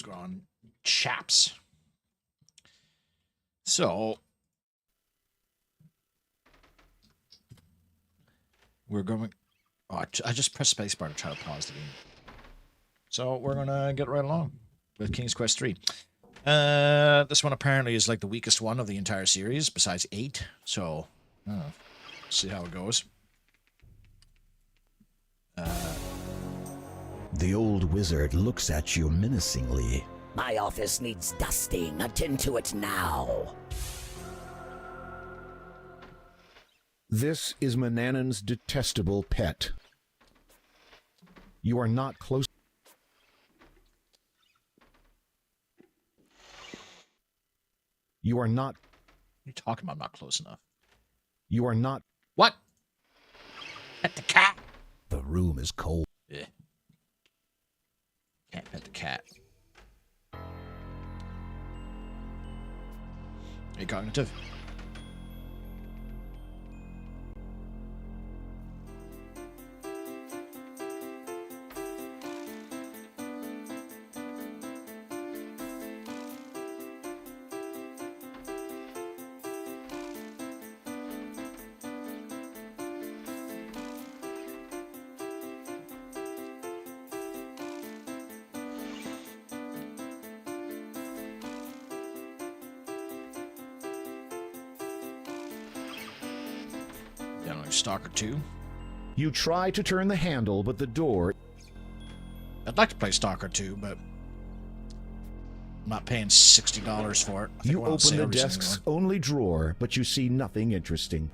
What's going on, chaps? So we're going. Oh, I just pressed spacebar to try to pause the game. So we're gonna get right along with King's Quest 3. This one apparently is like the weakest one of the entire series, besides 8. So, see how it goes. The old wizard looks at you menacingly. My office needs dusting. Attend to it now. This is Manannan's detestable pet. You are not close. You are not. What are you talking about? I'm not close enough. You are not. What? Pet the cat. The room is cold. Yeah. Can't pet the cat. Hey, cognitive. Stalker 2. You try to turn the handle, but the door... I'd like to play Stalker 2, but I'm not paying $60 for it. You open the desk's only drawer, but you see nothing interesting.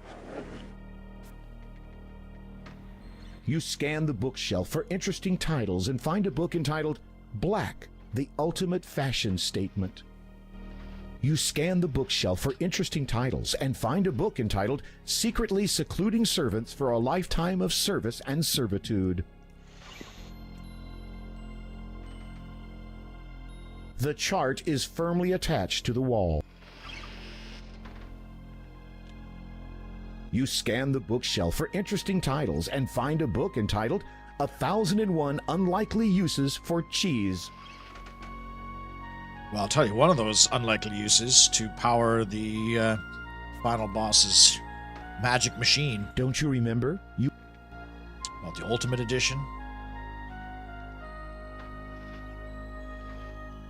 You scan the bookshelf for interesting titles and find a book entitled Black, the Ultimate Fashion Statement. You scan the bookshelf for interesting titles and find a book entitled Secretly Secluding Servants for a Lifetime of Service and Servitude. The chart is firmly attached to the wall. You scan the bookshelf for interesting titles and find a book entitled 1001 Unlikely Uses for Cheese. Well, I'll tell you one of those unlikely uses to power the final boss's magic machine. Don't you remember? Well, the Ultimate Edition.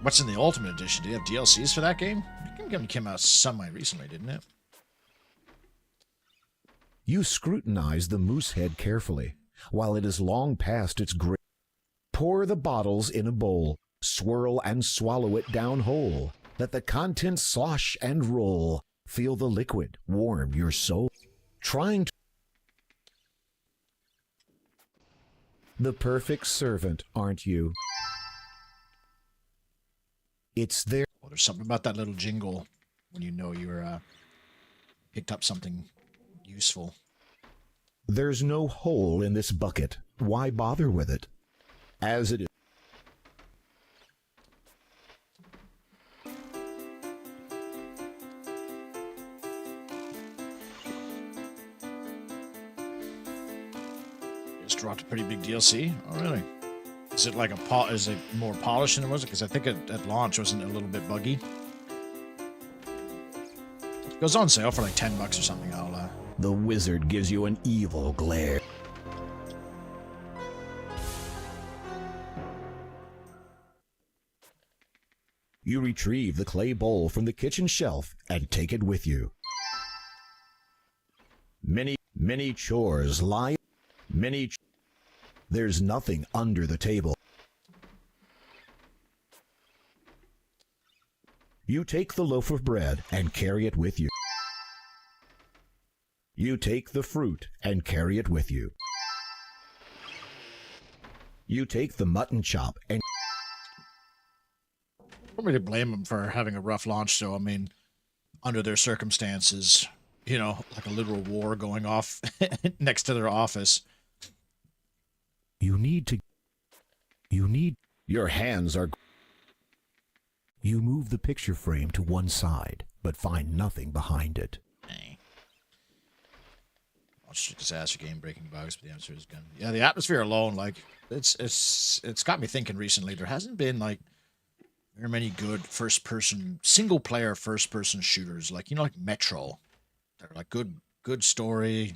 What's in the Ultimate Edition? Do you have DLCs for that game? I think it came out semi-recently, didn't it? You scrutinize the moose head carefully. While it is long past its grip, pour the bottles in a bowl. Swirl and swallow it down whole. Let the contents slosh and roll. Feel the liquid warm your soul. Trying to... The perfect servant, aren't you? It's there. Well, there's something about that little jingle when you know you're picked up something useful. There's no hole in this bucket. Why bother with it? As it is. Dropped a pretty big DLC. Oh, really? Is it like is it more polished than it was? Because I think at launch wasn't it a little bit buggy. It goes on sale for like $10 or something. I'll. The wizard gives you an evil glare. You retrieve the clay bowl from the kitchen shelf and take it with you. Many chores lie. There's nothing under the table. You take the loaf of bread and carry it with you. You take the fruit and carry it with you. You take the mutton chop and... I don't really blame them for having a rough launch, though. I mean, under their circumstances, you know, like a literal war going off next to their office. Your hands are... You move the picture frame to one side, but find nothing behind it. I'll just ask for game-breaking bugs, but the answer is gun. Yeah, the atmosphere alone, like, it's got me thinking recently. There hasn't been, like, There are many good first-person, single-player first-person shooters, like, you know, like Metro. They're like good story,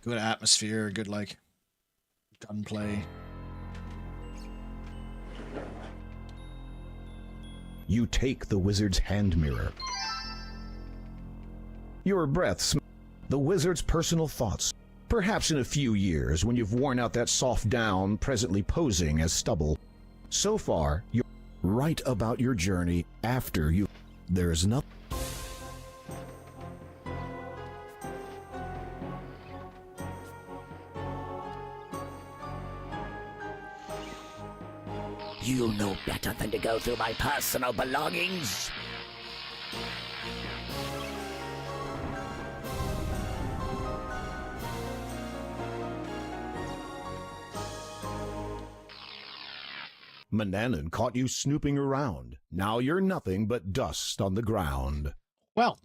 good atmosphere, good, like, gunplay. You take the wizard's hand mirror. Your breath smells the wizard's personal thoughts. Perhaps in a few years, when you've worn out that soft down presently posing as stubble. So far, you're right about your journey after you. There's nothing. You know better than to go through my personal belongings. Manannan caught you snooping around. Now you're nothing but dust on the ground. Well,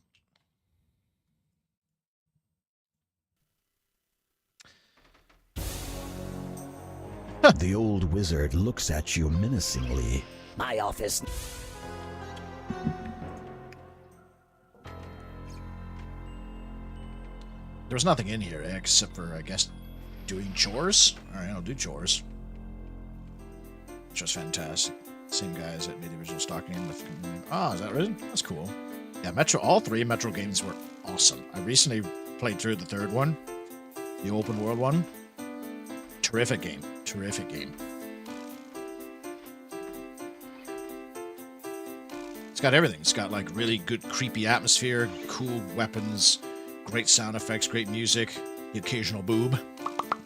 The old wizard looks at you menacingly. My office. there's nothing in here except for, I guess, doing chores. All right, I'll do chores. Just fantastic. Same guys that made the original stock game. Ah, is that right? That's cool. Yeah, Metro. All three Metro games were awesome. I recently played through the third one, the open world one. Terrific game. Terrific game. It's got everything. It's got like really good creepy atmosphere, cool weapons, great sound effects, great music, the occasional boob.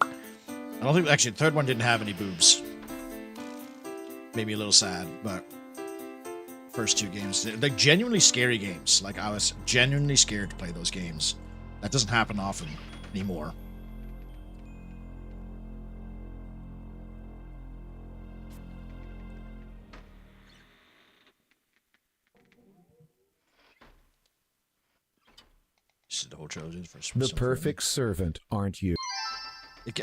I don't think actually the third one didn't have any boobs. Made me a little sad, but first two games, they're like genuinely scary games. Like I was genuinely scared to play those games. That doesn't happen often anymore. This is the whole trilogy. The perfect servant, aren't you?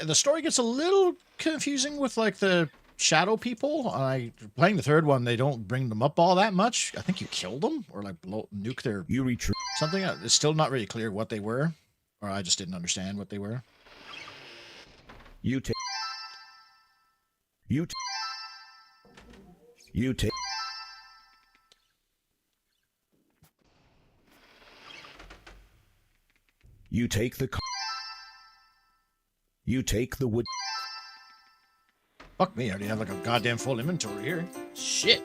The story gets a little confusing with like the shadow people. Playing the third one, they don't bring them up all that much. I think you kill them or like nuke their You retreat. something. It's still not really clear what they were, or I just didn't understand what they were. You take. You take. You take. You take the. You take the wood. Fuck me, I already have like a goddamn full inventory here. Shit.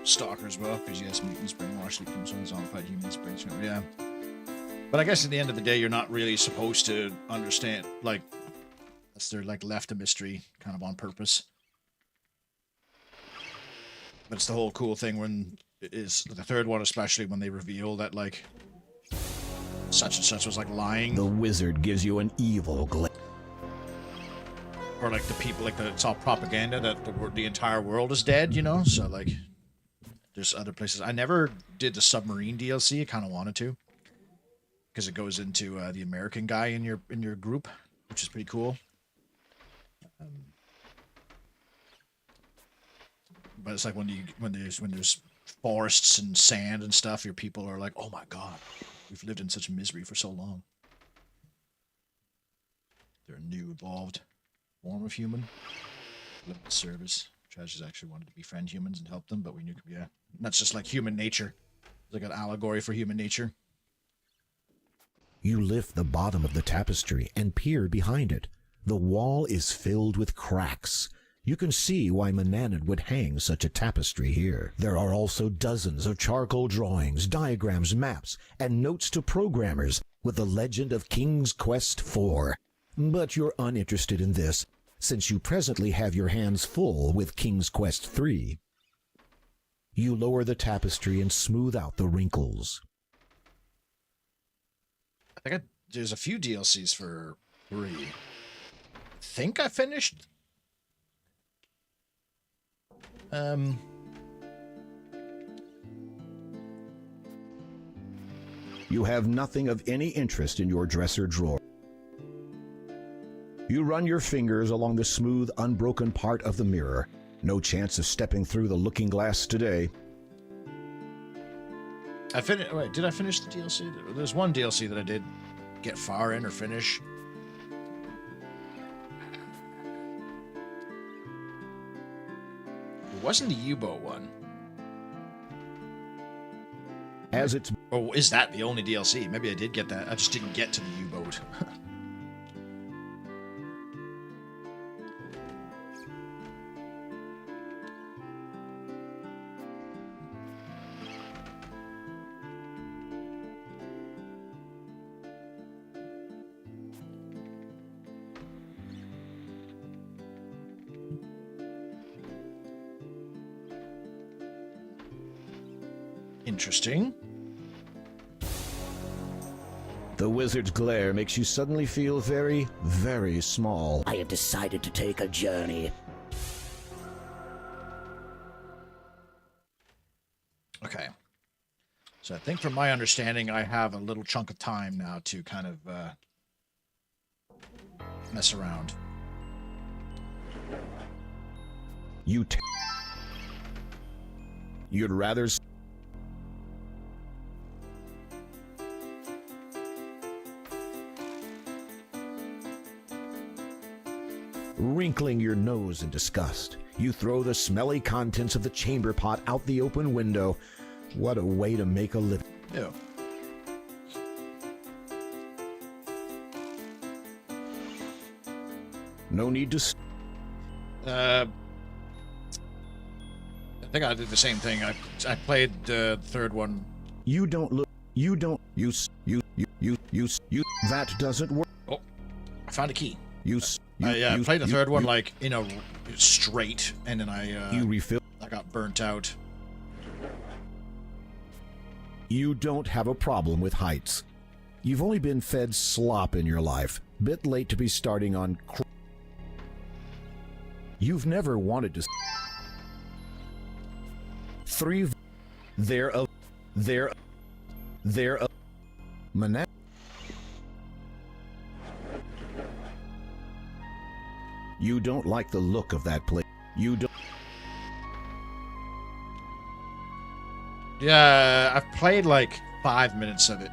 Stalker as well, because yes, mutants brainwash sleep comes on zombified humans brains. Yeah. But I guess at the end of the day, you're not really supposed to understand, like, unless they're like left a mystery kind of on purpose. But it's the whole cool thing when it is the third one, especially when they reveal that like such and such was like lying, The wizard gives you an evil glare. or like the people like it's all propaganda that the entire world is dead, you know. So like, there's other places. I never did the submarine DLC. I kind of wanted to, because it goes into the American guy in your group, which is pretty cool. But it's like when there's forests and sand and stuff, your people are like, oh my god, we've lived in such misery for so long. They're a new evolved form of human. Limited service. Tragedies actually wanted to befriend humans and help them, but we knew, yeah. And that's just like human nature. It's like an allegory for human nature. You lift the bottom of the tapestry and peer behind it. The wall is filled with cracks. You can see why Manannan would hang such a tapestry here. There are also dozens of charcoal drawings, diagrams, maps, and notes to programmers with the legend of King's Quest IV. But you're uninterested in this, since you presently have your hands full with King's Quest III. You lower the tapestry and smooth out the wrinkles. There's a few DLCs for 3. I think I finished. You have nothing of any interest in your dresser drawer. You run your fingers along the smooth, unbroken part of the mirror. No chance of stepping through the looking glass today. Wait, did I finish the DLC? There's one DLC that I did get far in or finish. It wasn't the U-boat one. As it's Or is that the only DLC? Maybe I did get that. I just didn't get to the U-boat. Interesting. the wizard's glare makes you suddenly feel very, very small. I have decided to take a journey. Okay. So I think from my understanding, I have a little chunk of time now to kind of mess around. You'd rather wrinkling your nose in disgust, you throw the smelly contents of the chamber pot out the open window. What a way to make a living. Ew. No need to I think I did the same thing. I played the third one. You don't look. You don't. You. That doesn't work. Oh, I found a key. I played the third one like in a straight, and then you refill. I got burnt out. You don't have a problem with heights. You've only been fed slop in your life. Bit late to be starting on. You've never wanted to. You don't like the look of that place. You don't. Yeah, I've played like 5 minutes of it.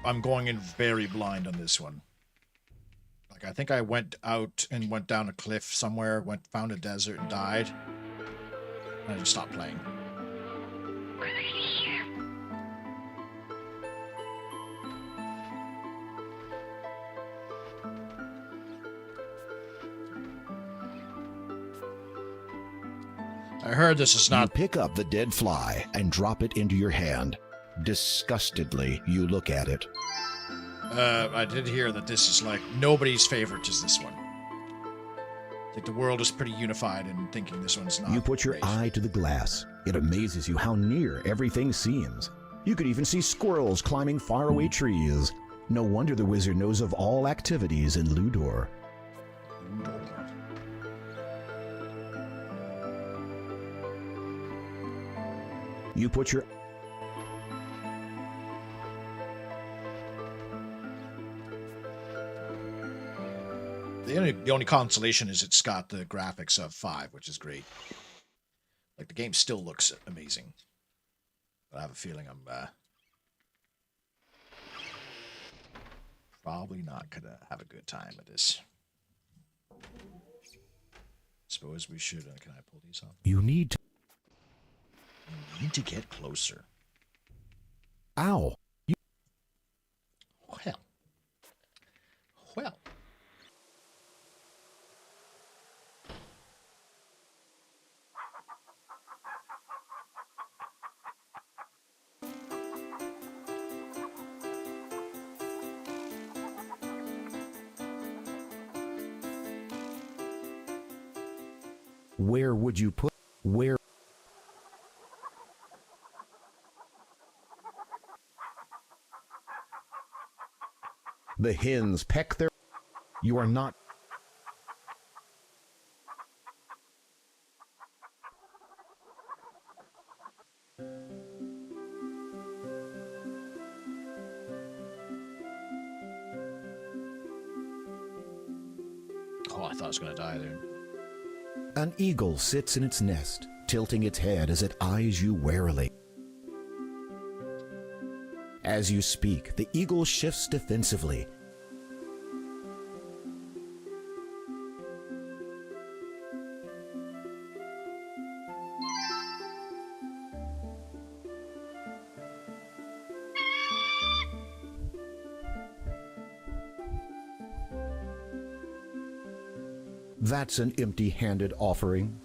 I'm going in very blind on this one. Like I think I went out and went down a cliff somewhere, found a desert and died. And I just stopped playing. I heard this is You not. pick up the dead fly and drop it into your hand. Disgustedly, you look at it. I did hear that this is like nobody's favorite is this one. Like the world is pretty unified in thinking this one's not. You put your great. eye to the glass. It amazes you how near everything seems. You could even see squirrels climbing faraway trees. No wonder the wizard knows of all activities in Ludor. You put your The only consolation is it's got the graphics of 5, which is great. Like the game still looks amazing. But I have a feeling I'm probably not gonna have a good time with this. Suppose we should. Can I pull these off? You need to. We need to get closer. Ow. Well. Where would you put? Where? The hens peck their. You are not. Oh, I thought I was going to die there. An eagle sits in its nest, tilting its head as it eyes you warily. As you speak, the eagle shifts defensively. That's an empty-handed offering.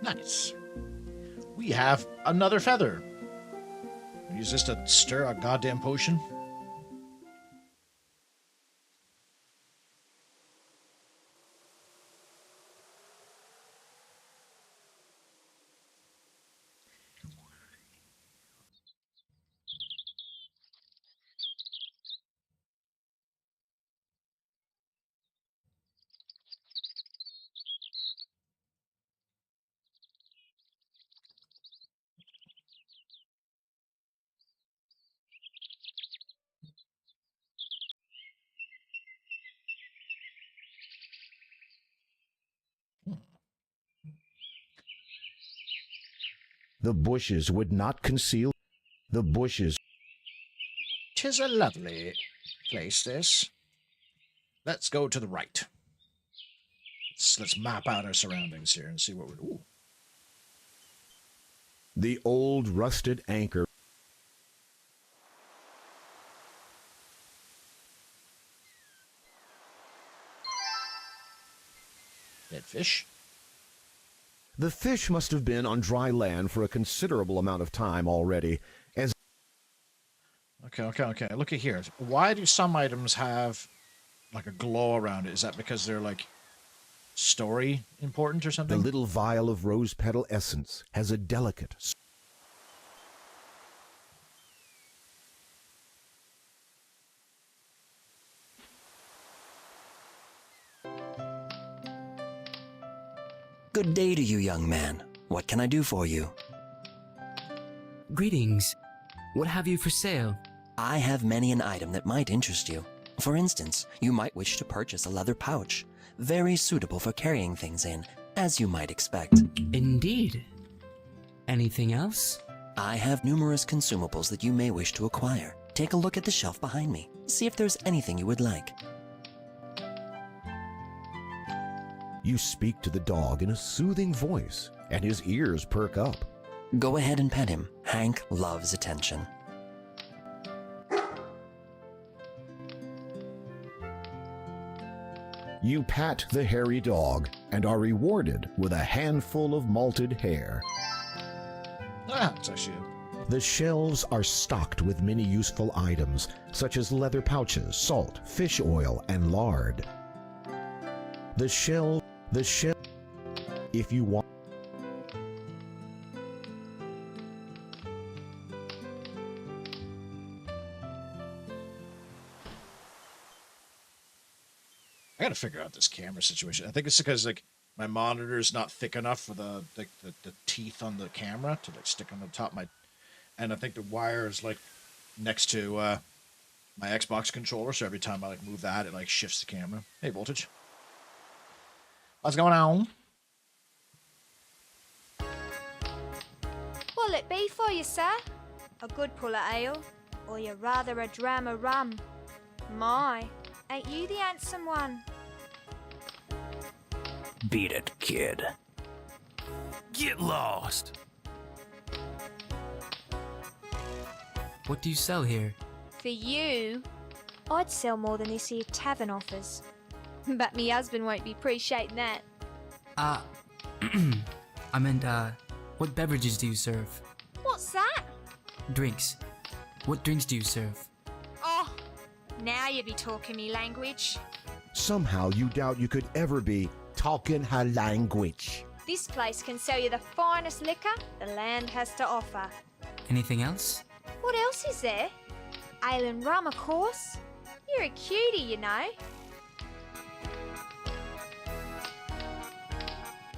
Nice. We have another feather. Use this to stir a goddamn potion. The bushes would not conceal. The bushes. 'Tis a lovely place, this. Let's go to the right. Let's map out our surroundings here and see what we're... Ooh. The old rusted anchor. Dead fish. The fish must have been on dry land for a considerable amount of time already, as Okay. Look at here. Why do some items have like a glow around it? Is that because they're like story important or the something? little vial of rose petal essence has a delicate. Good day to you, young man. What can I do for you? Greetings. What have you for sale? I have many an item that might interest you. For instance, you might wish to purchase a leather pouch, very suitable for carrying things in, as you might expect. Indeed. Anything else? I have numerous consumables that you may wish to acquire. Take a look at the shelf behind me. See if there's anything you would like. You speak to the dog in a soothing voice, and his ears perk up. Go ahead and pet him. Hank loves attention. You pat the hairy dog and are rewarded with a handful of malted hair. Ah, it's actually a... The shelves are stocked with many useful items, such as leather pouches, salt, fish oil, and lard. The shell, if you want. I gotta figure out this camera situation. I think it's because like my monitor is not thick enough for the teeth on the camera to like stick on the top of my, and I think the wire is like next to my Xbox controller, so every time I like move that, it like shifts the camera. Hey, Voltage, what's going on? What'll it be for you, sir? A good pull of ale, or you rather a dram of rum? My, ain't you the handsome one? Beat it, kid. Get lost! What do you sell here? For you, I'd sell more than this here tavern offers. But me husband won't be appreciating that. I meant, what beverages do you serve? What's that? Drinks. What drinks do you serve? Oh, now you be talking me language. Somehow you doubt you could ever be talking her language. This place can sell you the finest liquor the land has to offer. Anything else? What else is there? Ale and rum, of course. You're a cutie, you know.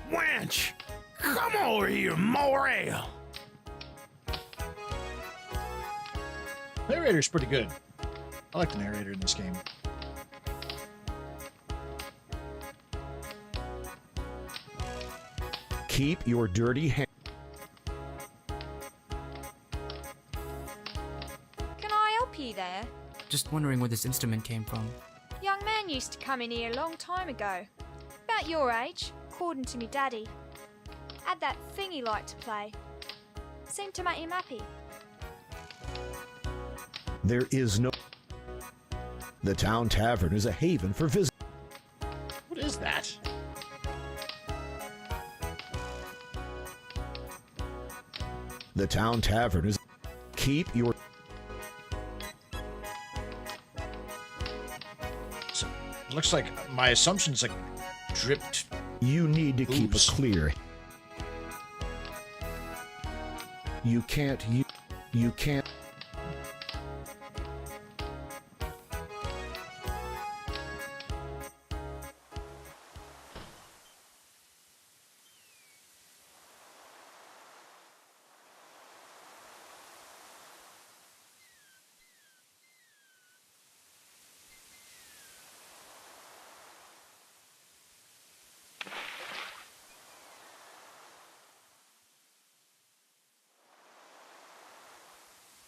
Wench! Come over here, more ale! Narrator's pretty good. I like the narrator in this game. Keep your dirty hands. Can I help you there? Just wondering where this instrument came from. Young man used to come in here a long time ago. About your age, according to me daddy. Had that thing he liked to play. Seemed to make him happy. There is no. The town tavern is a haven for visitors. What is that? The town tavern is. Keep your. So, it looks like my assumption's like dripped. You need to keep a Oops. clear. You can't. You can't.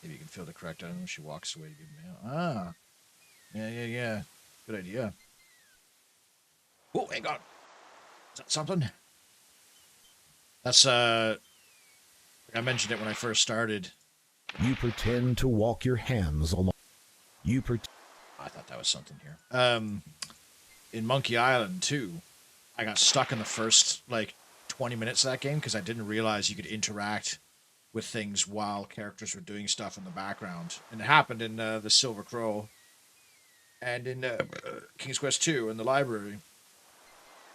Maybe you can fill the correct item when she walks away to give mail. Ah. Yeah. Good idea. Oh, hang on. Is that something? That's, I mentioned it when I first started. You pretend to walk your hands along. You pretend. I thought that was something here. In Monkey Island 2, I got stuck in the first, 20 minutes of that game because I didn't realize you could interact with things while characters were doing stuff in the background. And it happened in the Silver Crow and in King's Quest 2 in the library.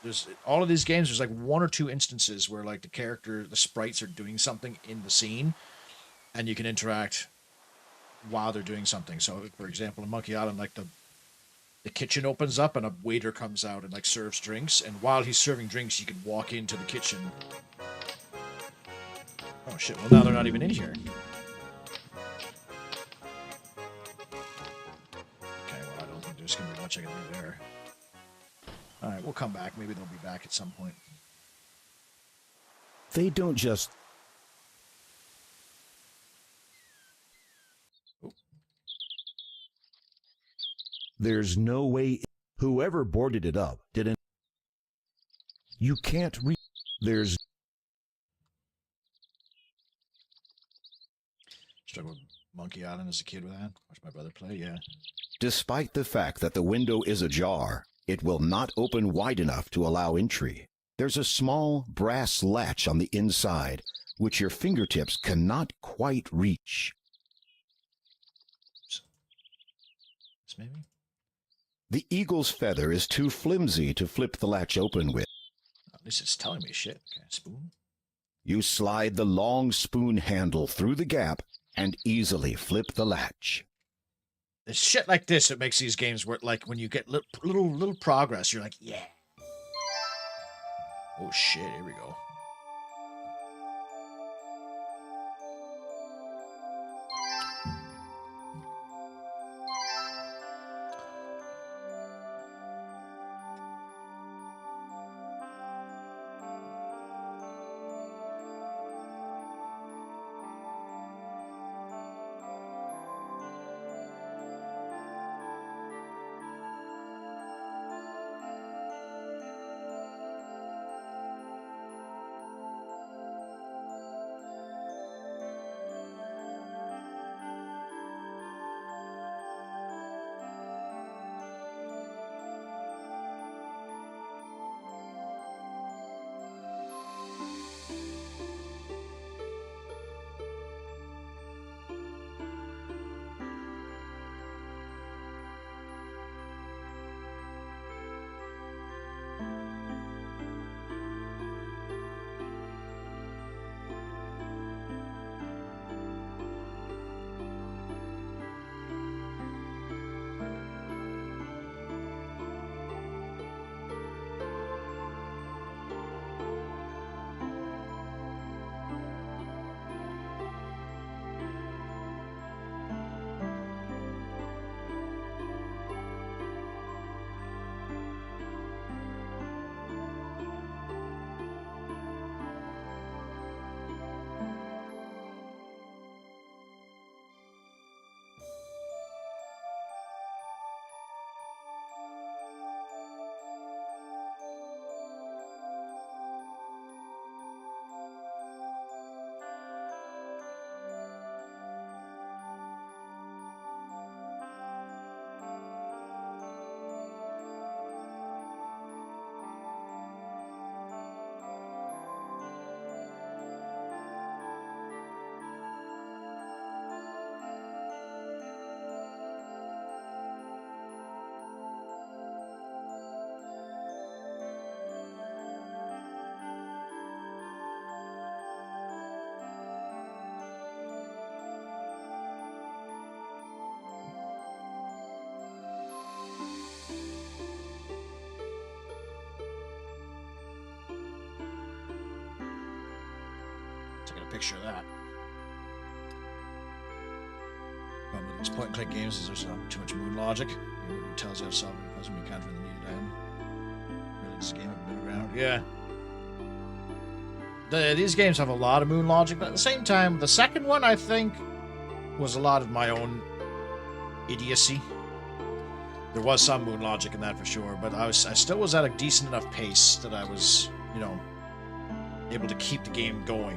There's all of these games, there's one or two instances where the sprites are doing something in the scene and you can interact while they're doing something. So, for example, in Monkey Island, the kitchen opens up and a waiter comes out and serves drinks, and while he's serving drinks, you can walk into the kitchen. Oh shit! Well, now they're not even in here. Okay, well, I don't think there's gonna be much I can do there. All right, we'll come back. Maybe they'll be back at some point. They don't just. There's no way. Whoever boarded it up didn't. You can't read. There's. Struggled with Monkey Island as a kid with that. Watch my brother play. Yeah. Despite the fact that the window is ajar, it will not open wide enough to allow entry. There's a small brass latch on the inside, which your fingertips cannot quite reach. This maybe. The eagle's feather is too flimsy to flip the latch open with. At least it's telling me shit. Okay, spoon. You slide the long spoon handle through the gap and easily flip the latch. It's shit like this that makes these games work. When you get little progress, you're like, yeah. Oh shit! Here we go. picture of that. Problem with these point-and-click games is there's too much moon logic. It really tells you how to solve a puzzle, you can't really need it down. Really, this game of middle ground. Yeah. These games have a lot of moon logic, but at the same time, the second one, I think, was a lot of my own idiocy. There was some moon logic in that for sure, but I still was at a decent enough pace that I was, you know, able to keep the game going.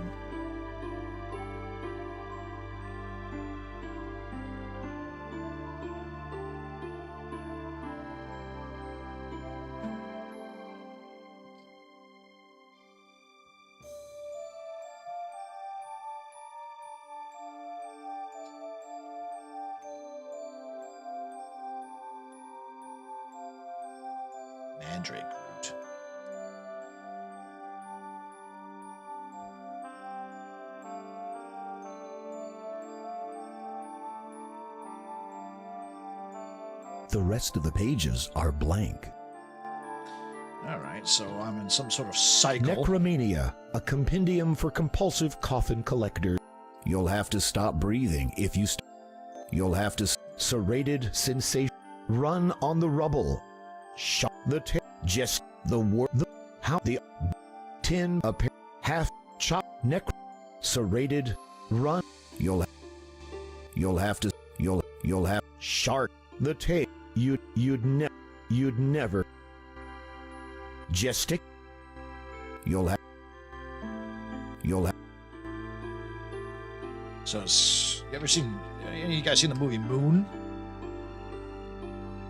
Mandrake root. The rest of the pages are blank. Alright, so I'm in some sort of cycle. Necromania, a compendium for compulsive coffin collectors. You'll have to stop breathing if you You'll have to serrated sensation. Run on the rubble. Shot the just the word how the tin a half chop neck serrated run. You'll have to you'll have shark the tape. You'd never gestic. You'll have So, you ever seen, you guys seen the movie Moon?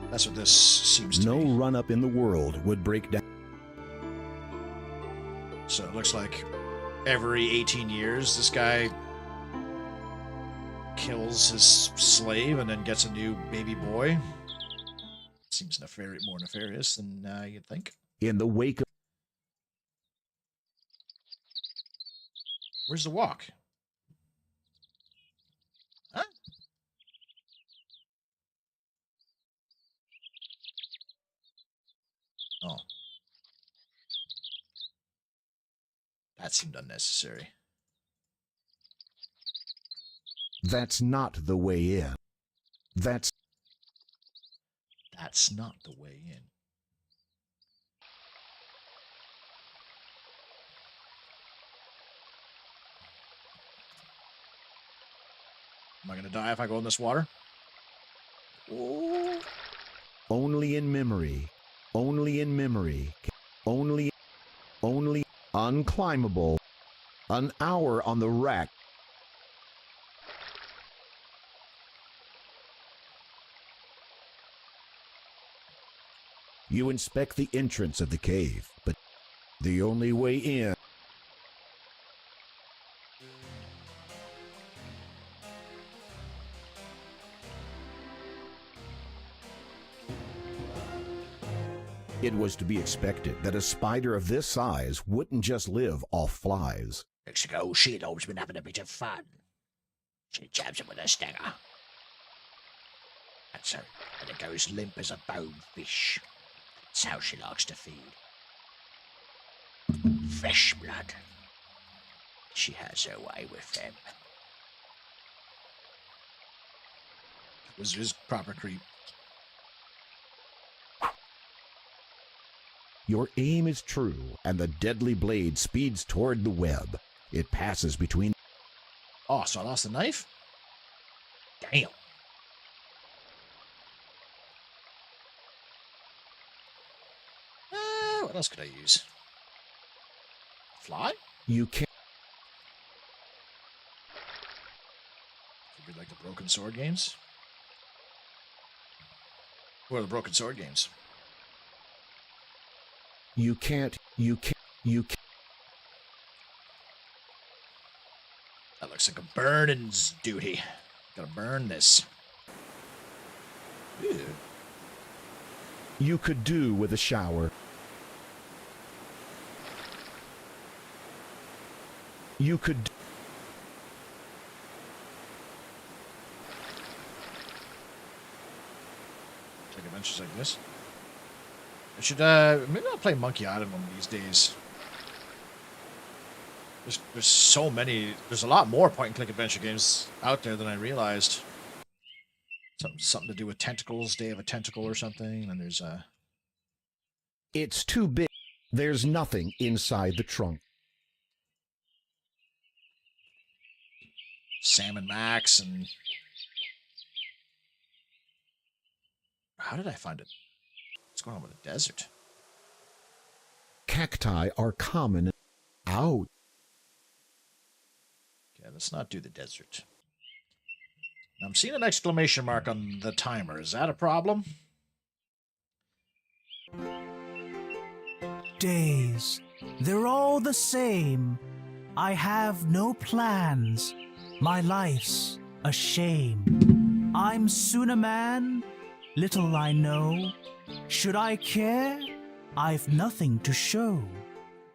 That's what this seems to no be. run up in the world would break down. So it looks like every 18 years, this guy kills his slave and then gets a new baby boy. Seems more nefarious than you'd think. In the wake of Where's the walk? Huh? Oh. That seemed unnecessary. that's not the way in. That's not the way in. Am I going to die if I go in this water? Oh. only in memory. Only in memory. Only unclimbable. An hour on the rack. You inspect the entrance of the cave, but the only way in. It was to be expected that a spider of this size wouldn't just live off flies. Looks like old Shield's been having a bit of fun. She jabs him with a stinger. And so, and it goes limp as a bonefish. That's how she likes to feed. Fresh blood. She has her way with them. Was his proper creep. Your aim is true, and the deadly blade speeds toward the web. It passes between. Oh, so I lost the knife? Damn. What else could I use? Fly? You can't. Figured like the Broken Sword games? What are the Broken Sword games? You can't. That looks like a burning's duty. Gotta burn this. Ew. You could do with a shower. You could. Take adventures like this. I should, maybe I'll play Monkey Island one of these days. There's so many. There's a lot more point-and-click adventure games out there than I realized. Something to do with tentacles, Day of a Tentacle or something. And there's a... It's too big. There's nothing inside the trunk. Sam and Max and... How did I find it? What's going on with the desert? Cacti are common. Out. Okay, let's not do the desert. I'm seeing an exclamation mark on the timer. Is that a problem? Days. They're all the same. I have no plans. My life's a shame. I'm soon a man. Little I know. Should I care? I've nothing to show.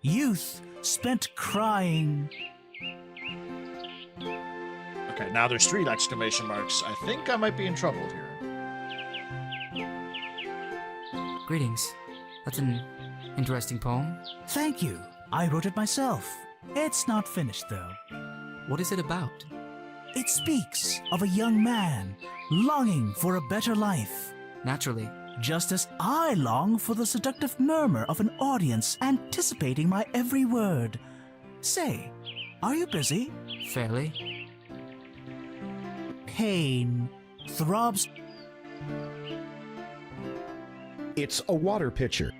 Youth spent crying. Okay, now there's 3 exclamation marks. I think I might be in trouble here. Greetings. That's an interesting poem. Thank you. I wrote it myself. It's not finished, though. What is it about? It speaks of a young man longing for a better life, Naturally. just as I long for the seductive murmur of an audience anticipating my every word. Say, are you busy? Fairly. Pain throbs. It's a water pitcher.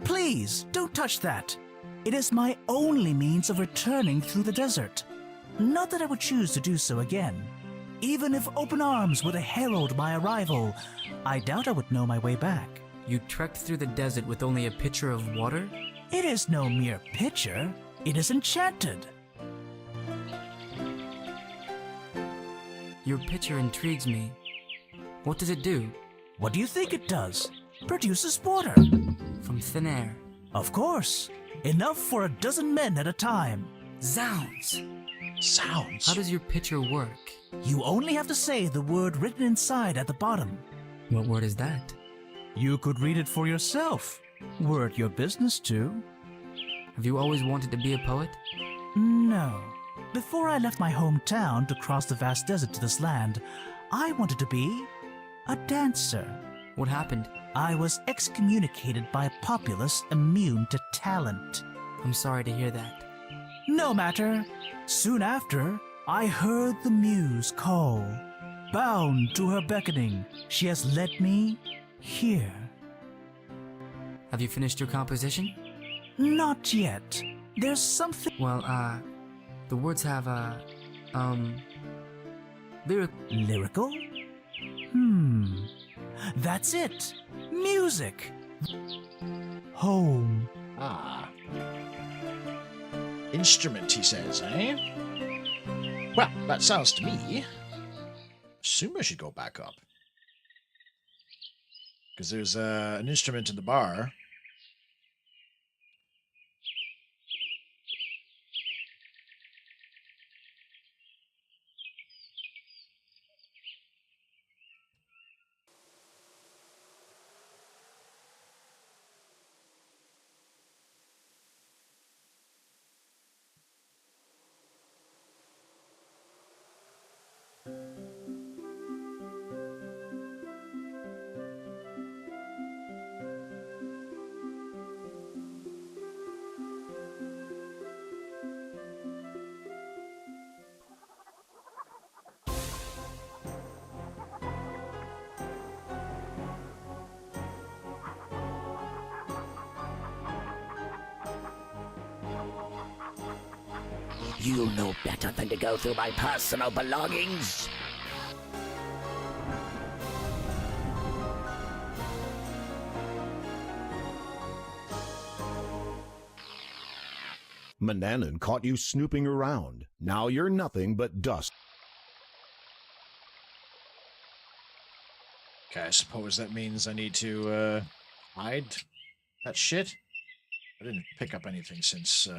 Please, don't touch that. It is my only means of returning through the desert. Not that I would choose to do so again. Even if open arms were to herald my arrival, I doubt I would know my way back. You trekked through the desert with only a pitcher of water? It is no mere pitcher. It is enchanted. Your pitcher intrigues me. What does it do? What do you think it does? Produces water. From thin air. Of course. Enough for a dozen men at a time. Zounds! Sounds. How does your pitcher work? You only have to say the word written inside at the bottom. What word is that? You could read it for yourself. Were it your business to. Have you always wanted to be a poet? No. Before I left my hometown to cross the vast desert to this land, I wanted to be a dancer. What happened? I was excommunicated by a populace immune to talent. I'm sorry to hear that. No matter. Soon after, I heard the muse call. Bound to her beckoning, she has led me here. Have you finished your composition? Not yet. There's something Well, the words have, lyric. lyrical. That's it. Music. Home. Ah. Instrument, he says, eh? Well, that sounds to me. Assume I should go back up. Because there's an instrument in the bar. You'll know better than to go through my personal belongings. Manannan caught you snooping around. Now you're nothing but dust. Okay, I suppose that means I need to hide that shit. I didn't pick up anything since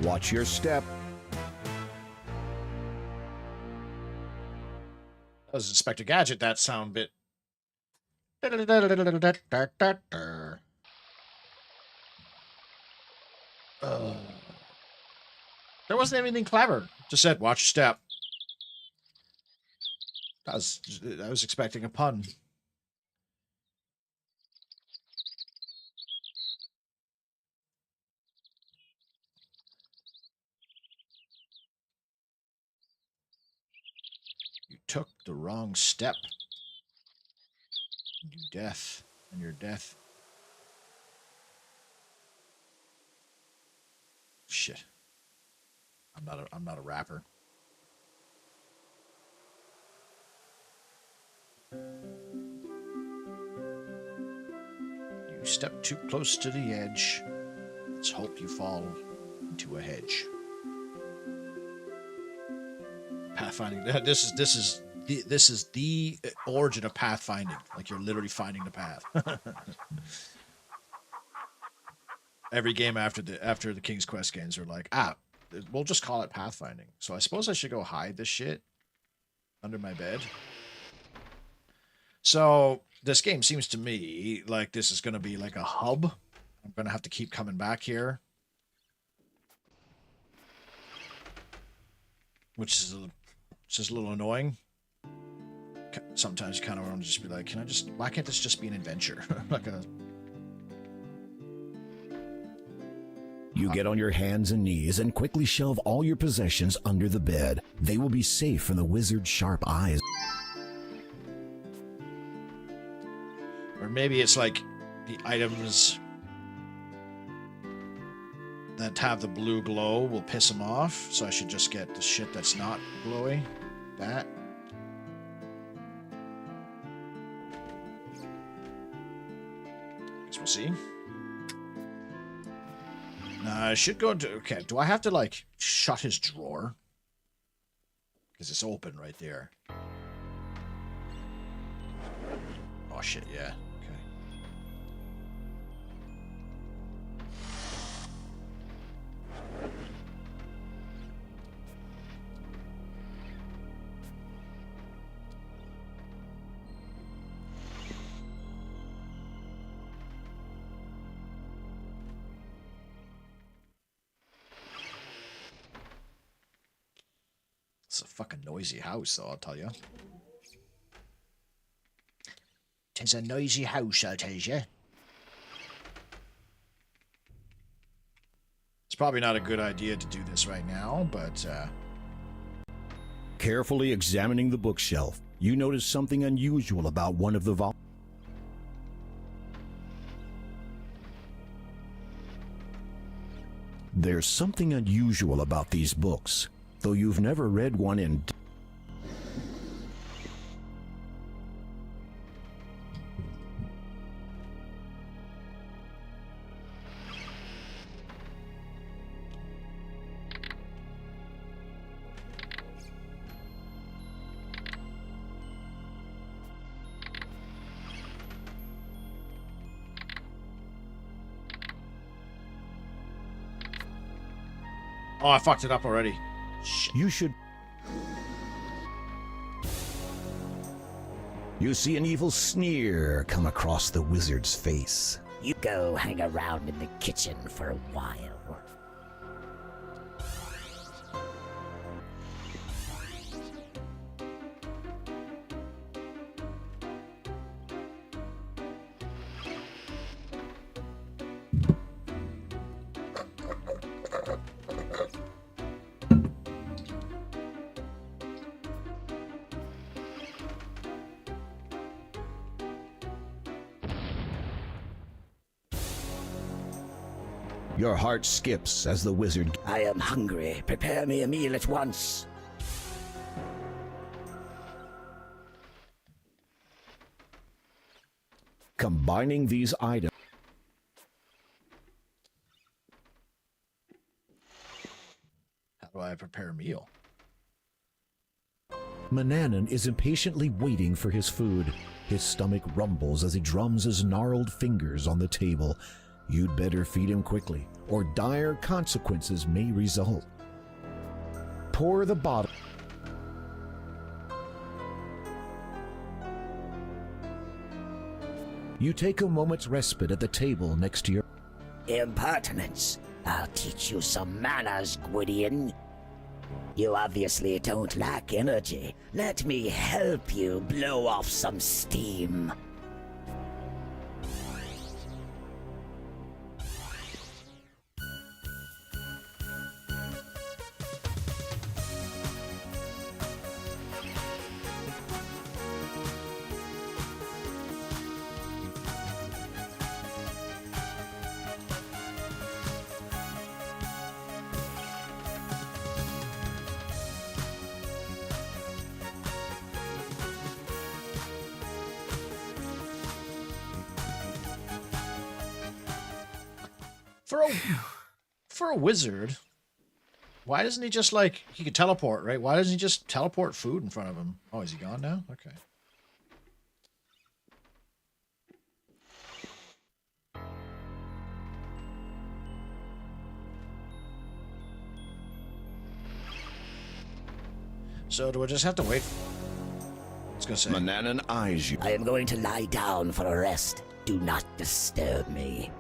Watch your step. That was Inspector Gadget, that sound bit. There wasn't anything clever. Just said, watch your step. I was expecting a pun. You took the wrong step. You death, and your death. Shit. I'm not a rapper. You step too close to the edge. Let's hope you fall into a hedge. Pathfinding. This is the origin of pathfinding. Like you're literally finding the path. Every game after the King's Quest games are like, we'll just call it pathfinding. So I suppose I should go hide this shit under my bed. So this game seems to me like this is going to be like a hub. I'm going to have to keep coming back here. Which is a little annoying. Sometimes you kind of want to just be like, why can't this just be an adventure? Like a... You get on your hands and knees and quickly shove all your possessions under the bed. They will be safe from the wizard's sharp eyes. Or maybe it's like the items that have the blue glow will piss him off, so I should just get the shit that's not glowy. That. Guess we'll see. I should go to... Okay, do I have to, like, shut his drawer? Because it's open right there. Oh, shit, yeah. Okay. It's a fucking noisy house, though, I'll tell you. 'Tis a noisy house, I tell you. It's probably not a good idea to do this right now, but, Carefully examining the bookshelf, you notice something unusual about one of the volumes. There's something unusual about these books, though you've never read one in... Oh, I fucked it up already. Shit. You should... You see an evil sneer come across the wizard's face. You go hang around in the kitchen for a while. Your heart skips as the wizard... I am hungry. Prepare me a meal at once. Combining these items... How do I prepare a meal? Manannan is impatiently waiting for his food. His stomach rumbles as he drums his gnarled fingers on the table. You'd better feed him quickly, or dire consequences may result. Pour the bottle. You take a moment's respite at the table next to your... Impertinence. I'll teach you some manners, Gwydion. You obviously don't lack energy. Let me help you blow off some steam. For a wizard, why doesn't he just, like, he could teleport, right? Why doesn't he just teleport food in front of him? Oh, is he gone now? Okay. So do I just have to wait? I was gonna say. Manannan eyes you. I am going to lie down for a rest. Do not disturb me.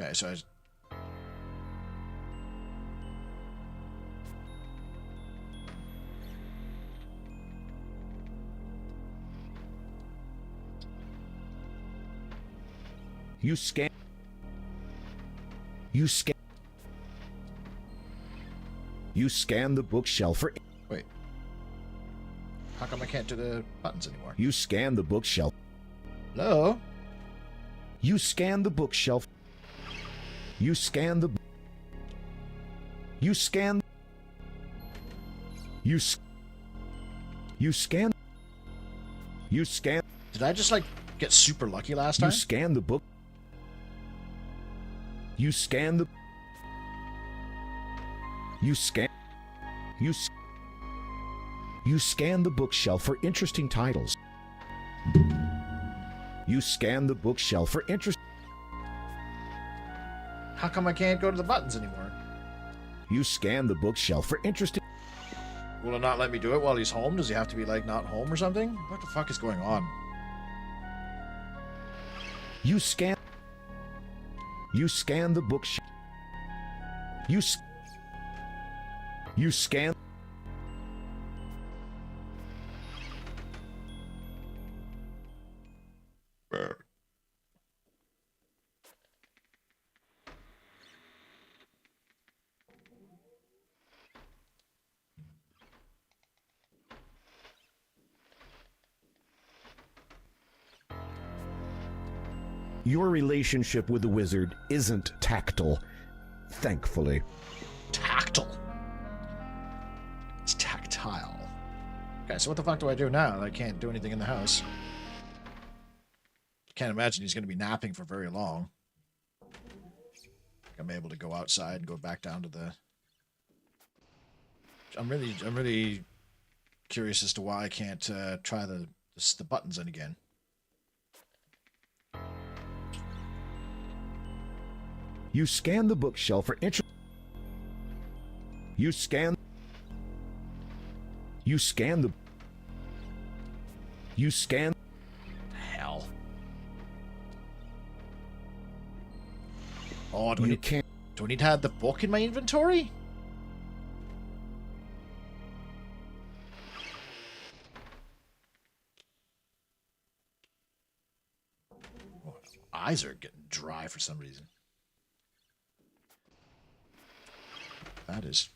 Okay, so You scan. You scan. You scan the bookshelf for... wait. How come I can't do the buttons anymore? You scan the bookshelf. Hello? You scan the bookshelf. You scan the... You scan... You scan... You scan... Did I just, like, get super lucky last time? You scan the book... You scan the... You scan... You scan the bookshelf for interesting titles. You scan the bookshelf for interest... How come I can't go to the buttons anymore? You scan the bookshelf for interesting... Will it not let me do it while he's home? Does he have to be, like, not home or something? What the fuck is going on? You scan... You scan the bookshelf... You scan... Your relationship with the wizard isn't tactile, thankfully. Tactile. It's tactile. Okay, so what the fuck do I do now? I can't do anything in the house. Can't imagine he's going to be napping for very long. I'm able to go outside and go back down to the... I'm really curious as to why I can't try the buttons in again. You scan the bookshelf for interest... You scan the... Hell. Oh, do I need to have the book in my inventory? Oh, eyes are getting dry for some reason. That is...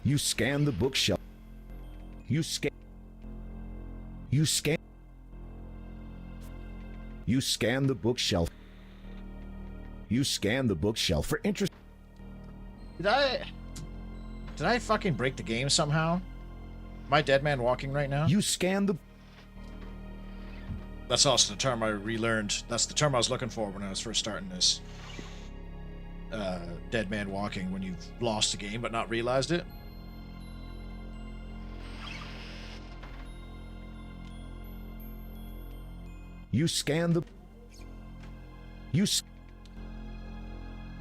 You scan the bookshelf. You scan. You scan. You scan the bookshelf. You scan the bookshelf for interest. Did I fucking break the game somehow? Am I dead man walking right now? You scan the. That's also the term I relearned. That's the term I was looking for when I was first starting this. Dead man walking, when you've lost the game but not realized it. You scan the.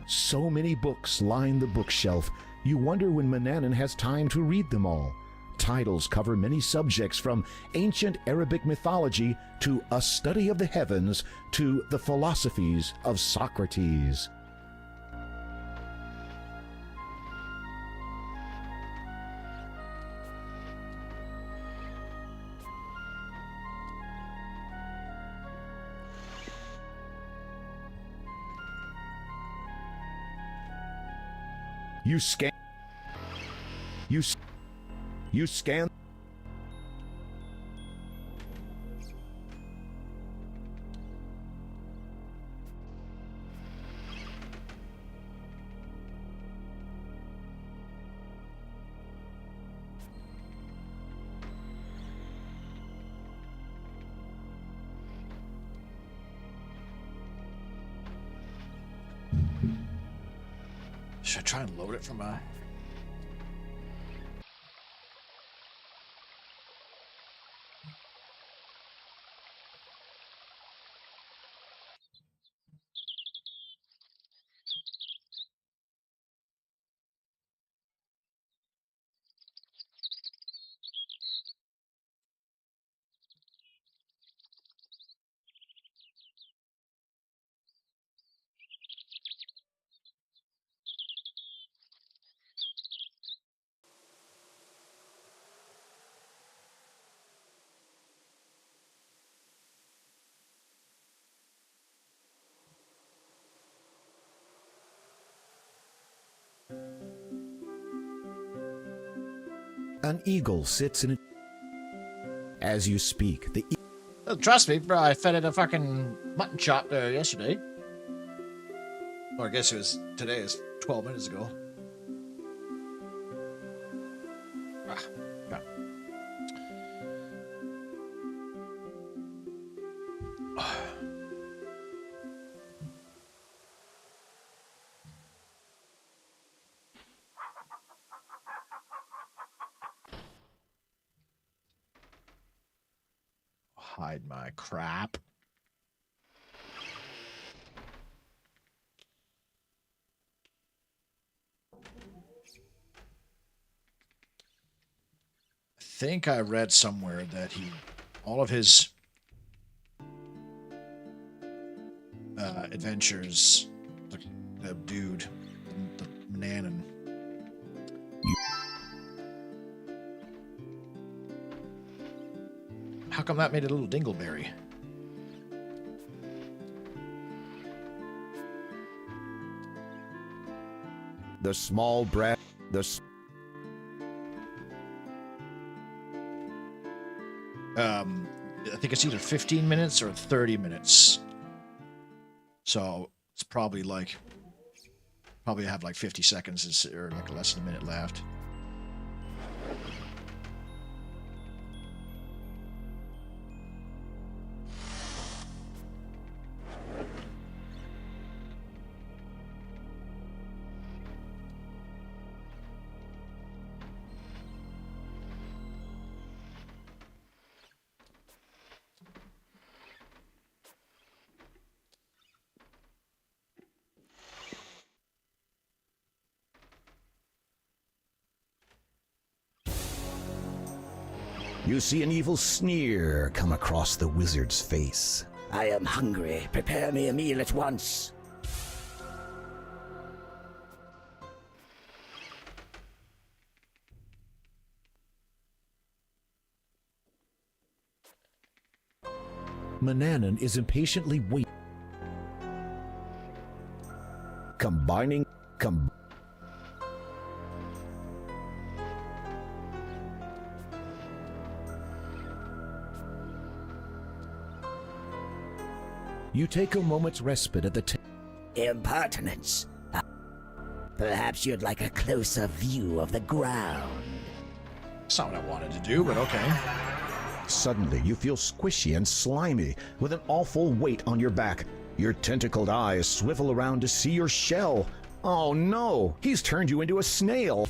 So many books line the bookshelf. You wonder when Manannan has time to read them all. Titles cover many subjects from ancient Arabic mythology to a study of the heavens to the philosophies of Socrates. You scan. You scan. Should I try and load it from a... An eagle sits in it. As you speak, the Trust me, bro, I fed it a fucking mutton chop there yesterday. Or I guess it was today, it's 12 minutes ago. Ah, yeah. Hide my crap. I think I read somewhere that all of his adventures, the dude, the Manannan. How come that made a little dingleberry? the small brass, I think it's either 15 minutes or 30 minutes. So it's probably have like 50 seconds or like less than a minute left. You see an evil sneer come across the wizard's face. I am hungry. Prepare me a meal at once. Manannan is impatiently waiting. You take a moment's respite at the Impertinence. Perhaps you'd like a closer view of the ground. That's not what I wanted to do, but okay. Suddenly, you feel squishy and slimy with an awful weight on your back. Your tentacled eyes swivel around to see your shell. Oh no, he's turned you into a snail.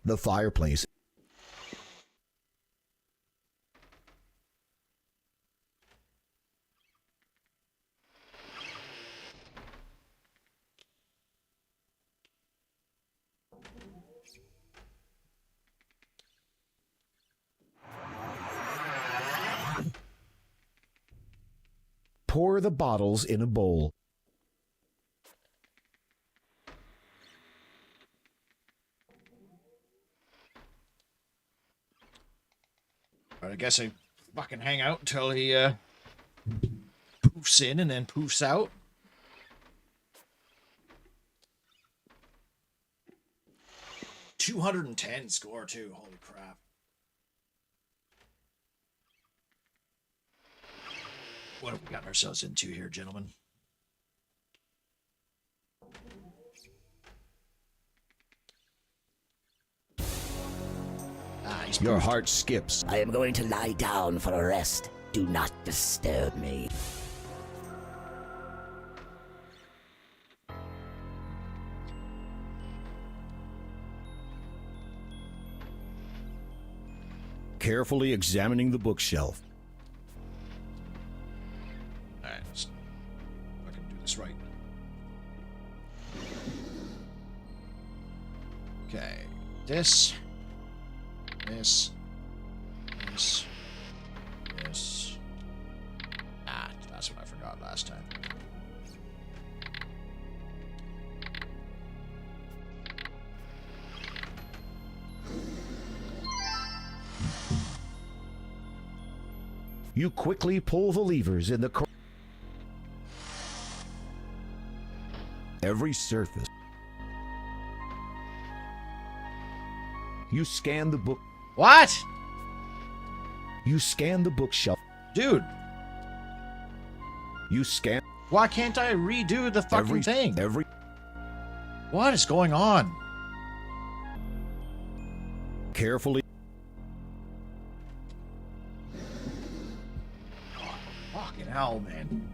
The fireplace. Pour the bottles in a bowl. But I guess I fucking hang out until he poofs in and then poofs out. $210 score too. Holy crap. What have we gotten ourselves into here, gentlemen? He's Your poofed. heart skips. I am going to lie down for a rest. Do not disturb me. Carefully examining the bookshelf. Alright, let's fucking do this right. Okay. This. This. Ah, that's what I forgot last time. You quickly pull the levers in the every surface. You scan the book. What? You scan the bookshelf. Dude, You scan why can't I redo the fucking thing? Every What is going on? carefully. Fucking hell, man.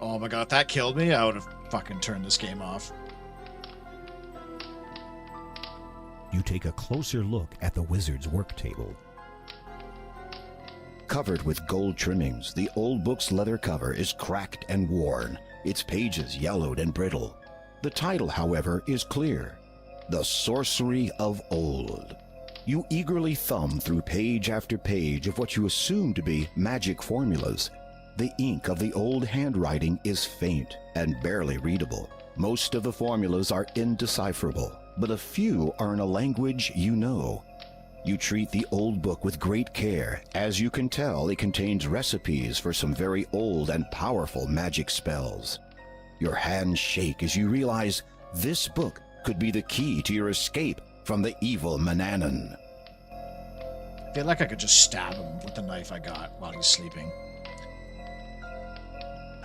Oh my god, if that killed me, I would have fucking turned this game off. You take a closer look at the wizard's work table. Covered with gold trimmings, the old book's leather cover is cracked and worn, its pages yellowed and brittle. The title, however, is clear: The Sorcery of Old. You eagerly thumb through page after page of what you assume to be magic formulas. The ink of the old handwriting is faint and barely readable. Most of the formulas are indecipherable, but a few are in a language you know. You treat the old book with great care, as you can tell it contains recipes for some very old and powerful magic spells. Your hands shake as you realize this book could be the key to your escape from the evil Manannan. I feel like I could just stab him with the knife I got while he's sleeping.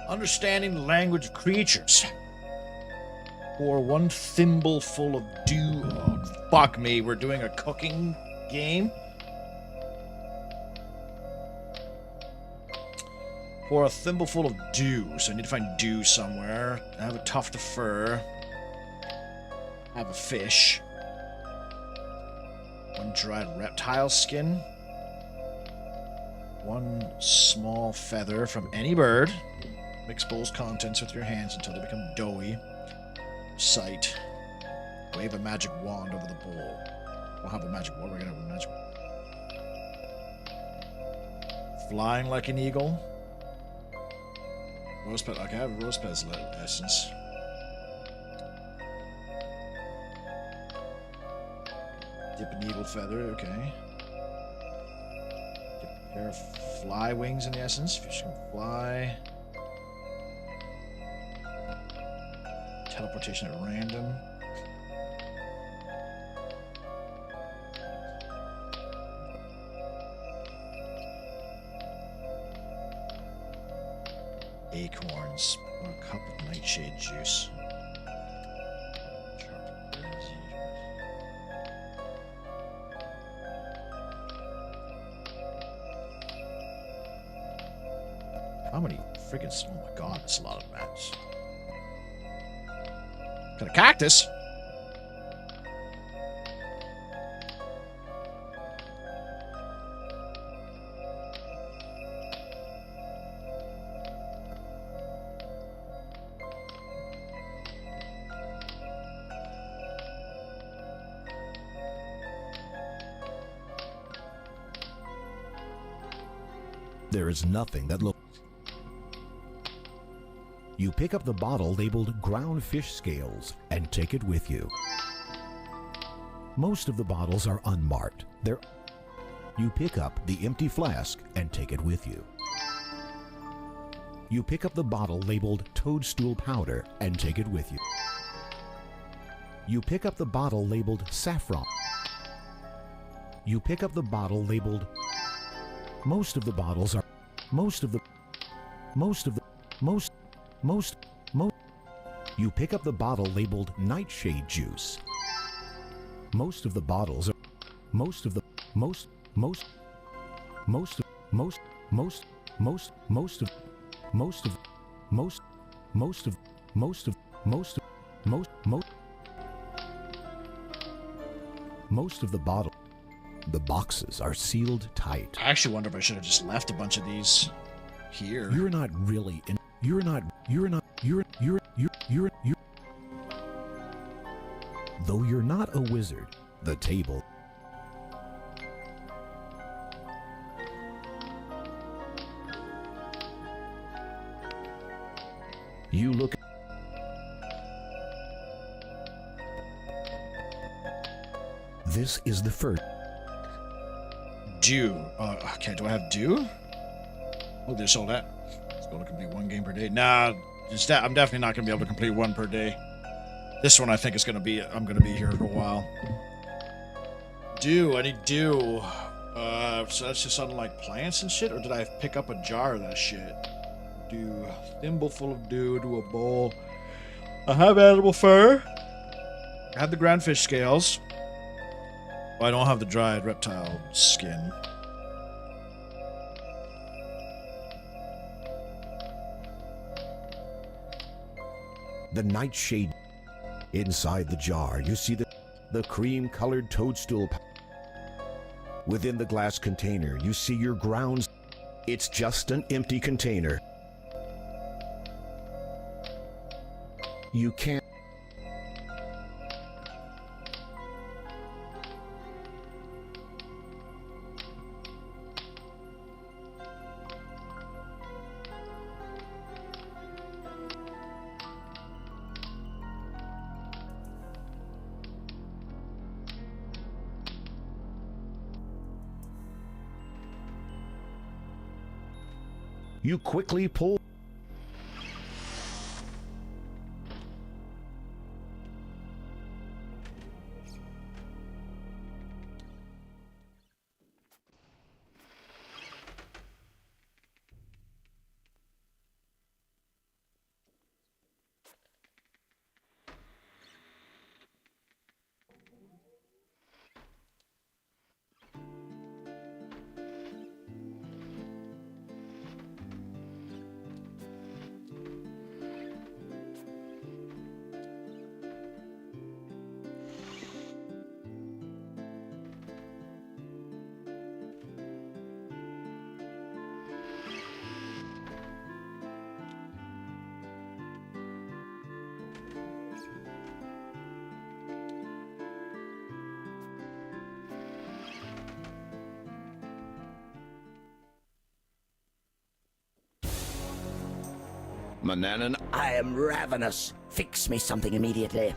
Understanding the language of creatures. Pour 1 thimble full of dew. Oh, fuck me. We're doing a cooking game? Pour a thimbleful of dew. So I need to find dew somewhere. I have a tuft of fur. I have a fish. 1 dried reptile skin. 1 small feather from any bird. Mix bowl's contents with your hands until they become doughy. Sight. Wave a magic wand over the bowl. We'll have a magic wand. We're gonna have a magic. Flying like an eagle. Rosepet. Okay, I have Rosepet's essence. Dip an eagle feather. Okay. Dip a pair of fly wings in the essence. Fish can fly. Teleportation at random. Acorns. Or a cup of nightshade juice. How many friggin'... Oh my god, that's a lot of mats. Got a cactus. There is nothing that looks. You pick up the bottle labeled ground fish scales and take it with you. Most of the bottles are unmarked. You pick up the empty flask and take it with you. You pick up the bottle labeled toadstool powder and take it with you. You pick up the bottle labeled saffron. You pick up the bottle labeled. Most of the bottles are. You pick up the bottle labeled nightshade juice. Most of the bottles are. Most of the bottle. The boxes are sealed tight. I actually wonder if I should have just left a bunch of these here. You're not really in. You're. Though you're not a wizard, the table. You look. This is the first. Dew. Okay, do I have dew? Oh, they sold that. Let's go to complete 1 game per day. Nah, I'm definitely not going to be able to complete 1 per day. This one I think is going to be, I'm going to be here for a while. Dew, I need dew. So that's just something like plants and shit? Or did I pick up a jar of that shit? Dew. Thimble full of dew to a bowl. I have animal fur. I have the ground fish scales. I don't have the dried reptile skin. The nightshade. Inside the jar, you see the cream-colored toadstool. Within the glass container, you see your grounds. It's just an empty container. You can't. You quickly pull. Manannan, I am ravenous. Fix me something immediately.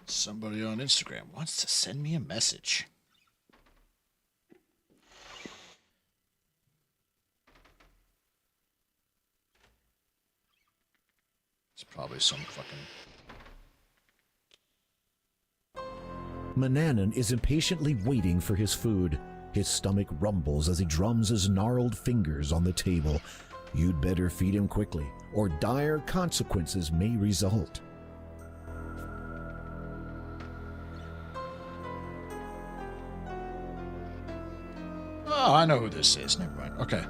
Somebody on Instagram wants to send me a message. It's probably some fucking... Manannan is impatiently waiting for his food. His stomach rumbles as he drums his gnarled fingers on the table. You'd better feed him quickly, or dire consequences may result. Oh, I know who this is. Never mind. Okay.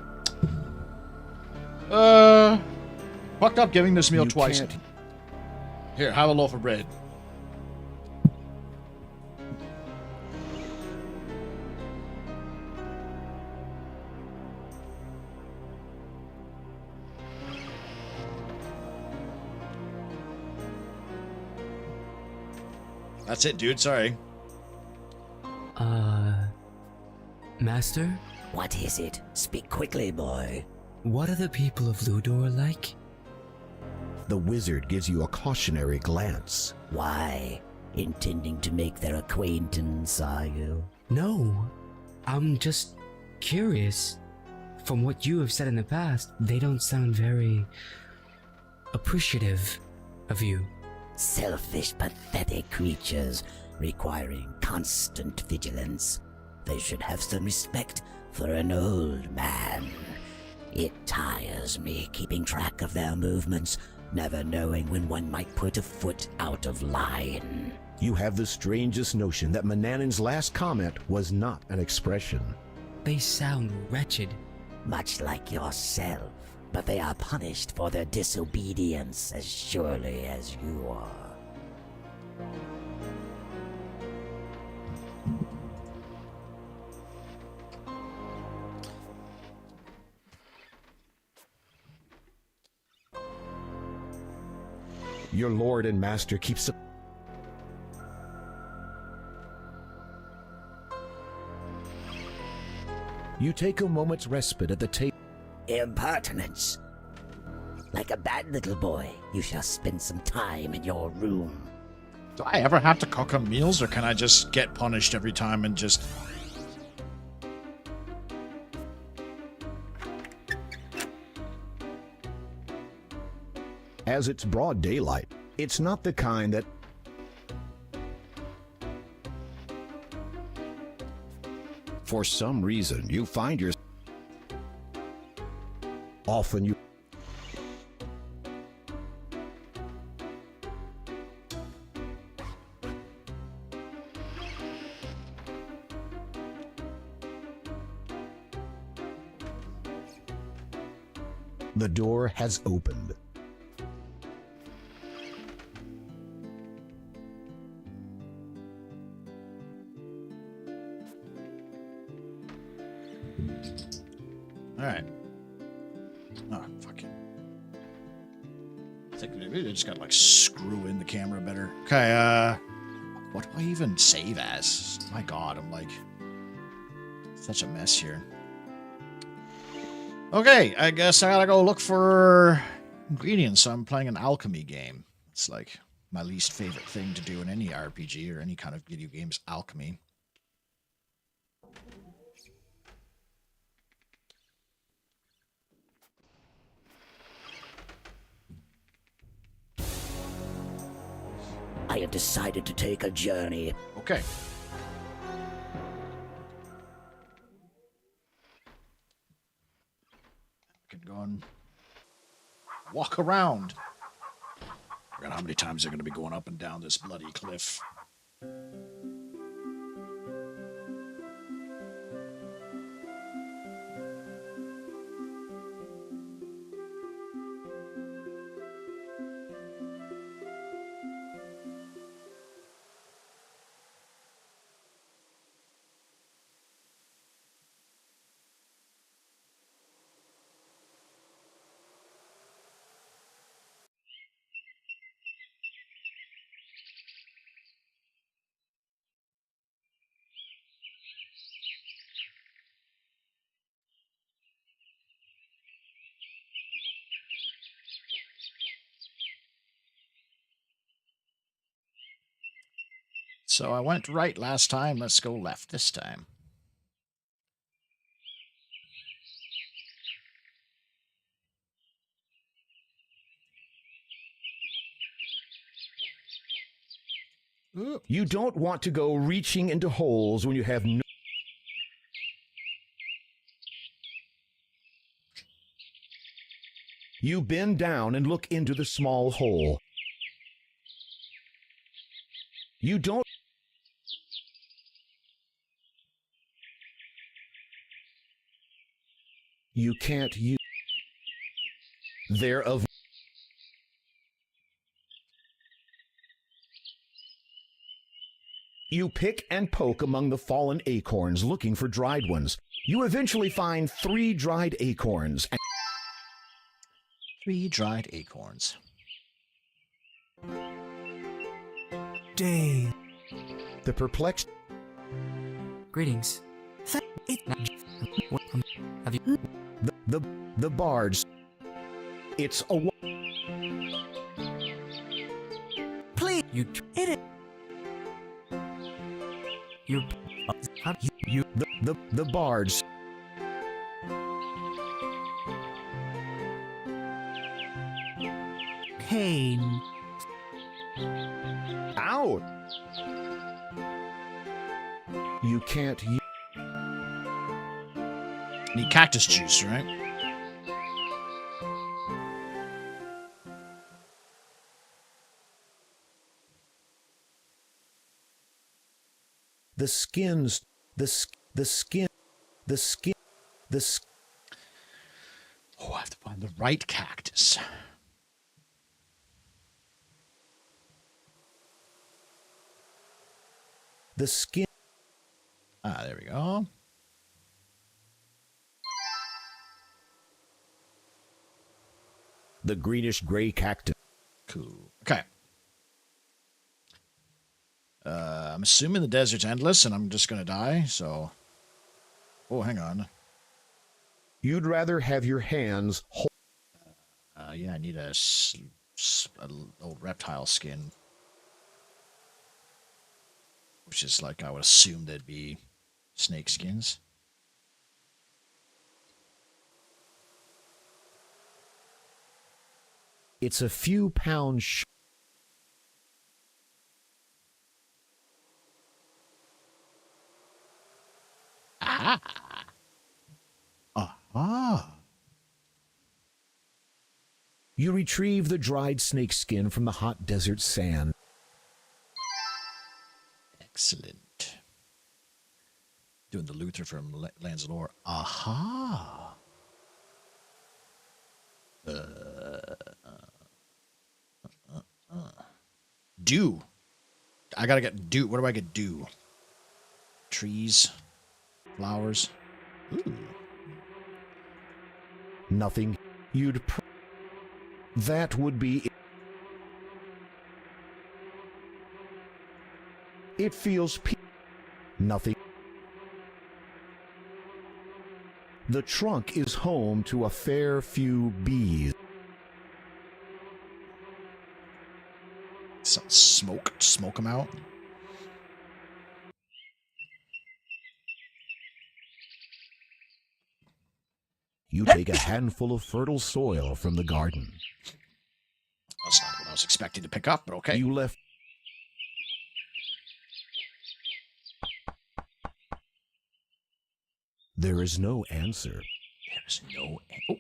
Fucked up giving this meal You twice. can't- Here, have a loaf of bread. That's it, dude. Sorry. Master? What is it? Speak quickly, boy. What are the people of Ludor like? The wizard gives you a cautionary glance. Why? Intending to make their acquaintance, are you? No, I'm just curious. From what you have said in the past, they don't sound very appreciative of you. Selfish, pathetic creatures requiring constant vigilance. They should have some respect for an old man. It tires me keeping track of their movements, never knowing when one might put a foot out of line. You have the strangest notion that Manannan's last comment was not an expression. They sound wretched. Much like yourself, but they are punished for their disobedience as surely as you are. Your lord and master keeps... You take a moment's respite at the table. Impertinence. Like a bad little boy, you shall spend some time in your room. Do I ever have to cook him meals, or can I just get punished every time and just... As it's broad daylight, it's not the kind that... For some reason, you find yourself... Often you... The door has opened. Alright. Oh, fuck it. I think maybe I just gotta, like, screw in the camera better. Okay, what do I even save as? My god, I'm, like, such a mess here. Okay, I guess I gotta go look for ingredients. I'm playing an alchemy game. It's, like, my least favorite thing to do in any RPG or any kind of video game is alchemy. I have decided to take a journey. Okay. I can go and walk around. I forgot how many times they're going to be going up and down this bloody cliff. So I went right last time. Let's go left this time. Ooh. You don't want to go reaching into holes when you have no... You bend down and look into the small hole. You don't... You can't use... They're of... You pick and poke among the fallen acorns, looking for dried ones. You eventually find 3 dried acorns. 3 dried acorns. Day. The perplexed... Greetings. It, Have you? The bards... It's a... please. You. It. You. You. The bards... Pain. Out! You can't use... Need cactus juice, right? The skins... The skin... Oh, I have to find the right cactus. The skin... Ah, there we go. The greenish-gray cactus. Cool. Okay. I'm assuming the desert's endless and I'm just going to die, so... Oh, hang on. You'd rather have your hands... Yeah, I need a old reptile skin. Which is like, I would assume they'd be snake skins. It's a few pounds... Ah! Aha! You retrieve the dried snake skin from the hot desert sand. Excellent. Doing the Luther from Lands of Lore. Aha! Dew. I gotta get dew. What do I get dew? Trees. Flowers. Ooh. Nothing. You'd... That would be... It feels... Nothing. The trunk is home to a fair few bees. Some smoke. Smoke them out. You take a handful of fertile soil from the garden. That's not what I was expecting to pick up, but okay. You left... There is no answer. There's no... Oh.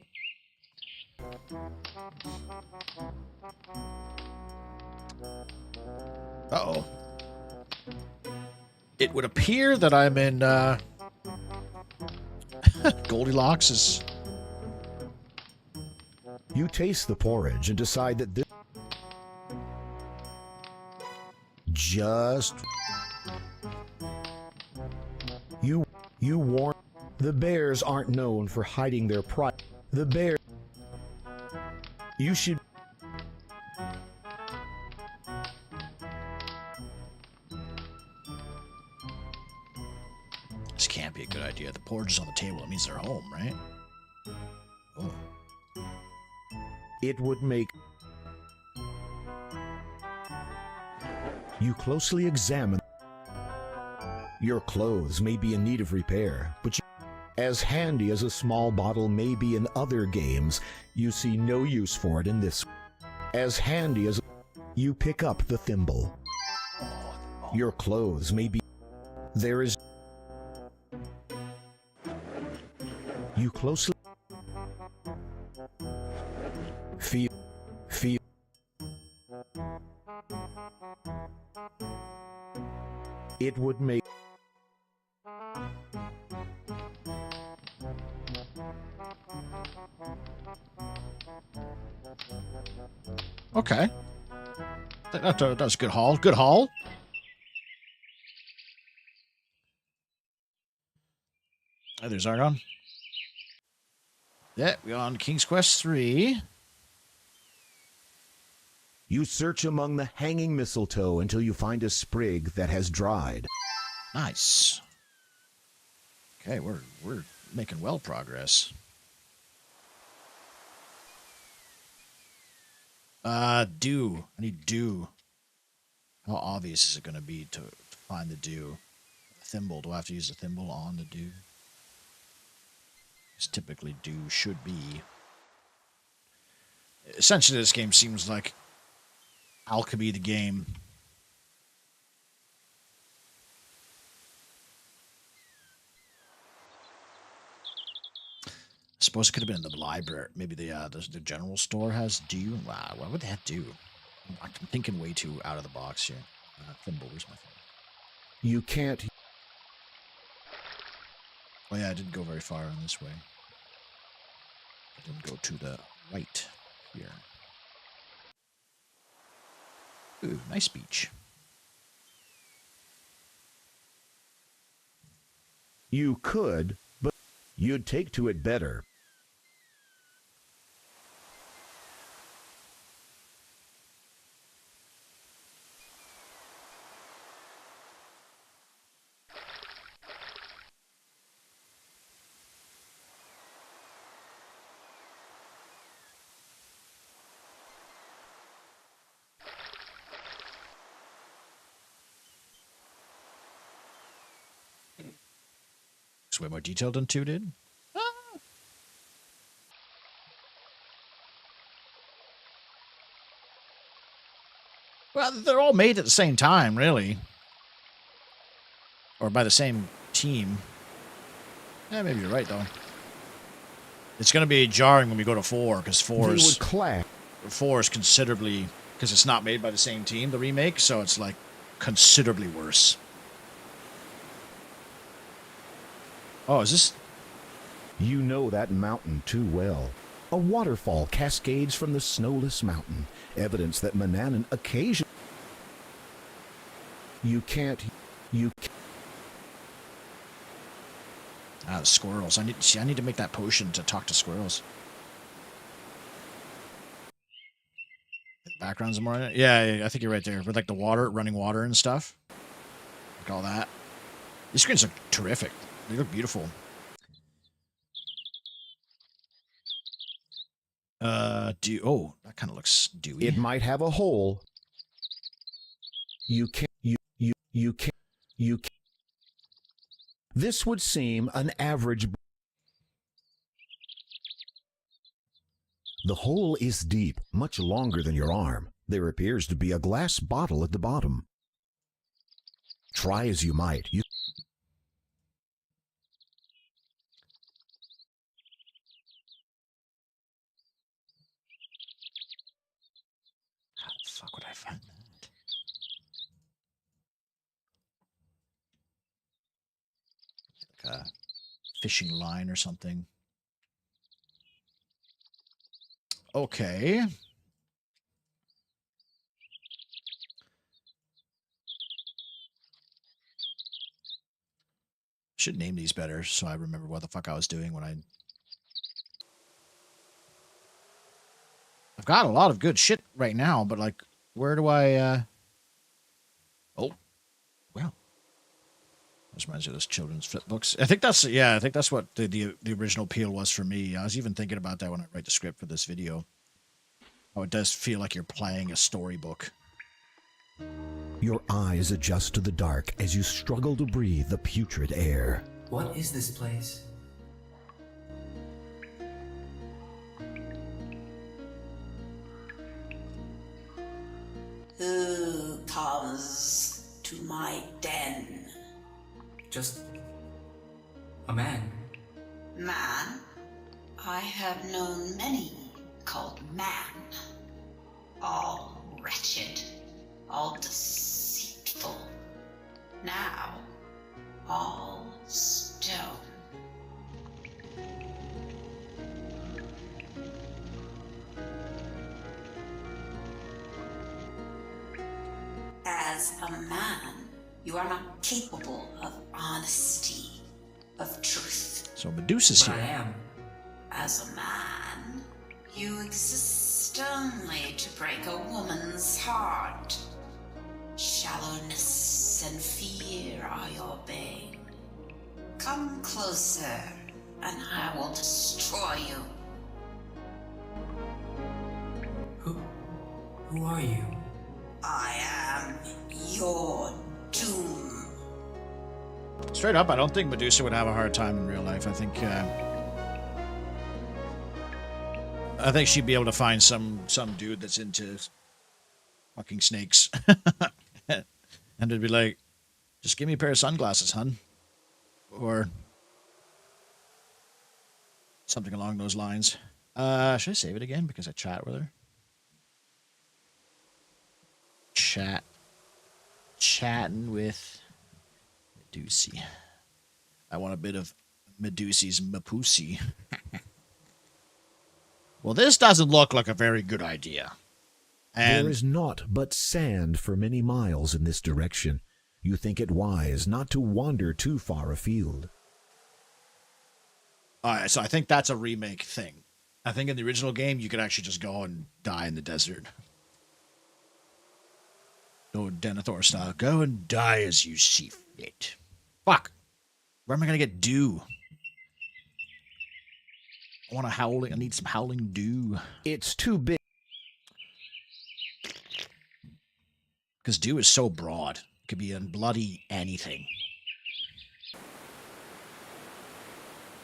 Uh-oh. It would appear that I'm in, Goldilocks is... You taste the porridge and decide that this... Just... You warn... The bears aren't known for hiding their pride. The bear... You should... This can't be a good idea. The porridge is on the table. It means they're home, right? Oh. It would make... You closely examine... Your clothes may be in need of repair, but as handy as a small bottle may be in other games, you see no use for it in this. As handy as you pick up the thimble. Your clothes may be. There is. You closely feel. It would make. Okay. That's a good haul. Good haul. Oh, there's Argon. Yeah, we're on King's Quest 3. You search among the hanging mistletoe until you find a sprig that has dried. Nice. Okay, we're making well progress. Dew. I need dew. How obvious is it going to be to find the dew? A thimble. Do I have to use a thimble on the dew? Because typically dew should be. Essentially, this game seems like alchemy the game. I suppose it could have been in the library. Maybe the general store has dew. Wow, why would they have dew? I'm thinking way too out of the box here. Thimble, where's my thimble? You can't. Oh yeah, I didn't go very far on this way. I didn't go to the right here. Ooh, nice beach. You could, but you'd take to it better. It's way more detailed than 2 did. Well, they're all made at the same time, really. Or by the same team. Yeah, maybe you're right, though. It's going to be jarring when we go to 4, because 4 is considerably... Because it's not made by the same team, the remake, so it's, like, considerably worse. Oh, is this... You know that mountain too well. A waterfall cascades from the snowless mountain, evidence that Manannan occasionally... You can't... Ah, the squirrels. I need to make that potion to talk to squirrels. The backgrounds are more... Yeah, I think you're right there. With, like, the water, running water and stuff. Like all that. These screens are terrific. They look beautiful. Oh, that kind of looks dewy. It might have a hole. You can't... This would seem an average... The hole is deep, much longer than your arm. There appears to be a glass bottle at the bottom. Try as you might, How the fuck would I find that? Like a fishing line or something. Okay. Should name these better so I remember what the fuck I was doing when I've got a lot of good shit right now, but like, where do I, Oh, well. This reminds me of those children's flip books. I think that's what the original appeal was for me. I was even thinking about that when I write the script for this video. Oh, it does feel like you're playing a storybook. Your eyes adjust to the dark as you struggle to breathe the putrid air. What is this place? Who comes to my den? Just a man. Man? I have known many called man. All wretched, all deceitful. Now, all stone. As a man, you are not capable of honesty, of truth. So Medusa's But I here. am. As a man, you exist only to break a woman's heart. Shallowness and fear are your bane. Come closer, and I will destroy you. Who are you? I am your doom. Straight up, I don't think Medusa would have a hard time in real life. I think she'd be able to find some dude that's into fucking snakes. And it'd be like, just give me a pair of sunglasses, hun. Or something along those lines. Should I save it again because I chat with her? Chatting with Medusa. I want a bit of Medusa's mapusi. Well, this doesn't look like a very good idea. And There is naught but sand for many miles in this direction. You think it wise not to wander too far afield. alright, so I think that's a remake thing. I think in the original game you could actually just go and die in the desert. No Denethor style. Go and die as you see fit. Fuck. Where am I gonna get dew? I need some howling dew. It's too big. Because dew is so broad. It could be in bloody anything.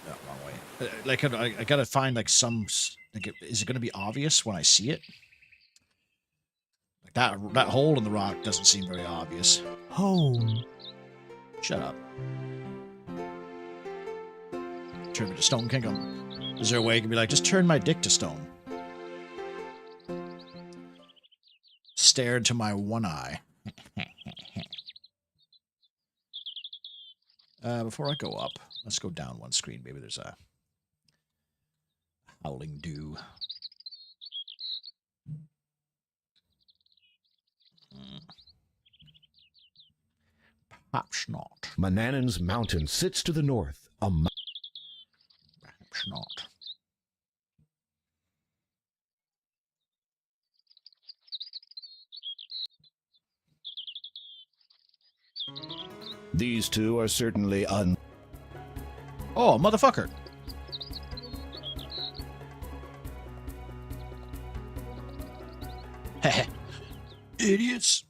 No, wrong way. Like, I gotta find, like, some... Like, is it gonna be obvious when I see it? Like, that hole in the rock doesn't seem very obvious. Home. Shut up. Turn me to Stone Kingdom. Is there a way I can be like, just turn my dick to stone? Stare into my one eye. Before I go up, let's go down one screen. Maybe there's a howling dew. Perhaps not. Manannan's mountain sits to the north. Perhaps not. These two are certainly Oh, motherfucker. Idiots.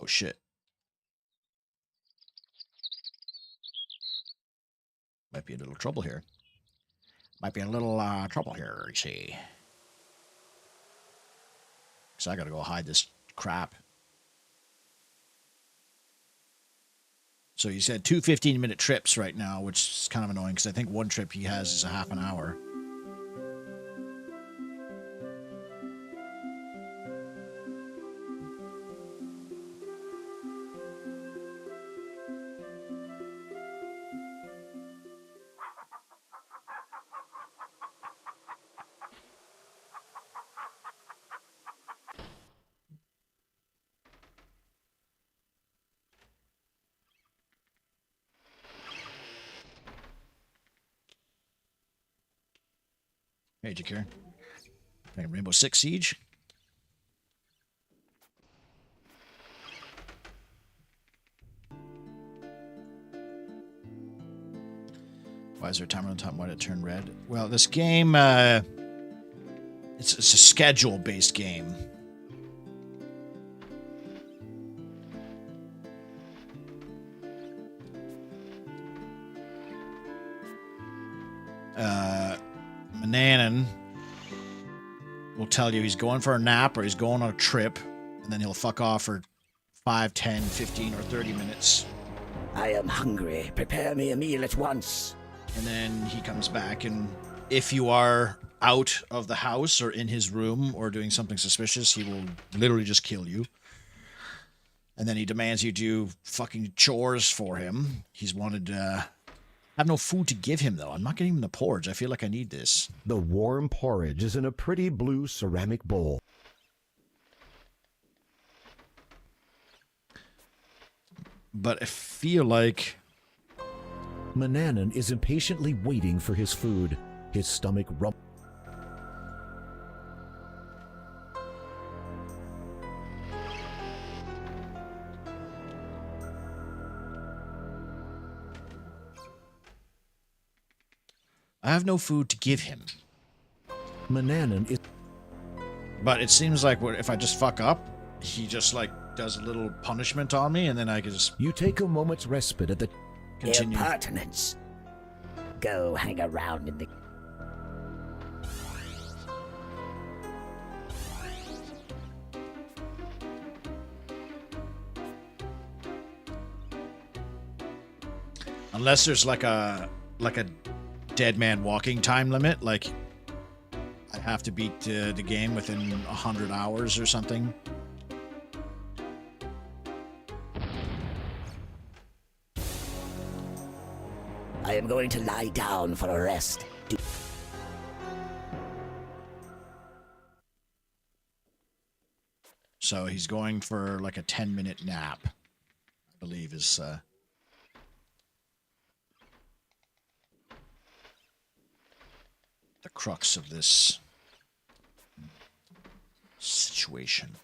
Oh, shit. Might be a little trouble here. Might be a little trouble here, you see. So I gotta go hide this crap. So you said 2 15-minute trips right now, which is kind of annoying because I think one trip he has is a half an hour. Hey, Jakir. Playing Rainbow Six Siege. Why is there a timer on top? Why did it turn red? Well, this game, it's a schedule-based game. Mananan will tell you he's going for a nap or he's going on a trip, and then he'll fuck off for 5, 10, 15, or 30 minutes. I am hungry. Prepare me a meal at once. And then he comes back, and if you are out of the house or in his room or doing something suspicious, he will literally just kill you. And then he demands you do fucking chores for him. He's wanted I have no food to give him, though. I'm not getting him the porridge. I feel like I need this. The warm porridge is in a pretty blue ceramic bowl. But I feel like... Mananan is impatiently waiting for his food. His stomach rumbles. I have no food to give him. Mananan is... But it seems like if I just fuck up, he just, like, does a little punishment on me, and then I can just... You take a moment's respite at the... Continue. Impertinence. Go hang around in the... Unless there's like a dead man walking time limit, like I have to beat the game within 100 hours or something. I am going to lie down for a rest. So he's going for like a 10-minute nap, I believe is... the crux of this situation.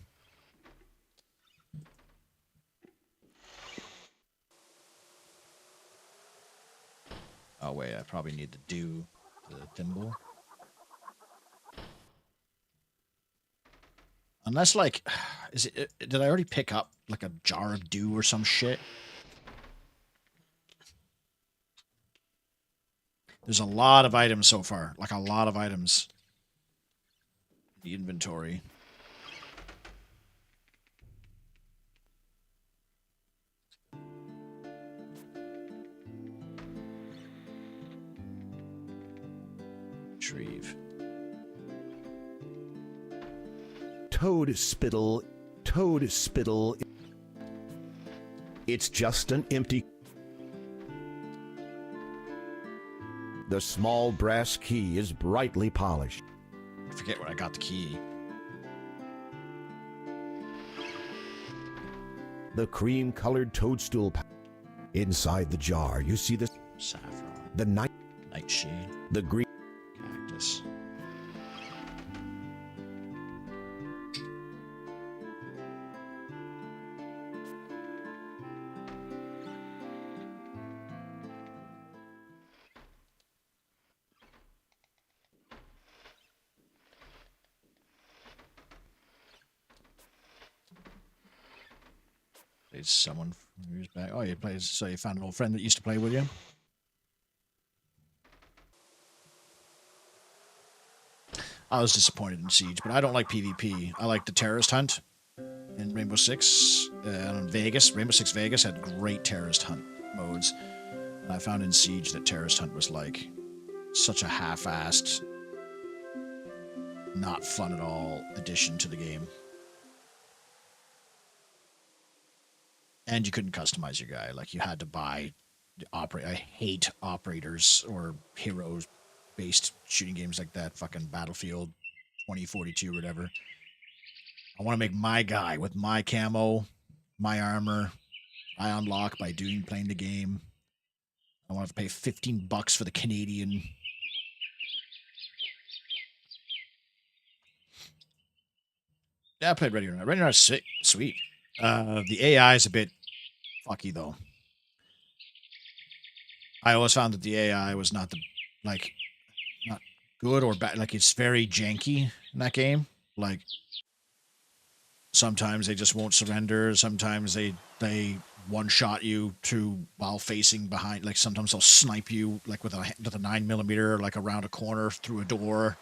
Oh wait, I probably need to do the thimble. Unless, like, is it? Did I already pick up like a jar of dew or some shit? There's a lot of items so far, like a lot of items. The inventory. Retrieve. Toad spittle. Toad spittle. It's just an empty... The small brass key is brightly polished. I forget where I got the key. The cream-colored toadstool. Inside the jar, you see the Saffron. the Nightshade. the green. Cactus. Played someone from years back. Oh, you played. So you found an old friend that used to play with you. I was disappointed in Siege, but I don't like PvP. I like the terrorist hunt in Rainbow Six. On Vegas, Rainbow Six Vegas had great terrorist hunt modes. And I found in Siege that terrorist hunt was like such a half-assed, not fun at all addition to the game. And you couldn't customize your guy. Like, you had to buy the operate. I hate operators or heroes-based shooting games like that. Fucking Battlefield 2042 or whatever. I want to make my guy with my camo, my armor. I unlock by playing the game. I want to pay $15 for the Canadian. Yeah, I played Ready or Not. Ready or Not is sick. Sweet. The AI is a bit fucky, though. I always found that the AI was not not good or bad. Like, it's very janky in that game. Like, sometimes they just won't surrender. Sometimes they one-shot you while facing behind. Like, sometimes they'll snipe you like with a 9mm, like around a corner through a door.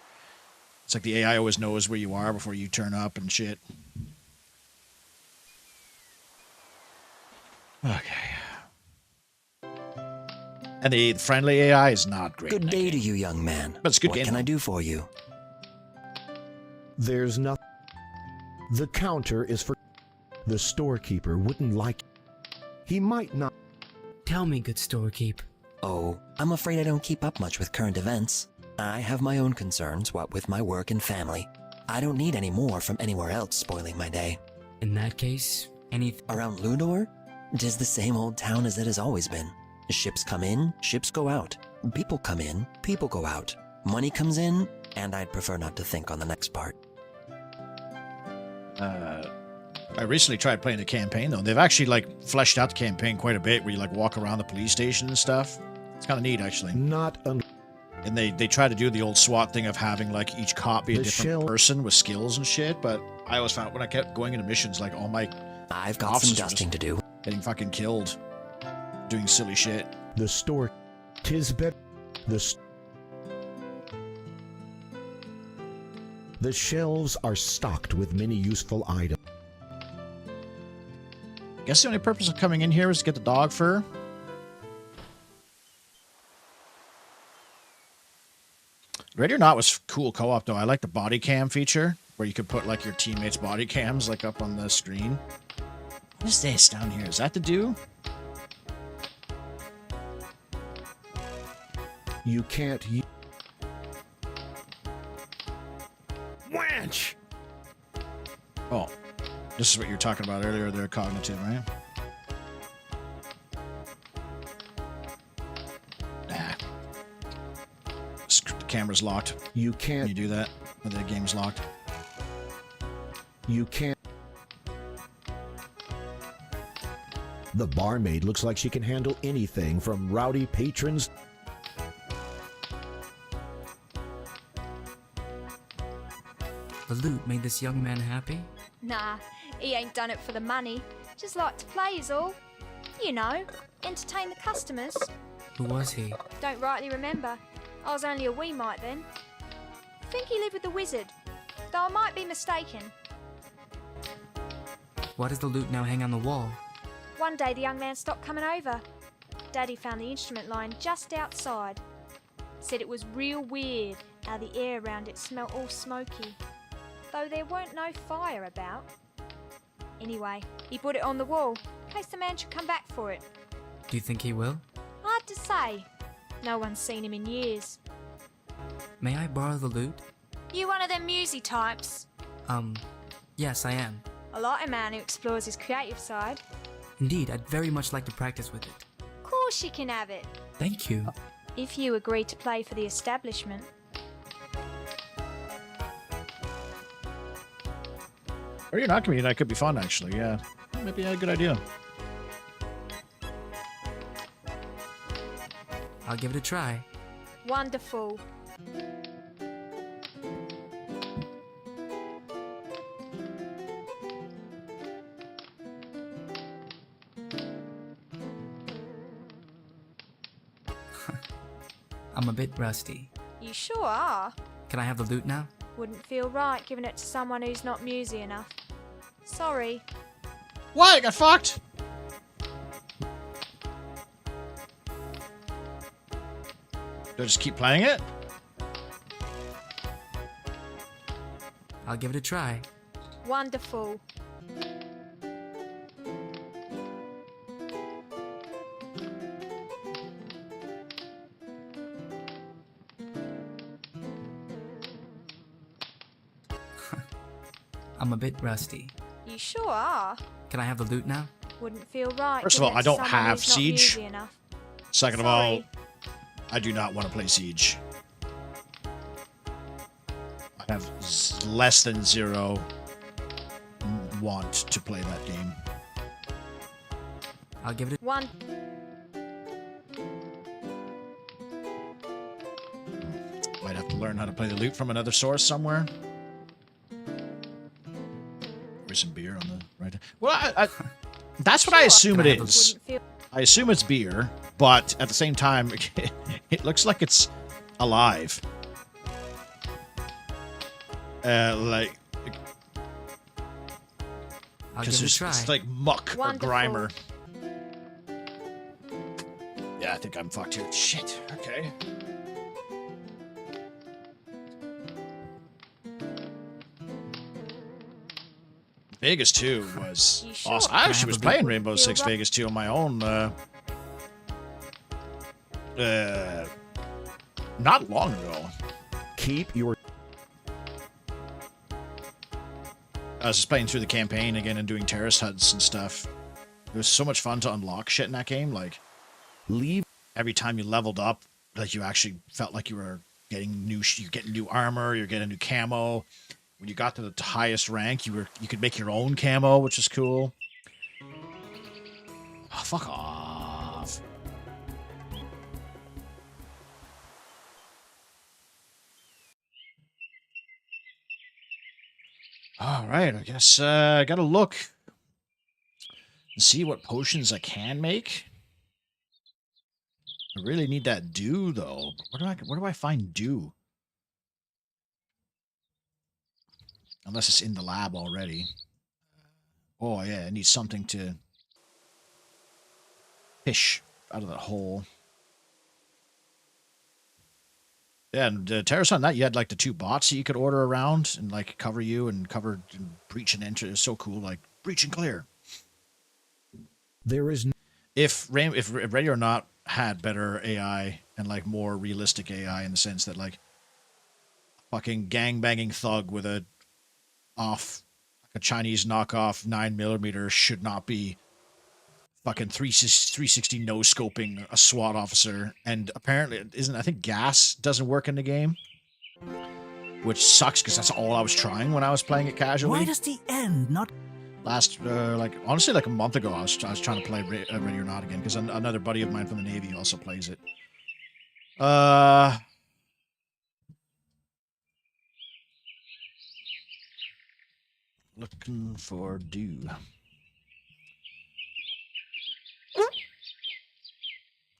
It's like the AI always knows where you are before you turn up and shit. Okay. And the friendly AI is not great. Good day to you, young man. But it's a good What game, can I though. do for you? There's nothing. The counter is for. The storekeeper wouldn't like. He might not. Tell me, good storekeep. Oh, I'm afraid I don't keep up much with current events. I have my own concerns, what with my work and family. I don't need any more from anywhere else spoiling my day. In that case, anything. Around Ludor, 'tis the same old town as it has always been. Ships come in, ships go out. People come in, people go out. Money comes in, and I'd prefer not to think on the next part. I recently tried playing the campaign, though. They've actually, like, fleshed out the campaign quite a bit, where you, like, walk around the police station and stuff. It's kind of neat, actually. Not un. And they try to do the old SWAT thing of having, like, each cop be a The different shell- person with skills and shit, but I always found when I kept going into missions, like, all my I've got some officers were dusting to do. getting fucking killed doing silly shit. The store. Tis bet. The shelves are stocked with many useful items. Guess the only purpose of coming in here is to get the dog fur. Ready or Not was cool co-op, though. I like the body cam feature, where you could put, like, your teammates' body cams, like, up on the screen. What is this down here? Is that the do? You can't. Wench! Oh, this is what you were talking about earlier, their cognitive, right? Nah. The camera's locked. You Can can't. you do that when the game's locked? You can't. The barmaid looks like she can handle anything from rowdy patrons. The loot made this young man happy? Nah, he ain't done it for the money. Just like to play is all. You know, entertain the customers. Who was he? Don't rightly remember. I was only a wee mite then. Think he lived with the wizard, though I might be mistaken. Why does the loot now hang on the wall? One day the young man stopped coming over. Daddy found the instrument lying just outside. Said it was real weird how the air around it smelt all smoky, though there weren't no fire about. Anyway, he put it on the wall, in case the man should come back for it. Do you think he will? Hard to say. No one's seen him in years. May I borrow the loot? You one of them musy types? Yes, I am. I like a man who explores his creative side. Indeed, I'd very much like to practice with it. Of course you can have it, Thank you. if you agree to play for the establishment. Or you're not coming in, that could be fun, actually, yeah. Maybe a good idea. I'll give it a try. Wonderful. I'm a bit rusty. You sure are. Can I have the loot now? Wouldn't feel right giving it to someone who's not musy enough. Sorry. What? I got fucked? Do I just keep playing it? I'll give it a try. Wonderful. I'm a bit rusty. You sure are. Can I have the loot now? Wouldn't feel right. First of giving all, it I to don't someone have who's not Siege. musy enough. Second of Sorry. all, I do not want to play Siege. I have less than zero want to play that game. I'll give it a... One. learn how to play the lute from another source somewhere. There's some beer on the right. Well, that's what I assume it is. Wouldn't feel I assume it's beer, but at the same time, it looks like it's alive. Like, I'll because give it a it's try. like muck Wonderful. or grimer. Yeah, I think I'm fucked here. Shit. Okay. Vegas 2 was You sure? awesome. I Can I actually have was a playing beer? Rainbow Feel Six rough? Vegas 2 on my own. Not long ago. Keep your I was just playing through the campaign again and doing terrace huts and stuff. It was so much fun to unlock shit in that game. Like, leave every time you leveled up, like you actually felt like you were getting you're getting new armor, you're getting new camo. When you got to the highest rank, you could make your own camo, which is cool. Oh, fuck off. All right, I guess I gotta look and see what potions I can make. I really need that dew, though. Where do I find dew? Unless it's in the lab already. Oh, yeah, I need something to fish out of that hole. Yeah, and Terrace on that, you had like the 2 bots that you could order around and like cover you and cover and breach and enter. It was so cool, like breach and clear. there is If Ready or Not had better AI and like more realistic AI in the sense that like fucking gangbanging thug with a Chinese knockoff 9mm should not be fucking 360 no scoping a SWAT officer. And apparently I think gas doesn't work in the game, which sucks because that's all I was trying when I was playing it casually. Why does the end not Last honestly like a month ago I was trying to play Ready or Not again because another buddy of mine from the Navy also plays it. Looking for dew.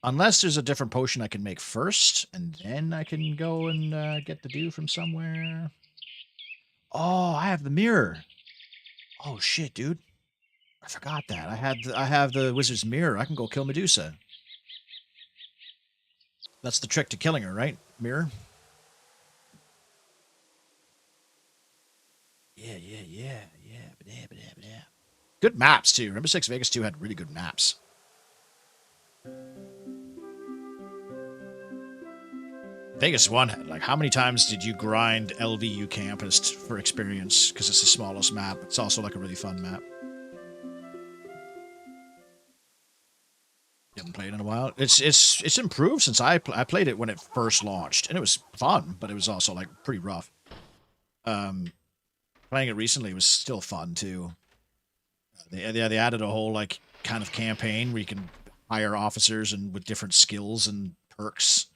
Unless there's a different potion I can make first, and then I can go and get the dew from somewhere. Oh, I have the mirror. Oh shit, dude! I forgot that. I have the wizard's mirror. I can go kill Medusa. That's the trick to killing her, right? Mirror. Yeah. Good maps too. Rainbow Six Vegas 2 had really good maps. Vegas 1 had, like, how many times did you grind LVU Campus for experience? Because it's the smallest map. It's also like a really fun map. You haven't played in a while. It's improved since I played it when it first launched, and it was fun, but it was also like pretty rough. Playing it recently was still fun too. They added a whole like kind of campaign where you can hire officers and with different skills and perks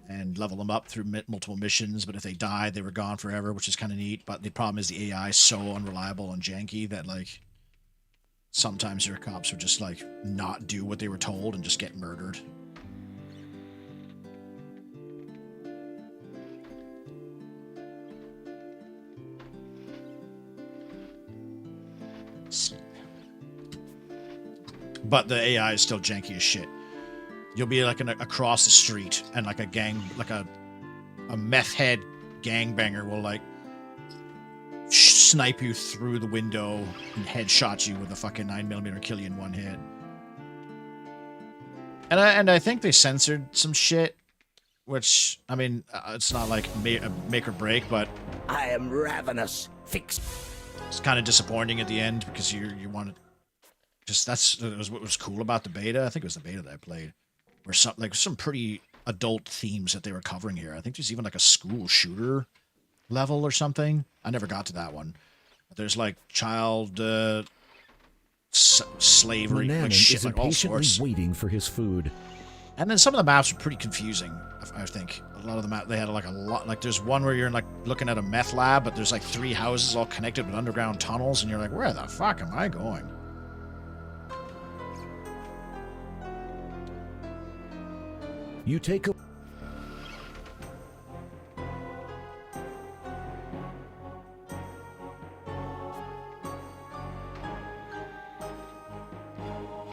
and level them up through multiple missions. But if they died, they were gone forever, which is kind of neat. But the problem is the AI is so unreliable and janky that like sometimes your cops would just like not do what they were told and just get murdered. But the AI is still janky as shit. You'll be like across the street and like a meth head gangbanger will like snipe you through the window and headshot you with a fucking 9mm, kill you in one hit. And I think they censored some shit, which I mean it's not like make or break, but I am ravenous. Fix. it's kind of disappointing at the end because you want to. Just that was what was cool about the beta. I think it was the beta that I played, where some pretty adult themes that they were covering here. I think there's even like a school shooter level or something. I never got to that one. But there's like child slavery, Monanan like shit, is like all impatiently sorts. waiting for his food. And then some of the maps are pretty confusing. I think lot of them out. They had like a lot. Like there's one where you're like looking at a meth lab, but there's like 3 houses all connected with underground tunnels, and you're like, where the fuck am I going? You take a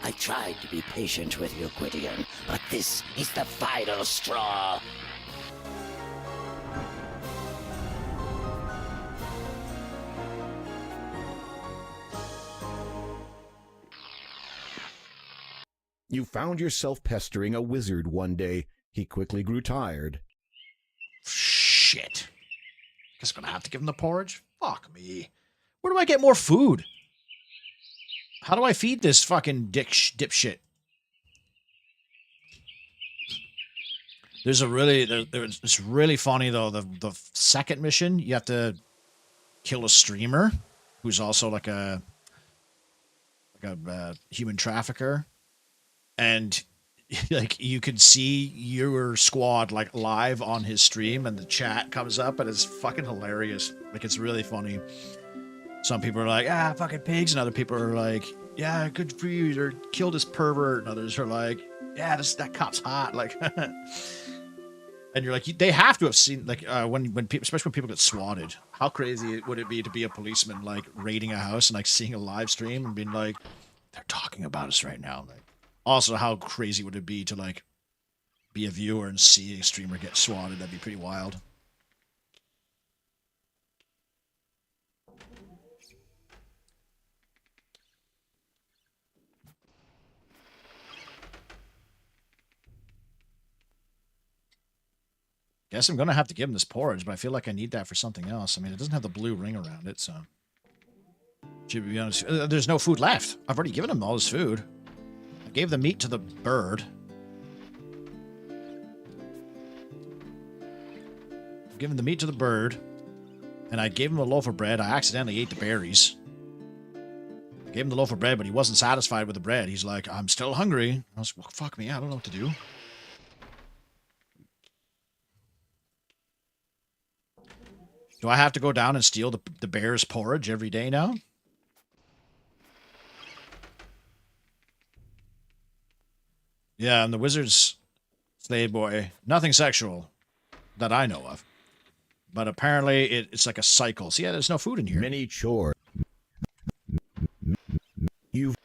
I tried to be patient with you, Gwydion, but this is the final straw. You found yourself pestering a wizard one day. He quickly grew tired. Shit. Guess I'm gonna have to give him the porridge? Fuck me. Where do I get more food? How do I feed this fucking dipshit? There's a really... It's really funny, though. The second mission, you have to kill a streamer who's also like a human trafficker. And like you could see your squad like live on his stream, and the chat comes up, and it's fucking hilarious. Like it's really funny. Some people are like, ah, fucking pigs, and other people are like, yeah, good for you, or kill this pervert, and others are like, yeah, that cop's hot, like. And you're like, they have to have seen, like, when people, especially when people get swatted, how crazy would it be to be a policeman, like raiding a house and like seeing a live stream and being like, they're talking about us right now, like. Also, how crazy would it be to, like, be a viewer and see a streamer get swatted? That'd be pretty wild. Guess I'm gonna have to give him this porridge, but I feel like I need that for something else. I mean, it doesn't have the blue ring around it, so... Should be honest, there's no food left. I've already given him all his food. Gave the meat to the bird. Given the meat to the bird, and I gave him a loaf of bread. I accidentally ate the berries. I gave him the loaf of bread, but he wasn't satisfied with the bread. He's like, I'm still hungry. I was like, well, fuck me, I don't know what to do. Do I have to go down and steal the bear's porridge every day now? Yeah, I'm the wizard's slave boy. Nothing sexual that I know of. But apparently it's like a cycle. See, yeah, there's no food in here. Many chores. There's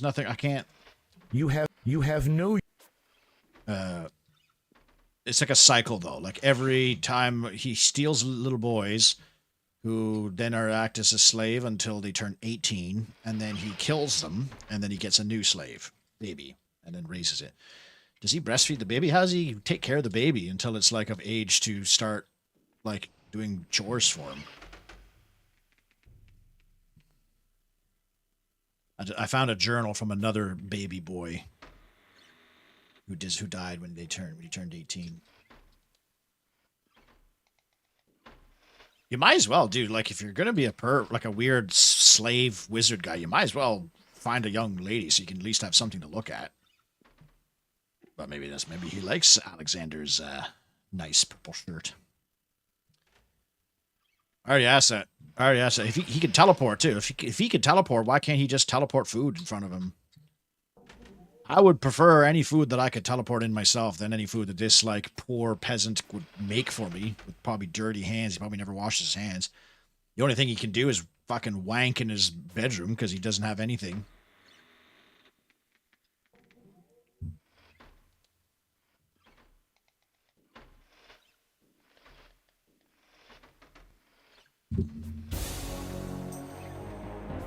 nothing, I can't. You have no... It's like a cycle, though. Like every time he steals little boys who then are act as a slave until they turn 18, and then he kills them, and then he gets a new slave, baby, and then raises it. Does he breastfeed the baby? How does he take care of the baby until it's like of age to start like doing chores for him? I found a journal from another baby boy who died when he turned 18. You might as well, dude. Like, if you're gonna be like a weird slave wizard guy, you might as well find a young lady so you can at least have something to look at. But maybe he likes Alexander's nice purple shirt. I already asked that. If he can teleport too. If he can teleport, why can't he just teleport food in front of him? I would prefer any food that I could teleport in myself than any food that this, like, poor peasant would make for me with probably dirty hands. He probably never washes his hands. The only thing he can do is fucking wank in his bedroom because he doesn't have anything.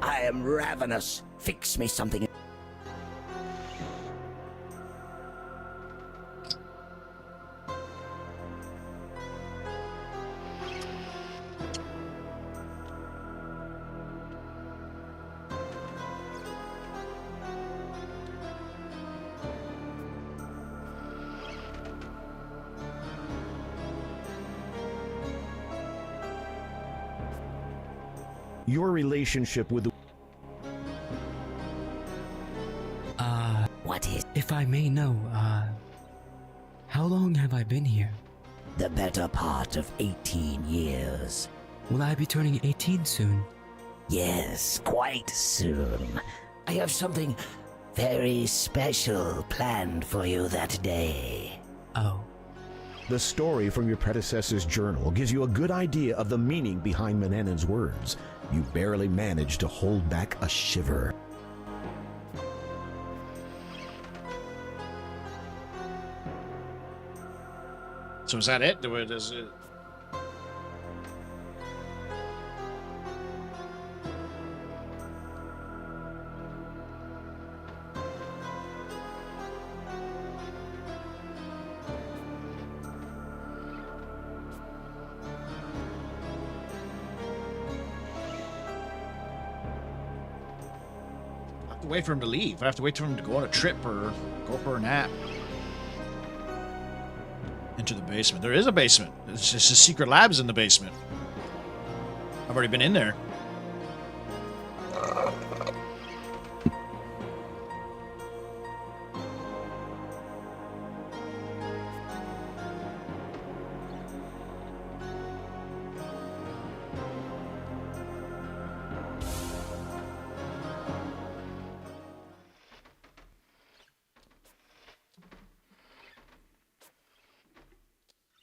I am ravenous. Fix me something. Your relationship with the... What is... If I may know, How long have I been here? The better part of 18 years. Will I be turning 18 soon? Yes, quite soon. I have something very special planned for you that day. Oh. The story from your predecessor's journal gives you a good idea of the meaning behind Manannan's words. You barely managed to hold back a shiver. So is that it? Does it? I have to wait for him to leave. I have to wait for him to go on a trip or go for a nap. Into the basement. There is a basement. It's just a secret labs in the basement. I've already been in there.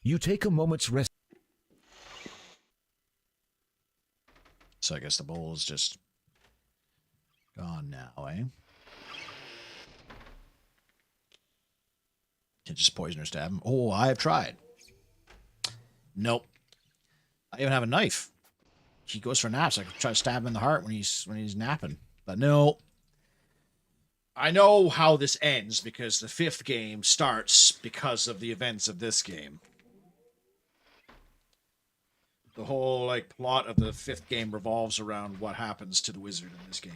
You take a moment's rest. So I guess the bowl is just gone now, eh? Can just poison or stab him. Oh, I have tried. Nope. I even have a knife. He goes for naps. I could try to stab him in the heart when he's napping. But no. I know how this ends because the 5th game starts because of the events of this game. The whole plot of the 5th game revolves around what happens to the wizard in this game.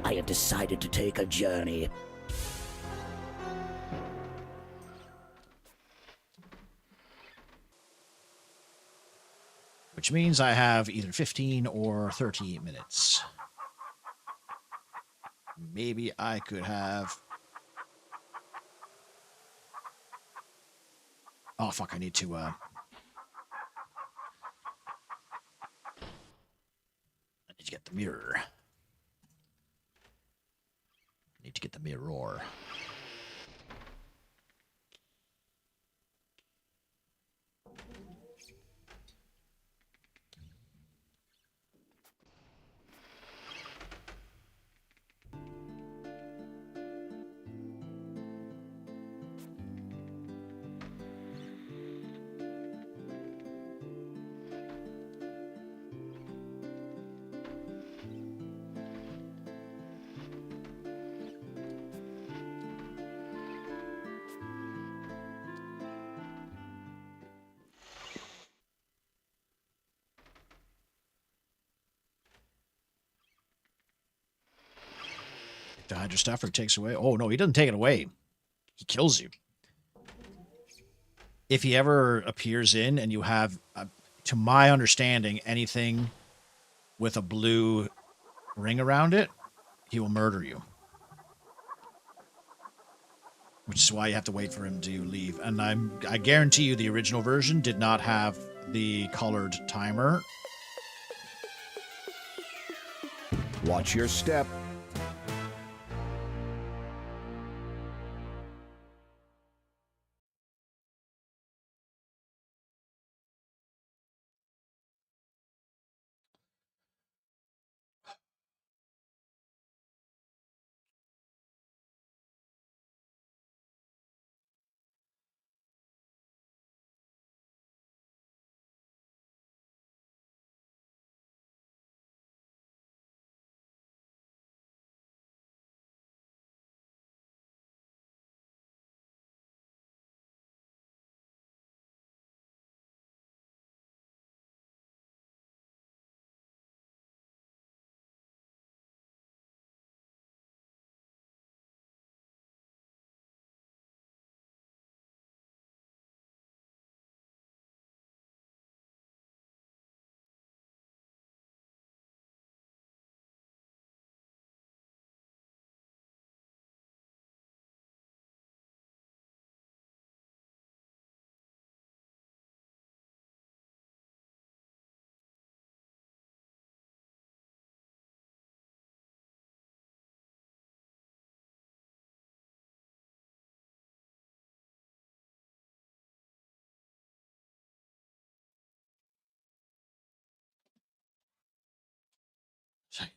I have decided to take a journey. Which means I have either 15 or 30 minutes. Maybe I could have... Oh, fuck, I need to, I need to get the mirror. I need to get the mirror. The Hydra Staffer takes away. Oh, no, he doesn't take it away. He kills you. If he ever appears in and you have, to my understanding, anything with a blue ring around it, he will murder you. Which is why you have to wait for him to leave. And I guarantee you the original version did not have the colored timer. Watch your step.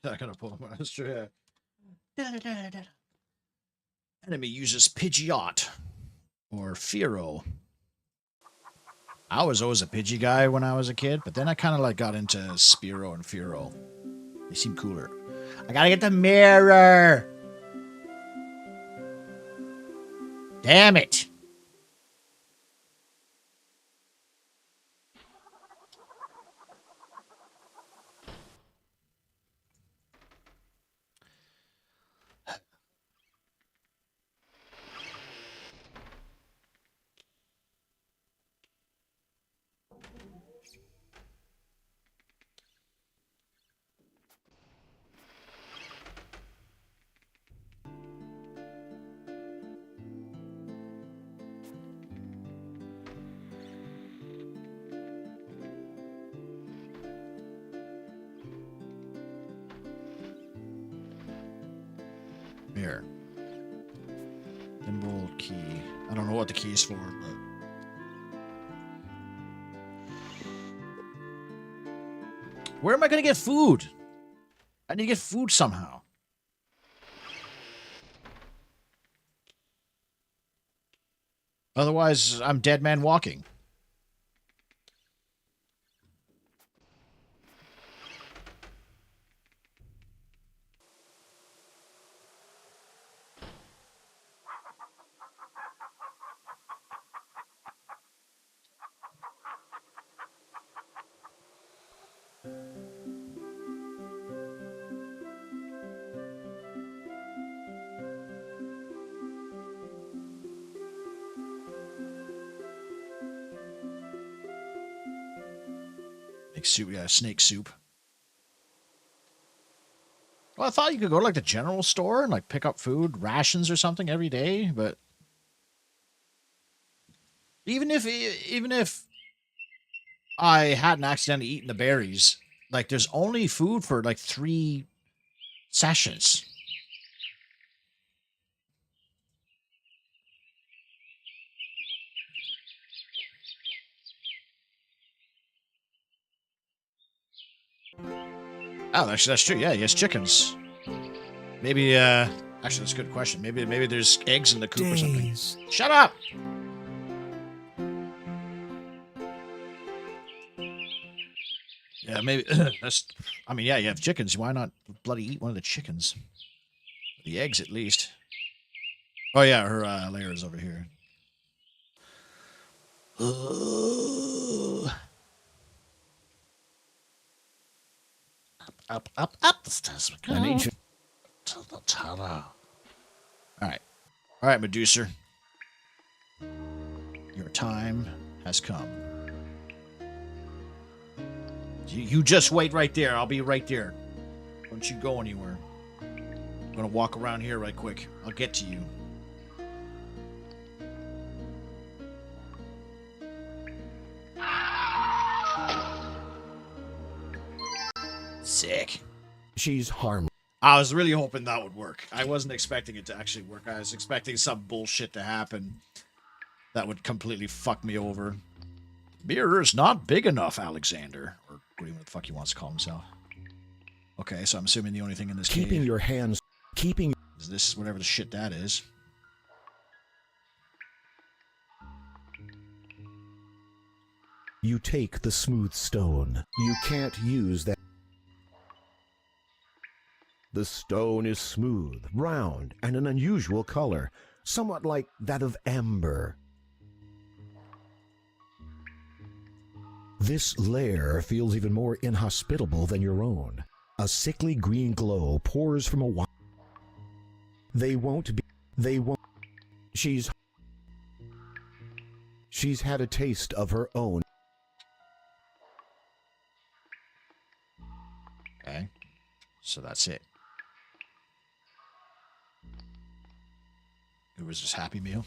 Not gonna pull him on straight. Enemy uses Pidgeot or Fearow. I was always a Pidgey guy when I was a kid, but then I kind of like got into Spearow and Fearow. They seem cooler. I gotta get the mirror. Damn it. Mirror. Emerald key. I don't know what the key is for, but... Where am I going to get food? I need to get food somehow. Otherwise, I'm dead man walking. Make soup, yeah, snake soup. Well, I thought you could go to like the general store and like pick up food, rations or something every day, but even if I hadn't accidentally eaten the berries, like there's only food for like 3 sessions. Oh, actually, that's true. Yeah, he has chickens. Maybe, actually, that's a good question. Maybe there's eggs in the coop or something. Days. Shut up! Yeah, maybe, that's, I mean, yeah, you have chickens. Why not bloody eat one of the chickens? The eggs, at least. Oh, yeah, her, layer is over here. Up the stairs we go. An ancient To the tower. Alright, Medusa. Your time has come. You just wait right there. I'll be right there. Don't you go anywhere. I'm gonna walk around here right quick. I'll get to you. Sick. she's harmless. I was really hoping that would work. I wasn't expecting it to actually work. I was expecting some bullshit to happen that would completely fuck me over. Mirror's not big enough, Alexander. Or whatever the fuck he wants to call himself. Okay, so I'm assuming the only thing in this Keeping cave your hands, keeping. is this, whatever the shit that is. You take the smooth stone. You can't use that. The stone is smooth, round, and an unusual color, somewhat like that of amber. This lair feels even more inhospitable than your own. A sickly green glow pours from a wide. They won't. She's had a taste of her own. Okay, so that's it. It was just Happy Meal.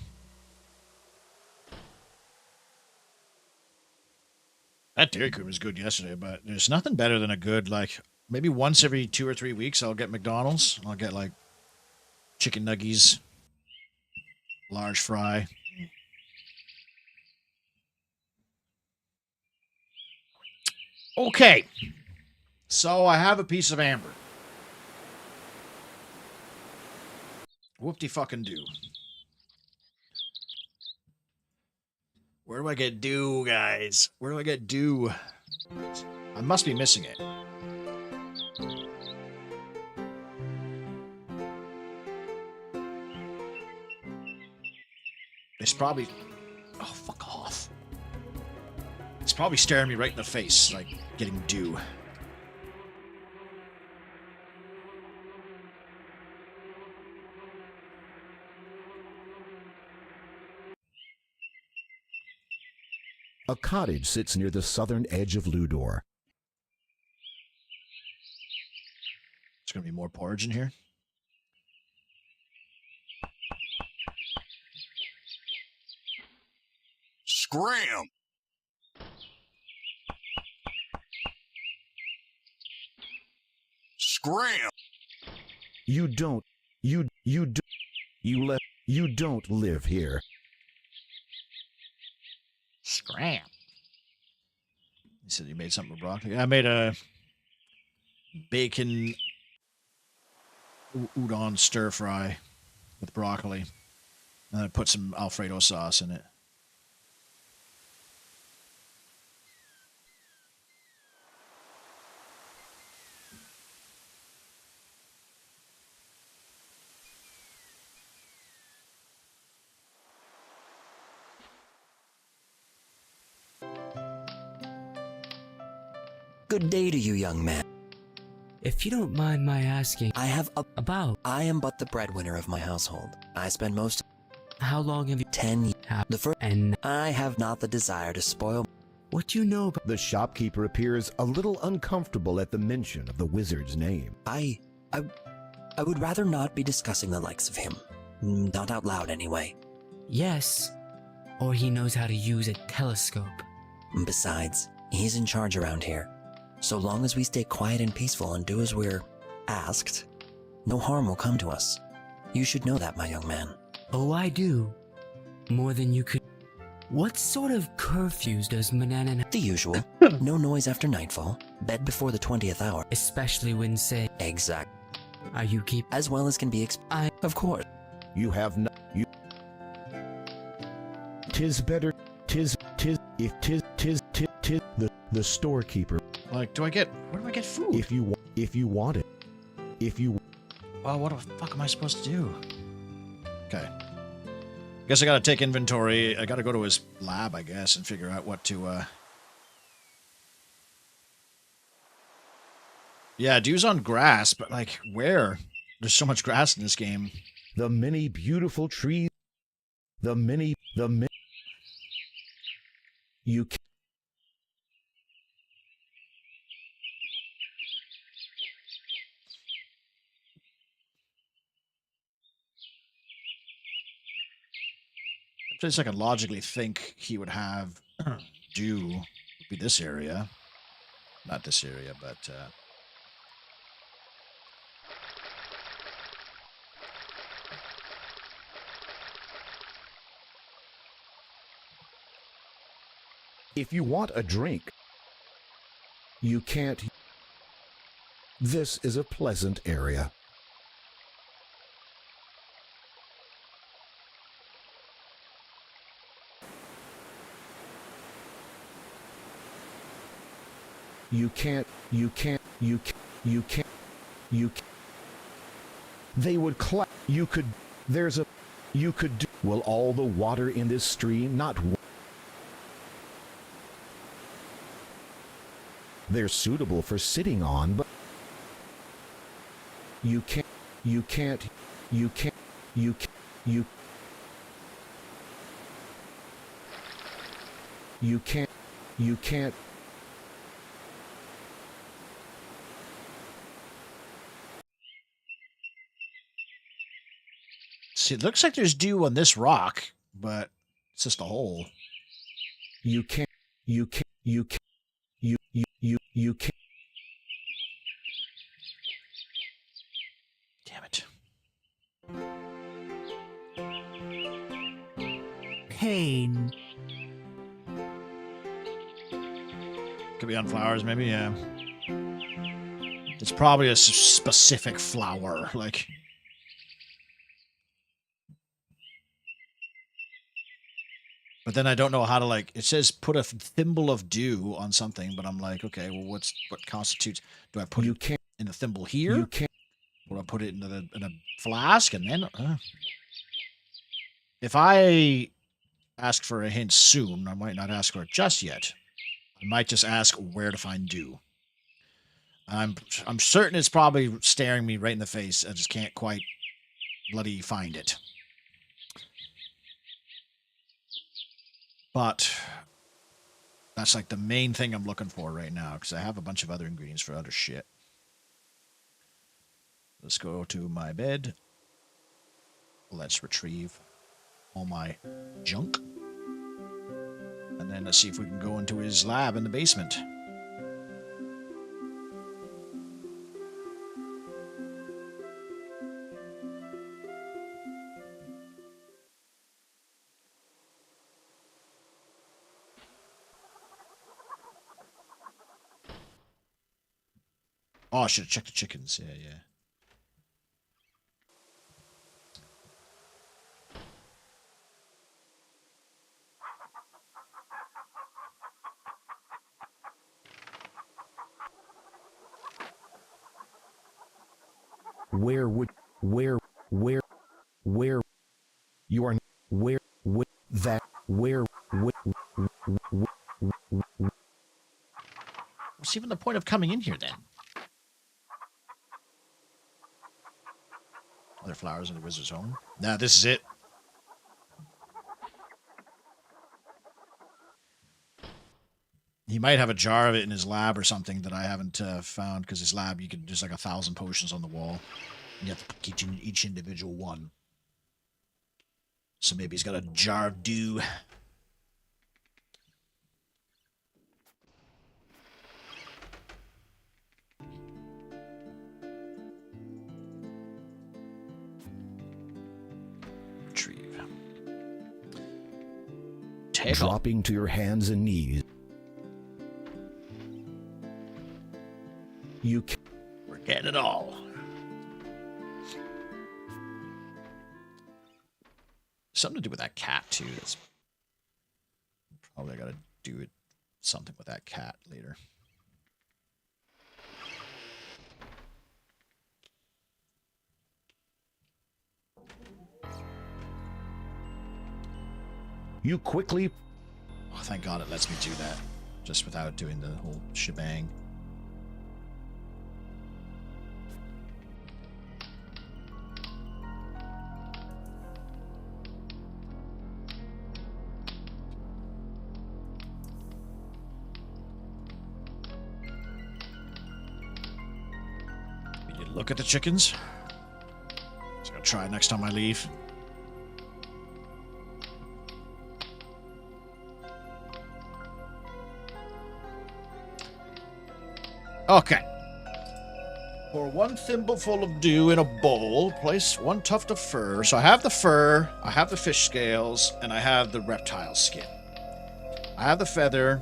That Dairy Queen was good yesterday, but there's nothing better than a good, like, maybe once every 2 or 3 weeks I'll get McDonald's. I'll get, like, chicken nuggies, large fry. Okay. So I have a piece of amber. Whoop-de-fucking-do. Where do I get dew, guys? Where do I get dew? I must be missing it. It's probably... Oh, fuck off. It's probably staring me right in the face, like getting dew. A cottage sits near the southern edge of Ludor. There's gonna be more porridge in here. Scram! Scram! You don't live here. Scram. He said you made something with broccoli. I made a bacon udon stir fry with broccoli. And I put some Alfredo sauce in it. Good day to you, young man. If you don't mind my asking, I have a... about I am but the breadwinner of my household. I spend most... how long have you 10 years... had The first... and I have not the desire to spoil... what you know about... The shopkeeper appears a little uncomfortable at the mention of the wizard's name. I would rather not be discussing the likes of him. Not out loud, anyway. Yes, or he knows how to use a telescope. Besides, he's in charge around here. So long as we stay quiet and peaceful and do as we're asked, no harm will come to us. You should know that, my young man. Oh, I do. More than you could... What sort of curfews does Manannan have? The usual. No noise after nightfall. Bed before the 20th hour. Especially when, say... Exact. Are you keep... As well as can be Of course. You have no... You... Tis better... Tis... The storekeeper. Like, where do I get food? If you want it. Well, what the fuck am I supposed to do? Okay. Guess I gotta take inventory. I gotta go to his lab, I guess, and figure out what to, Yeah, dew's on grass, but, like, where? There's so much grass in this game. The many beautiful trees. You can... Just I can logically think he would have dew would be this area. Not this area, but If you want a drink, you can't. This is a pleasant area. You can't. They would clap. You could. There's a. You could do. Will all the water in this stream not. They're suitable for sitting on, but. You can't. See, it looks like there's dew on this rock, but it's just a hole. You can't. Damn it. Pain. Could be on flowers, maybe, yeah. It's probably a specific flower, like... But then I don't know how to, like, it says put a thimble of dew on something, but I'm like, okay, well, what constitutes? Do I put You it can't. in a thimble here? You can't. Or I put it in a flask and then? If I ask for a hint soon, I might not ask for it just yet. I might just ask where to find dew. I'm certain it's probably staring me right in the face. I just can't quite bloody find it. But that's like the main thing I'm looking for right now, because I have a bunch of other ingredients for other shit. Let's go to my bed. Let's retrieve all my junk. And then let's see if we can go into his lab in the basement. Oh, I should have checked the chickens. Yeah, yeah. Where you are What's even the point of coming in here then? Other flowers in the wizard's home. Nah, this is it. He might have a jar of it in his lab or something that I haven't found, because his lab, you can, there's like 1,000 potions on the wall. You have to pick each individual one. So maybe he's got a jar of dew. Retrieve. Take dropping to your hands and knees. You can. We're getting it all. Something to do with that cat too. That's probably got to do it something with that cat later. You quickly. Oh, thank God it lets me do that, just without doing the whole shebang. Look at the chickens. Just gonna try it next time I leave. Okay. Pour 1 thimbleful of dew in a bowl. Place 1 tuft of fur. So I have the fur, I have the fish scales, and I have the reptile skin. I have the feather,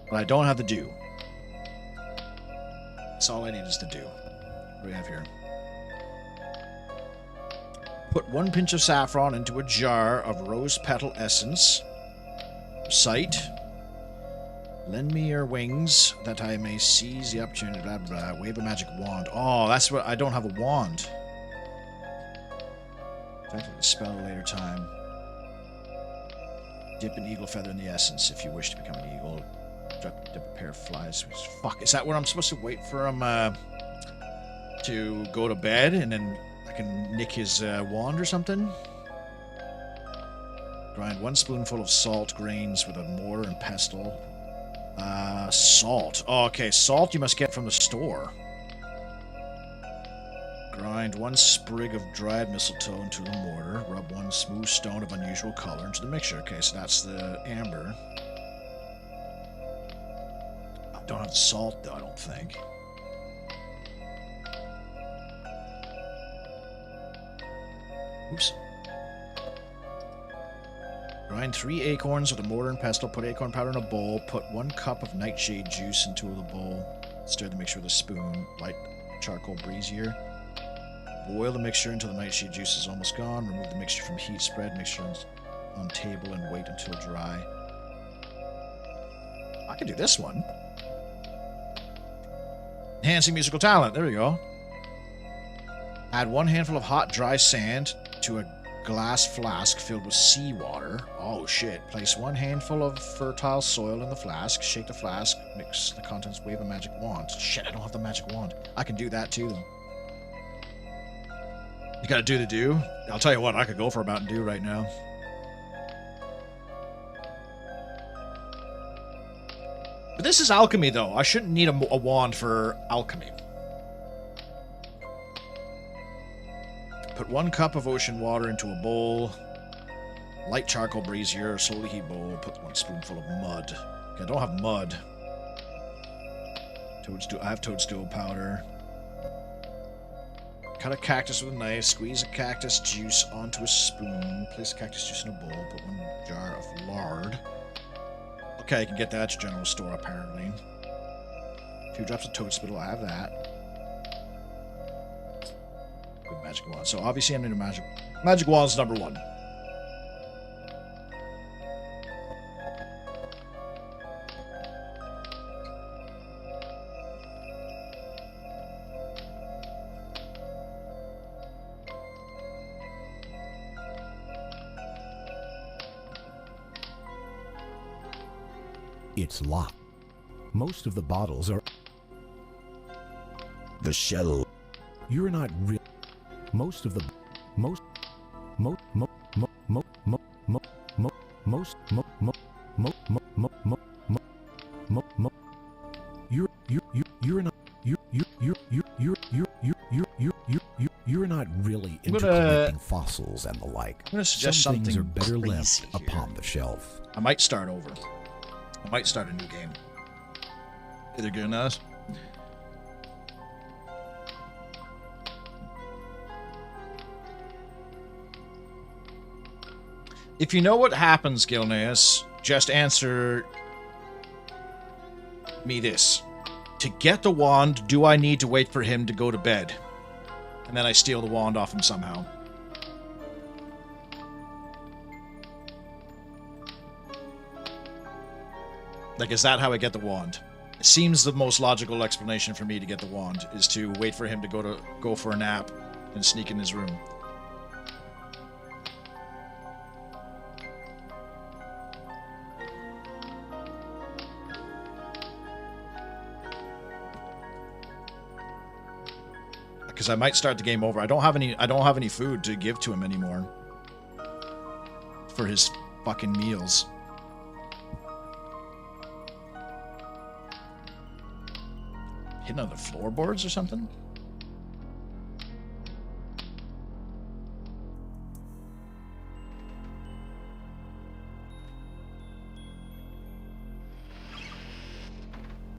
but I don't have the dew. That's all I need is the dew. What do we have here? Put 1 pinch of saffron into a jar of rose petal essence. Recite. Lend me your wings that I may seize the opportunity. Blah, blah, blah. Wave a magic wand. Oh, that's what I don't have a wand. Effectively spell at a later time. Dip an eagle feather in the essence if you wish to become an eagle. Dip a pair of flies. Fuck, is that where I'm supposed to wait for him to go to bed and then I can nick his wand or something? Grind 1 spoonful of salt grains with a mortar and pestle. Salt. Oh, okay, salt you must get from the store. Grind 1 sprig of dried mistletoe into the mortar. Rub 1 smooth stone of unusual color into the mixture. Okay, so that's the amber. I don't have the salt, though, I don't think. Oops. Grind 3 acorns with a mortar and pestle. Put acorn powder in a bowl. Put 1 cup of nightshade juice into the bowl. Stir the mixture with a spoon. Light charcoal brazier. Boil the mixture until the nightshade juice is almost gone. Remove the mixture from heat. Spread mixture on table and wait until dry. I can do this one. Enhancing musical talent. There we go. Add 1 handful of hot, dry sand to a glass flask filled with seawater. Oh shit. Place 1 handful of fertile soil in the flask. Shake the flask. Mix the contents. Wave a magic wand. Shit, I don't have the magic wand. I can do that too, though. You gotta do the do? I'll tell you what, I could go for a Mountain Dew right now. But this is alchemy, though. I shouldn't need a wand for alchemy. Put 1 cup of ocean water into a bowl. Light charcoal brazier. Slowly heat bowl. Put 1 spoonful of mud. Okay, I don't have mud. Toadstool. I have toadstool powder. Cut a cactus with a knife. Squeeze a cactus juice onto a spoon. Place cactus juice in a bowl. Put 1 jar of lard. Okay, I can get that at your general store, apparently. 2 drops of toad spittle, I have that. Good magic wand. So obviously I'm into magic. Magic wand's number 1. It's locked. Most of the bottles are... The shell. You're not real. Most of the... Most... Mo... Mo... Mo... Mo... Mo... Mo... Mo... Most... Mo... Mo... Mo... Mo... Mo... Mo... Mo... Mo... Mo... You're not... You're not really into collecting fossils and the like. I'm gonna suggest Some things something are better left crazy here. upon the shelf. I might start over. I might start a new game. Either good enough. If you know what happens, Gilneas, just answer me this. To get the wand, do I need to wait for him to go to bed? And then I steal the wand off him somehow. Like, is that how I get the wand? It seems the most logical explanation for me to get the wand is to wait for him to go for a nap and sneak in his room. Because I might start the game over. I don't have any food to give to him anymore for his fucking meals. Hitting on the floorboards or something?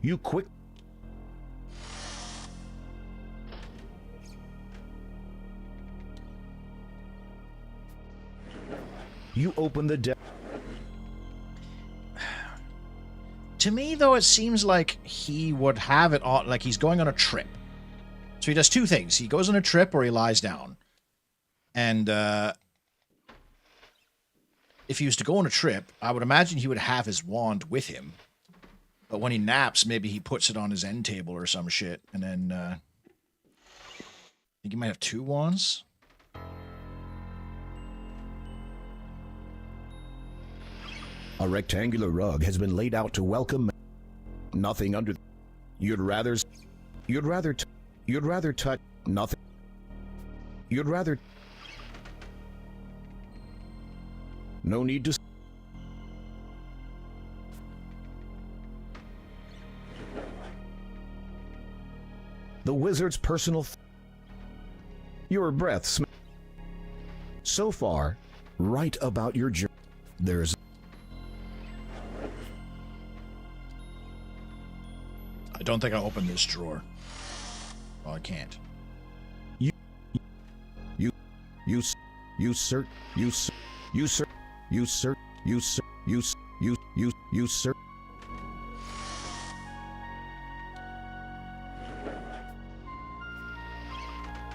You quick... You open the desk. To me, though, it seems like he would have it on, like he's going on a trip. So he does 2 things. He goes on a trip or he lies down. And if he was to go on a trip, I would imagine he would have his wand with him. But when he naps, maybe he puts it on his end table or some shit. And then I think he might have 2 wands. A rectangular rug has been laid out to welcome. Nothing under. You'd rather touch nothing. You'd rather. No need to. The wizard's personal. Your breath smells. So far, right about your journey. There's. I don't think I'll open this drawer. Well, I can't.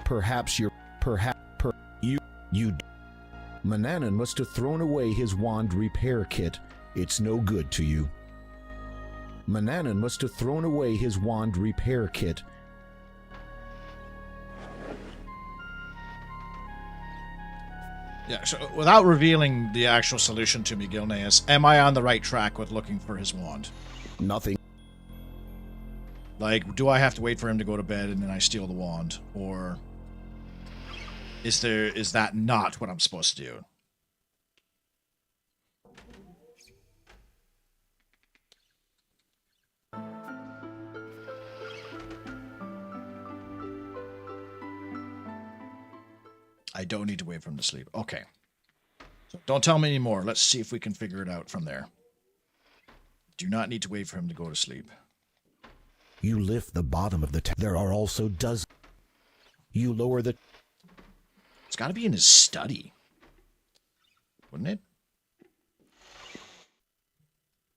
Perhaps you're, Manannan must have thrown away his wand repair kit. It's no good to you. Manannan must have thrown away his wand repair kit. Yeah, so without revealing the actual solution to me, Gilneas, am I on the right track with looking for his wand? Nothing. Like, do I have to wait for him to go to bed and then I steal the wand? Or is that not what I'm supposed to do? I don't need to wait for him to sleep. Okay. So don't tell me anymore. Let's see if we can figure it out from there. Do not need to wait for him to go to sleep. You lift the bottom of the There are also dozens. You lower the... It's got to be in his study. Wouldn't it?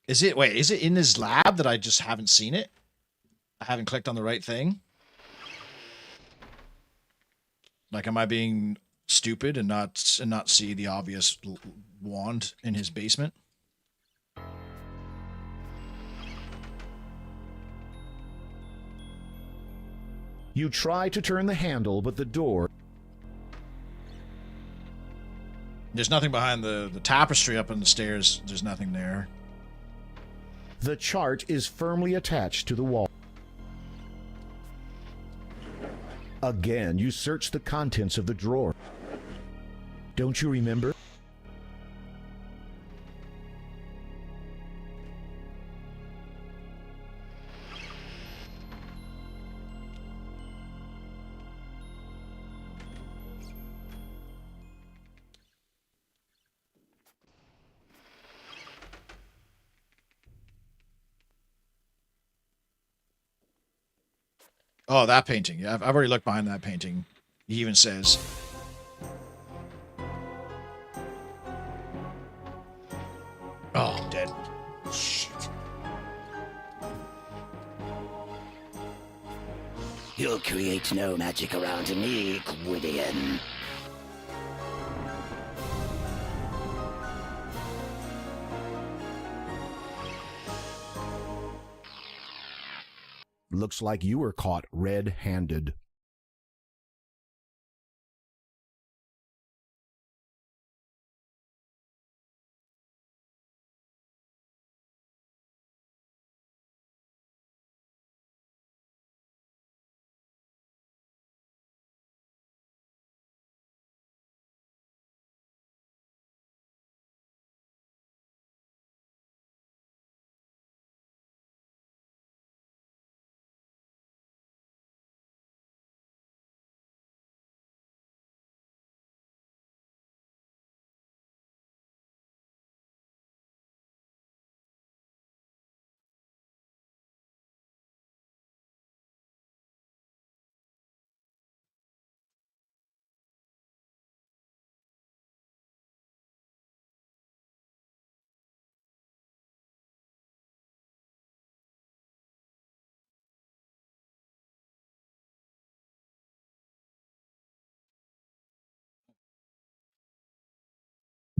Is it in his lab that I just haven't seen it? I haven't clicked on the right thing? Like, am I being stupid and not see the obvious wand in his basement? You try to turn the handle, but the door... There's nothing behind the tapestry up on the stairs. There's nothing there. The chart is firmly attached to the wall. Again, you search the contents of the drawer. Don't you remember? Oh, that painting. Yeah, I've already looked behind that painting. He even says... Oh, I'm dead. Shit. You'll create no magic around me, Gwydion. Looks like you were caught red-handed.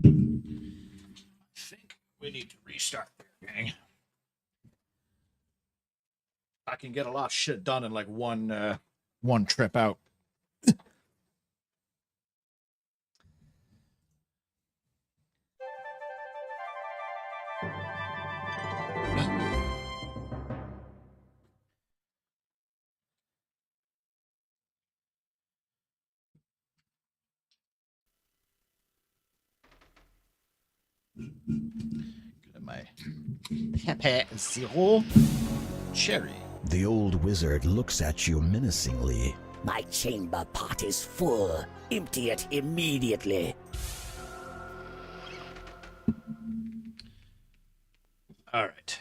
I think we need to restart there, gang. I can get a lot of shit done in like one trip out. Get my Pepe Zero Cherry. The old wizard looks at you menacingly. My chamber pot is full. Empty it immediately. All right.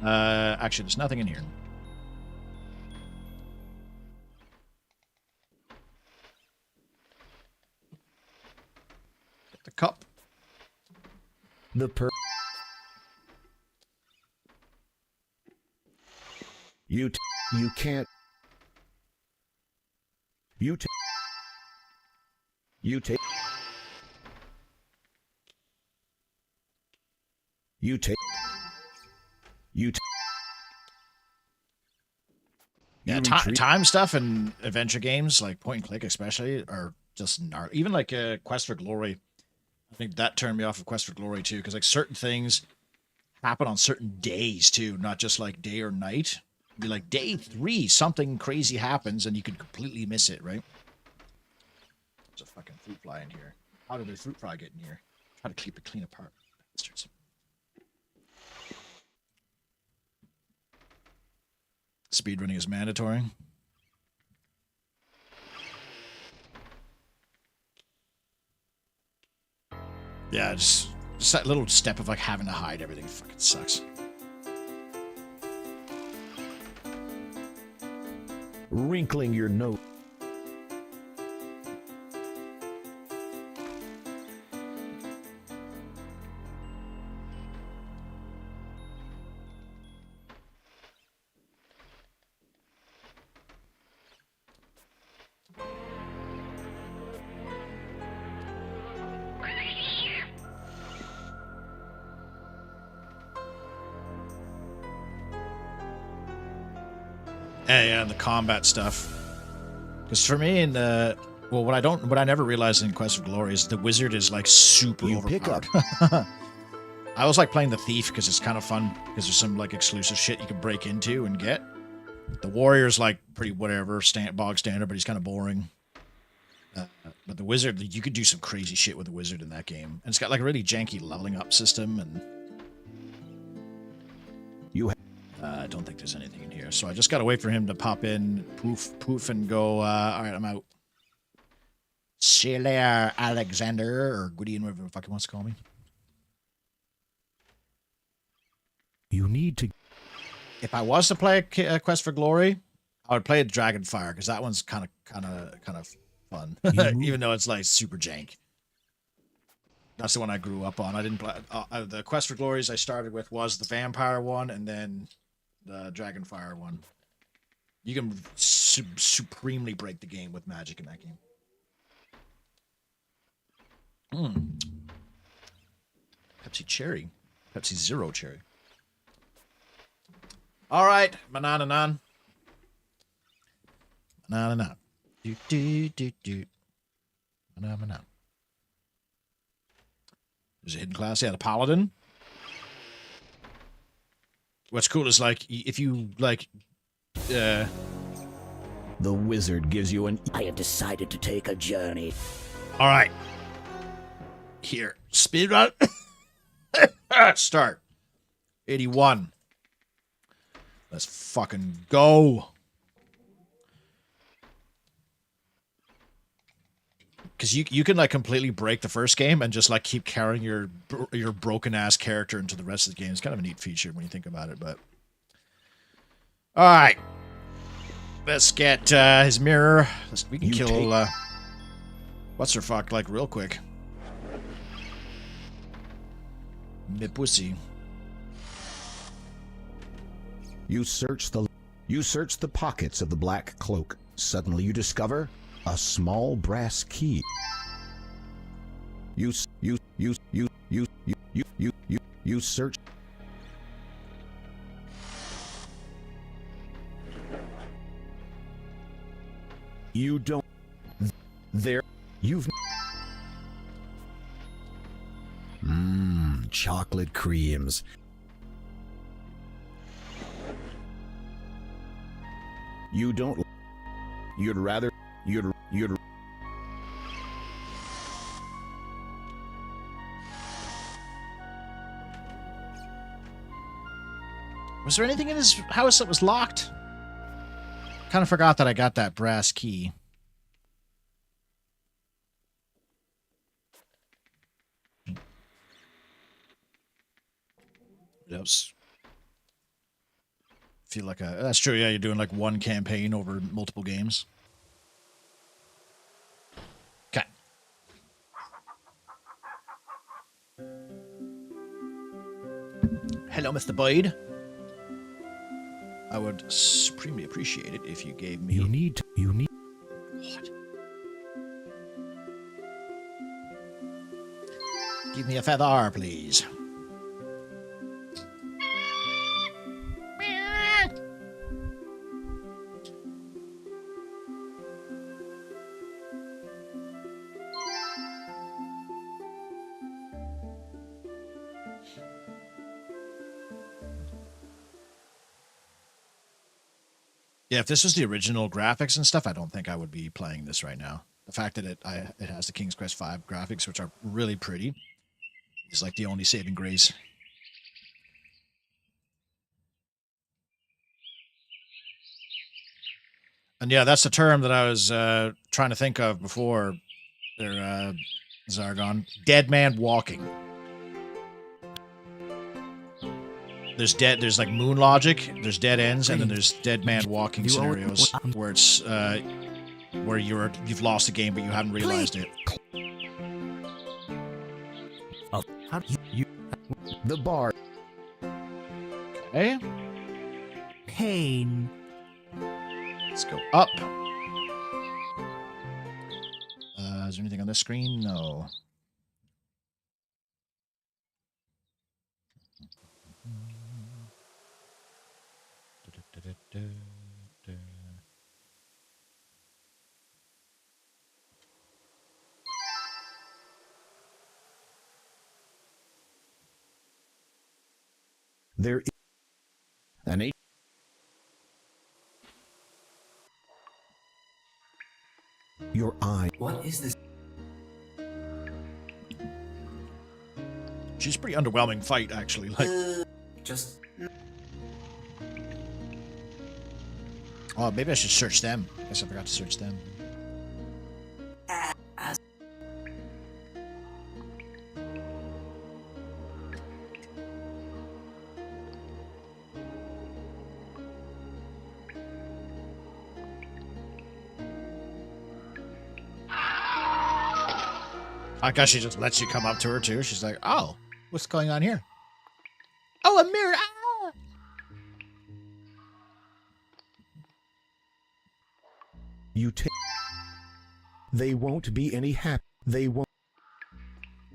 Actually, there's nothing in here. Get the cup. You can't... You take. You take. You take. You take. Yeah, time stuff and adventure games like point and click especially are just gnarly. Even like Quest for Glory, I think that turned me off of Quest for Glory too, because like certain things happen on certain days too, not just like day or night. It'd be like day 3, something crazy happens and you could completely miss it, right? There's a fucking fruit fly in here. How did the fruit fly get in here? Try to keep it clean apart. Bastards. Speedrunning is mandatory. Yeah, just that little step of like having to hide everything fucking sucks. Wrinkling your nose. Yeah, and the combat stuff. Because for me, in the what I never realized in Quest of Glory is the wizard is like super You overpowered. pick up. I always like playing the thief because it's kind of fun because there's some like exclusive shit you can break into and get. The warrior's like pretty whatever, bog standard, but he's kind of boring. But the wizard, you could do some crazy shit with the wizard in that game, and it's got like a really janky leveling up system. And I don't think there's anything in here, so I just gotta wait for him to pop in, poof, and go. All right, I'm out. See you later, Alexander, or Gwydion, whatever the fuck he wants to call me. You need to. If I was to play a Quest for Glory, I would play Dragonfire because that one's kind of fun, even though it's like super jank. That's the one I grew up on. I didn't play the Quest for Glories I started with was the Vampire one, and then the Dragonfire one. You can supremely break the game with magic in that game. Pepsi Cherry. Pepsi Zero Cherry. All right, Manananan. Manananan. Do. Manananan. There's a hidden class. Yeah, the Paladin. What's cool is, like, if you, like, The wizard gives you an. I have decided to take a journey. all right. Here. Speedrun. Start. 81. Let's fucking go. Because you can like completely break the first game and just like keep carrying your broken ass character into the rest of the game. It's kind of a neat feature when you think about it. But all right, let's get his mirror. We can kill what's her fuck like real quick. Me pussy. You search the pockets of the black cloak. Suddenly you discover a small brass key. You search. You don't. There. You've. Chocolate creams. You don't. You'd rather. You'd. Was there anything in his house that was locked? Kind of forgot that I got that brass key. Yes. Feel like that's true. Yeah, you're doing like one campaign over multiple games. Okay. Hello, Mr. Boyd. I would supremely appreciate it if you gave me. You need. What? Give me a feather, please. Yeah, if this was the original graphics and stuff, I don't think I would be playing this right now. The fact that it has the King's Quest V graphics, which are really pretty, is like the only saving grace. And yeah, that's the term that I was trying to think of before there, Zargon. Dead man walking. There's like moon logic, there's dead ends, and then there's dead man walking scenarios where it's where you've lost the game but you haven't realized it. How do you The bar. Okay, pain? let's go up. Is there anything on this screen? No. There is an eight. Your eye. What is this? She's a pretty underwhelming fight, actually. Like, Just oh, maybe I should search them. I guess I forgot to search them. I guess she just lets you come up to her too. She's like, "Oh, what's going on here? Oh, a mirror! Ah! You take. They won't be any happy. They won't.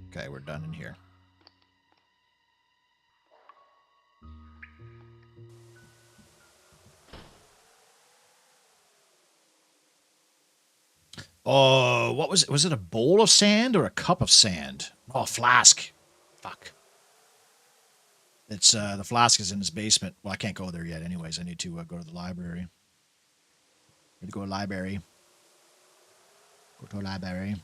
Okay, we're done in here. Oh, what was it? Was it a bowl of sand or a cup of sand? Oh, flask. Fuck. It's the flask is in his basement. Well, I can't go there yet. Anyways, I need to go to the library. Need to go to the library. Go to the library.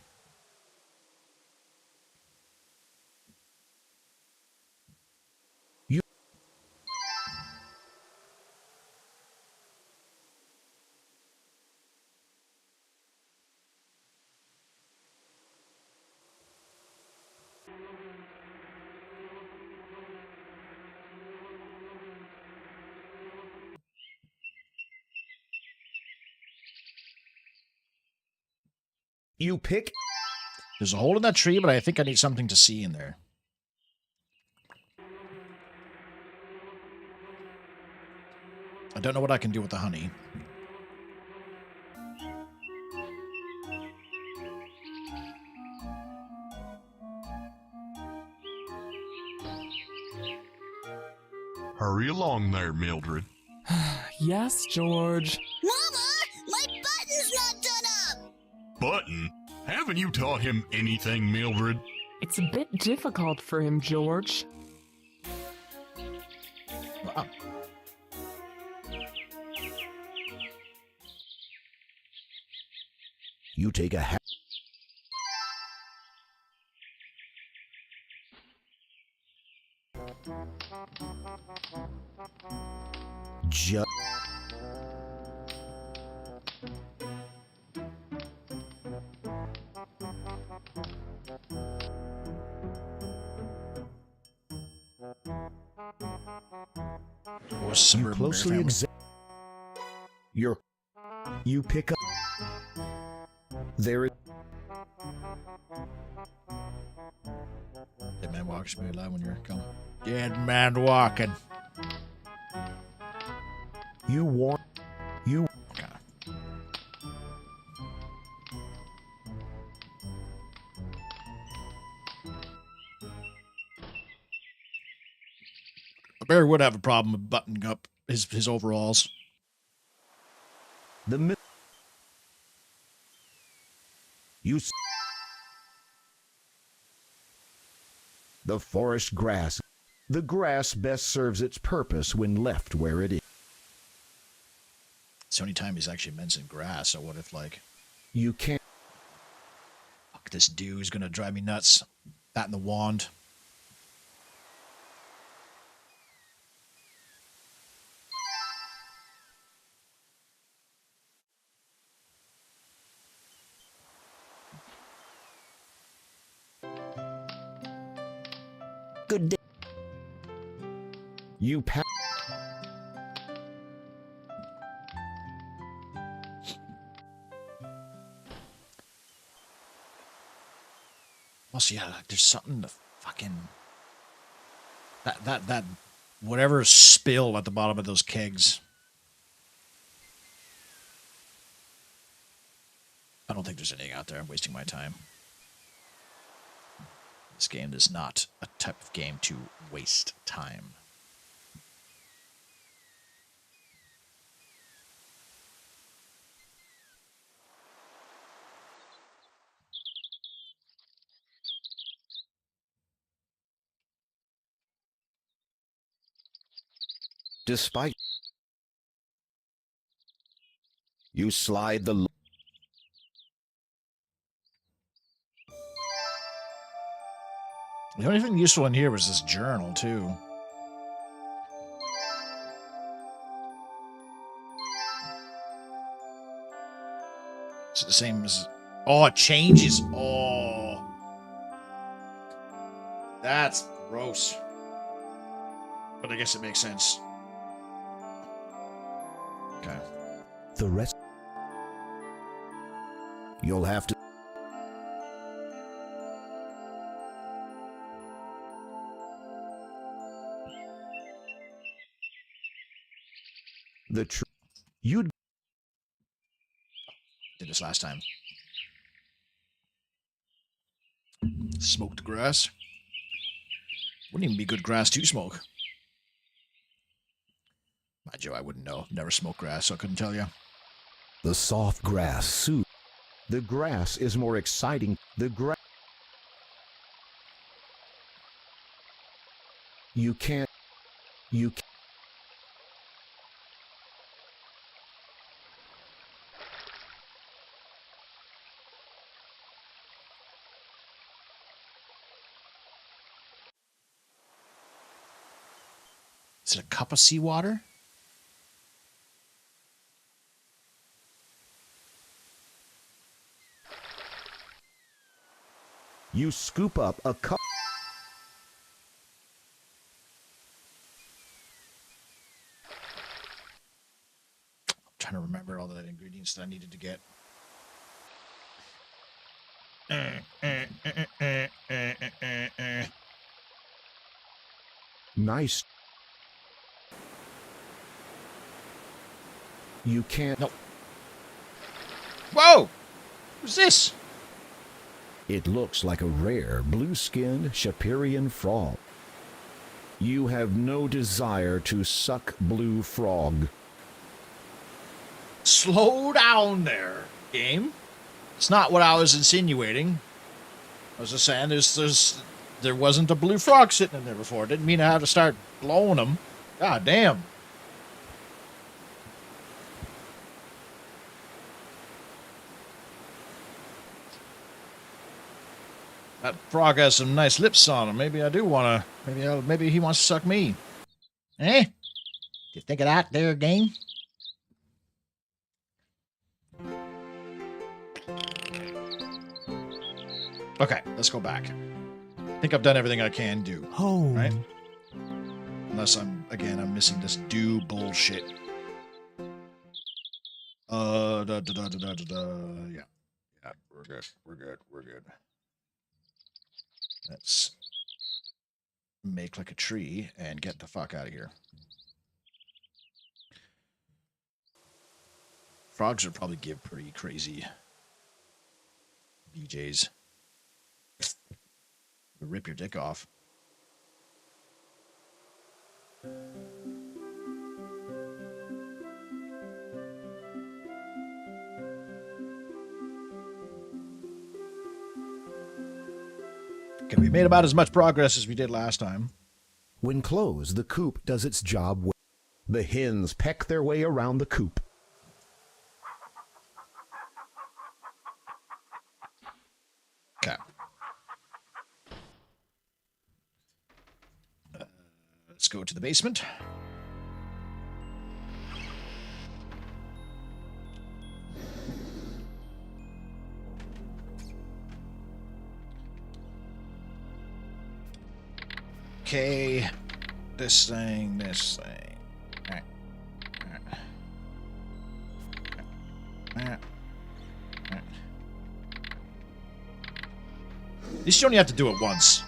You pick. There's a hole in that tree, but I think I need something to see in there. I don't know what I can do with the honey. Hurry along there, Mildred. Yes, George. Mama, my button's not done up! Button? Haven't you taught him anything, Mildred? It's a bit difficult for him, George. Wow. You take a hat. Just. You Closely examine. You pick up. There is. Dead man walks me alive when you're gone. Dead man walking. You warn. You. Okay. A bear would have a problem with buttoning up his overalls. The the forest grass. The grass best serves its purpose when left where it is. It's the only time he's actually mentioned grass. So what if, like, You can't. fuck, this dude's gonna drive me nuts. That and the wand. Good day. You pass. Also, yeah, like, there's something to fucking that whatever spill at the bottom of those kegs. I don't think there's anything out there. I'm wasting my time. This game is not a type of game to waste time. Despite. You slide the. The only thing useful in here was this journal, too. It's the same as... Oh, it changes. Oh. That's gross. But I guess it makes sense. Okay. The rest. You'll have to. The truth. You'd. Did this last time. Smoked grass. Wouldn't even be good grass to smoke. Mind you, I wouldn't know. Never smoked grass, so I couldn't tell you. The soft grass suit. The grass is more exciting. The grass. You can't. You can't. Is it a cup of seawater? You scoop up a cup. I'm trying to remember all the ingredients that I needed to get. Nice. You can't. Nope. Whoa! Who's this? It looks like a rare blue-skinned Shapirian frog. You have no desire to suck blue frog. Slow down there, game. It's not what I was insinuating. I was just saying there wasn't a blue frog sitting in there before. Didn't mean I had to start blowing them. God damn. That frog has some nice lips on him. Maybe I do want to... Maybe he wants to suck me. Eh? You think of that there, game? Okay, let's go back. I think I've done everything I can do. Home. Right? Unless I'm missing this do bullshit. Yeah. Yeah, we're good. Let's make like a tree and get the fuck out of here. Frogs would probably give pretty crazy BJs. Rip your dick off. Okay, we made about as much progress as we did last time. When closed, the coop does its job well. The hens peck their way around the coop. Okay. Let's go to the basement. Okay, this thing. Alright. Alright. At least you only have to do it once.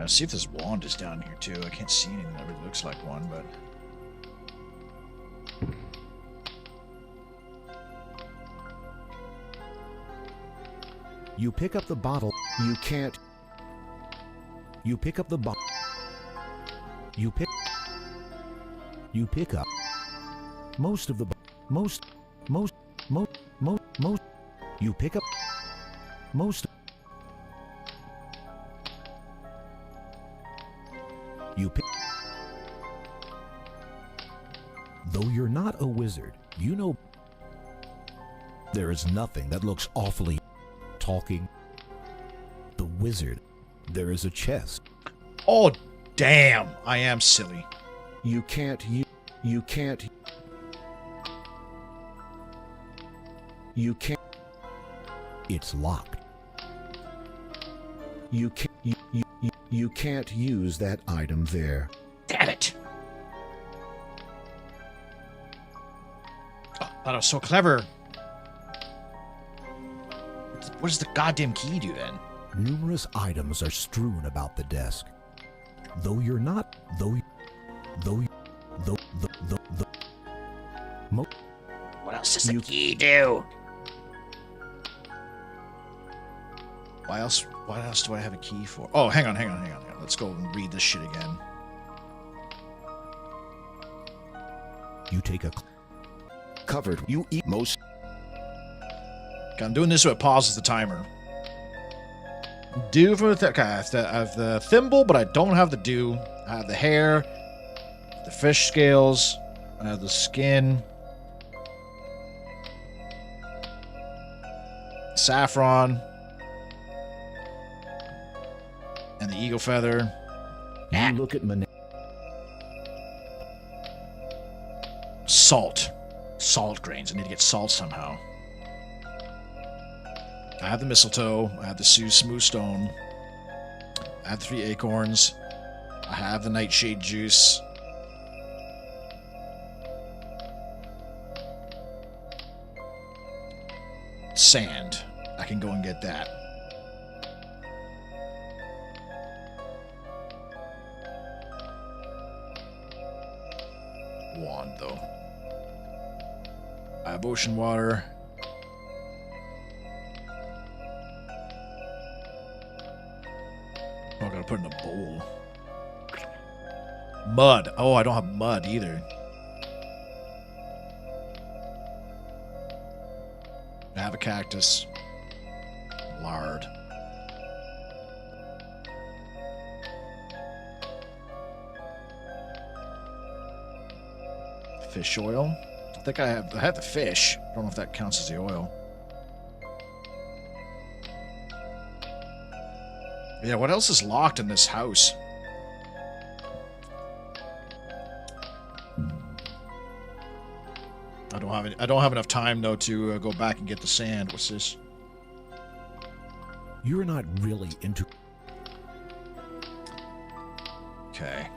See if this wand is down here too. I can't see anything that really looks like one, but You pick up the bottle. You can't. You pick up the bottle. You pick up most of the most. You pick up most. You pick. Though you're not a wizard, you know there is nothing that looks awfully talking. The wizard. There is a chest. oh damn, I am silly. You can't. You can't. You can't. It's locked. You can't. You can't use that item there. Damn it! Oh, that was so clever. What does the goddamn key do then? Numerous items are strewn about the desk. Though you're not. What else does the key do? Why else? What else do I have a key for? Oh, hang on. Let's go and read this shit again. You take a covered. You eat most. Okay, I'm doing this so it pauses the timer. Dew for the okay, I have the thimble, but I don't have the dew. I have the hair, the fish scales, I have the skin, saffron, and the eagle feather. You look at Salt grains. I need to get salt somehow. I have the mistletoe. I have the smooth stone. I have the 3 acorns. I have the nightshade juice. Sand. I can go and get that. Wand, though. I have ocean water. Oh, I gotta put it in a bowl. Mud. Oh, I don't have mud either. I have a cactus. Lard. Fish oil. I think I have the fish. I don't know if that counts as the oil. Yeah, what else is locked in this house? I don't have enough time though to go back and get the sand. What's this? You're not really into. Okay.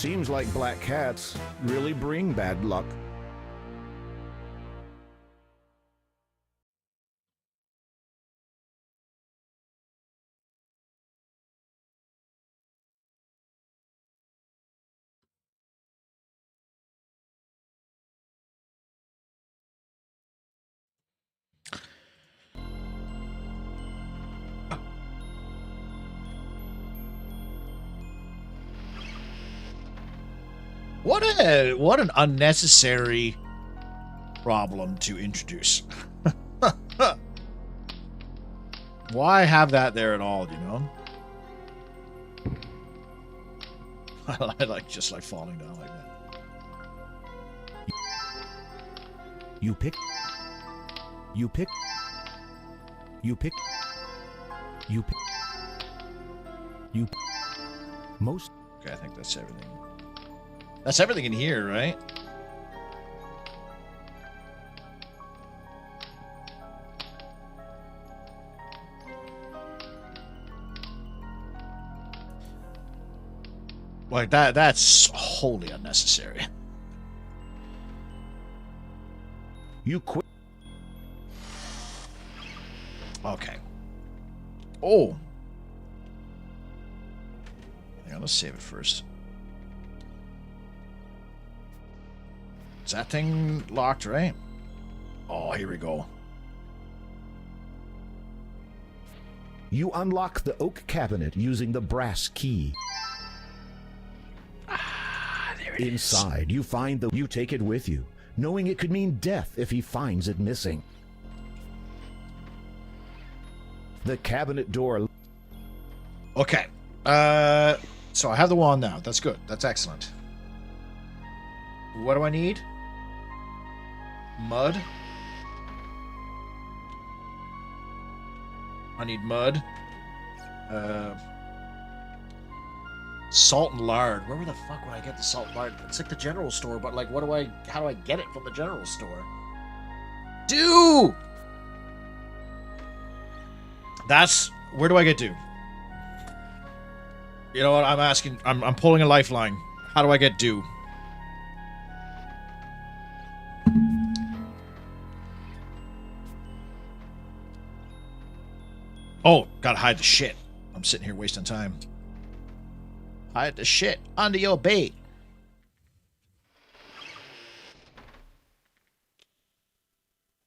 Seems like black cats really bring bad luck. What an unnecessary problem to introduce. Why have that there at all, you know? I like just like falling down like that. You pick. You pick. You pick. You pick. You. Most. Okay, I think that's everything. That's everything in here, right? Like that's wholly unnecessary. You quit. Okay. Oh. Hang on, let's save it first. Is that thing locked, right? Oh, here we go. You unlock the oak cabinet using the brass key. There it is. Inside, you find the. You take it with you, knowing it could mean death if he finds it missing. The cabinet door. Okay. So I have the wand now. That's good. That's excellent. What do I need? Mud. I need mud. Salt and lard. Where the fuck would I get the salt and lard? It's like the general store, but like, how do I get it from the general store? Dew! Where do I get dew? You know what? I'm asking. I'm pulling a lifeline. How do I get dew? Oh, gotta hide the shit. I'm sitting here wasting time. Hide the shit under your bait.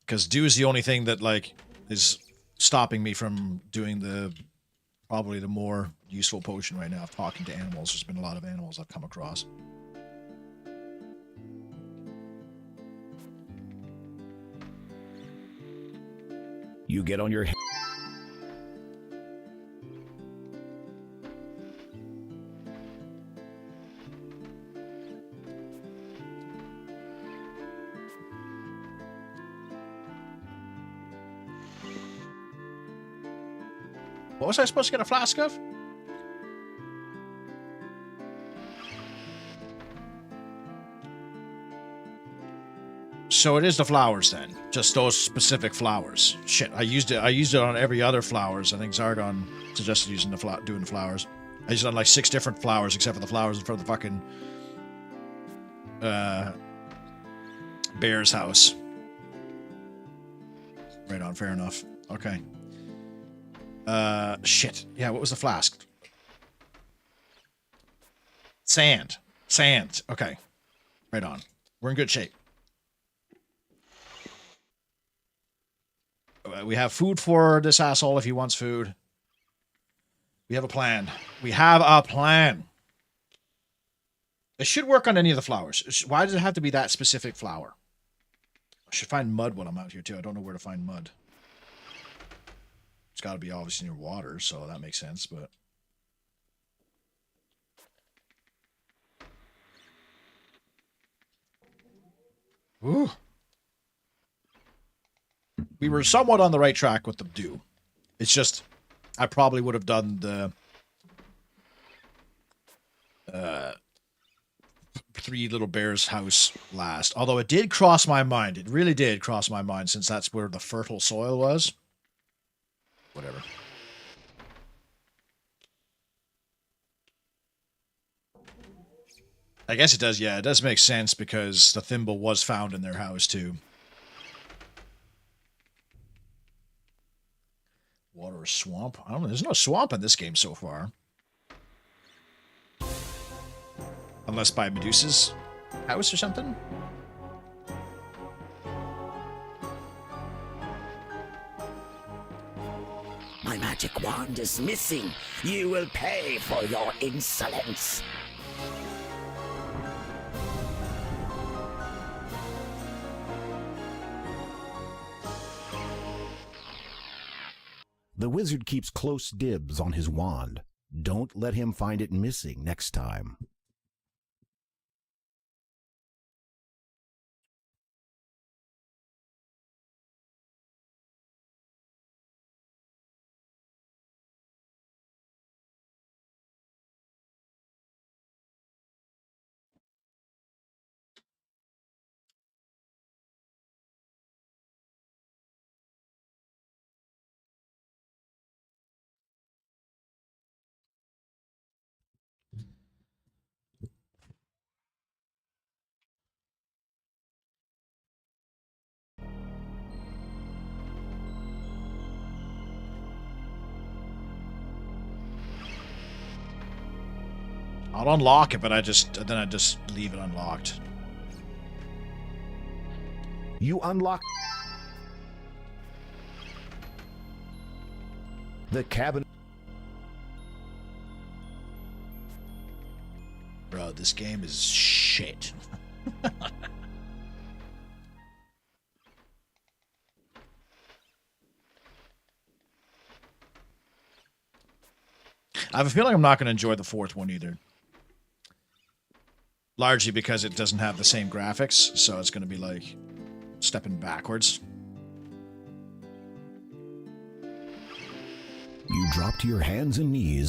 Because dew is the only thing that, like, is stopping me from doing probably the more useful potion right now of talking to animals. There's been a lot of animals I've come across. You get on your. What was I supposed to get a flask of? So it is the flowers then. Just those specific flowers. Shit, I used it on every other flowers. I think Zardon suggested using doing the flowers. I used it on like 6 different flowers except for the flowers in front of the fucking bear's house. Right on, fair enough. Okay. Shit. Yeah, what was the flask? Sand. Sand. Okay. Right on. We're in good shape. We have food for this asshole if he wants food. We have a plan. We have a plan. It should work on any of the flowers. Why does it have to be that specific flower? I should find mud when I'm out here, too. I don't know where to find mud. It's got to be obviously near water, so that makes sense, but... Ooh. We were somewhat on the right track with the dew. It's just, I probably would have done the... Three Little Bears house last. Although it did cross my mind. It really did cross my mind, since that's where the fertile soil was. Whatever. I guess it does, yeah. It does make sense because the thimble was found in their house, too. Water or swamp? I don't know. There's no swamp in this game so far. Unless by Medusa's house or something? My magic wand is missing. You will pay for your insolence. The wizard keeps close dibs on his wand. Don't let him find it missing next time. I'll unlock it, but then I just leave it unlocked. You unlock the cabinet. Bro, this game is shit. I have a feeling I'm not going to enjoy the fourth one either. Largely because it doesn't have the same graphics, so it's going to be like stepping backwards. You drop to your hands and knees.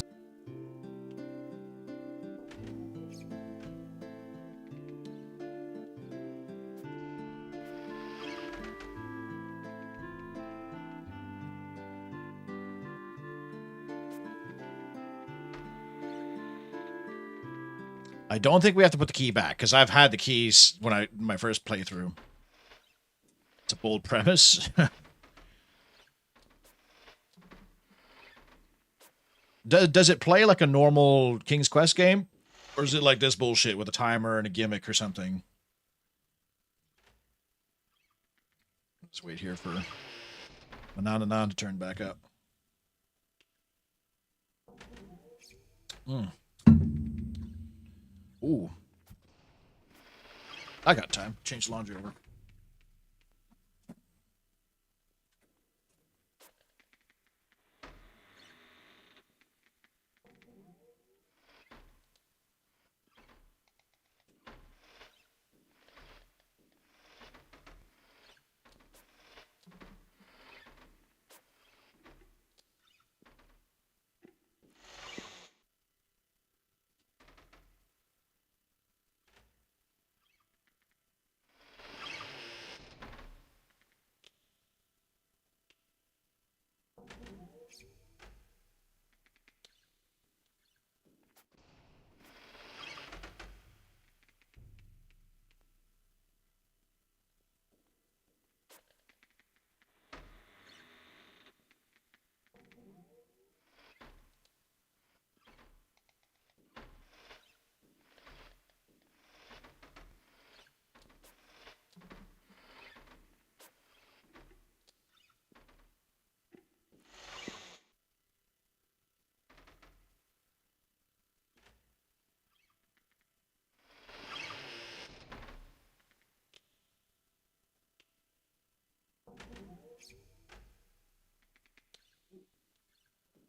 I don't think we have to put the key back, because I've had the keys when my first playthrough. It's a bold premise. Does it play like a normal King's Quest game? Or is it like this bullshit with a timer and a gimmick or something? Let's wait here for Manan to turn back up. Ooh. I got time. Change the laundry over.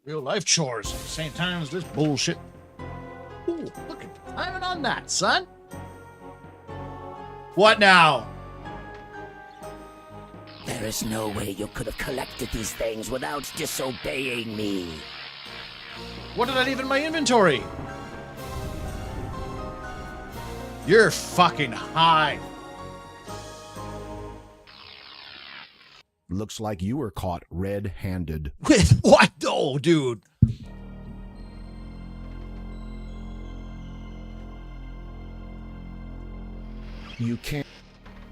Real life chores at the same time as this bullshit. Ooh, look at the timing on that, son. What now? There is no way you could have collected these things without disobeying me. What did I leave in my inventory? You're fucking high. Looks like you were caught red-handed. With what? Oh, dude. You can't.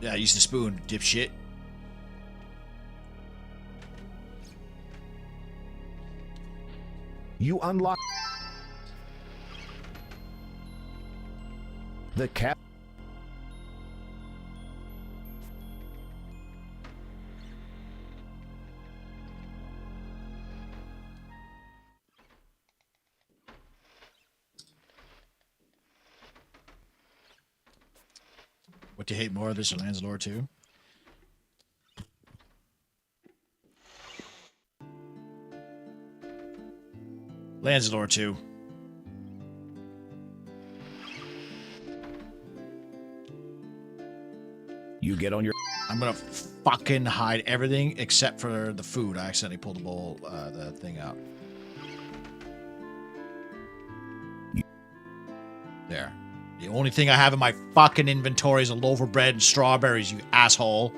Yeah, use the spoon, dipshit. You unlock the cap. What do you hate more, this or Lands of Lore 2? Lands of Lore 2. You get on your. I'm gonna fucking hide everything except for the food. I accidentally pulled the bowl, the thing out. There. The only thing I have in my fucking inventory is a loaf of bread and strawberries, you asshole.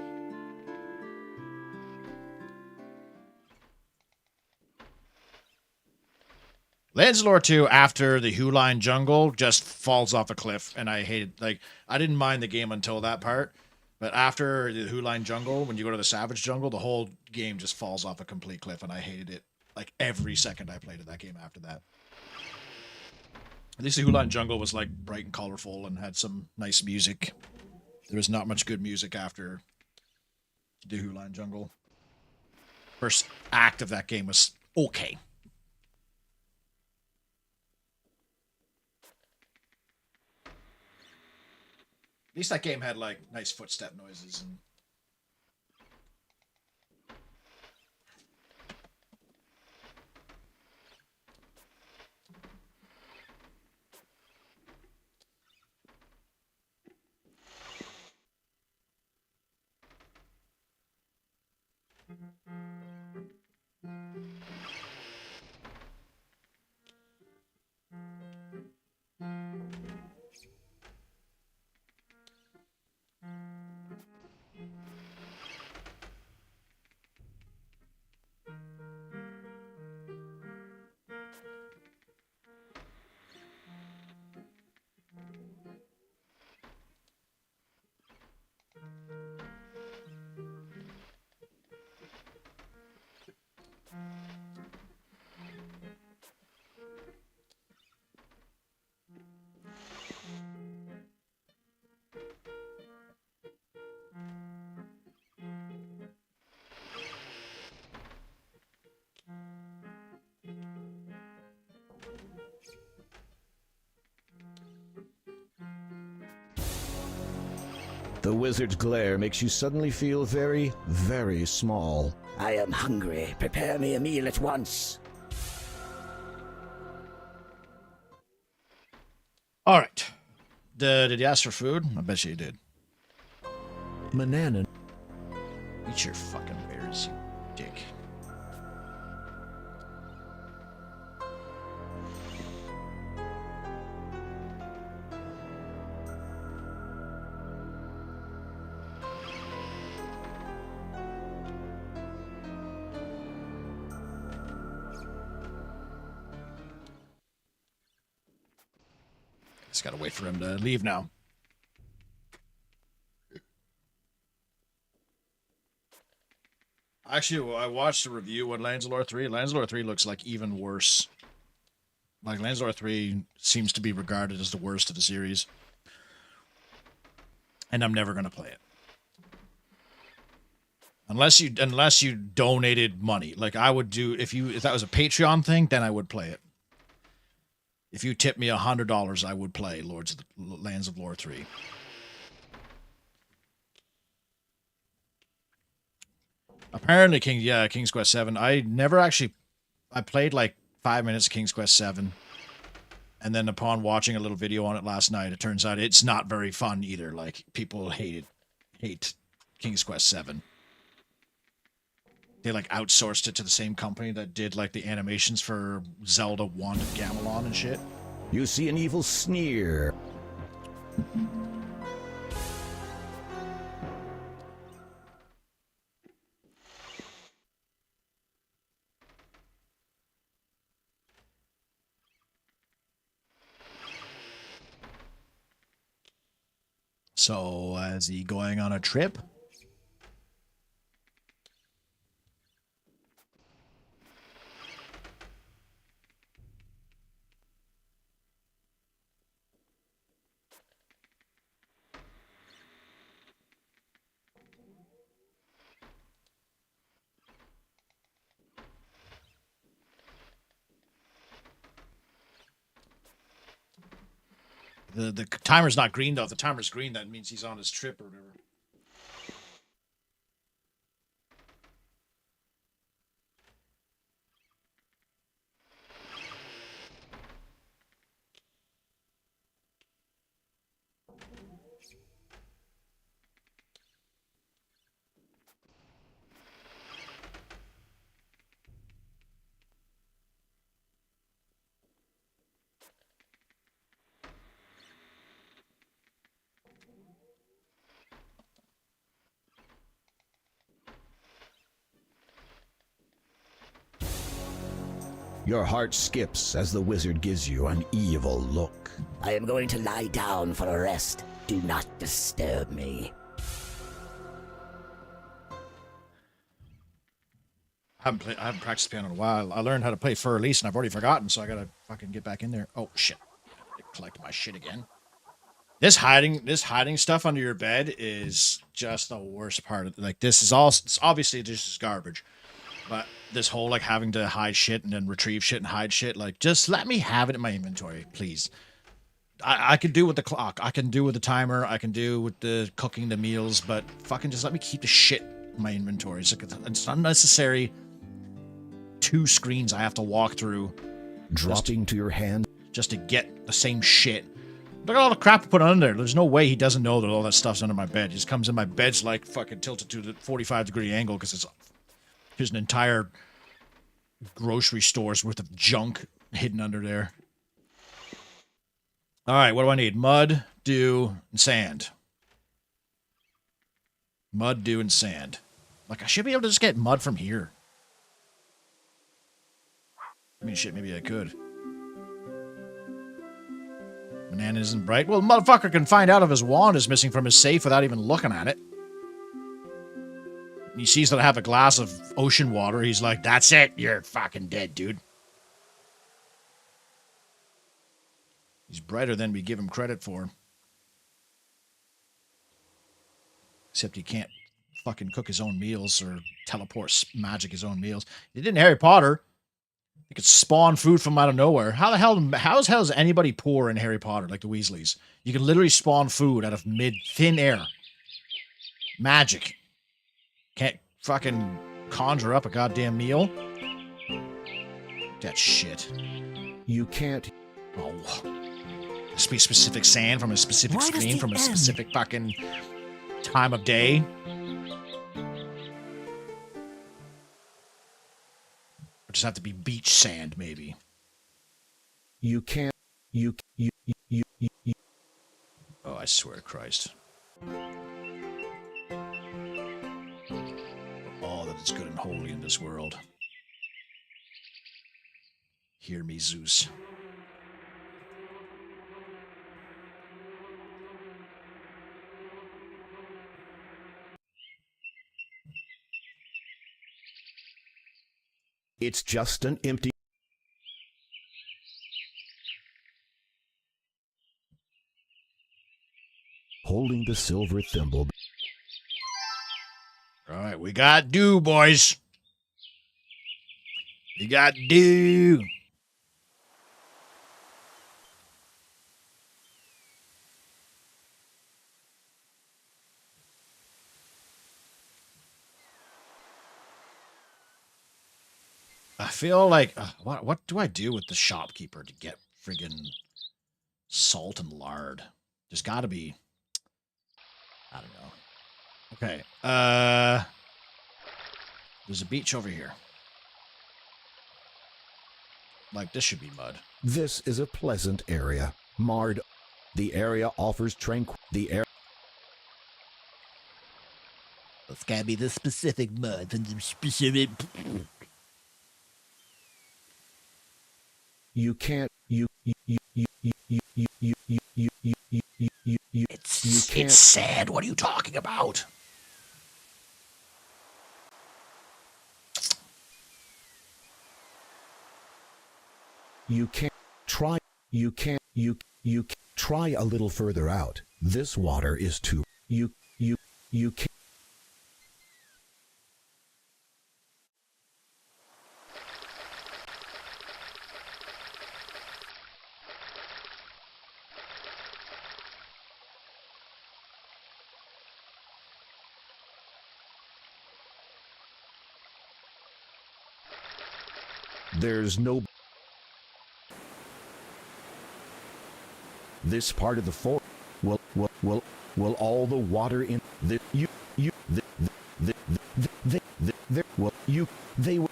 Lands of Lore 2, after the Huline Jungle, just falls off a cliff, and I hated, like, I didn't mind the game until that part, but after the Huline Jungle, when you go to the Savage Jungle, the whole game just falls off a complete cliff, and I hated it, like, every second I played of that game after that. At least the Huline Jungle was, like, bright and colorful and had some nice music. There was not much good music after the Huline Jungle. First act of that game was okay. At least that game had, like, nice footstep noises and... The wizard's glare makes you suddenly feel very, very small. I am hungry. Prepare me a meal at once. All right. Did you ask for food? I bet you did. Manana. Eat your fucking berries, you dick. Just gotta wait for him to leave now. Actually, I watched a review on Lands of Lore 3. Lands of Lore 3 looks like even worse. Like, Lands of Lore 3 seems to be regarded as the worst of the series. And I'm never gonna play it. Unless you donated money. Like I would do if that was a Patreon thing, then I would play it. If you tipped me $100, I would play Lands of Lore 3. Apparently, King's Quest 7. I played like 5 minutes of King's Quest 7. And then upon watching a little video on it last night, it turns out it's not very fun either. Like, people hate King's Quest 7. They, like, outsourced it to the same company that did, like, the animations for Zelda Wand of Gamelon and shit. You see an evil sneer. So, is he going on a trip? The timer's not green, though. If the timer's green, that means he's on his trip or whatever. Your heart skips as the wizard gives you an evil look. I am going to lie down for a rest. Do not disturb me. I haven't practiced piano in a while. I learned how to play Fur Elise, and I've already forgotten, so I gotta fucking get back in there. Oh shit! Collect my shit again. This hiding stuff under your bed is just the worst part of it. Like, this is all, it's obviously this is garbage, but this whole like having to hide shit and then retrieve shit and hide shit, like, just let me have it in my inventory, please. I can do with the clock, I can do with the timer, I can do with the cooking the meals, but fucking just let me keep the shit in my inventory. It's like, it's unnecessary 2 screens I have to walk through, dropping to your hand just to get the same shit. Look at all the crap I put under there. There's no way he doesn't know that all that stuff's under my bed. He just comes in, my bed's like fucking tilted to the 45-degree angle because it's there's an entire grocery store's worth of junk hidden under there. All right, what do I need? Mud, dew, and sand. Mud, dew, and sand. Like, I should be able to just get mud from here. I mean, shit, maybe I could. Banana isn't bright. Well, the motherfucker can find out if his wand is missing from his safe without even looking at it. He sees that I have a glass of ocean water. He's like, that's it. You're fucking dead, dude. He's brighter than we give him credit for. Except he can't fucking cook his own meals or teleport magic his own meals. He did in Harry Potter. He could spawn food from out of nowhere. How the hell is anybody poor in Harry Potter, like the Weasleys? You can literally spawn food out of thin air. Magic. Can't fucking conjure up a goddamn meal? That shit. You can't. Oh. Must be specific sand from a specific screen from a specific fucking time of day. Or just have to be beach sand, maybe. You can't. Oh, I swear to Christ. All that is good and holy in this world. Hear me, Zeus. It's just an empty. Holding the silver thimble. All right, we got dew, boys. We got dew. I feel like, what do I do with the shopkeeper to get friggin' salt and lard? There's got to be, I don't know. Okay, there's a beach over here. Like, this should be mud. This is a pleasant area. Marred. The area offers It's gotta be the specific mud and the specific. You can't. It's You can't. It's sand. What are you talking about? You can't try. You can't. You try a little further out. This water is too. You can't. There's no. This part of the forest will all the water in the they will.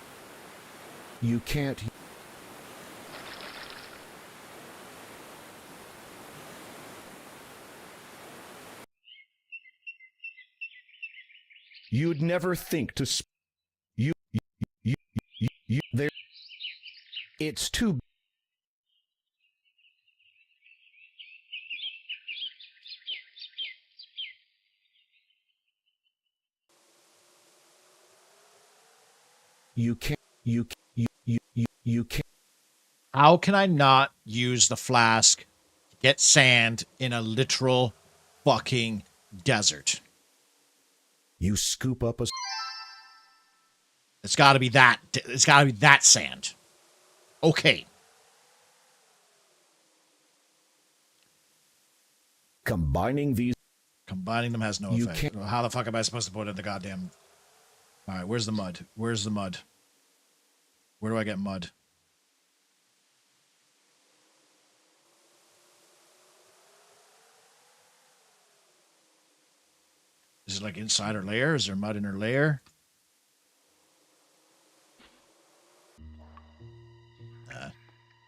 You can't. You'd never think to. You there. It's too. You can't. You can't. How can I not use the flask to get sand in a literal fucking desert? You scoop up a. It's got to be that. It's got to be that sand. Okay. Combining them has no You effect. can't- How the fuck am I supposed to put it in the goddamn... All right, where's the mud? Where's the mud? Where do I get mud? Is it like inside her lair? Is there mud in her lair?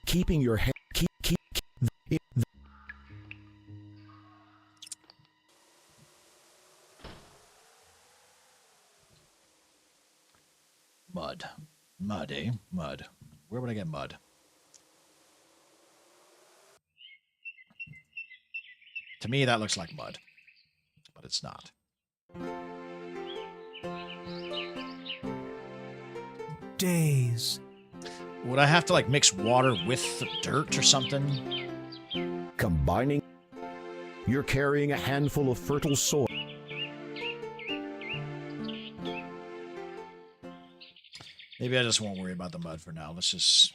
keeping your head. Keep. It, Mud. Mud, eh? Mud. Where would I get mud? To me, that looks like mud. But it's not. Days. Would I have to, like, mix water with the dirt or something? combining. You're carrying a handful of fertile soil. Maybe I just won't worry about the mud for now. Let's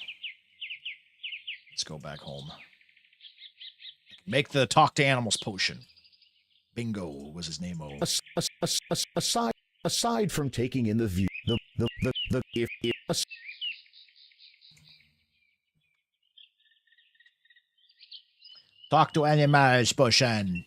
go back home. Make the talk to animals potion. Bingo was his name. Aside from taking in the view, Talk to animals potion.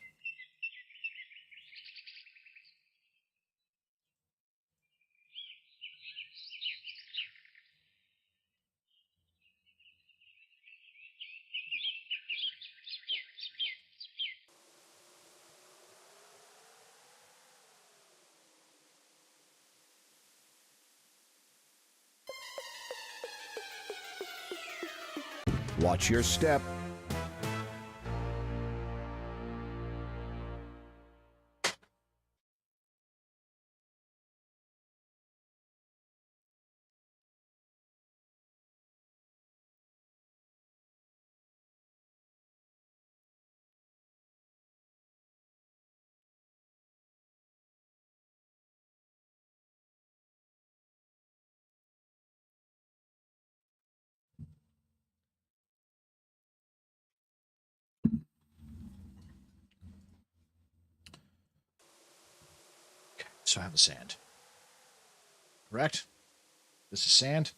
watch your step. So I have the sand. Correct? This is sand.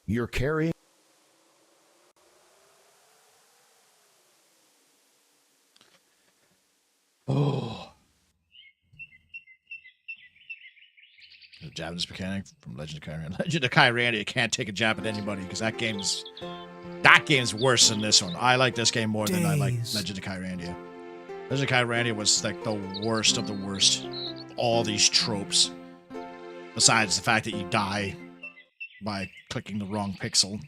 You're carrying. Oh. The Japanese mechanic from Legend of Kyrandia. Legend of Kyrandia can't take a jab at anybody because that game's worse than this one. I like this game more than I like Legend of Kyrandia. Legend of Kyrandia was like the worst of the worst. All these tropes. Besides the fact that you die by clicking the wrong pixel.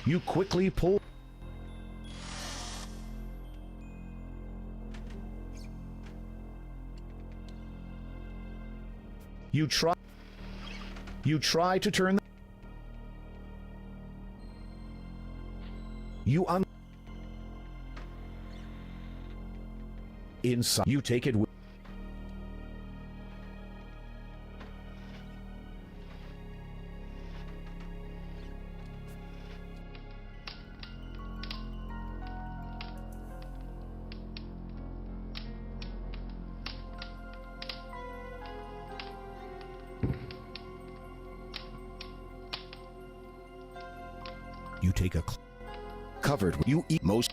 You quickly pull. You try to turn. You inside. You take it with. You take a covered. You eat most.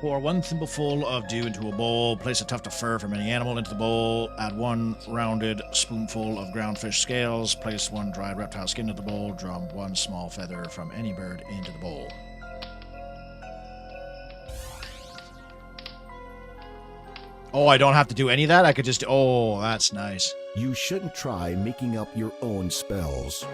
Pour 1 thimbleful of dew into a bowl. Place a tuft of fur from any animal into the bowl. Add 1 rounded spoonful of ground fish scales. Place 1 dried reptile skin into the bowl. Drop 1 small feather from any bird into the bowl. Oh, I don't have to do any of that? I could just... Oh, that's nice. You shouldn't try making up your own spells.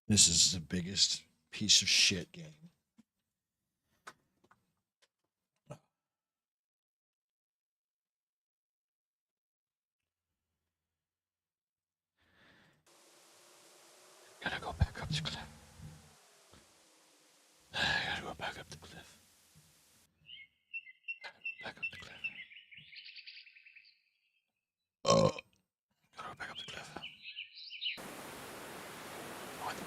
This is the biggest piece of shit game. Gotta go back up the cliff. I gotta go back up the cliff. Back up the cliff. Oh. Gotta go back up the cliff. What the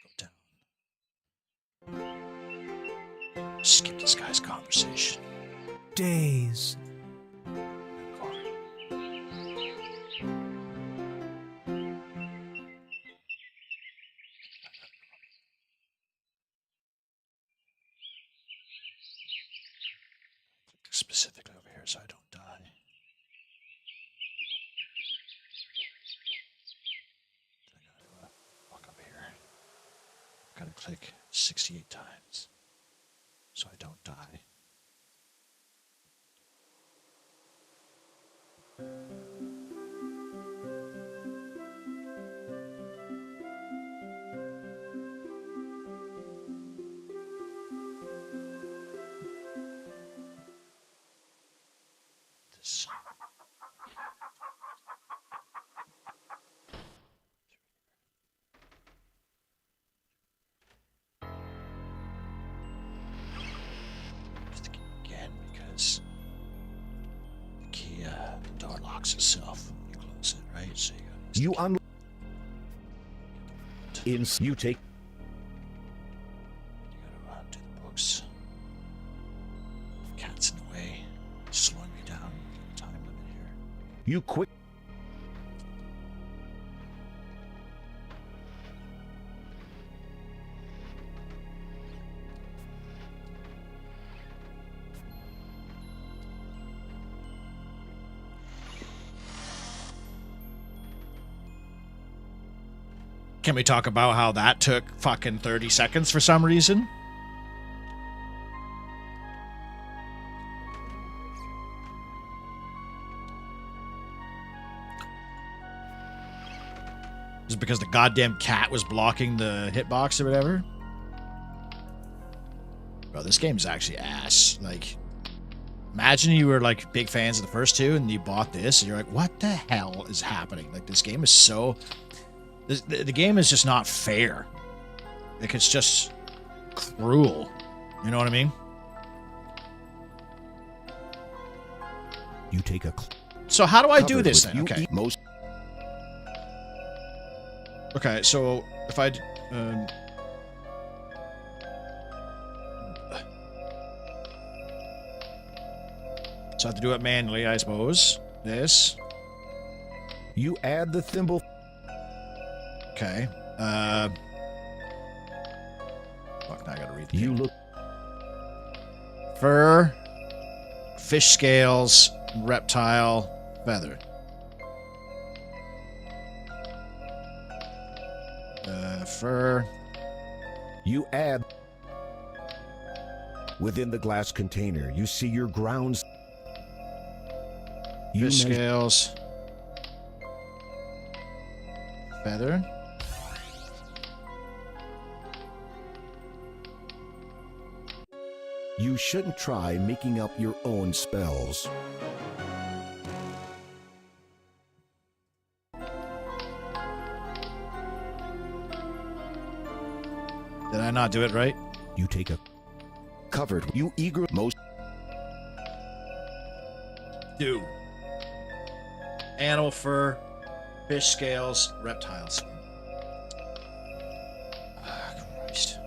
Go down. Skip this guy's conversation. Days. Specifically over here so I don't die. I gotta walk up here. Gotta click 68 times so I don't die. This. Just again because the key, the door locks itself when you close it, right? So You unlock. You take. You gotta run to the books. Cat's in the way, slowing me down. Time limit here. You quick. Can we talk about how that took fucking 30 seconds for some reason? Just because the goddamn cat was blocking the hitbox or whatever? Bro, this game's actually ass. Like, imagine you were like big fans of the first two and you bought this and you're like, what the hell is happening? Like, this game is so... The game is just not fair. Like, it's just cruel. You know what I mean? You take a... So how do I do covered this with then? you Okay. eat most... Okay, so if I... so I have to do it manually, I suppose. This. You add the thimble... Okay. Fuck, now I gotta read the You look... Fur, fish scales, reptile, feather. Fur. You add... Within the glass container, you see your grounds... You Fish measure- scales. Feather. You shouldn't try making up your own spells. Did I not do it right? You take a... Covered. You eager... Most... Do. Animal fur, fish scales, reptiles. Ah, Christ.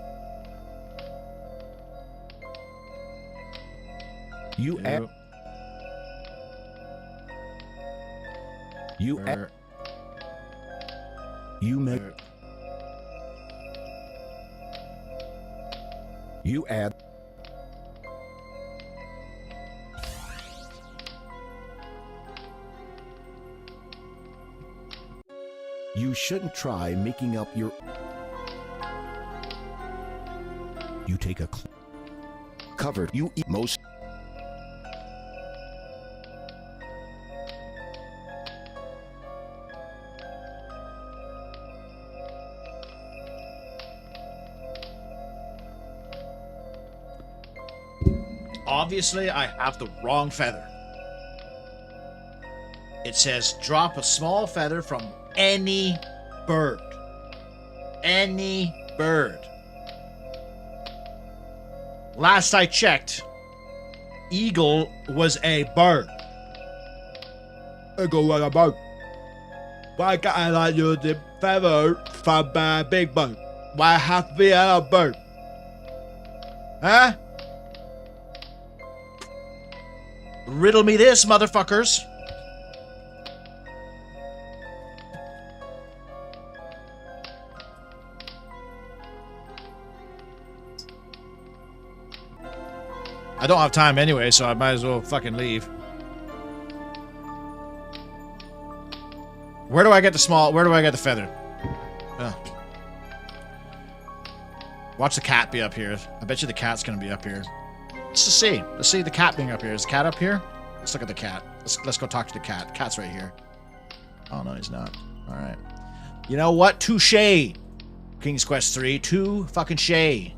You add... You add... Fur, You make... fur. You add... You shouldn't try making up your... You take a... Covered. You eat most... Obviously, I have the wrong feather. It says drop a small feather from any bird. Any bird. Last I checked, eagle was a bird. Eagle was a bird. Why can't I not use the feather from a big bird? Why have to be a bird? Huh? Riddle me this, motherfuckers. I don't have time anyway, so I might as well fucking leave. Where do I get the small... Where do I get the feather? Ugh. Watch the cat be up here. I bet you the cat's gonna be up here. Let's just see. Let's see the cat being up here. Is the cat up here? Let's look at the cat. Let's go talk to the cat. Cat's right here. Oh, no, he's not. All right. You know what? Touche. King's Quest 3. Too fucking shay.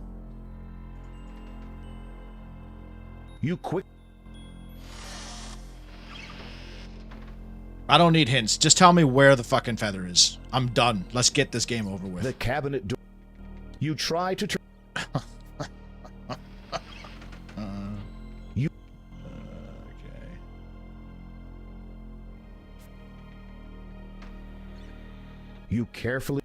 You quick... I don't need hints. Just tell me where the fucking feather is. I'm done. Let's get this game over with. The cabinet door... You try to... You... Okay. You carefully...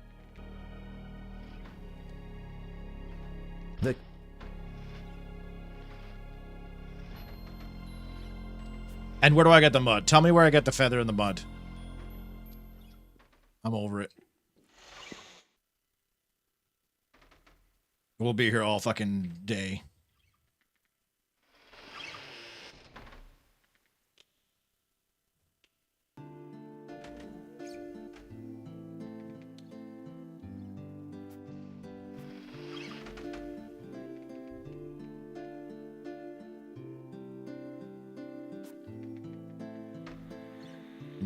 The... And where do I get the mud? Tell me where I get the feather in the mud. I'm over it. We'll be here all fucking day.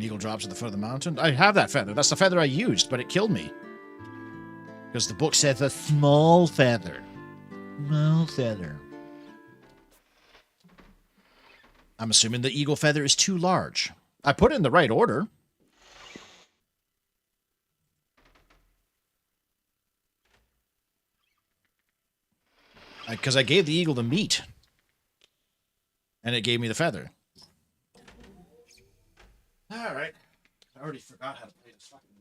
eagle drops at the foot of the mountain. I have that feather. That's the feather I used, but it killed me. Because the book said a small feather. Small feather. I'm assuming the eagle feather is too large. I put it in the right order. Because I gave the eagle the meat. And it gave me the feather. Alright. I already forgot how to play this fucking...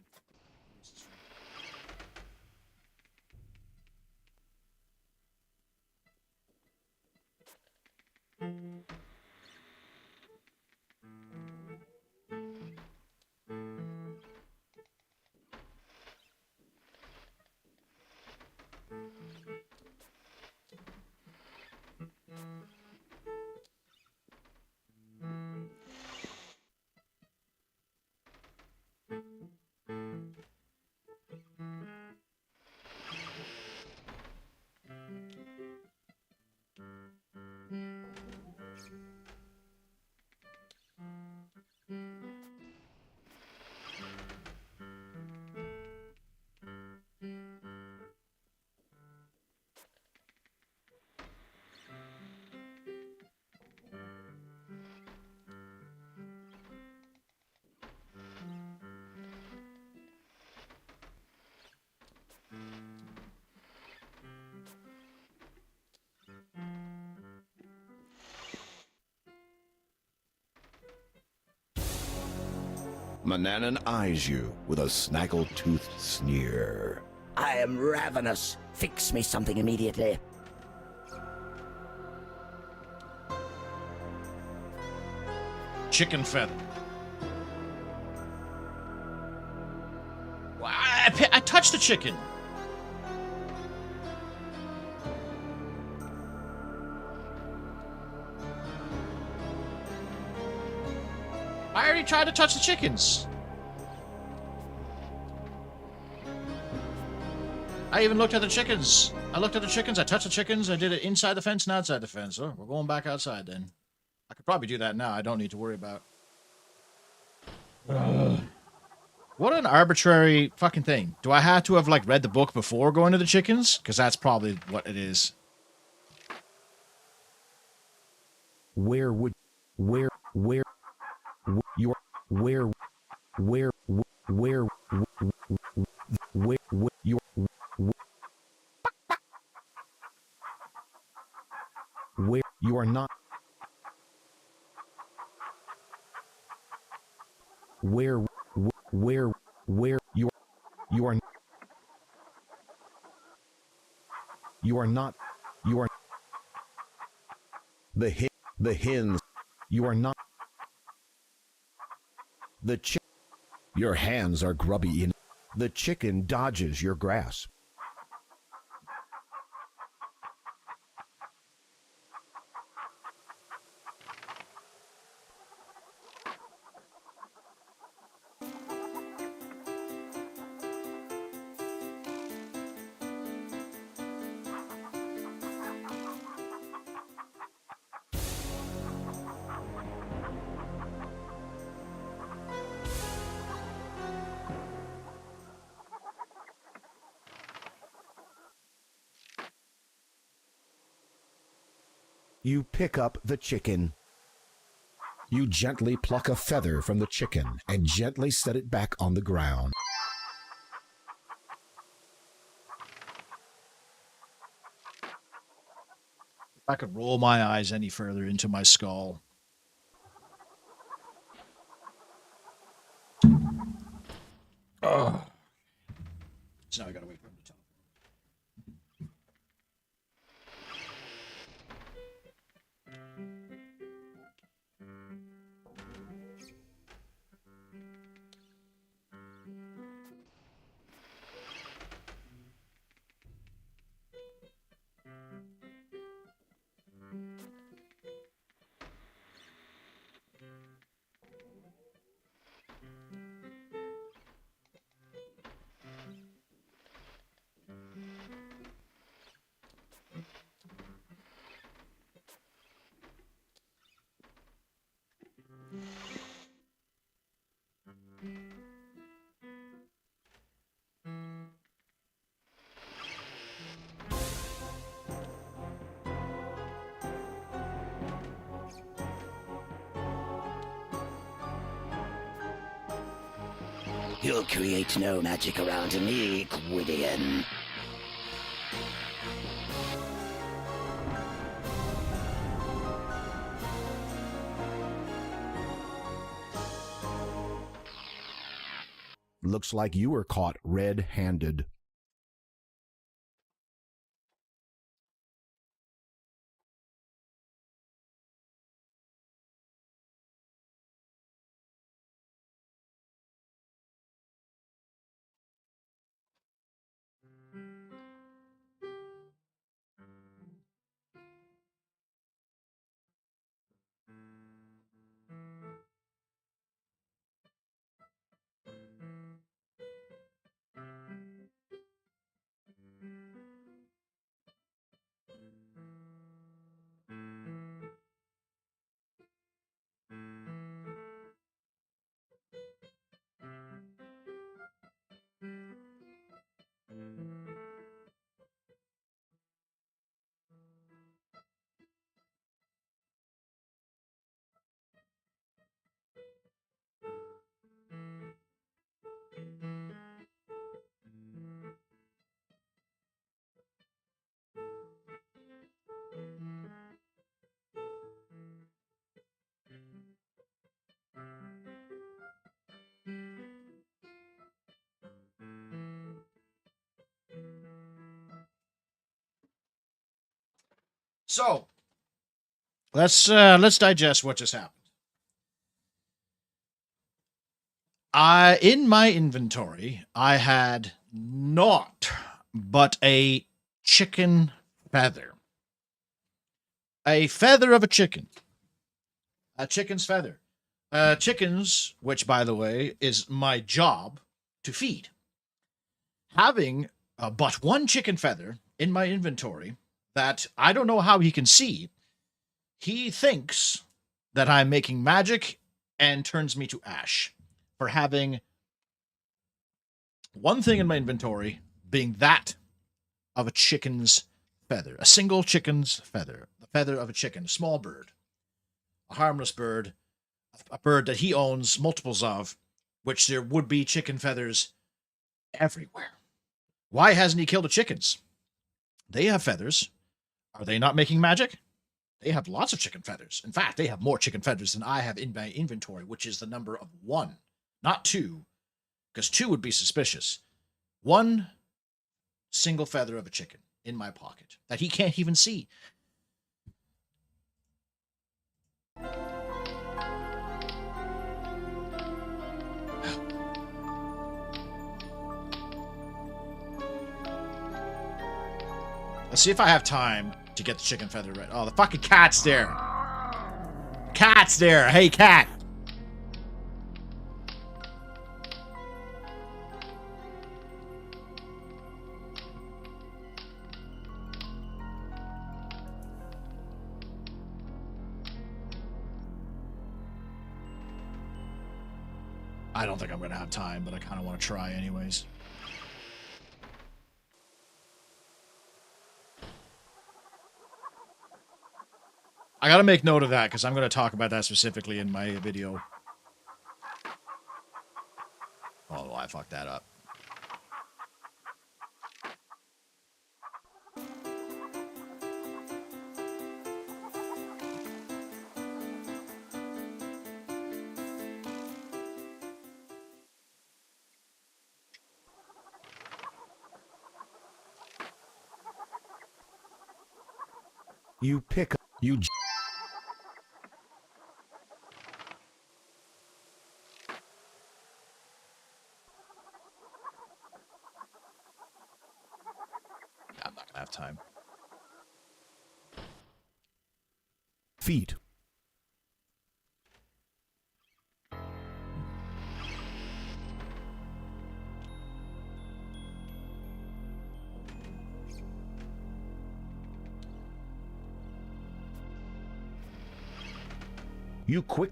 Manannan eyes you with a snaggle-toothed sneer. I am ravenous. Fix me something immediately. Chicken feather. Wow, I touched the chicken. I already tried to touch the chickens. I even looked at the chickens. I looked at the chickens. I touched the chickens. I did it inside the fence and outside the fence. Oh, we're going back outside then. I could probably do that now. I don't need to worry about. What an arbitrary fucking thing. Do I have to have like read the book before going to the chickens? Because that's probably what it is. Where you are not where you are not the hens, you are not the chick. Your hands are grubby in the chicken dodges your grasp. You pick up the chicken. You gently pluck a feather from the chicken and gently set it back on the ground. If I could roll my eyes any further into my skull. Oh. So now I gotta wait for him to tell. You'll create no magic around me, Gwydion. Looks like you were caught red-handed. So, let's digest what just happened. In my inventory, I had naught but a chicken feather. A feather of a chicken. A chicken's feather. Chickens, which, by the way, is my job to feed. Having but one chicken feather in my inventory that I don't know how he can see, he thinks that I'm making magic and turns me to ash for having one thing in my inventory being that of a chicken's feather. A single chicken's feather. The feather of a chicken. A small bird. A harmless bird. A bird that he owns multiples of, which there would be chicken feathers everywhere. Why hasn't he killed the chickens? They have feathers. Are they not making magic? They have lots of chicken feathers. In fact, they have more chicken feathers than I have in my inventory, which is the number of 1, not 2, because 2 would be suspicious. 1 single feather of a chicken in my pocket that he can't even see. Let's see if I have time to get the chicken feather right. Oh, the fucking cat's there. Cat's there. Hey, cat. I don't think I'm going to have time, but I kind of want to try anyways. I gotta make note of that because I'm gonna talk about that specifically in my video. Oh, I fucked that up. You pick up. You. I'm not gonna have time. Feet. You quick.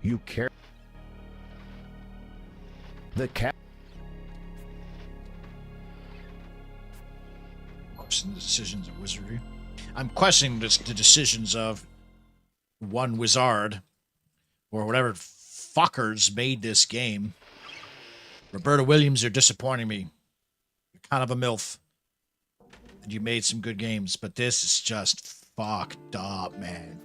You care. The cat. decisions of wizardry. I'm questioning the decisions of one wizard or whatever fuckers made this game. Roberta Williams, you're disappointing me. You're kind of a MILF. And you made some good games, but this is just fucked up, man.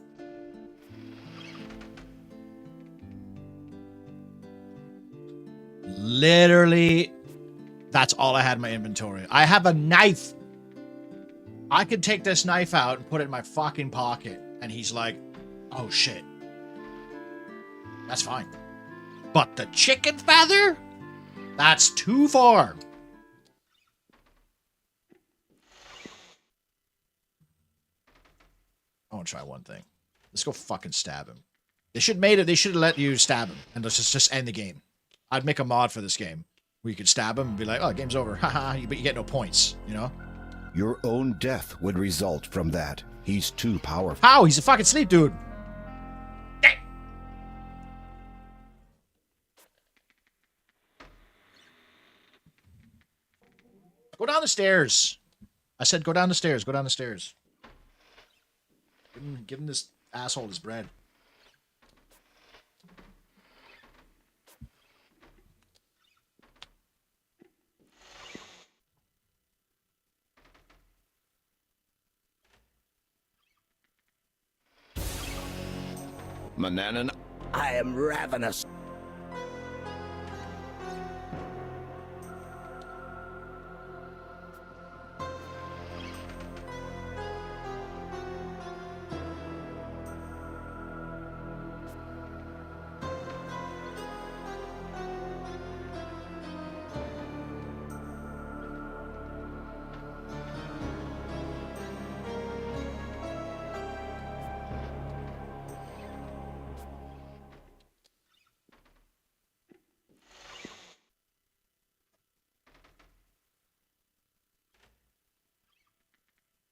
Literally, that's all I had in my inventory. I have a knife. I could take this knife out and put it in my fucking pocket. And he's like, oh shit. That's fine. But the chicken feather? That's too far. I want to try one thing. Let's go fucking stab him. They should have let you stab him. And let's just end the game. I'd make a mod for this game where you could stab him and be like, oh, game's over. Haha, but you get no points, you know? Your own death would result from that. He's too powerful. How? He's a fucking sleep dude. Go down the stairs. I said go down the stairs. Go down the stairs. Give him this asshole his bread. Mananan, I am ravenous.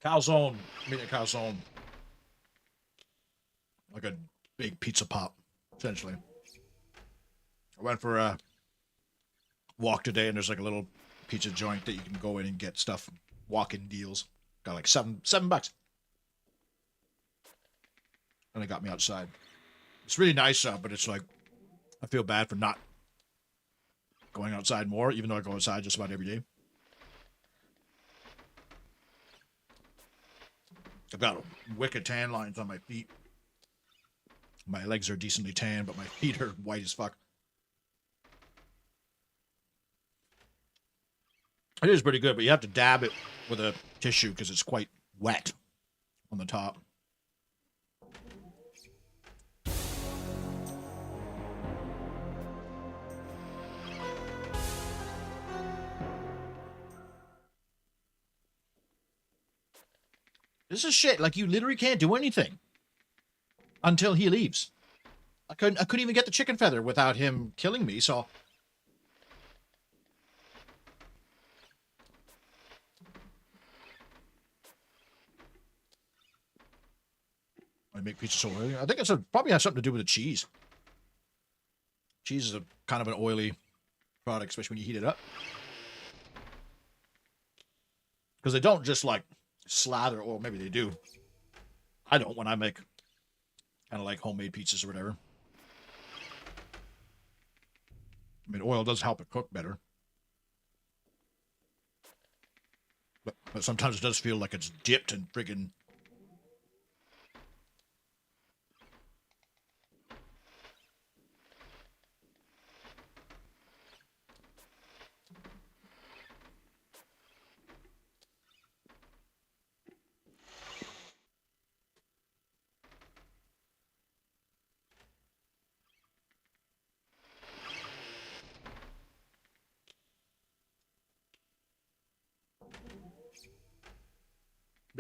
Calzone. Meat and calzone. Like a big pizza pop, essentially. I went for a walk today, and there's like a little pizza joint that you can go in and get stuff. Walk-in deals. Got like $7. And they got me outside. It's really nice, but it's like, I feel bad for not going outside more, even though I go outside just about every day. I've got wicked tan lines on my feet. My legs are decently tan, but my feet are white as fuck. It is pretty good, but you have to dab it with a tissue because it's quite wet on the top. This is shit. Like, you literally can't do anything until he leaves. I couldn't even get the chicken feather without him killing me, so... I make pizza so early. I think it's probably has something to do with the cheese. Cheese is a kind of an oily product, especially when you heat it up. Because they don't just, like, slather, or maybe they do. I don't when I make kind of like homemade pizzas or whatever. I mean, oil does help it cook better. But sometimes it does feel like it's dipped in friggin'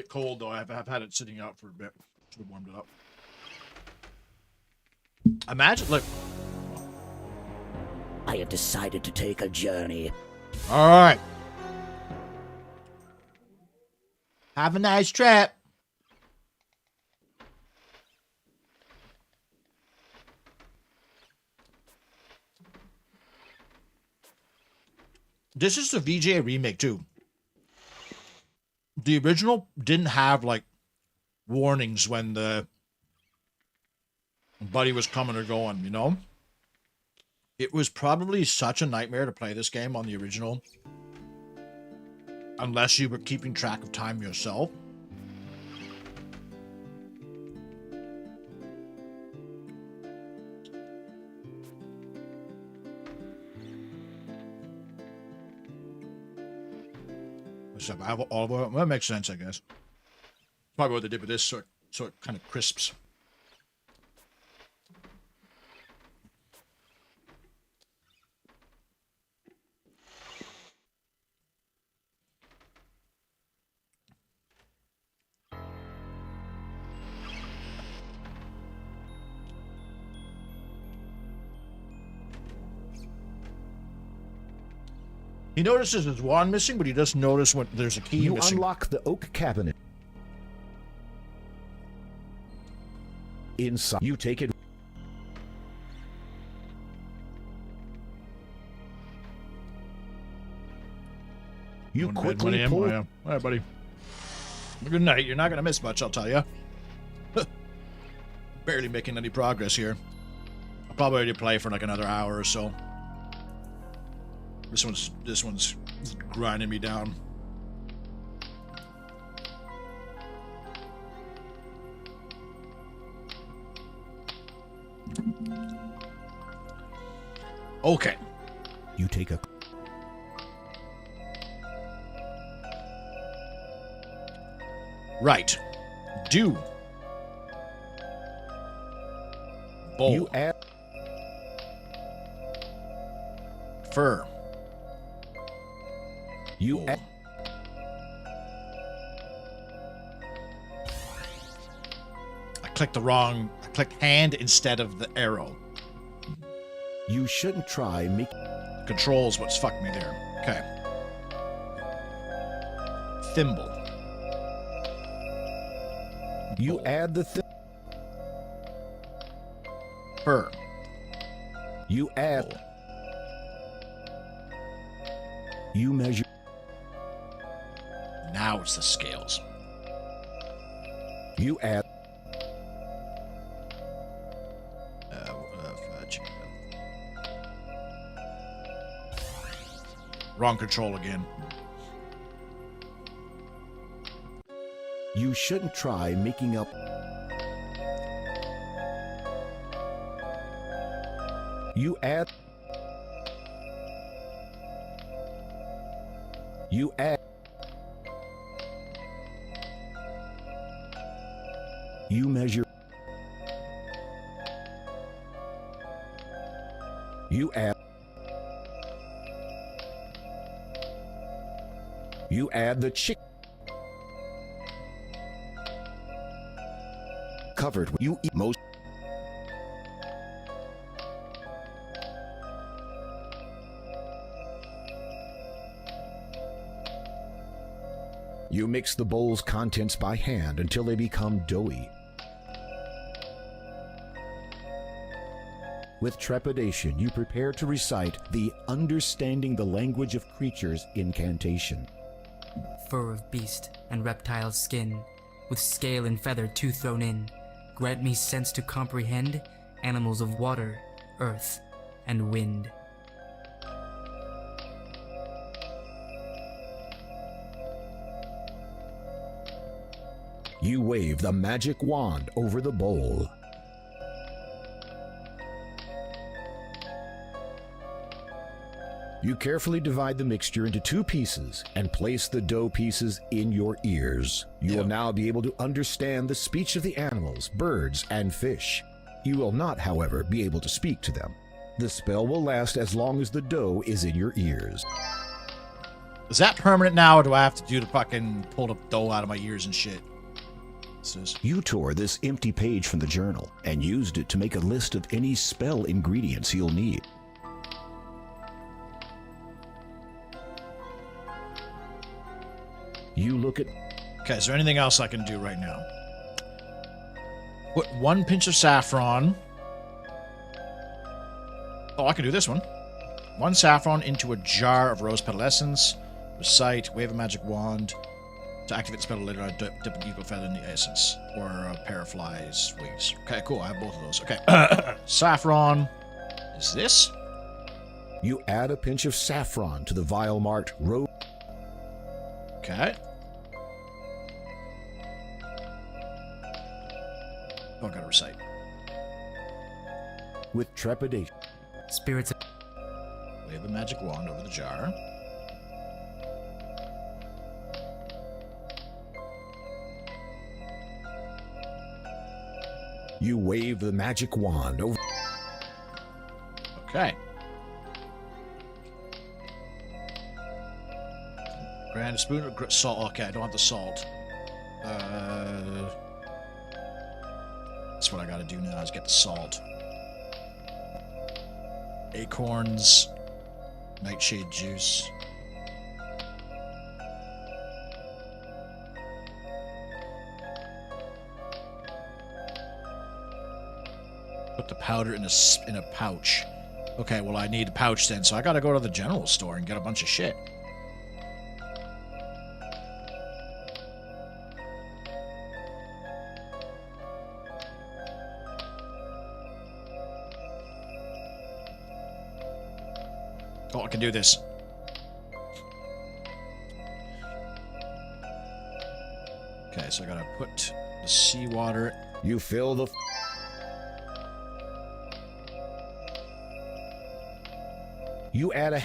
bit cold, though. I've had it sitting out for a bit. Should have warmed it up. Imagine, look. I have decided to take a journey. All right. Have a nice trip. This is the VGA remake, too. the original didn't have like warnings when the buddy was coming or going, you know? It was probably such a nightmare to play this game on the original. Unless you were keeping track of time yourself. Except I have olive oil. Well, that makes sense, I guess. Probably what they did with this, so it kind of crisps. He notices his wand missing, but he doesn't notice when there's a key You missing. unlock the oak cabinet. Inside, you take it. You Going to bed, quickly 1 a.m. pull. Oh, yeah. All right, buddy. Good night. You're not going to miss much, I'll tell you. Barely making any progress here. I'll probably already play for like another hour or so. This one's grinding me down. Okay. You take a. Right. Do. Bowl. You add. Fur. You Bowl. add. I clicked hand instead of the arrow. You shouldn't try make. Controls what's fucked me there. Okay. Thimble. You Bowl. add the. Fur. You add. Bowl. You measure. Now it's the scales. You add. Wrong control again. You shouldn't try making up. You add. You add. You measure. You add. You add the chick. Covered. You eat most. You mix the bowl's contents by hand until they become doughy. With trepidation, you prepare to recite the Understanding the Language of Creatures incantation. Fur of beast and reptile skin, with scale and feather two thrown in, grant me sense to comprehend animals of water, earth, and wind. You wave the magic wand over the bowl. You carefully divide the mixture into 2 pieces and place the dough pieces in your ears. You will now be able to understand the speech of the animals, birds, and fish. You will not, however, be able to speak to them. The spell will last as long as the dough is in your ears. Is that permanent now, or do I have to do the fucking pull the dough out of my ears and shit? You tore this empty page from the journal and used it to make a list of any spell ingredients you'll need. You look at. Okay, is there anything else I can do right now? Put 1 pinch of saffron. Oh, I can do this one. 1 saffron into a jar of rose petal essence. Recite, wave a magic wand. To activate the spell later, I dip an eagle feather in the essence, or a pair of flies' wings. Okay, cool. I have both of those. Okay. Saffron. Is this? You add a pinch of saffron to the vial marked Rose. Okay. Oh, I gotta recite. With trepidation. Spirits. Wave a magic wand over the jar. You wave the magic wand over. Okay. Grant a spoon of salt. Okay, I don't want the salt. That's what I gotta do now is get the salt. Acorns. Nightshade juice. Put the powder in a pouch. Okay, well I need a pouch then, so I gotta go to the general store and get a bunch of shit. Oh, I can do this. Okay, so I gotta put the seawater. You fill the. You add a.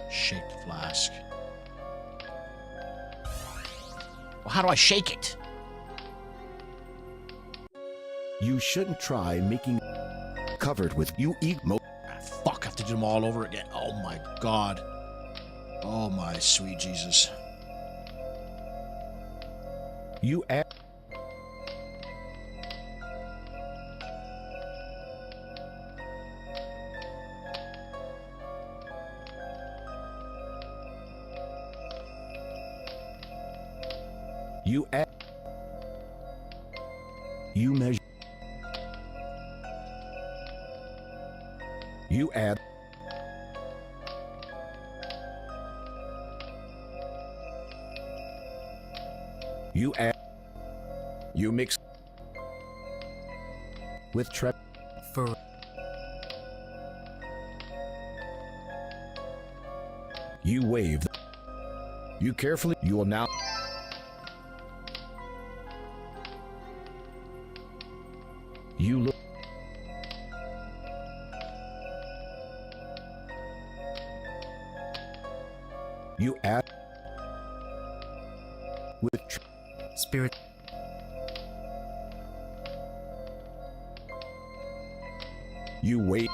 Shake the flask. Well, how do I shake it? You shouldn't try making. Covered with you eat mo. Fuck, I have to do them all over again. Oh my god. Oh my sweet Jesus. You add. You add. You measure. You add. You add. You mix. With trep. For You wave. You carefully. You will now. You look. You add. With. spirit. You wait.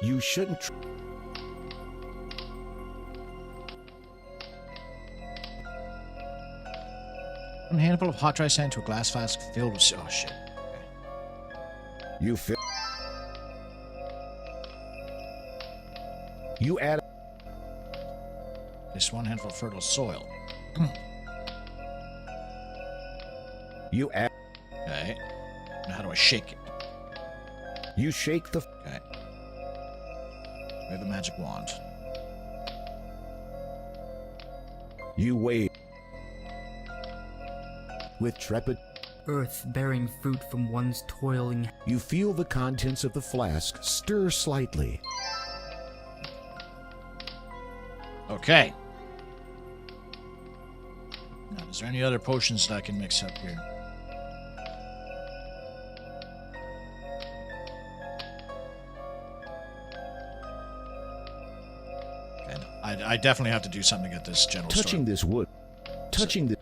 You shouldn't. One handful of hot dry sand to a glass flask filled with. Oh shit. You fill. You add. This one handful of fertile soil. You add. Okay. Now how do I shake it? You shake the. Okay. We have a magic wand. You wave. With trepid. Earth bearing fruit from one's toiling. You feel the contents of the flask stir slightly. Okay. Now, is there any other potions that I can mix up here? Okay, no, I definitely have to do something to get this general Touching store. this wood. Touching the.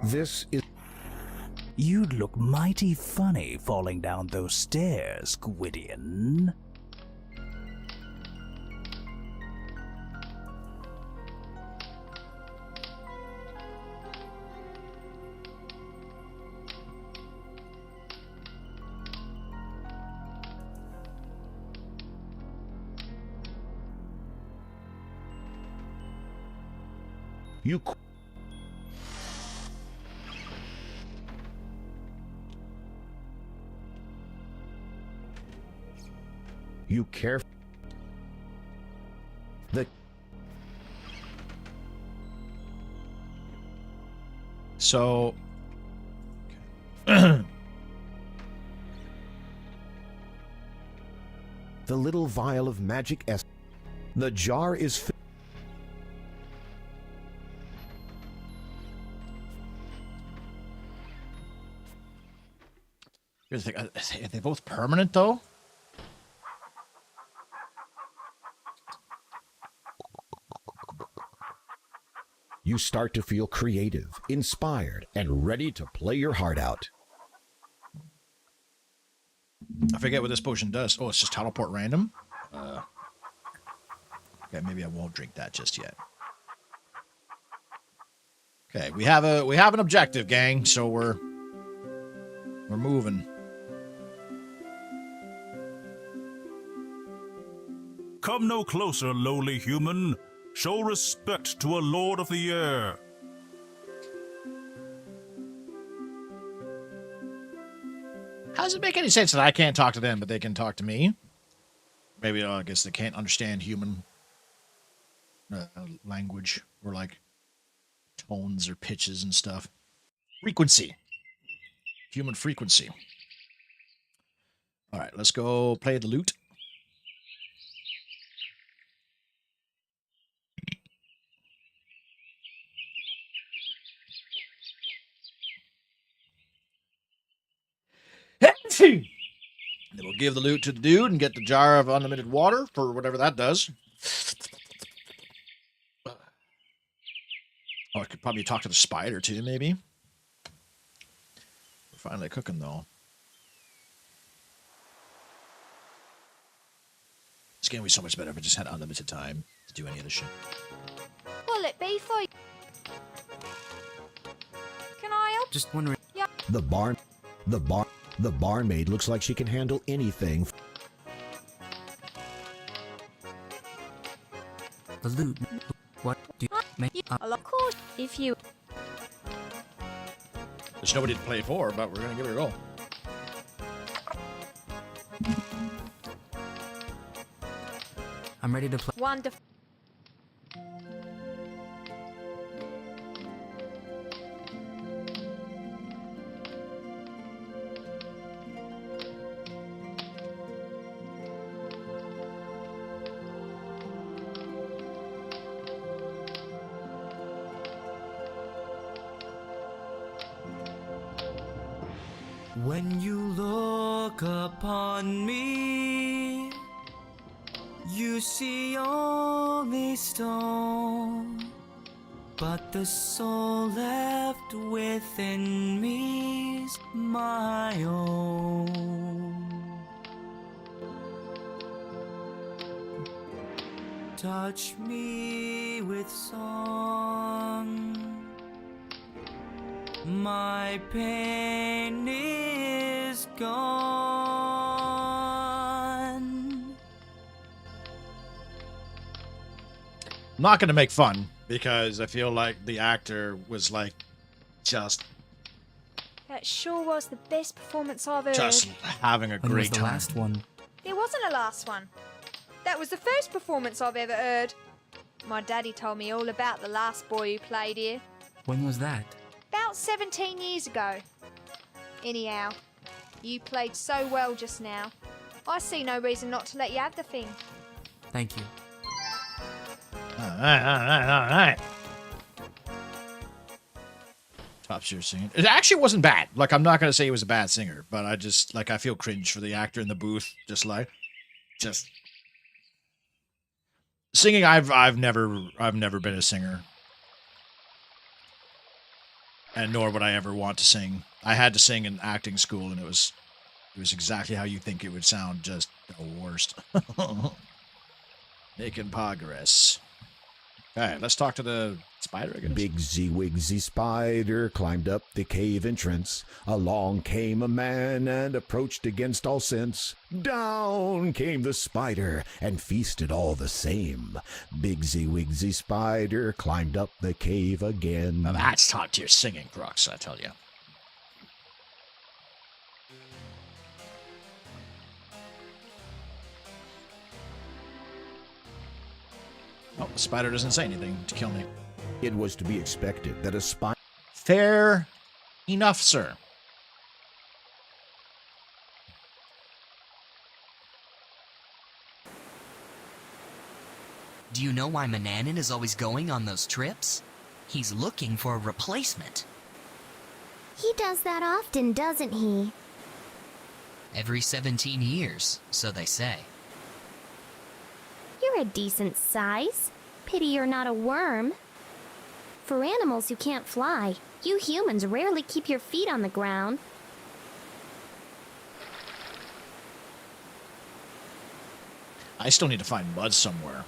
This is You'd look mighty funny falling down those stairs, Gwydion. you. You care. The So, okay. the little vial of magic essence. The jar is filled. Here's the thing. Are they both permanent though? You start to feel creative, inspired, and ready to play your heart out. I forget what this potion does. Oh, it's just teleport random. Okay, maybe I won't drink that just yet. Okay, we have an objective, gang. So we're moving. Come no closer, lowly human. Show respect to a lord of the air. How does it make any sense that I can't talk to them, but they can talk to me? Maybe I guess they can't understand human language or like tones or pitches and stuff. Frequency. Human frequency. All right, let's go play the lute. Then we'll give the loot to the dude and get the jar of unlimited water for whatever that does. Oh, I could probably talk to the spider too, maybe. We're finally cooking, though. This game would be so much better if I just had unlimited time to do any of this shit. Will it be for you? Can I help? Just wondering. Yeah. The barmaid looks like she can handle anything. The loot. What do you make up? Of course, if you... There's nobody to play for, but we're going to give it a go. I'm ready to play. Wonderful. When you look upon me, you see only stone, but the soul left within me's my own. Touch me with song, my pain is gone. I'm not going to make fun because I feel like the actor was like just That sure was the best performance I've heard. just having a When was great the time. last one? There wasn't a last one. That was the first performance I've ever heard. My daddy told me all about the last boy who played here. When was that? About 17 years ago. Anyhow, you played so well just now. I see no reason not to let you have the thing. Thank you. All right. Top tier singing. It actually wasn't bad. Like, I'm not going to say he was a bad singer, but I just, like, I feel cringe for the actor in the booth. Just singing. I've never been a singer. and nor would I ever want to sing. I had to sing in acting school, and it was exactly how you think it would sound, just the worst. Making progress. Okay, let's talk to the spider, I guess. Bigsy Wigsy Spider climbed up the cave entrance. Along came a man and approached against all sense. Down came the spider and feasted all the same. Bigsy Wigsy Spider climbed up the cave again. Now that's top tier singing, Crux, I tell you. Oh, the spider doesn't say anything to kill me. It was to be expected that a spider... Fair enough, sir. Do you know why Mananan is always going on those trips? He's looking for a replacement. He does that often, doesn't he? Every 17 years, so they say. You're a decent size. Pity you're not a worm. For animals who can't fly, you humans rarely keep your feet on the ground. I still need to find mud somewhere.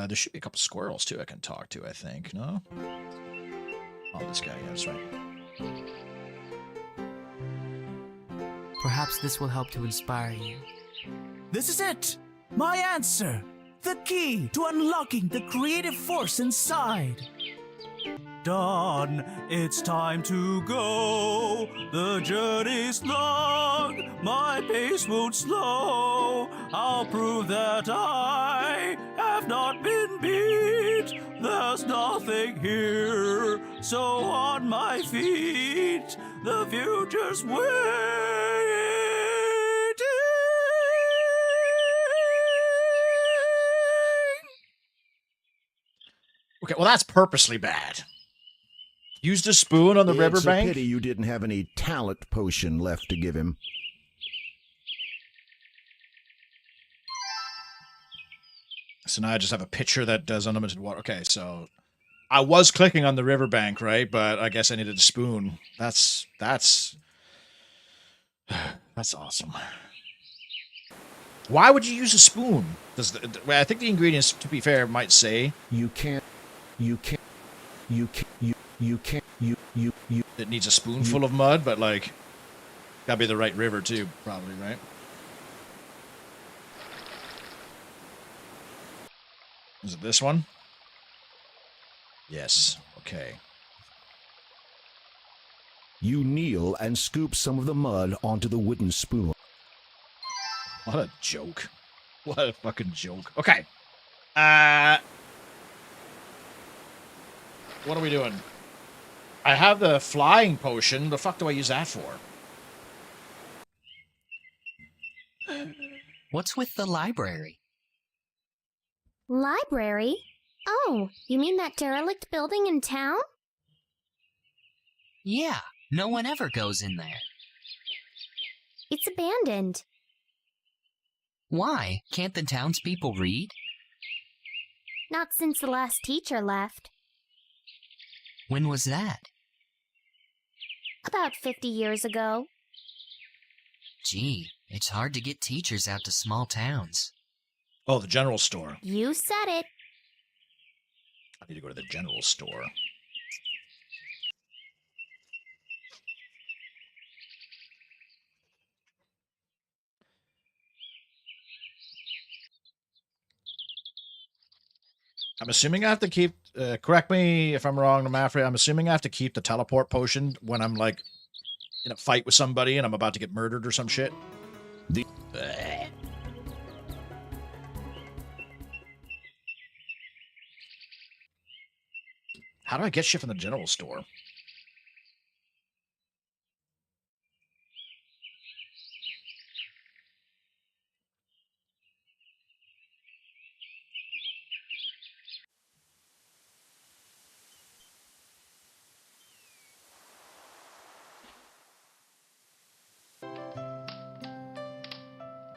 There should be a couple squirrels, too, I can talk to, I think. No? Oh, this guy. Yeah, that's right. Perhaps this will help to inspire you. This is it! My answer! The key to unlocking the creative force inside! Dawn, it's time to go. The journey's long, my pace won't slow. I'll prove that I have not been beat. There's nothing here, so on my feet, the future's waiting. Okay, well, that's purposely bad. Used a spoon on the riverbank. It's a pity you didn't have any talent potion left to give him. So now I just have a pitcher that does unlimited water. Okay, so I was clicking on the riverbank, right? But I guess I needed a spoon. That's awesome. Why would you use a spoon? I think the ingredients, to be fair, might say it needs a spoonful of mud, but like, gotta be the right river too, probably, right? Is it this one? Yes. Okay. You kneel and scoop some of the mud onto the wooden spoon. What a joke. What a fucking joke. Okay. What are we doing? I have the flying potion. The fuck do I use that for? What's with the library? Library? Oh, you mean that derelict building in town? Yeah, no one ever goes in there. It's abandoned. Why? Can't the townspeople read? Not since the last teacher left. When was that? About 50 years ago. Gee, it's hard to get teachers out to small towns. Oh, the general store. You said it. I need to go to the general store. I'm assuming I have to keep, correct me if I'm wrong, Namafri, I'm assuming I have to keep the teleport potion when I'm, like, in a fight with somebody and I'm about to get murdered or some shit. How do I get shit from the general store?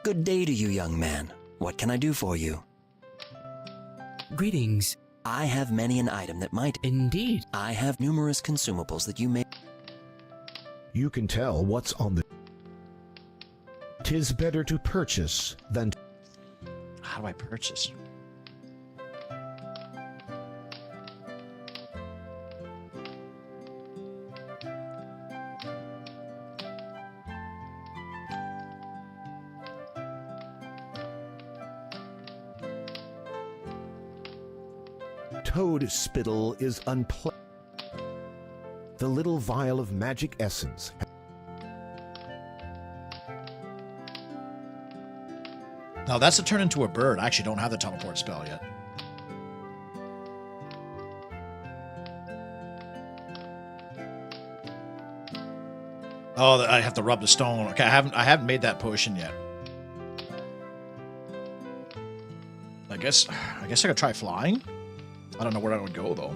Good day to you, young man. What can I do for you? Greetings. I have many an item that might. Indeed. I have numerous consumables that you may. You can tell what's on the. 'Tis better to purchase than. How do I purchase? Toad spittle is unpleasant. The little vial of magic essence. No, that's to turn into a bird. I actually don't have the teleport spell yet. Oh, I have to rub the stone. Okay, I haven't made that potion yet. I guess I could try flying. I don't know where I would go though.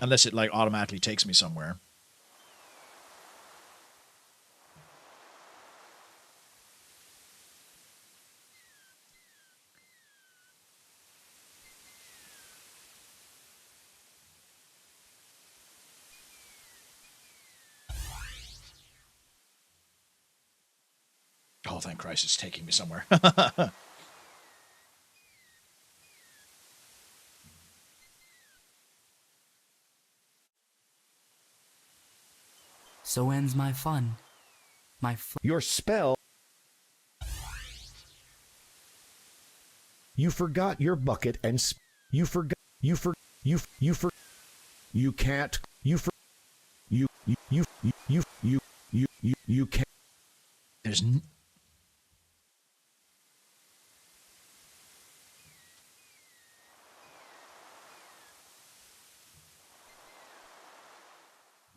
Unless it like automatically takes me somewhere. Oh, thank Christ, it's taking me somewhere. So ends my fun. Your spell. You forgot your bucket and you forgot you can't you can't. There's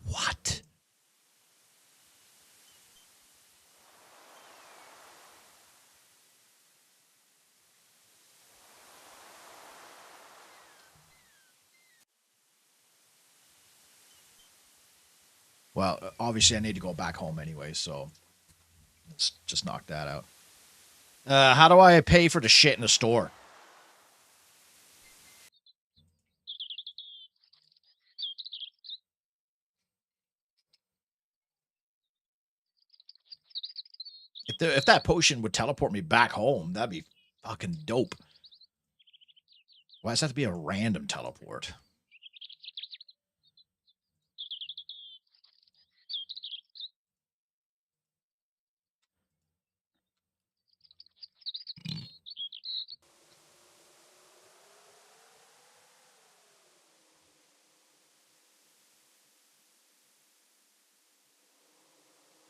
what? Well, obviously I need to go back home anyway, so let's just knock that out. How do I pay for the shit in the store? If that potion would teleport me back home, that'd be fucking dope. Why does that have to be a random teleport?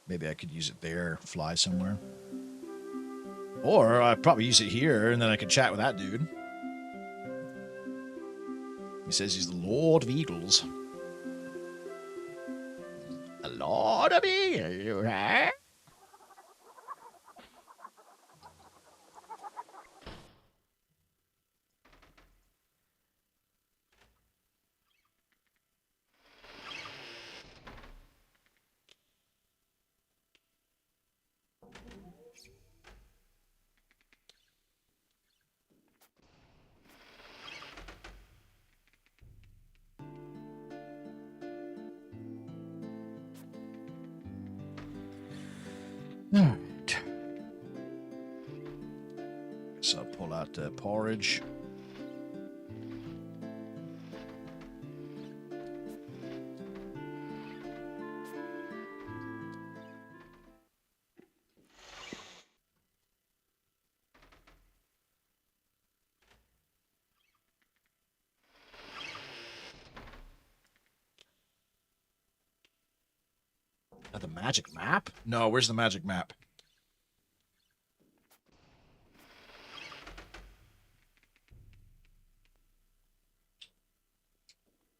Maybe I could use it there, fly somewhere. Or I'd probably use it here, and then I could chat with that dude. He says he's the Lord of Eagles. The Lord of Eagles, eh? Alright. So I'll pull out the porridge. The magic map? No, where's the magic map?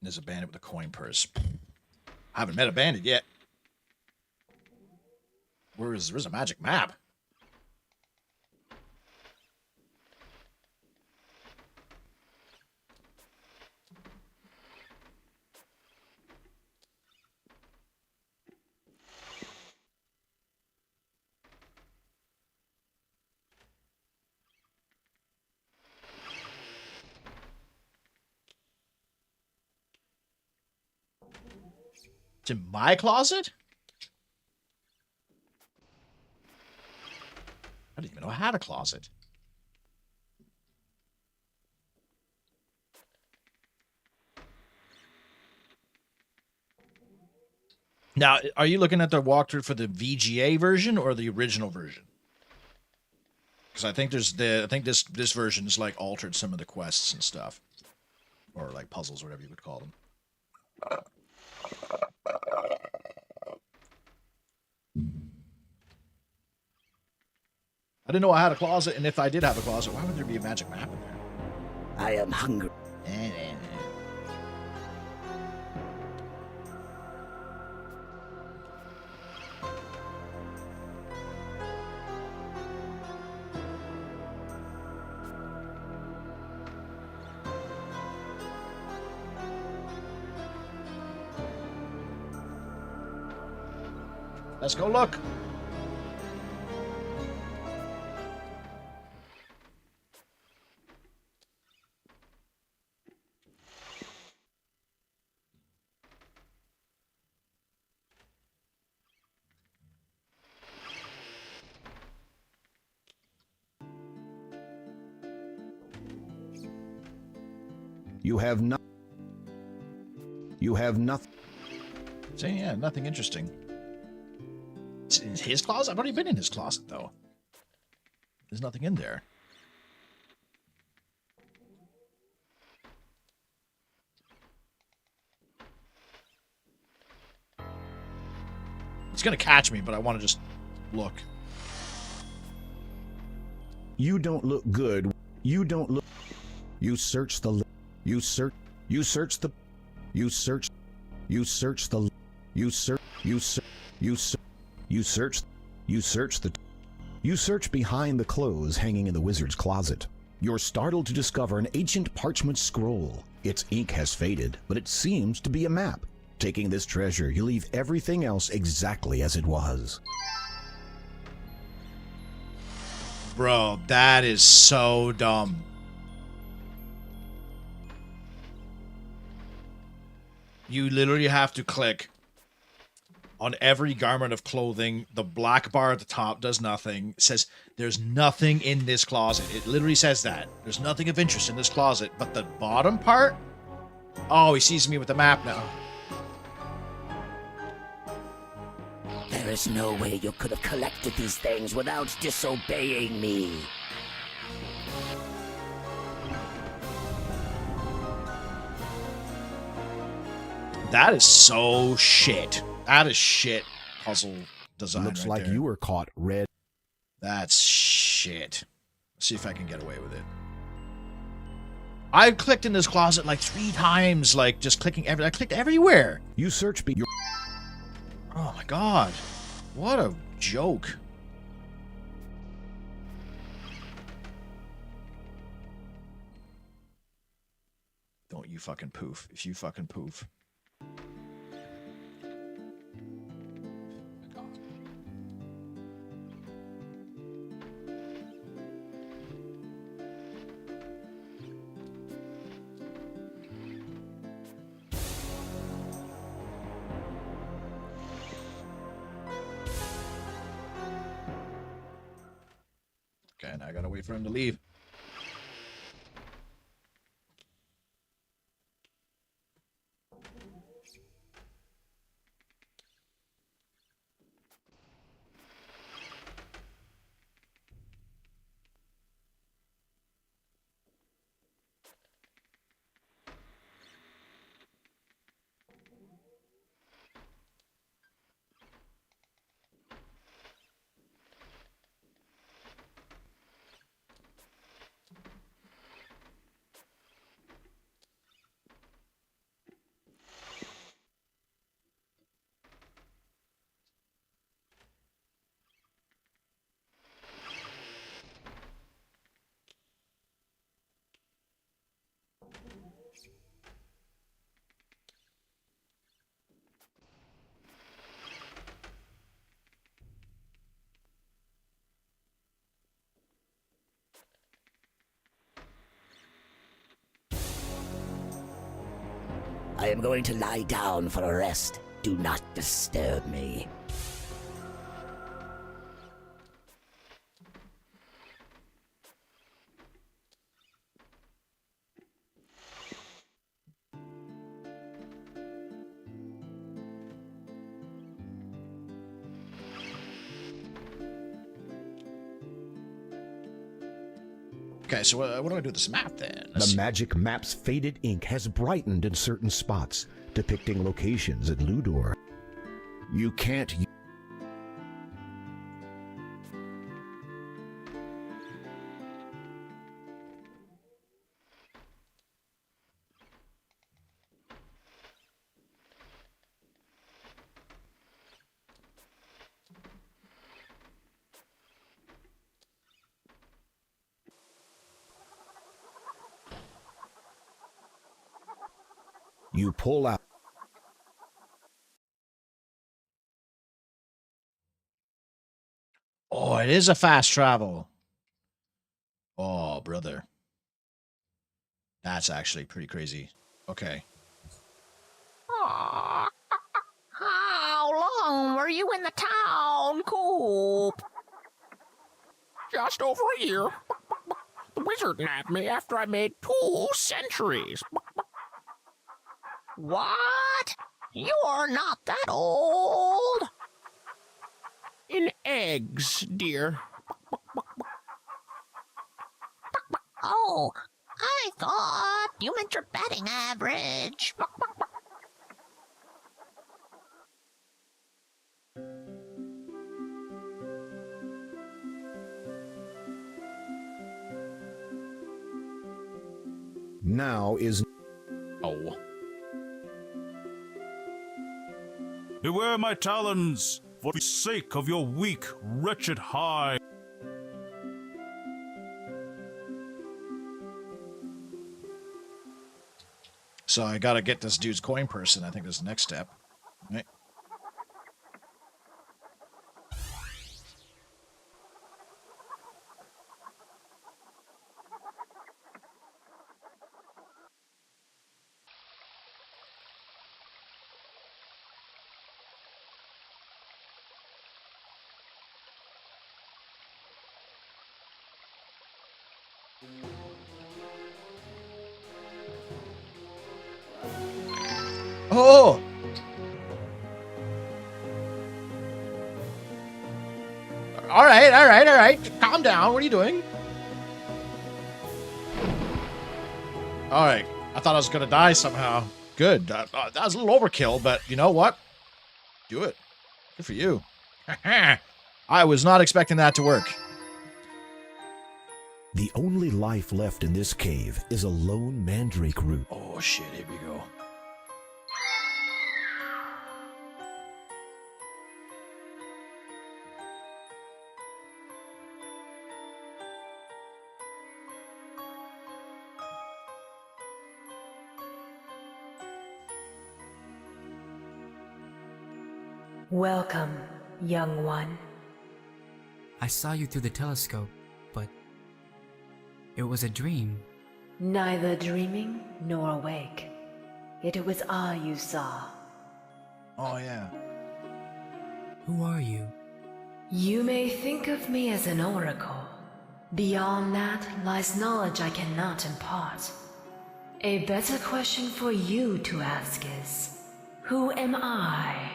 There's a bandit with a coin purse. I haven't met a bandit yet. Where's a magic map? It's in my closet? I didn't even know I had a closet. Now, are you looking at the walkthrough for the VGA version or the original version? Because I think this version is like altered some of the quests and stuff, or like puzzles, whatever you would call them. I didn't know I had a closet, and if I did have a closet, why would there be a magic map in there? I am hungry. Let's go look. You have nothing. So yeah, nothing interesting. It's in his closet? I've already been in his closet, though. There's nothing in there. It's gonna catch me, but I want to just look. You don't look good. You don't look. You search the. You search the. You search. You search the. You search. You search. You search. You search. You search the. You search behind the clothes hanging in the wizard's closet. You're startled to discover an ancient parchment scroll. Its ink has faded, but it seems to be a map. Taking this treasure, you leave everything else exactly as it was. Bro, that is so dumb. You literally have to click on every garment of clothing. The black bar at the top does nothing. It says there's nothing in this closet. It literally says that. There's nothing of interest in this closet. But the bottom part? Oh, he sees me with the map now. There is no way you could have collected these things without disobeying me. That is so shit. That is shit puzzle design. Looks right like there. you were caught red. That's shit. Let's see if I can get away with it. I've clicked in this closet like 3 times, like just clicking I clicked everywhere. You search be. Oh my god. What a joke. Don't you fucking poof. If you fucking poof. Okay, now I gotta wait for him to leave. I am going to lie down for a rest. Do not disturb me. Okay, so what do I do with this map then? The magic map's faded ink has brightened in certain spots, depicting locations at Ludor. You can't. You pull out. Oh, it is a fast travel. Oh, brother. That's actually pretty crazy. Okay. How long were you in the town, Coop? Just over a year. The wizard nabbed me after I made 2 centuries. What? You're not that old. In eggs, dear. Oh, I thought you meant your batting average. Now is. Oh. Beware my talons, for the sake of your weak, wretched hide. So I gotta get this dude's coin person. I think that's the next step. Right? Oh! All right. Calm down. What are you doing? All right. I thought I was going to die somehow. Good. That was a little overkill, but you know what? Do it. Good for you. I was not expecting that to work. The only life left in this cave is a lone mandrake root. Oh, shit. Here we go. Welcome, young one. I saw you through the telescope, but it was a dream. Neither dreaming nor awake. It was I you saw. Oh, yeah. Who are you? You may think of me as an oracle. Beyond that lies knowledge I cannot impart. A better question for you to ask is, who am I?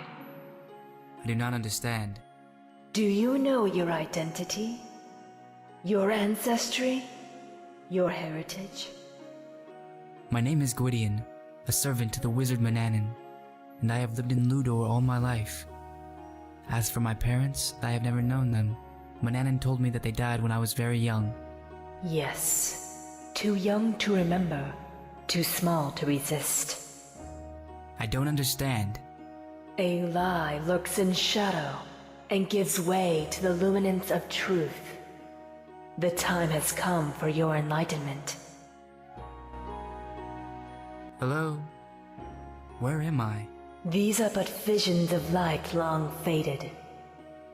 I do not understand. Do you know your identity? Your ancestry? Your heritage? My name is Gwydion, a servant to the wizard Manannan, and I have lived in Ludor all my life. As for my parents, I have never known them. Manannan told me that they died when I was very young. Yes. Too young to remember, too small to resist. I don't understand. A lie lurks in shadow and gives way to the luminance of truth. The time has come for your enlightenment. Hello? Where am I? These are but visions of light long faded.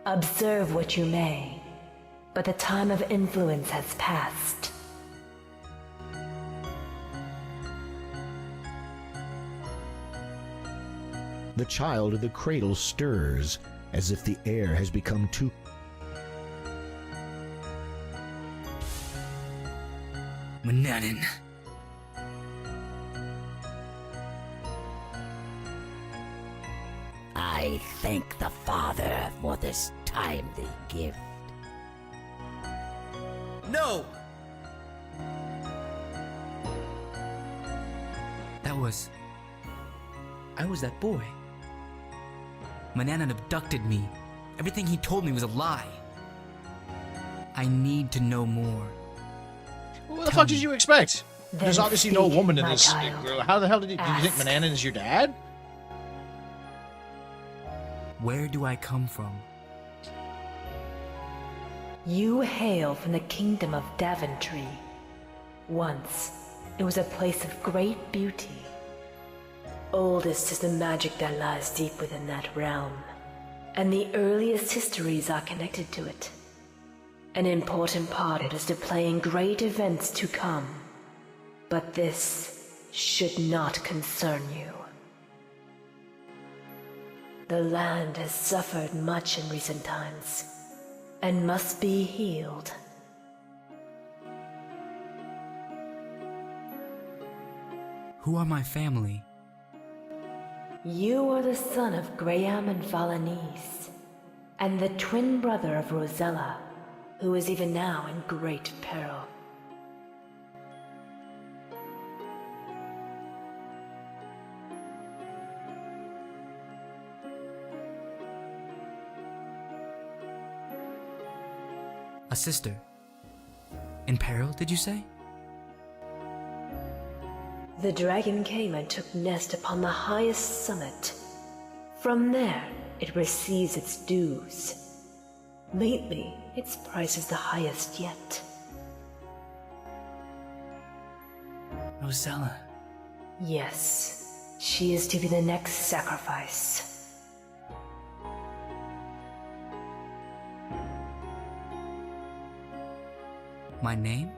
Observe what you may, but the time of influence has passed. The child of the cradle stirs as if the air has become too. Manannan. I thank the Father for this timely gift. No! I was that boy. Manannan abducted me. Everything he told me was a lie. I need to know more. What the fuck did you expect? There's Then obviously no speak, woman in my this. child. How the hell did you think Ask. Manannan is your dad? Where do I come from? You hail from the kingdom of Daventry. Once, it was a place of great beauty. Oldest is the magic that lies deep within that realm, and the earliest histories are connected to it. An important part is to play in great events to come, but this should not concern you. The land has suffered much in recent times, and must be healed. Who are my family? You are the son of Graham and Valanice, and the twin brother of Rosella, who is even now in great peril. A sister. In peril, did you say? The dragon came and took nest upon the highest summit. From there, it receives its dues. Lately, its price is the highest yet. Rosella. Yes, she is to be the next sacrifice. My name?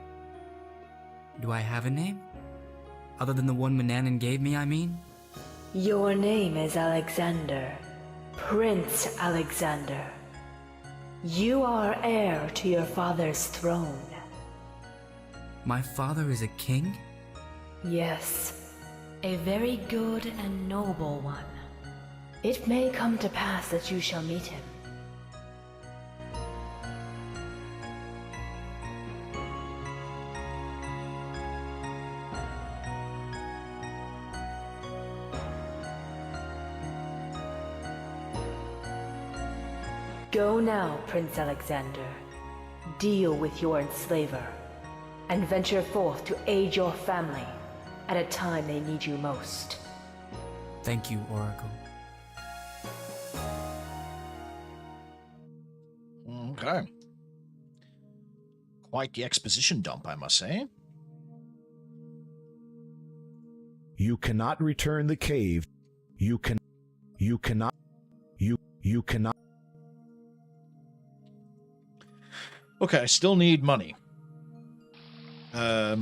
Do I have a name? Other than the one Manannan gave me, I mean? Your name is Alexander, Prince Alexander. You are heir to your father's throne. My father is a king? Yes, a very good and noble one. It may come to pass that you shall meet him. Go now, Prince Alexander. Deal with your enslaver, and venture forth to aid your family at a time they need you most. Thank you, Oracle. Okay. Quite the exposition dump, I must say. You cannot return the cave. You cannot. You cannot. Okay, I still need money. I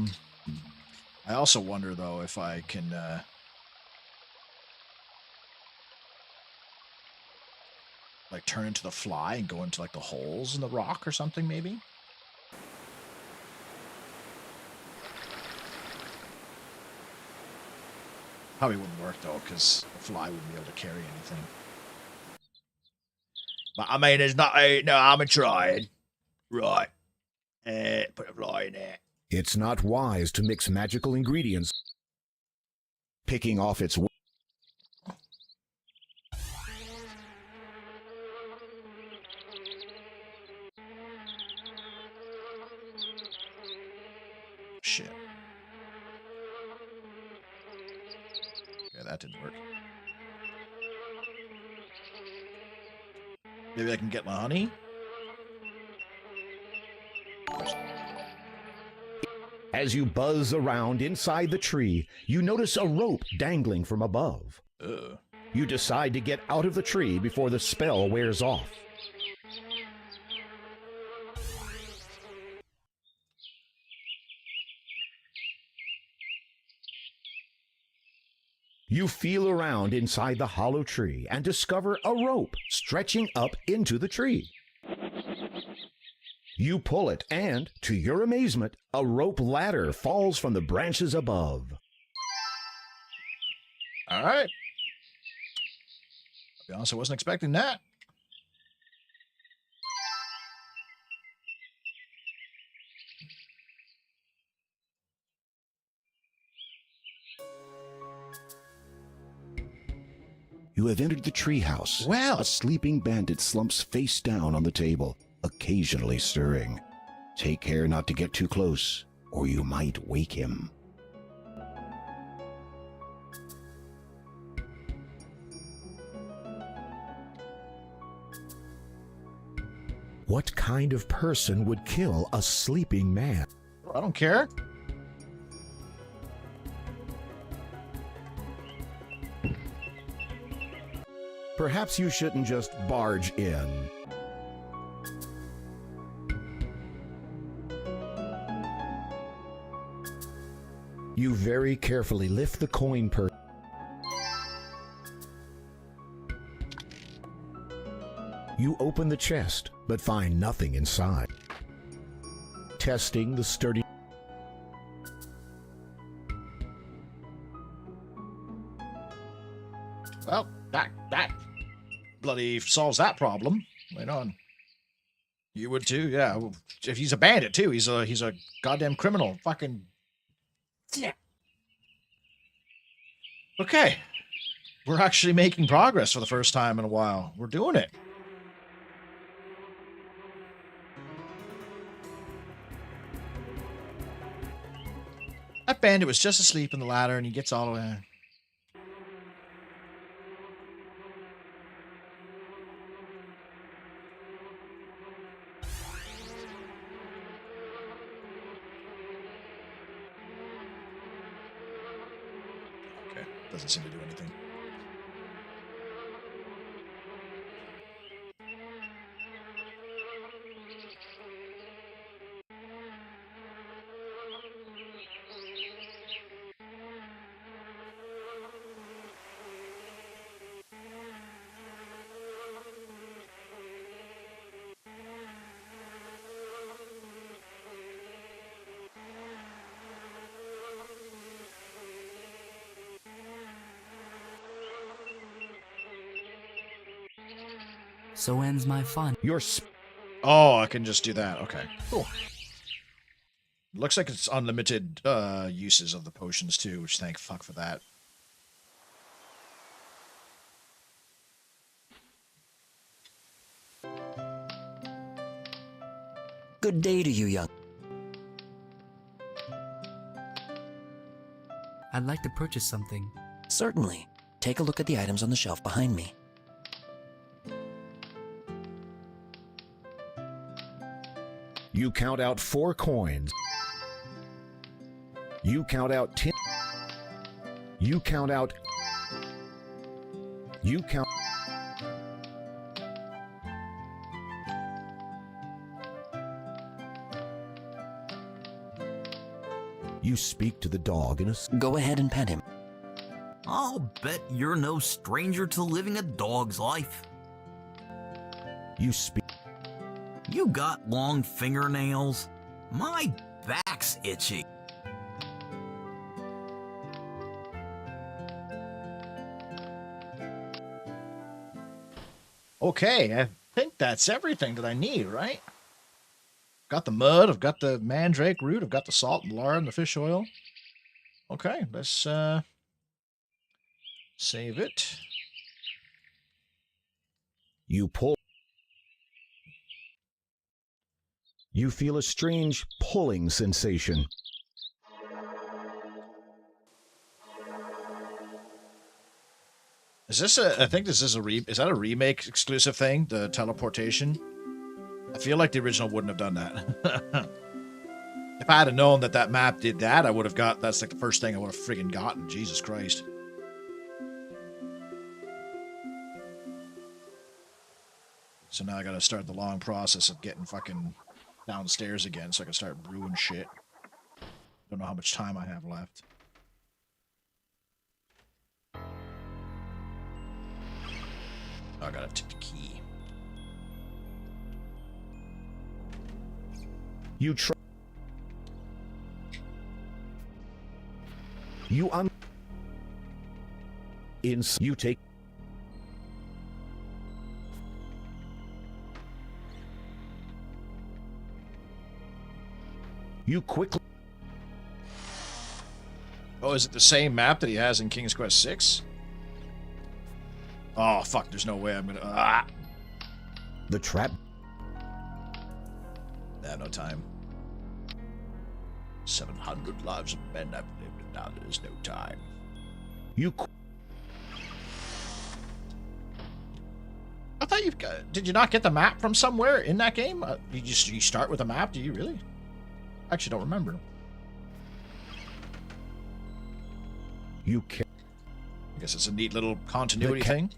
also wonder, though, if I can, like, turn into the fly and go into, like, the holes in the rock or something, maybe? Probably wouldn't work, though, because the fly wouldn't be able to carry anything. But, I mean, there's not a... No, I'm trying. Right. Put a fly in there. It's not wise to mix magical ingredients. Picking off its. Shit. Okay, that didn't work. Maybe I can get my honey? As you buzz around inside the tree, you notice a rope dangling from above. You decide to get out of the tree before the spell wears off. You feel around inside the hollow tree and discover a rope stretching up into the tree. You pull it, and, to your amazement, a rope ladder falls from the branches above. All right. I'll be honest, I wasn't expecting that. You have entered the treehouse. Well, a sleeping bandit slumps face down on the table, occasionally stirring. Take care not to get too close, or you might wake him. What kind of person would kill a sleeping man? I don't care. Perhaps you shouldn't just barge in. You very carefully lift the coin purse. You open the chest, but find nothing inside. Testing the sturdy... Well, that bloody solves that problem. Right on. You would too, yeah. If he's a bandit too, he's a goddamn criminal. Fucking yeah. Okay, we're actually making progress for the first time in a while. We're doing it. That bandit was just asleep in the ladder, and he gets all the way. Doesn't seem to do anything. So ends my fun. Oh, I can just do that. Okay, cool. Looks like it's unlimited uses of the potions too, which thank fuck for that. Good day to you, young. I'd like to purchase something. Certainly. Take a look at the items on the shelf behind me. You count out 4 coins. You count out 10. You count out. You count. You speak to the dog in a... Go ahead and pet him. I'll bet you're no stranger to living a dog's life. You speak... You got long fingernails? My back's itchy. Okay, I think that's everything that I need, right? Got the mud, I've got the mandrake root, I've got the salt and lard and the fish oil. Okay, let's save it. You pull. You feel a strange pulling sensation. Is this a? I think this is is that a remake exclusive thing? The teleportation. I feel like the original wouldn't have done that. If I had known that that map did that, I would have got. That's like the first thing I would have friggin' gotten. Jesus Christ. So now I gotta start the long process of getting fucking downstairs again so I can start brewing shit. Don't know how much time I have left. I gotta take the key. You take. You quickly. Oh, is it the same map that he has in King's Quest 6? Oh, fuck, there's no way I'm gonna... The trap. I have no time. 700 lives of men I've lived, and now there's no time. You... I thought you've got... Did you not get the map from somewhere in that game? You start with a map? Do you really? I actually don't remember. You can... I guess it's a neat little continuity thing.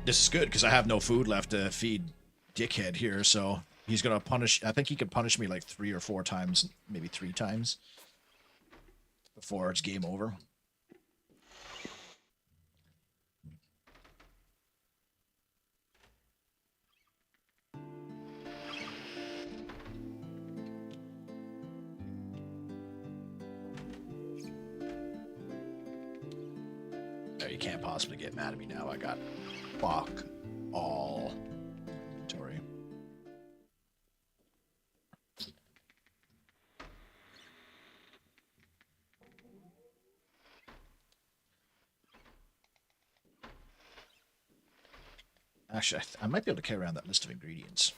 This is good, because I have no food left to feed Dickhead here, so he's going to punish... I think he can punish me like 3 or 4 times, maybe 3 times, before it's game over. No, you can't possibly get mad at me now. I got fuck all inventory. Actually, I might be able to carry around that list of ingredients.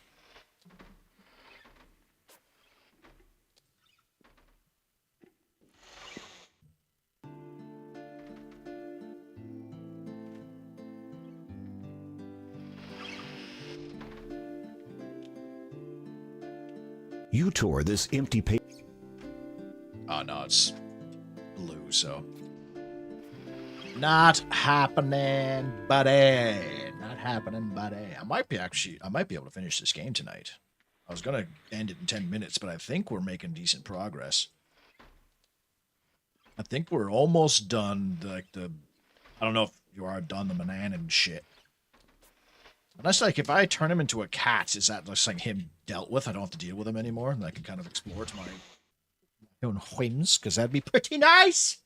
You tore this empty paper. Oh no, it's blue, so not happening, buddy. Not happening, buddy. I might be able to finish this game tonight. I was gonna end it in 10 minutes, but I think we're making decent progress. I think we're almost done. Like I don't know if you are done the Manannan shit. Unless, like, if I turn him into a cat, is that just like him dealt with? I don't have to deal with him anymore, and I can kind of explore to my own whims, because that'd be pretty nice.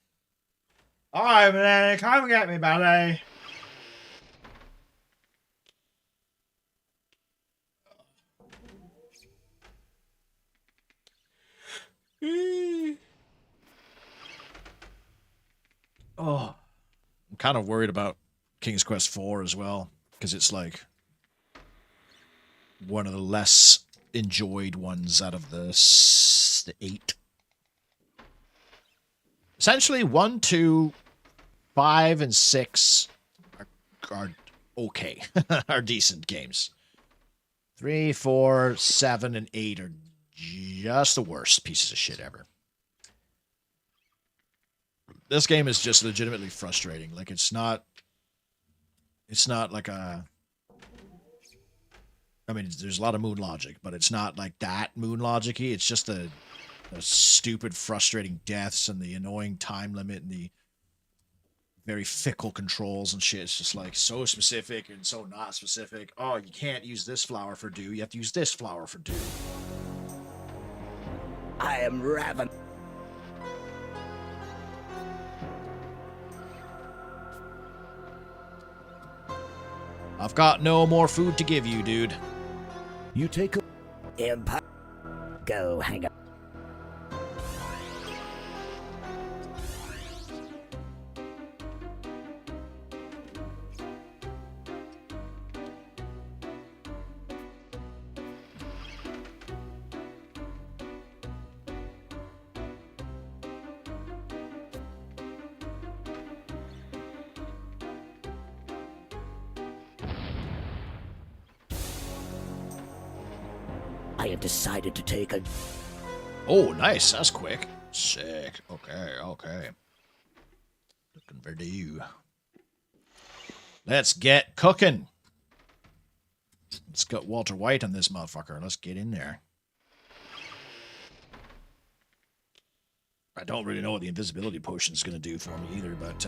All right, man, come and get me, buddy. Oh, I'm kind of worried about King's Quest 4 as well, because it's like one of the less enjoyed ones out of the 8. Essentially, 1, 2, 5, and 6 are okay, are decent games. 3, 4, 7, and 8 are just the worst pieces of shit ever. This game is just legitimately frustrating. Like, it's not like a... I mean, there's a lot of moon logic, but it's not like that moon logic-y. It's just the stupid, frustrating deaths and the annoying time limit and the very fickle controls and shit. It's just like so specific and so not specific. Oh, you can't use this flower for dew. You have to use this flower for dew. I am Raven. I've got no more food to give you, dude. You take a... Empire. Go hang up. I have decided to take a... Oh, nice. That's quick. Sick. Okay, okay. Looking for you. Let's get cooking. Let's get Walter White on this motherfucker. Let's get in there. I don't really know what the invisibility potion is going to do for me either, but...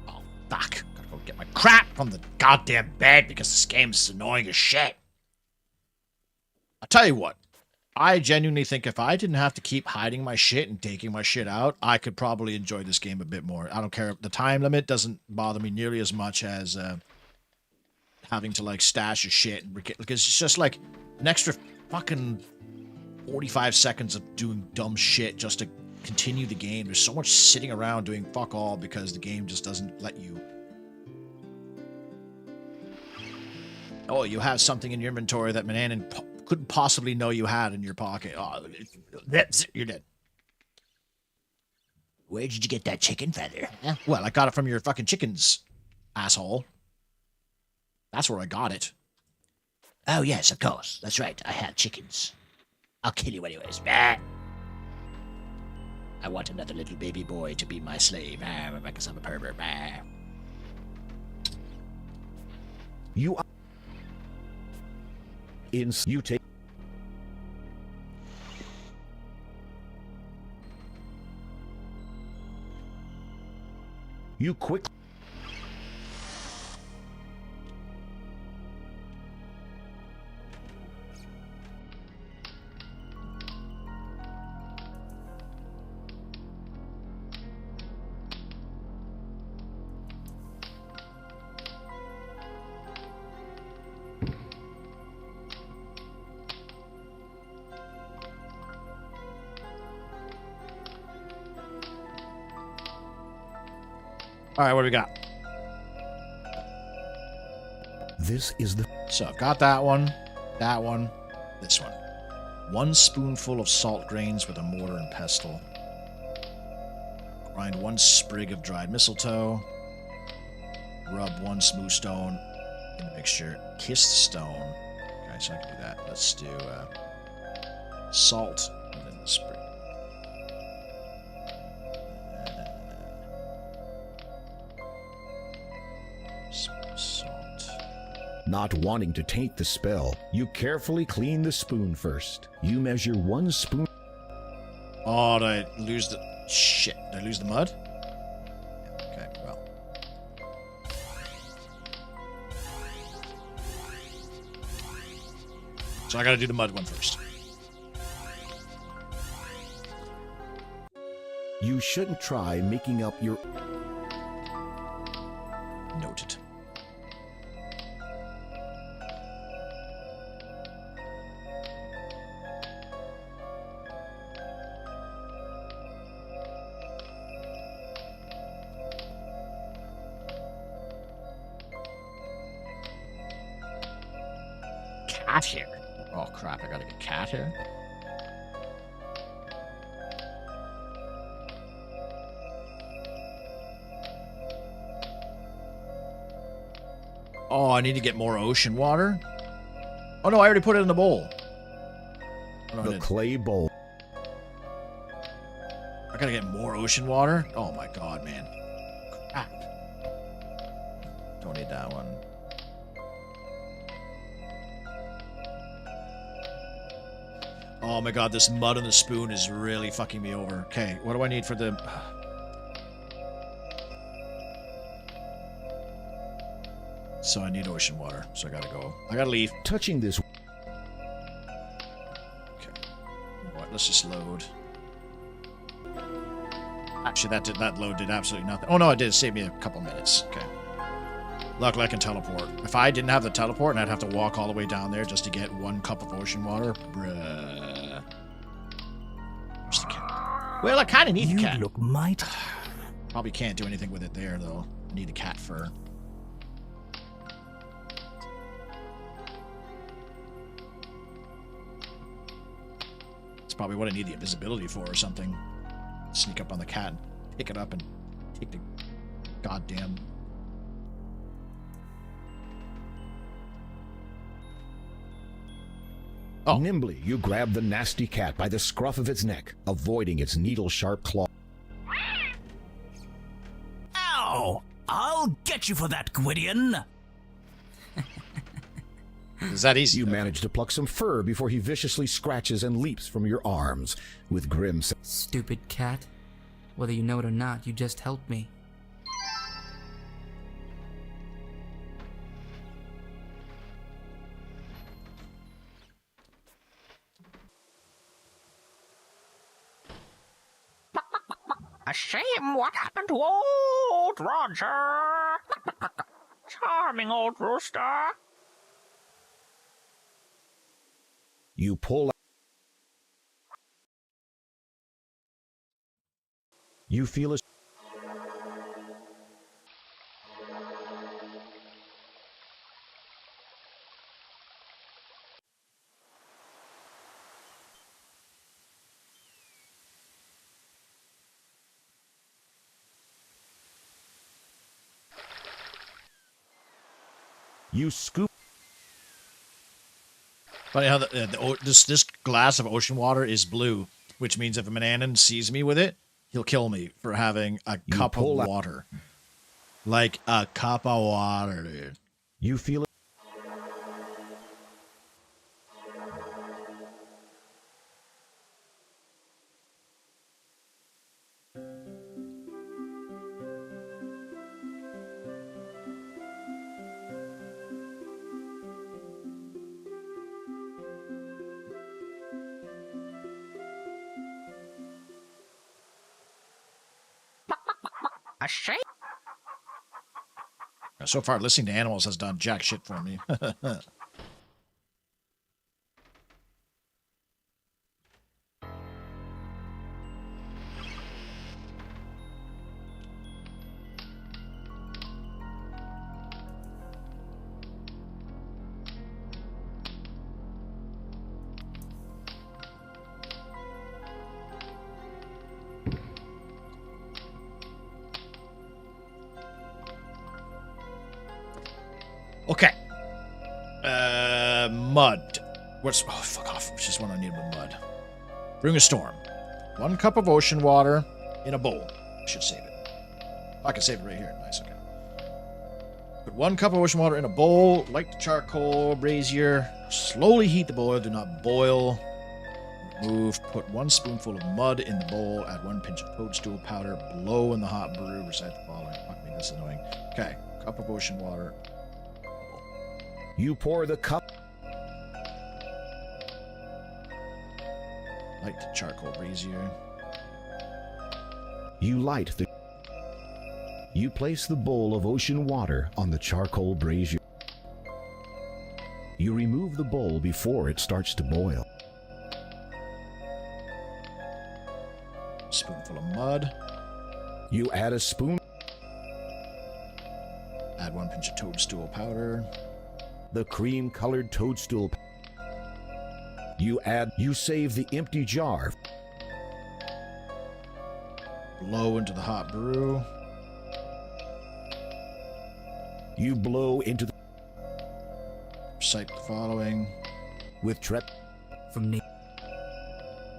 Oh, fuck. Gotta go get my crap from the goddamn bed because this game is annoying as shit. I'll tell you what. I genuinely think if I didn't have to keep hiding my shit and taking my shit out, I could probably enjoy this game a bit more. I don't care. The time limit doesn't bother me nearly as much as having to, like, stash your shit. Because it's just, like, an extra fucking 45 seconds of doing dumb shit just to continue the game. There's so much sitting around doing fuck all because the game just doesn't let you. Oh, you have something in your inventory that Manannan couldn't possibly know you had in your pocket. Oh, that's it. You're dead. Where did you get that chicken feather? Well, I got it from your fucking chickens, asshole. That's where I got it. Oh, yes, of course. That's right. I have chickens. I'll kill you anyways. Bah. I want another little baby boy to be my slave. Because I'm a pervert. Bah. You take. You quick. All right, what do we got? This is the... So I've got that one, this one. 1 spoonful of salt grains with a mortar and pestle. Grind 1 sprig of dried mistletoe. Rub 1 smooth stone in the mixture. Kiss the stone. Okay, so I can do that. Let's do salt and then the sprig. Salt. Not wanting to taint the spell, you carefully clean the spoon first. You measure 1 spoon. Oh, did I lose the... Shit. Did I lose the mud? Okay, well. So I gotta do the mud one first. You shouldn't try making up your... Noted. Cat hair. Oh crap, I gotta get cat hair. Oh, I need to get more ocean water? Oh no, I already put it in the bowl. Oh, no, the clay bowl. I gotta get more ocean water? Oh my god, man. Crap. Don't need that one. Oh my god, this mud in the spoon is really fucking me over. Okay, what do I need for the... So I need ocean water, so I gotta go. I gotta leave. Touching this... Okay. What? Let's just load. Actually, that load did absolutely nothing. Oh no, it did save me a couple minutes. Okay. Luckily I can teleport. If I didn't have the teleport and I'd have to walk all the way down there just to get 1 cup of ocean water, bruh. Where's the cat? Well, I kind of need the cat. You look mighty. Probably can't do anything with it there, though. I need the cat fur. It's probably what I need the invisibility for or something. Sneak up on the cat and pick it up and take the goddamn... Oh. Nimbly, you grab the nasty cat by the scruff of its neck, avoiding its needle-sharp claw. Ow! I'll get you for that, Gwydion! Is that easy? You manage to pluck some fur before he viciously scratches and leaps from your arms with grim. Stupid cat. Whether you know it or not, you just helped me. A shame what happened to old Roger. Charming old rooster. You pull. You feel a. You scoop. Funny how this glass of ocean water is blue, which means if a Manannan sees me with it, he'll kill me for having a cup of water. Like a cup of water, dude. You feel it. A shame. So far, listening to animals has done jack shit for me. Okay. Mud. What's... Oh, fuck off. It's just what I need with mud. Bring a storm. 1 cup of ocean water in a bowl. I should save it. I can save it right here. Nice, okay. Put 1 cup of ocean water in a bowl. Light the charcoal brazier. Slowly heat the boil. Do not boil. Remove. Put 1 spoonful of mud in the bowl. Add 1 pinch of toadstool powder. Blow in the hot brew. Recite the following. Fuck me, this is annoying. Okay. Cup of ocean water. You pour the cup. Light the charcoal brazier. You light the. You place the bowl of ocean water on the charcoal brazier. You remove the bowl before it starts to boil. Spoonful of mud. You add a spoon. Add 1 pinch of toadstool powder. The cream-colored toadstool. You save the empty jar. Blow into the hot brew. You blow into the. Recite the following. With trep. From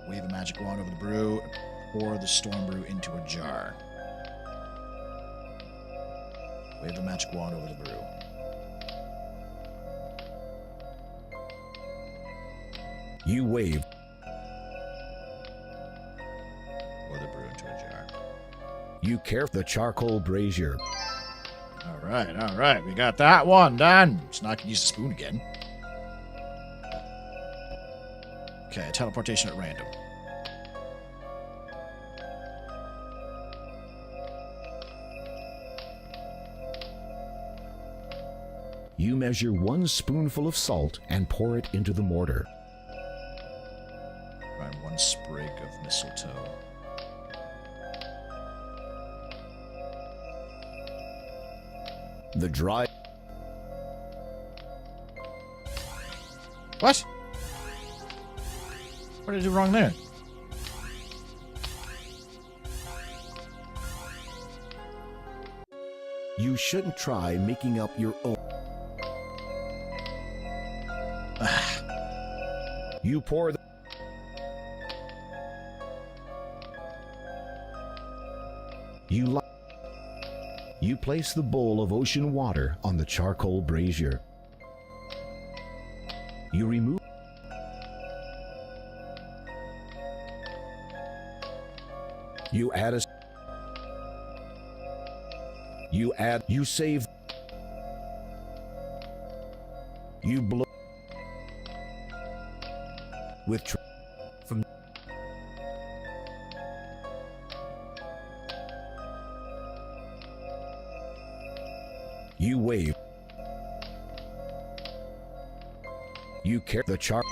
Wave a magic wand over the brew. Pour the storm brew into a jar. Wave a magic wand over the brew. You wave. Pour the brew into a jar. You care the charcoal brazier. All right. We got that one done. So now I can use the spoon again. Okay, teleportation at random. You measure 1 spoonful of salt and pour it into the mortar. Find 1 sprig of mistletoe. The dry. What? What did I do wrong there? You shouldn't try making up your own. You pour the. You place the bowl of ocean water on the charcoal brazier. You remove. You add a. You save. You blow. With from. You wave. You carry the chart.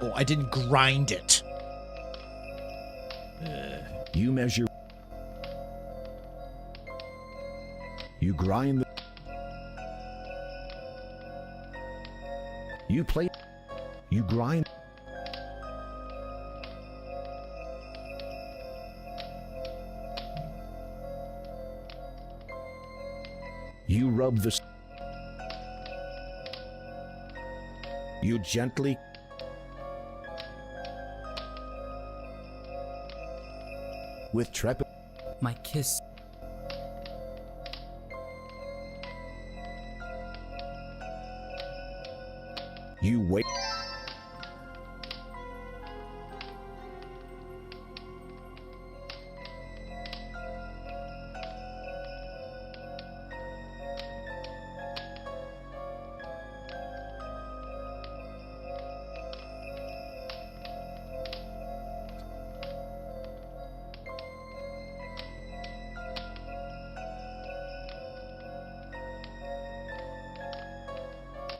Oh, I didn't grind it. You measure. You grind the. You play. You grind. You rub the. You gently. With trepid. My kiss. You wait.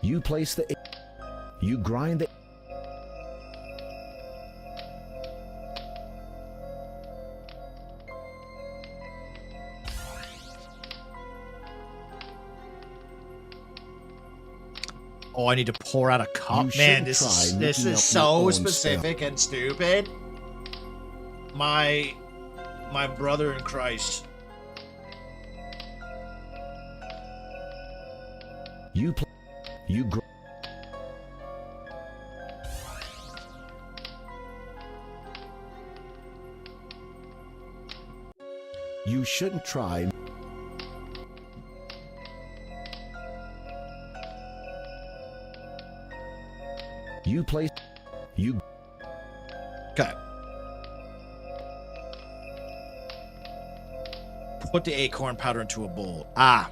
You place the. You grind the. Oh, I need to pour out a cup. You Man, should this try is mixing up so your own specific and stupid. My brother in Christ. You play. You grind. You shouldn't try. You place. You. Okay. Put the acorn powder into a bowl. Ah,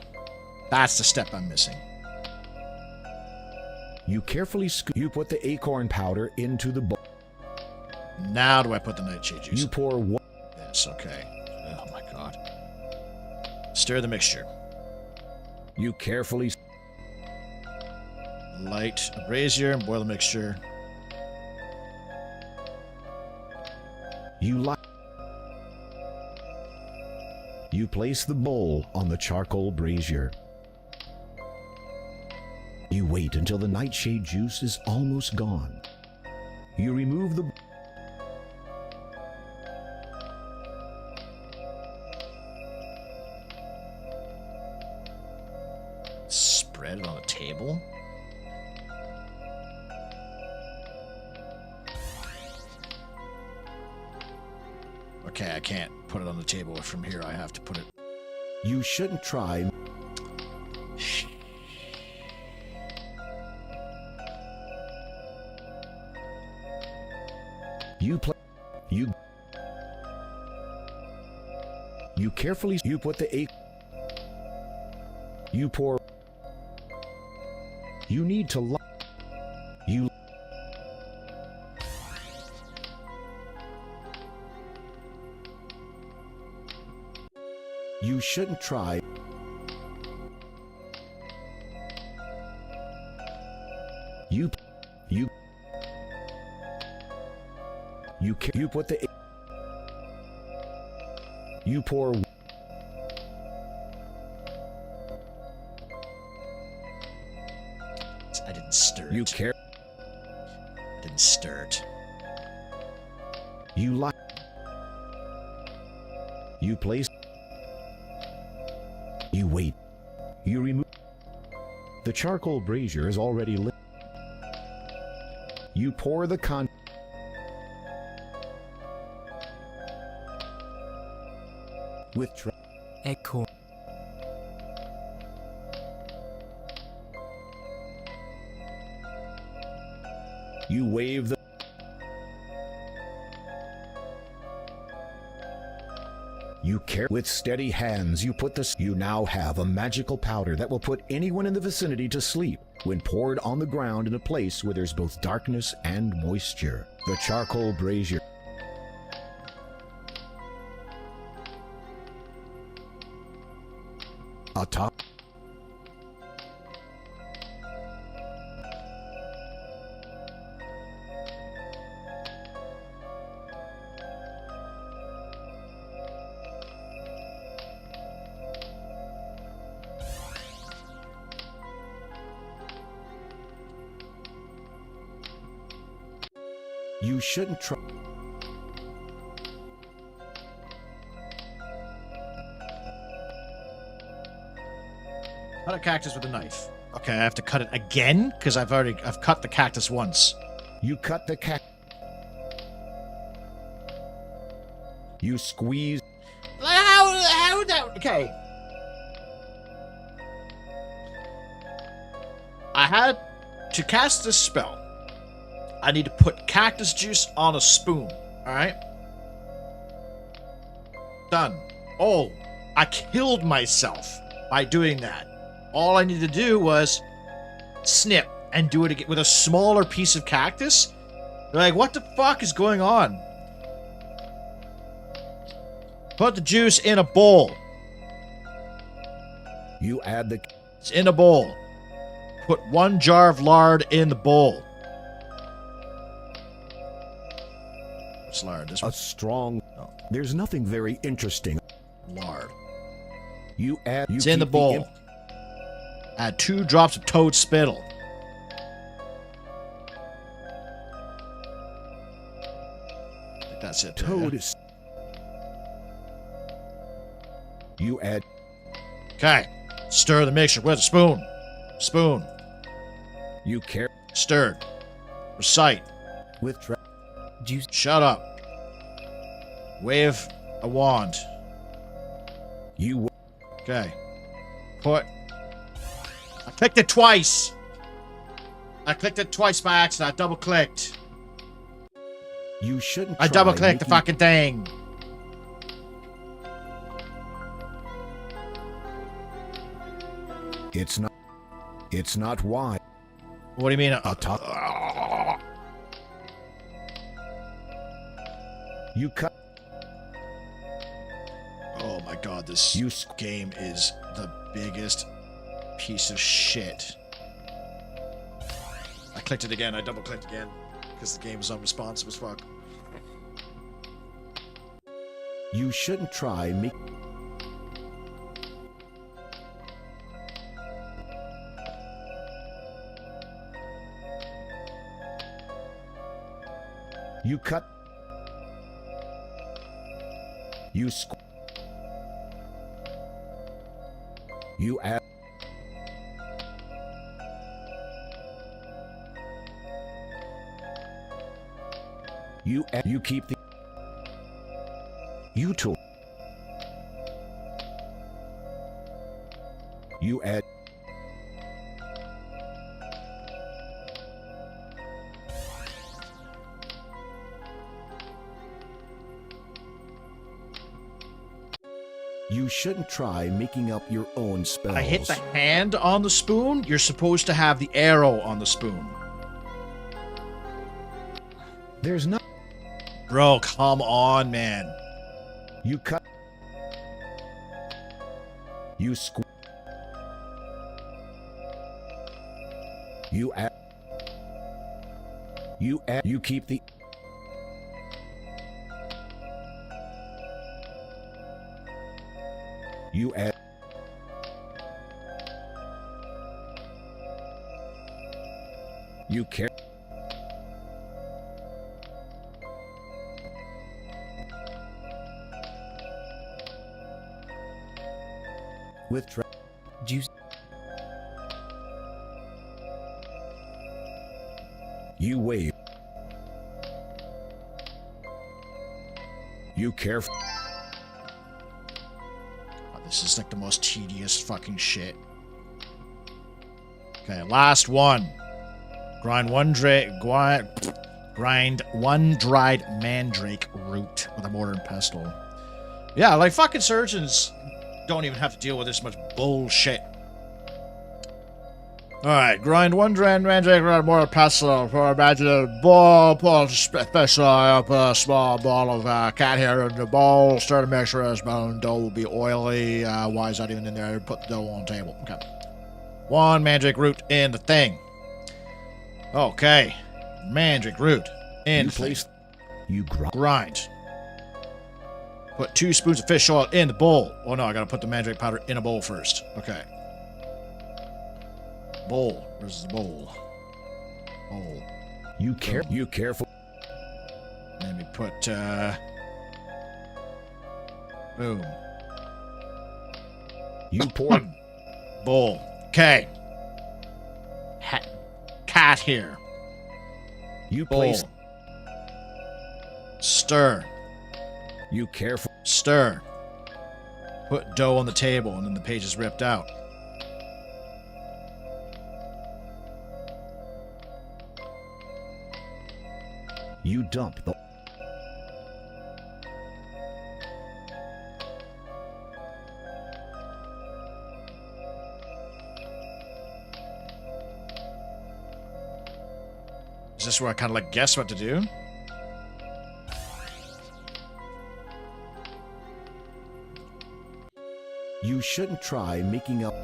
that's the step I'm missing. You carefully scoop. You put the acorn powder into the bowl. Now do I put the nightshade juice? You pour one. Yes, okay. Oh my god. Stir the mixture. You carefully. Light a brazier and boil the mixture. You light. You place the bowl on the charcoal brazier. You wait until the nightshade juice is almost gone. You remove the. Spread it on the table. Okay, I can't put it on the table. From here, I have to put it. You shouldn't try. You play. You. You carefully. You put the egg. You pour. You need to. You. You shouldn't try. You. You. You put the. You pour. I didn't stir it. You care. I didn't stir it. You like. You place. You wait. You remove. The charcoal brazier is already lit. You You pour the con. With Echo. You wave the. You care with steady hands. You put this. You now have a magical powder that will put anyone in the vicinity to sleep when poured on the ground in a place where there's both darkness and moisture. The charcoal brazier. Atop. You shouldn't try. Cut a cactus with a knife. Okay, I have to cut it again because I've cut the cactus once. You cut the cactus. You squeeze. How that? Okay. I had to cast this spell. I need to put cactus juice on a spoon. All right. Done. Oh, I killed myself by doing that. All I needed to do was snip and do it again with a smaller piece of cactus. They're like, what the fuck is going on? Put the juice in a bowl. You add the. It's in a bowl. Put 1 jar of lard in the bowl. What's lard? This one? A strong. No. There's nothing very interesting. Lard. You add. You it's in the bowl. Add 2 drops of toad spittle. I think that's it. Toad is. You add. Okay. Stir the mixture with a spoon. Spoon. You care. Stirred. Recite. With. Juice. Shut up. Wave a wand. You. Okay. Put. I clicked it twice. I clicked it twice by accident. I double clicked. You shouldn't. I double clicked the fucking thing. It's not. It's not why. What do you mean? You cut. Oh my god, this game is the biggest piece of shit. I clicked it again, I double clicked again, because the game was unresponsive as fuck. You shouldn't try me. You cut. You You add. You add. You keep the. You tool. You add. You shouldn't try making up your own spells. I hit the hand on the spoon. You're supposed to have the arrow on the spoon. There's no. Bro, come on, man. You cut. You squeeze. You add. You add. You keep the. You add. You care. With juice. You wave. You careful. Oh, this is like the most tedious fucking shit. Okay, last one. Grind one dried mandrake root with a mortar and pestle. Yeah, like fucking surgeons don't even have to deal with this much bullshit. Alright, grind one dried mandrake root with a mortar and pestle for a magic ball, pull special up a small ball of cat hair in the bowl, stir the mixture as bone dough will be oily. Why is that even in there? Put the dough on the table. Okay. One mandrake root in the thing. Okay. Mandrake root in place. You grind. Put 2 spoons of fish oil in the bowl. Oh no, I gotta put the mandrake powder in a bowl first. Okay. Bowl. Where's the bowl? Bowl. You careful. Let me put boom. You pour bowl. Okay. Cat here. You bowl. place. Stir. You careful. Stir. Put dough on the table and then the page is ripped out. You dump the. Is this where I kind of like guess what to do? You shouldn't try making up.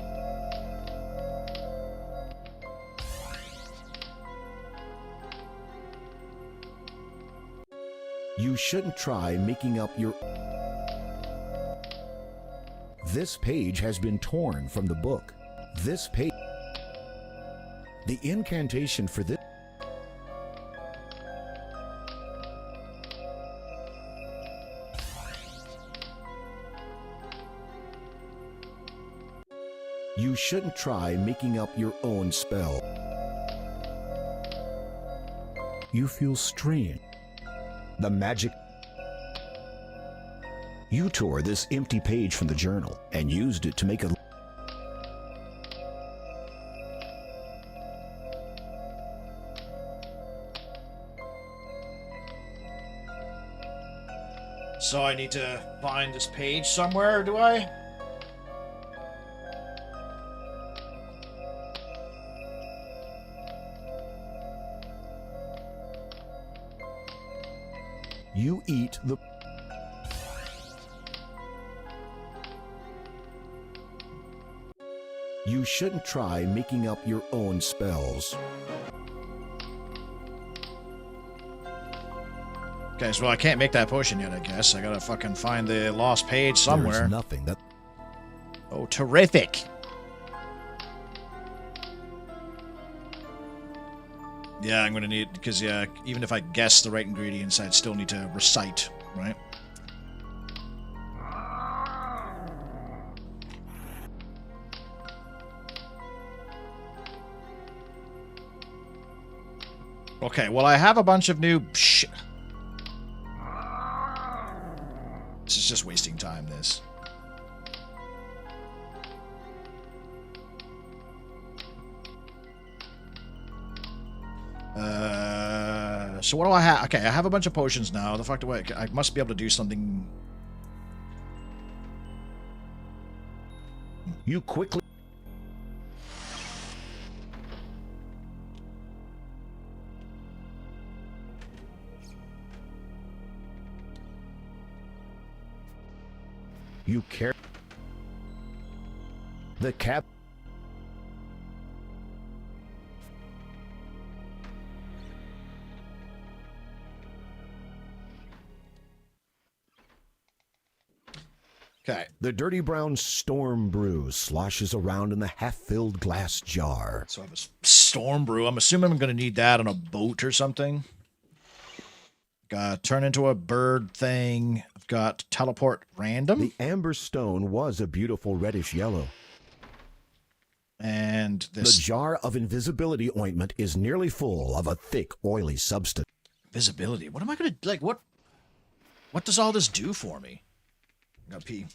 You shouldn't try making up your. This page has been torn from the book. This page. The incantation for this. You shouldn't try making up your own spell. You feel strange. The magic. You tore this empty page from the journal and used it to make a. So I need to find this page somewhere, do I? You eat the. You shouldn't try making up your own spells. Okay, so I can't make that potion yet, I guess. I gotta fucking find the lost page somewhere. There's nothing that. Oh, terrific. Yeah, I'm gonna need, because yeah, even if I guess the right ingredients, I'd still need to recite, right? Okay, well I have a bunch of new shit. This is just wasting time, this. So what do I have? Okay, I have a bunch of potions now. The fuck do I must be able to do something. You quickly. You care. The cap. Okay. The dirty brown storm brew sloshes around in the half-filled glass jar. So I have a storm brew. I'm assuming I'm going to need that on a boat or something. Got turn into a bird thing. I've got teleport random. The amber stone was a beautiful reddish yellow. And this... The jar of invisibility ointment is nearly full of a thick, oily substance. Visibility? What am I going to... Like, what... What does all this do for me? I gotta pee.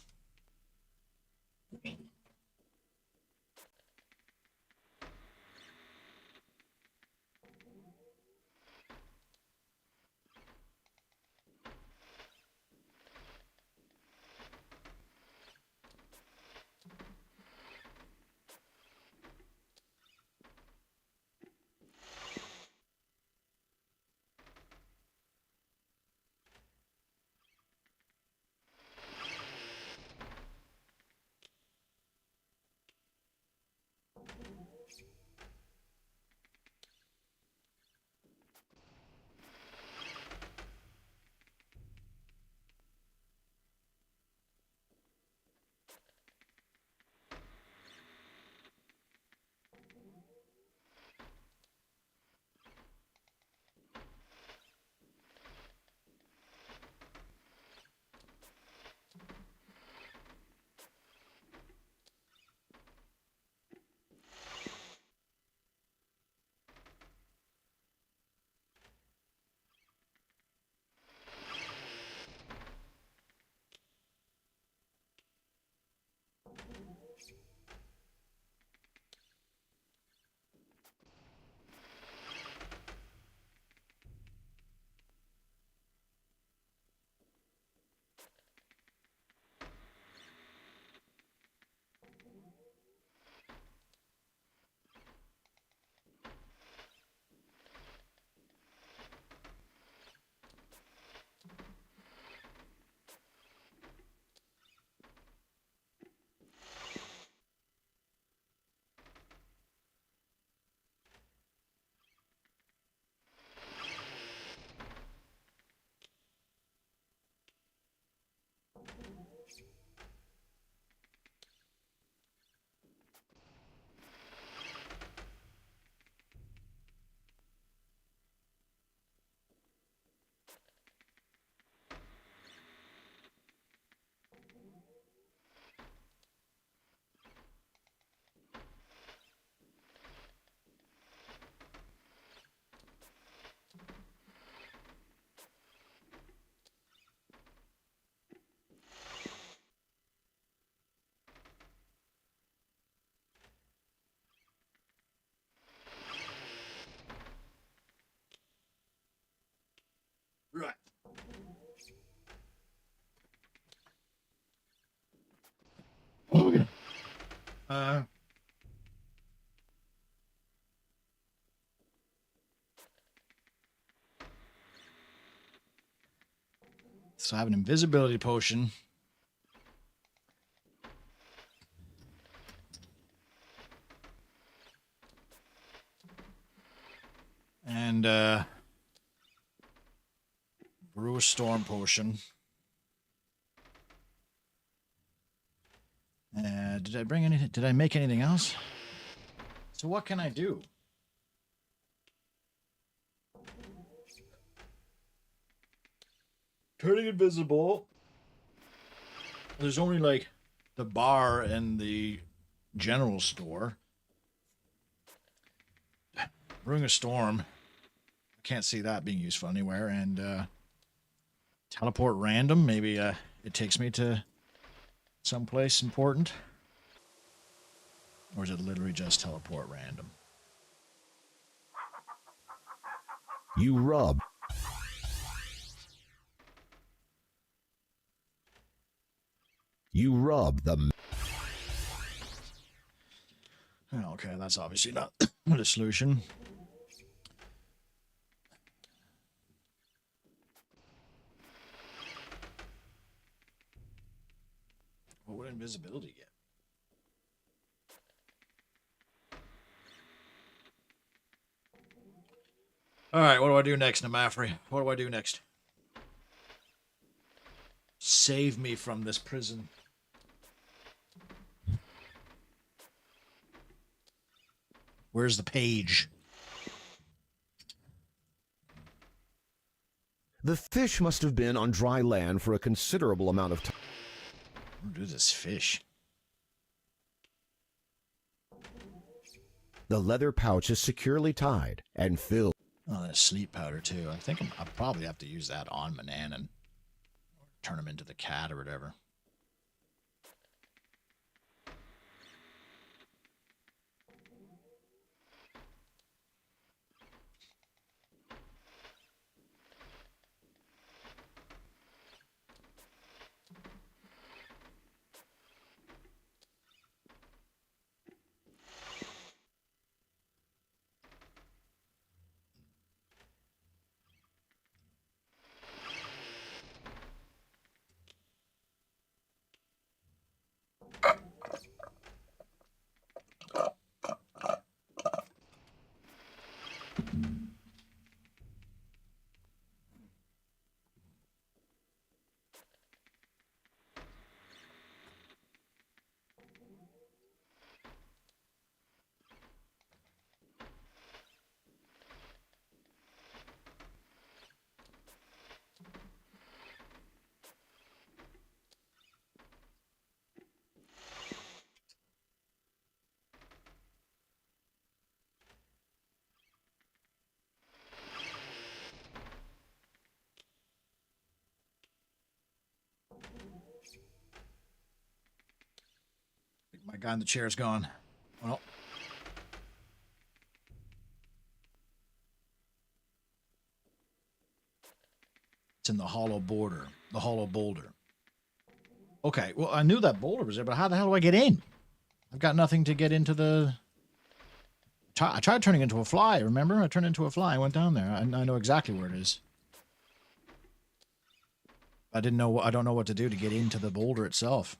Right. Okay. So I have an invisibility potion. And brew a storm potion. Did I bring anything? Did I make anything else? So what can I do? Turning invisible. There's only like the bar and the general store. Brewing a storm. I can't see that being useful anywhere. And teleport random. Maybe it takes me to someplace important. Or is it literally just teleport random? You rub. You rub the... Okay, that's obviously not the solution. What would invisibility get? Alright, what do I do next, Namafri? What do I do next? Save me from this prison. Where's the page? The fish must have been on dry land for a considerable amount of time. What do this fish? The leather pouch is securely tied and filled. Oh, that's sleep powder too. I think I'll probably have to use that on Manannan. turn him into the cat or whatever. My guy in the chair is gone. Well. It's in the hollow border. The hollow boulder. Okay, well, I knew that boulder was there, but how the hell do I get in? I've got nothing to get into the... I tried turning into a fly, remember? I turned into a fly. I went down there. I know exactly where it is. I don't know what to do to get into the boulder itself.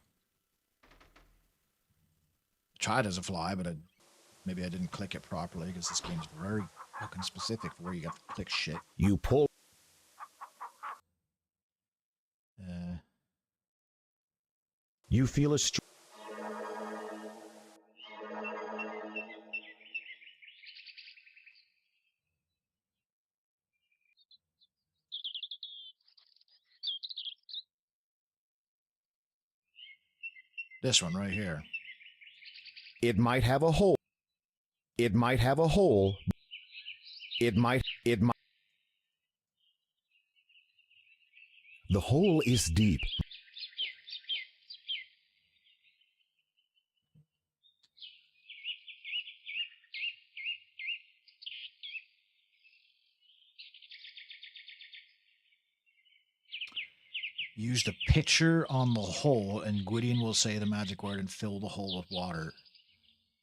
Tried as a fly, but maybe I didn't click it properly because this game's very fucking specific for where you got to click shit. You pull. You feel a This one right here. It might have a hole. It might have a hole. It might. The hole is deep. Use the pitcher on the hole, and Gwydion will say the magic word and fill the hole with water.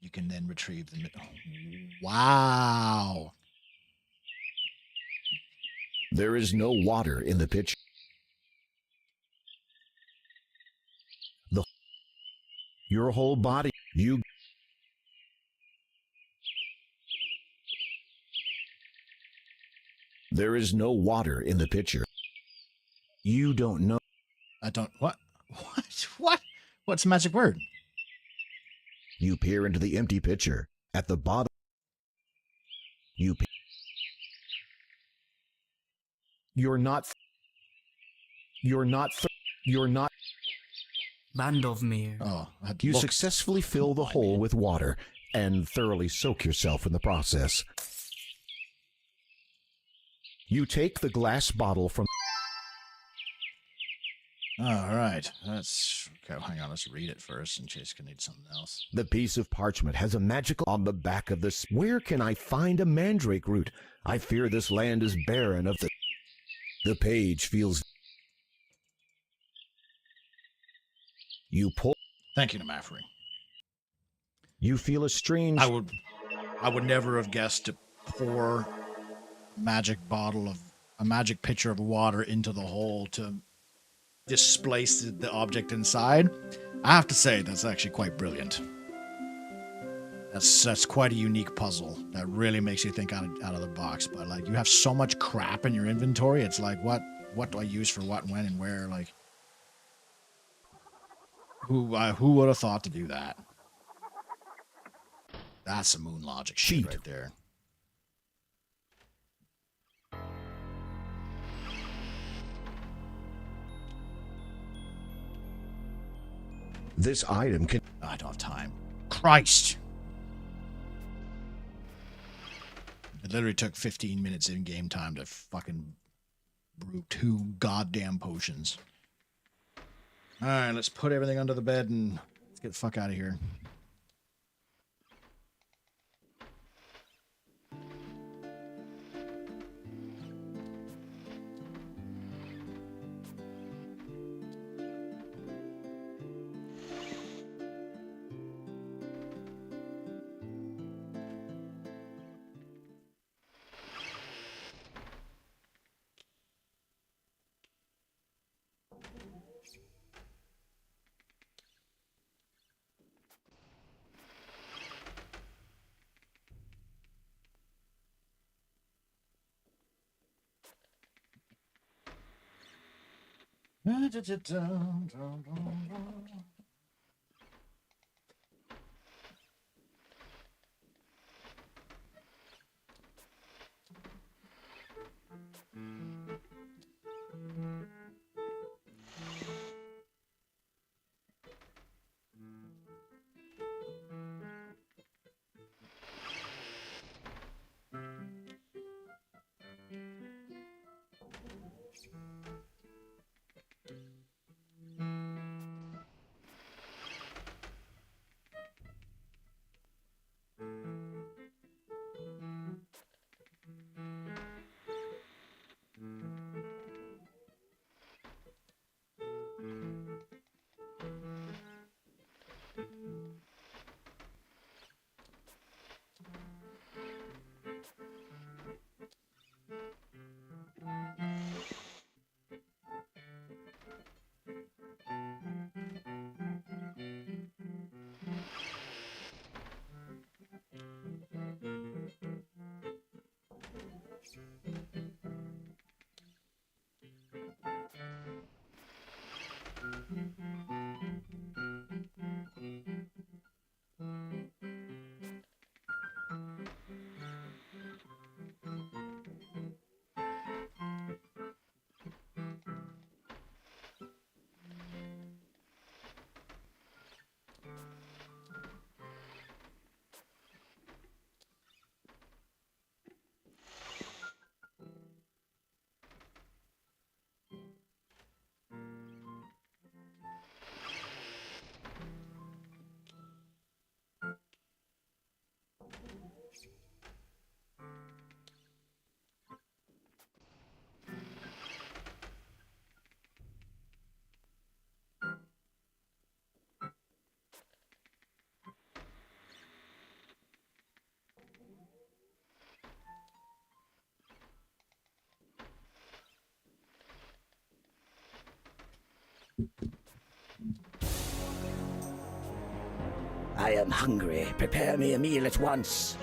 You can then retrieve the... Wow. There is no water in the pitcher. Your whole body, There is no water in the pitcher. You don't know. I don't... What? What? What's the magic word? You peer into the empty pitcher. At the bottom, You're not... Bandovmir. Oh, you successfully fill the hole with water and thoroughly soak yourself in the process. You take the glass bottle from... All right. That's... Okay, hang on. Let's read it first in case I need something else. The piece of parchment has a magical... On the back of this... Where can I find a mandrake root? I fear this land is barren of the... The page feels... You pull... Thank you, Namafri. You feel a strange... I would never have guessed to pour a magic pitcher of water into the hole to displace the object inside. I have to say, that's actually quite brilliant. That's quite a unique puzzle that really makes you think out of the box. But like, you have so much crap in your inventory. It's like, what do I use for what, when, and where? Like, who would have thought to do that? That's some moon logic shit right there. This item can... I don't have time. Christ! It literally took 15 minutes in game time to fucking brew 2 goddamn potions. All right, let's put everything under the bed and let's get the fuck out of here. I am hungry. Prepare me a meal at once.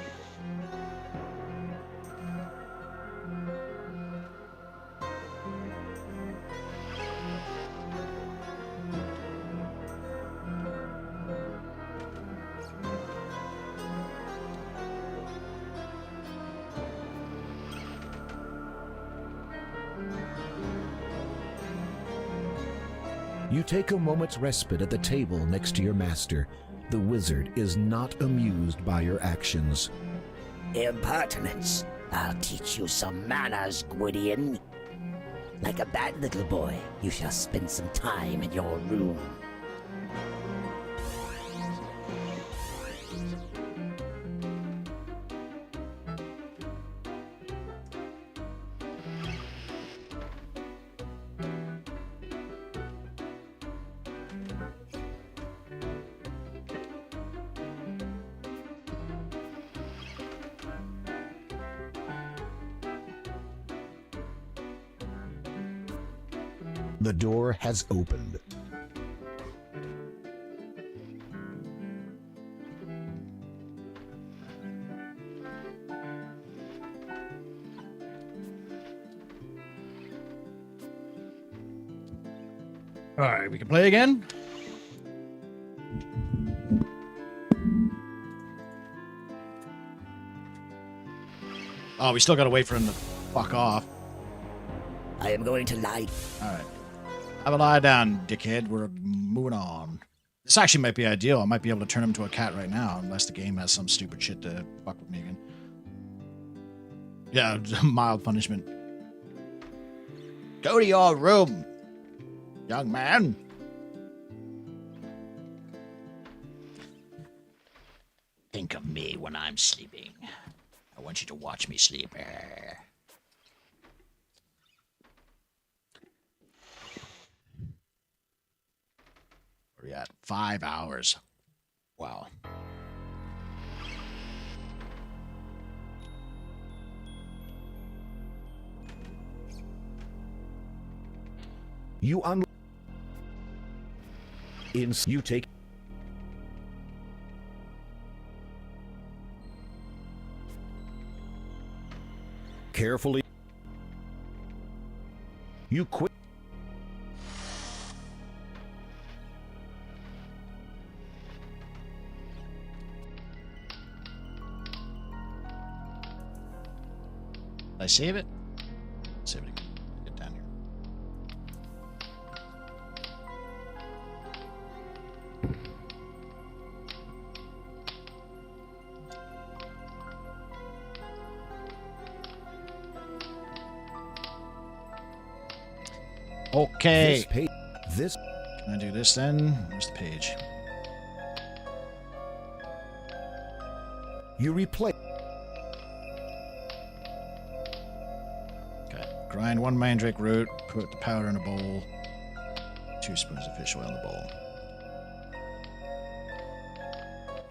You take a moment's respite at the table next to your master. The wizard is not amused by your actions. Impertinence. I'll teach you some manners, Gwydion. Like a bad little boy, you shall spend some time in your room. The door has opened. All right, we can play again. Oh, we still gotta wait for him to fuck off. I am going to lie. All right. Have a lie down, dickhead. We're moving on. This actually might be ideal. I might be able to turn him into a cat right now, unless the game has some stupid shit to fuck with me again. Yeah, mild punishment. Go to your room, young man. think of me when I'm sleeping. I want you to watch me sleep. Where are we at? 5 hours. Wow. You you take carefully. You quit. Did I save it? Save it again. Get down here. Okay. This. Can I do this then? Where's the page? You replay. Okay. Grind 1 mandrake root. Put the powder in a bowl. 2 spoons of fish oil in the bowl.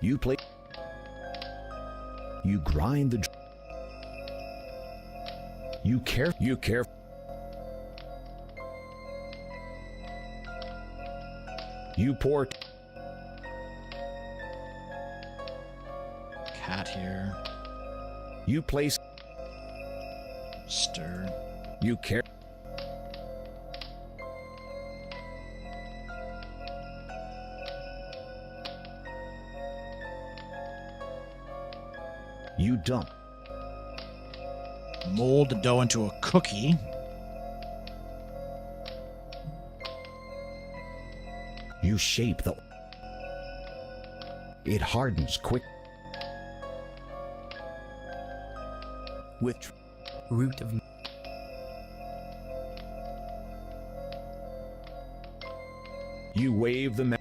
You play. You grind the. You care. You pour. Cat here. You place. Stir. You care. You dump. Mold the dough into a cookie. You shape the. It hardens quick. With root of. You wave the.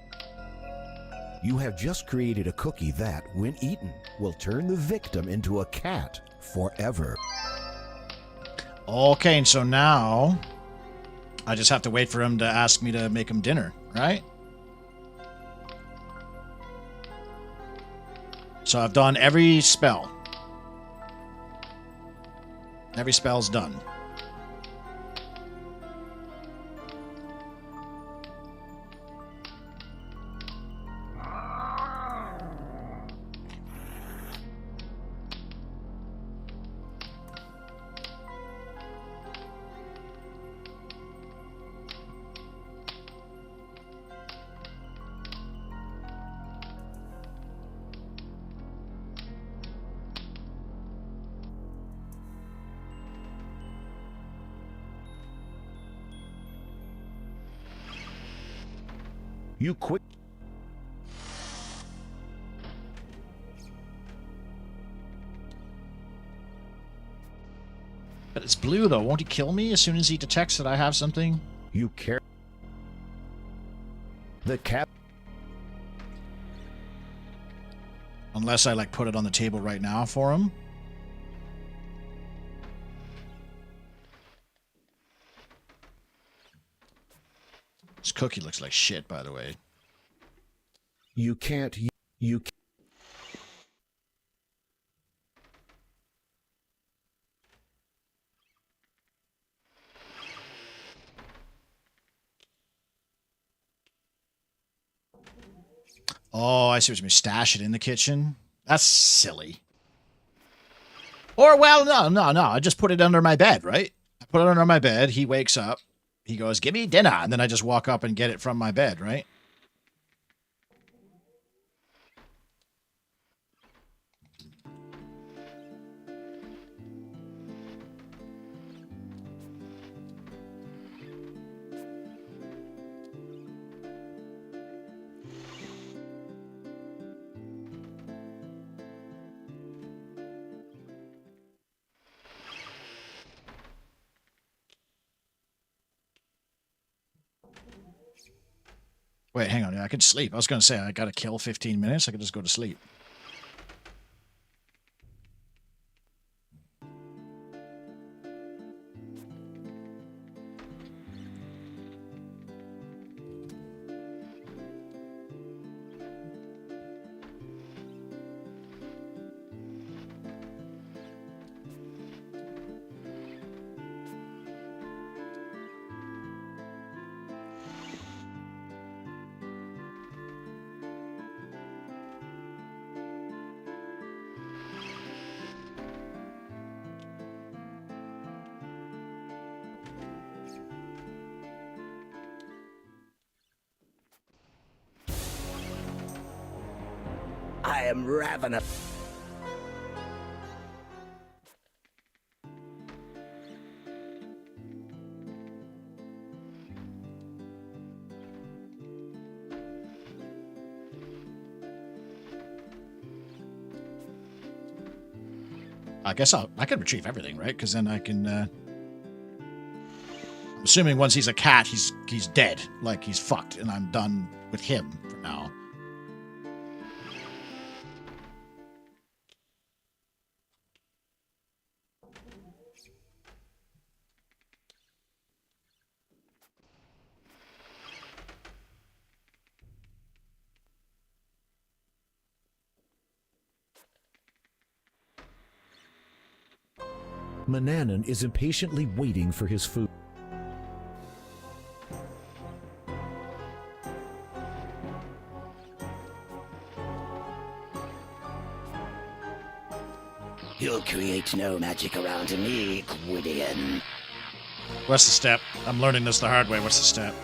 You have just created a cookie that, when eaten, will turn the victim into a cat forever. Okay, and so now I just have to wait for him to ask me to make him dinner, right? So I've done every spell. Every spell's done. You quit. But it's blue, though. Won't he kill me as soon as he detects that I have something? You care. The cat. Unless I, like, put it on the table right now for him. This cookie looks like shit, by the way. You can't. You. Oh, I see what you mean. Stash it in the kitchen? That's silly. Or, well, no. I just put it under my bed, right? I put it under my bed. He wakes up. He goes, give me dinner. And then I just walk up and get it from my bed, right? Wait, hang on. I could sleep. I was going to say I got to kill 15 minutes. I could just go to sleep. am ravenous. I guess I can retrieve everything, right? Because then I can. I'm assuming once he's a cat, he's dead, like he's fucked, and I'm done with him for now. Manannan is impatiently waiting for his food. You'll create no magic around me, Gwydion. What's the step? I'm learning this the hard way. What's the step?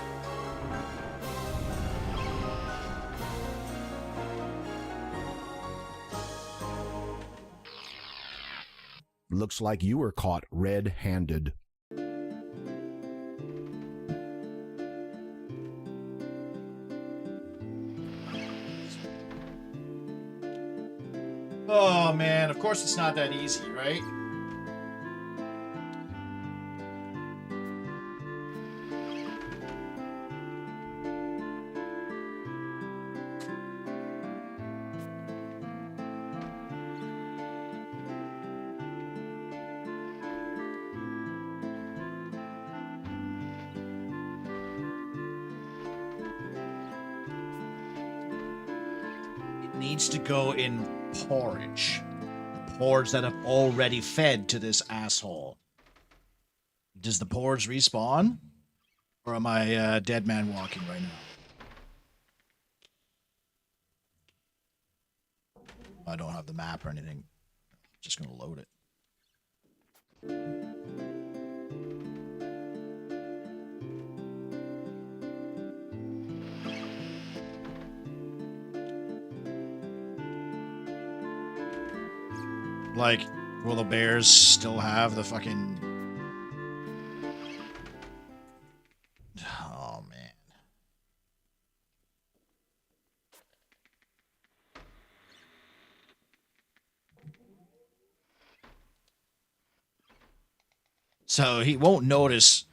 Looks like you were caught red-handed. Oh man, of course it's not that easy, right? Needs to go in porridge. Porridge that have already fed to this asshole. Does the porridge respawn? Or am I dead man walking right now? I don't have the map or anything. Just gonna load it. Like, will the bears still have the fucking... Oh, man. So he won't notice...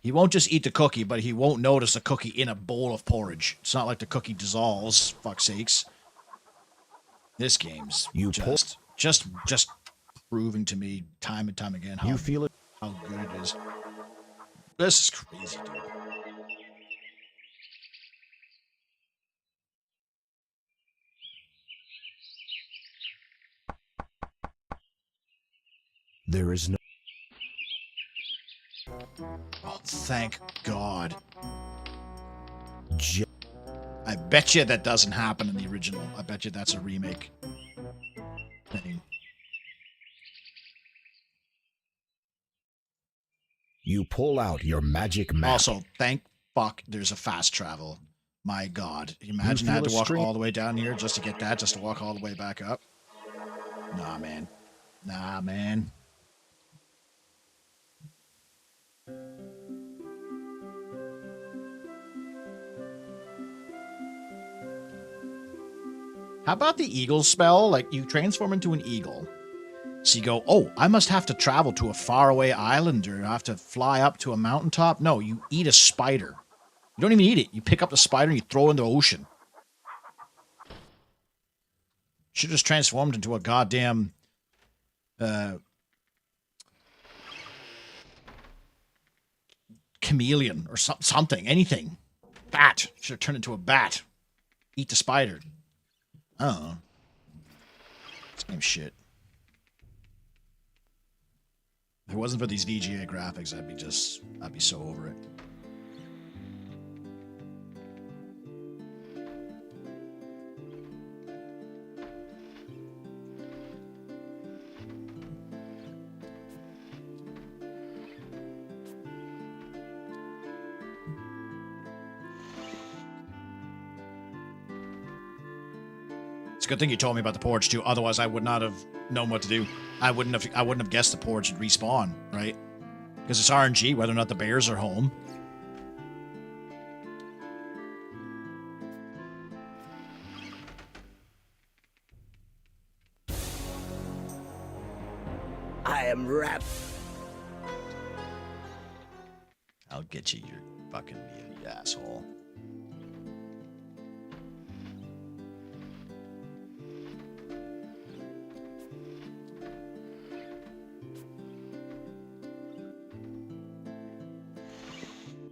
He won't just eat the cookie, but he won't notice a cookie in a bowl of porridge. It's not like the cookie dissolves, fuck's sakes. This game's just proving to me time and time again how, You feel it? How good it is. This is crazy, dude. There is no... Oh, thank God. I bet you that doesn't happen in the original. I bet you that's a remake thing. You pull out your magic map. Also, thank fuck there's a fast travel. My God. Imagine I had to walk all the way down here just to get that, just to walk all the way back up. Nah, man. Nah, man. How about the eagle spell? Like, you transform into an eagle. So you go, oh, I must have to travel to a faraway island or have to fly up to a mountaintop. No, you eat a spider. You don't even eat it. You pick up the spider and you throw it in the ocean. Should have just transformed into a goddamn... chameleon or something. Anything. Bat. Should have turned into a bat. Eat the spider. I don't know. Same shit. If it wasn't for these VGA graphics, I'd be so over it. a good thing you told me about the porch too. Otherwise, I would not have known what to do. I wouldn't have guessed the porch would respawn, right? Because it's RNG whether or not the bears are home. I am wrapped. I'll get you your fucking meal, you asshole.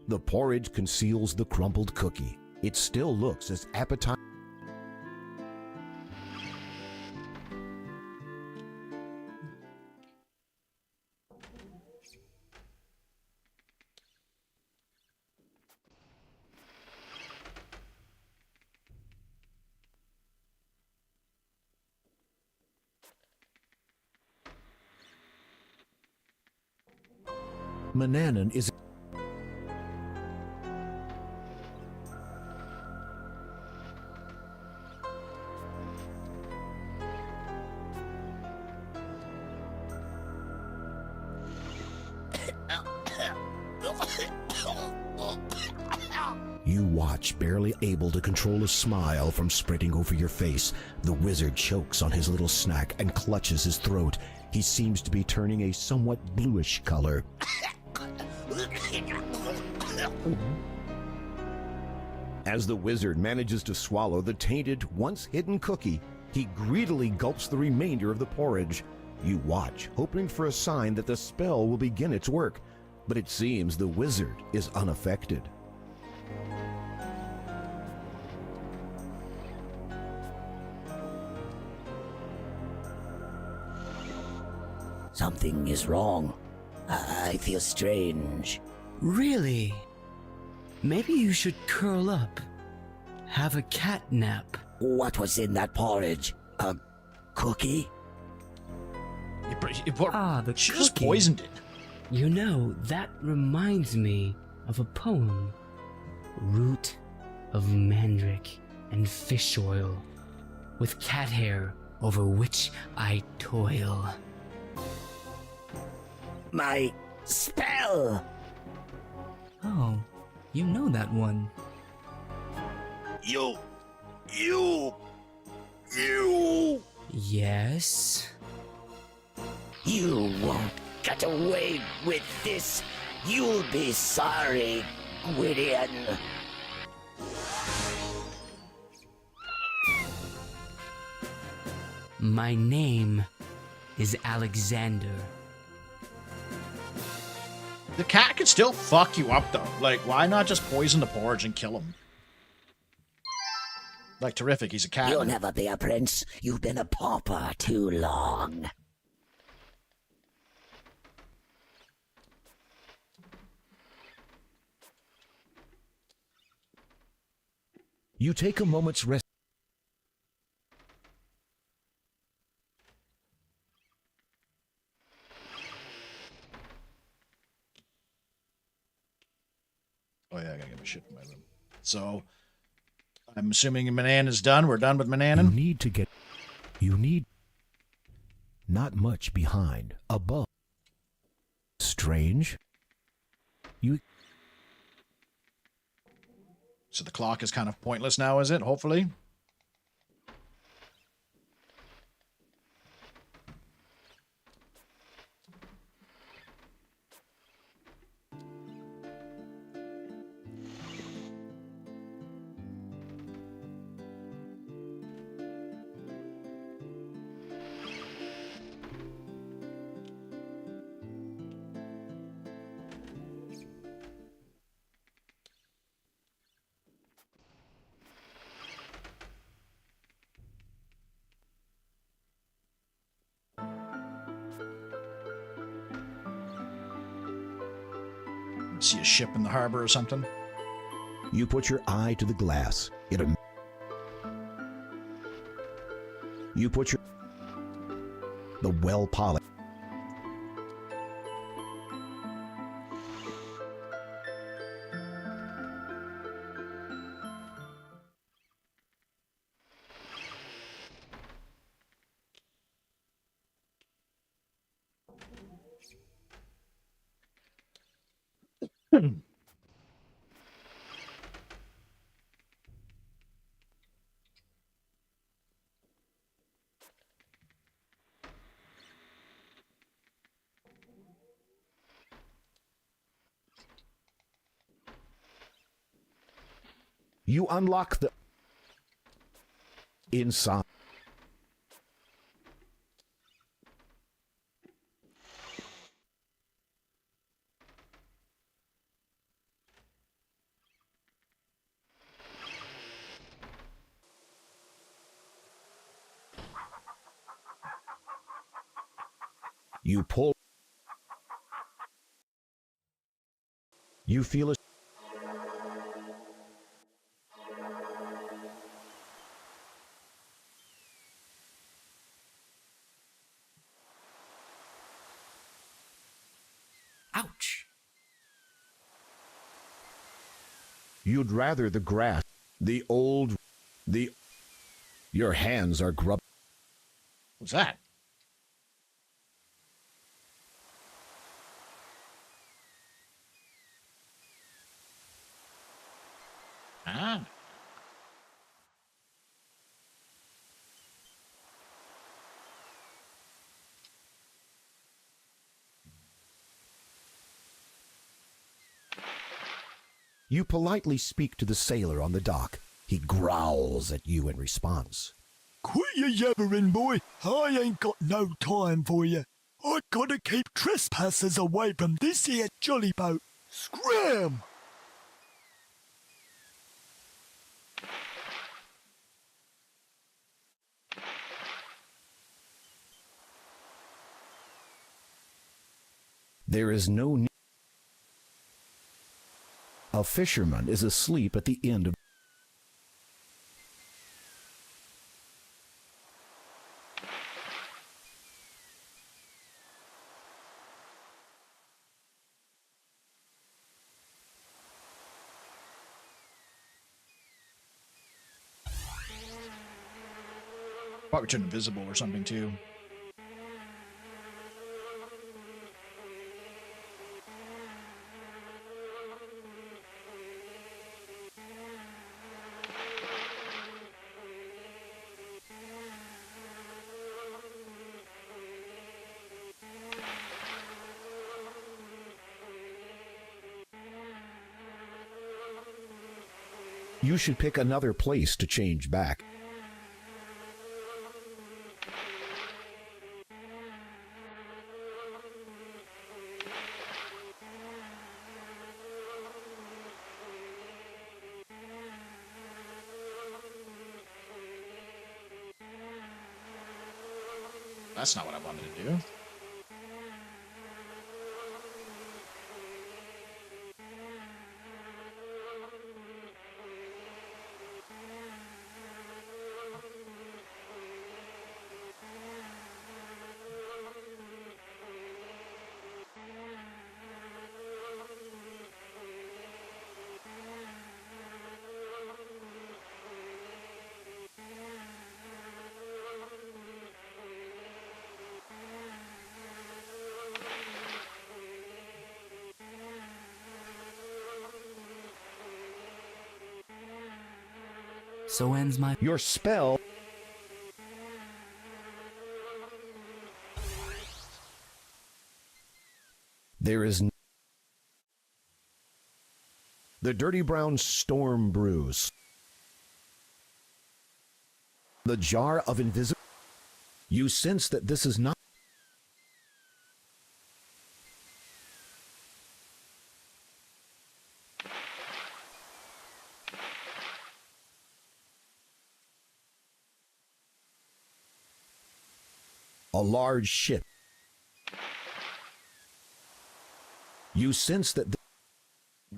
The porridge conceals the crumbled cookie. It still looks as appetizing. Manannan is You watch, barely able to control a smile from spreading over your face. The wizard chokes on his little snack and clutches his throat. He seems to be turning a somewhat bluish color. As the wizard manages to swallow the tainted, once-hidden cookie, he greedily gulps the remainder of the porridge. You watch, hoping for a sign that the spell will begin its work, but it seems the wizard is unaffected. Something is wrong. I feel strange. Really? Maybe you should curl up. Have a cat nap. What was in that porridge? A cookie? The She cookie. just poisoned it. You know, that reminds me of a poem. Root of mandrake and fish oil, with cat hair over which I toil. My spell! Oh, you know that one. You! Yes? You won't get away with this. You'll be sorry, Gwydion. My name is Alexander. The cat could still fuck you up, though. Like, why not just poison the porridge and kill him? Like, terrific, he's a cat. You'll never be a prince. You've been a pauper too long. You take a moment's rest. Oh yeah, I gotta get my shit in my room. So, I'm assuming Manannan is done. We're done with Manannan. You need not much behind, above. Strange. So the clock is kind of pointless now, is it? Hopefully. See a ship in the harbor or something. You put your eye to the glass. You put your... The well-polished... You unlock the inside. You pull. You feel a Ouch. You'd rather the grass, the old, the. Your hands are grub. What's that? Ah. You politely speak to the sailor on the dock. He growls at you in response. Quit your yabbering, boy. I ain't got no time for you. I gotta keep trespassers away from this here jolly boat. Scram! There is no need. A fisherman is asleep at the end of. Probably turn invisible or something too. You should pick another place to change back. That's not what I wanted to do. So ends my... Your spell... There is... The dirty brown storm brews. The jar of invisible... You sense that this is not... a large ship. You sense that...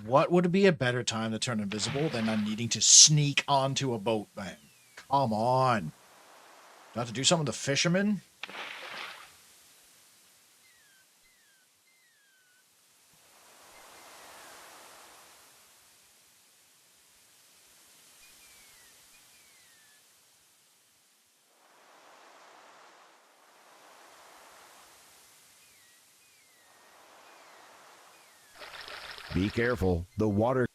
What would be a better time to turn invisible than I'm needing to sneak onto a boat, man? Come on. Do I have to do something with the fisherman? Be careful. The water...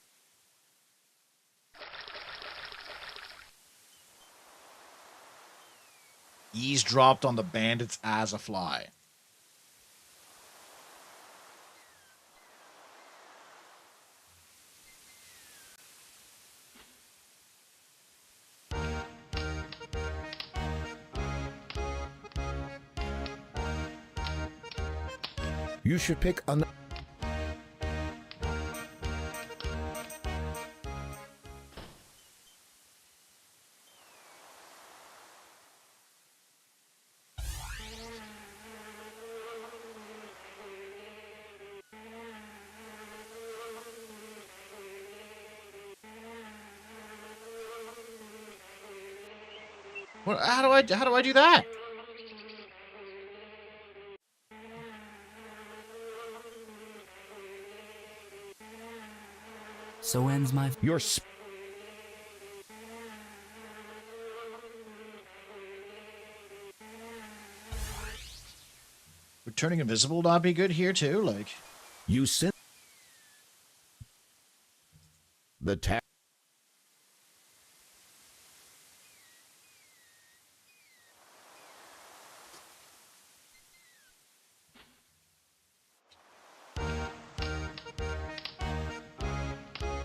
Eavesdropped on the bandits as a fly. You should pick an... What? How do I do that? So ends my... Your... Would turning invisible not be good here too? Like... You sent... The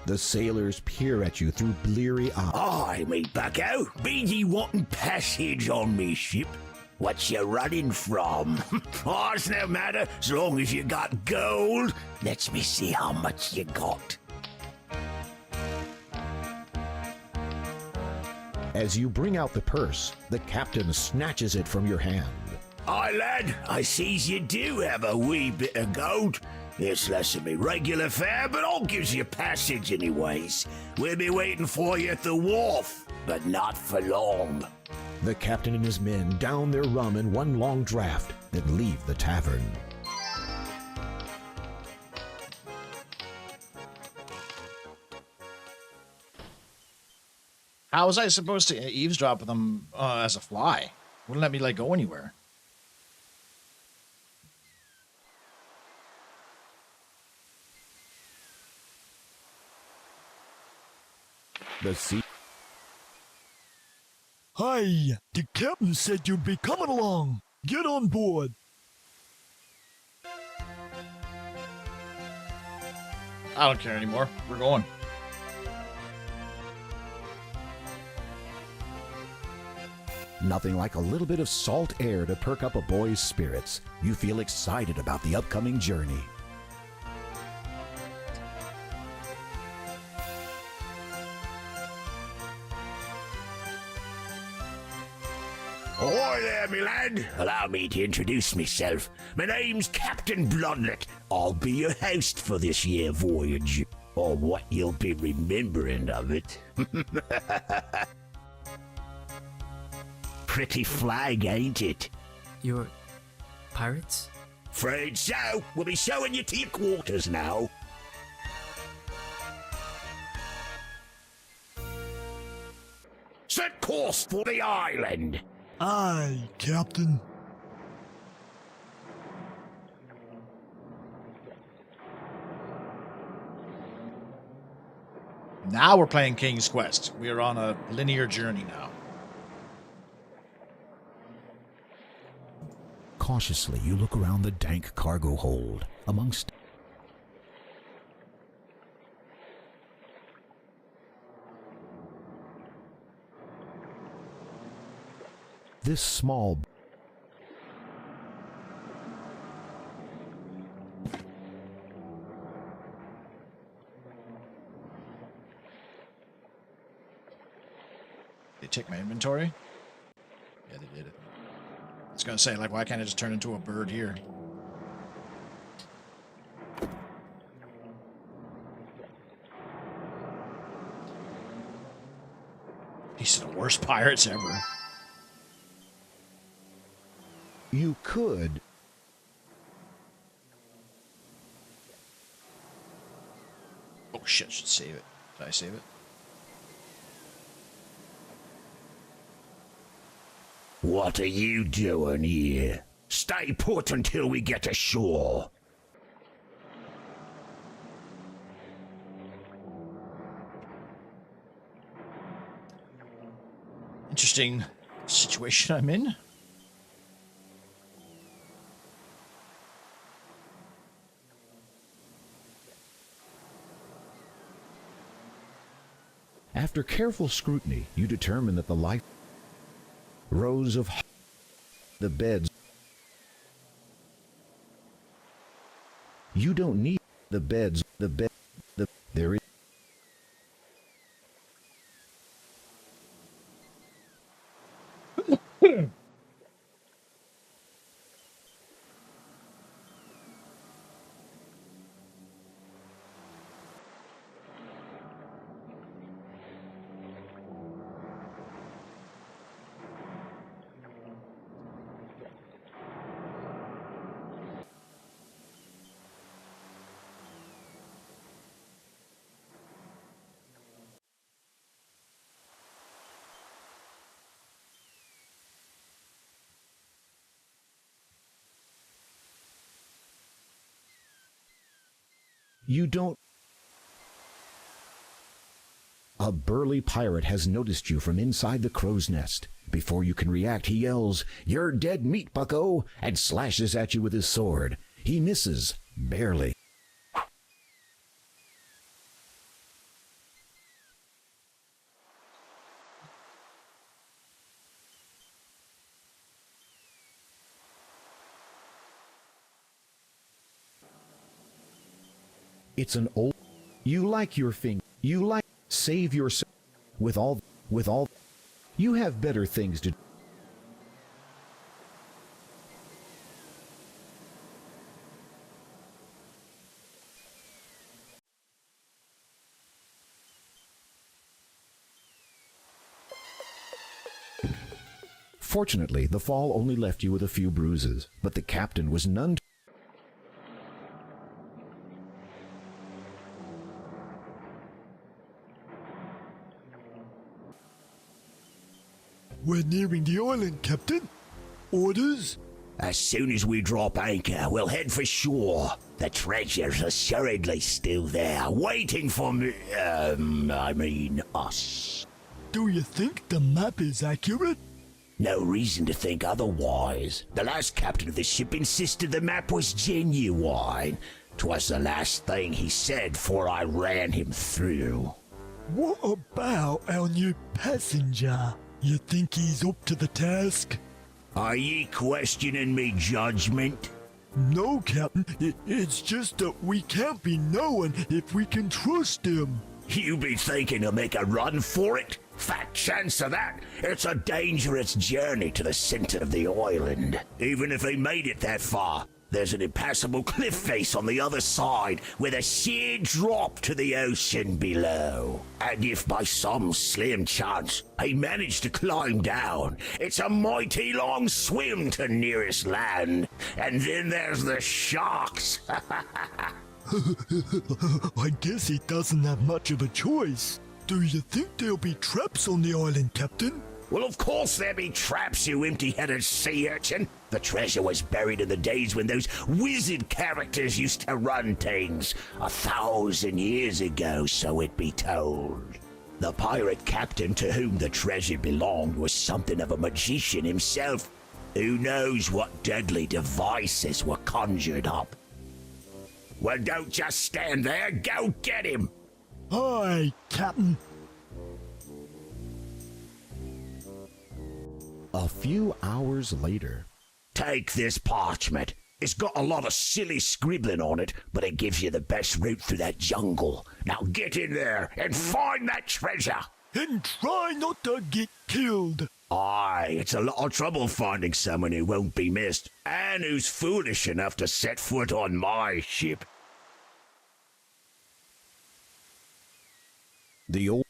The sailors peer at you through bleary eyes. Aye, me bucko. Be ye wanting passage on me ship? What you running from? Oh, it's no matter, as long as you got gold. Let me see how much you got. As you bring out the purse, the captain snatches it from your hand. Aye, lad, I sees you do have a wee bit of gold. It's less than me regular fare, but I'll gives you passage anyways. We'll be waiting for you at the wharf, but not for long. The captain and his men down their rum in one long draught, then leave the tavern. How was I supposed to eavesdrop with them as a fly? Wouldn't let me like go anywhere. The sea. Hey, the captain said you'd be coming along. Get on board. I don't care anymore. We're going. Nothing like a little bit of salt air to perk up a boy's spirits. You feel excited about the upcoming journey. Ahoy there, me lad. Allow me to introduce myself. My name's Captain Blodlet. I'll be your host for this year voyage, or what you'll be remembering of it. Pretty flag, ain't it? You're... pirates? Afraid so. We'll be showing you to your quarters now. Set course for the island. Aye, Captain. Now we're playing King's Quest. We are on a linear journey now. Cautiously, you look around the dank cargo hold. Amongst... this small... They take my inventory? Yeah, they did it. I was gonna say, like, why can't I just turn into a bird here? These are the worst pirates ever. You could... Oh shit, should save it. Did I save it? What are you doing here? Stay put until we get ashore. Interesting situation I'm in. After careful scrutiny, you determine that the light rows of the beds. You don't need the beds. There is. You don't. A burly pirate has noticed you from inside the crow's nest. Before you can react, he yells, "You're dead meat, bucko!" and slashes at you with his sword. He misses, barely. It's an old. You like your thing. You like. Save yourself. With all. You have better things to do. Fortunately, the fall only left you with a few bruises, but the captain was none. We're nearing the island, Captain. Orders? As soon as we drop anchor, we'll head for shore. The treasure's assuredly still there, waiting for me. Us. Do you think the map is accurate? No reason to think otherwise. The last captain of the ship insisted the map was genuine. 'Twas the last thing he said before I ran him through. What about our new passenger? You think he's up to the task? Are ye questioning me judgment? No, Captain. It's just that we can't be knowing if we can trust him. You be thinking to make a run for it? Fat chance of that. It's a dangerous journey to the center of the island. Even if he made it that far, there's an impassable cliff face on the other side with a sheer drop to the ocean below. And if by some slim chance he managed to climb down, it's a mighty long swim to nearest land. And then there's the sharks. I guess he doesn't have much of a choice. Do you think there'll be traps on the island, Captain? Well, of course there be traps, you empty-headed sea urchin. The treasure was buried in the days when those wizard characters used to run things. 1,000 years ago, so it be told. The pirate captain to whom the treasure belonged was something of a magician himself. Who knows what deadly devices were conjured up? Well, don't just stand there. Go get him. Aye, Captain. A few hours later. Take this parchment. It's got a lot of silly scribbling on it, but it gives you the best route through that jungle. Now get in there and find that treasure. And try not to get killed. Aye, it's a lot of trouble finding someone who won't be missed, and who's foolish enough to set foot on my ship. The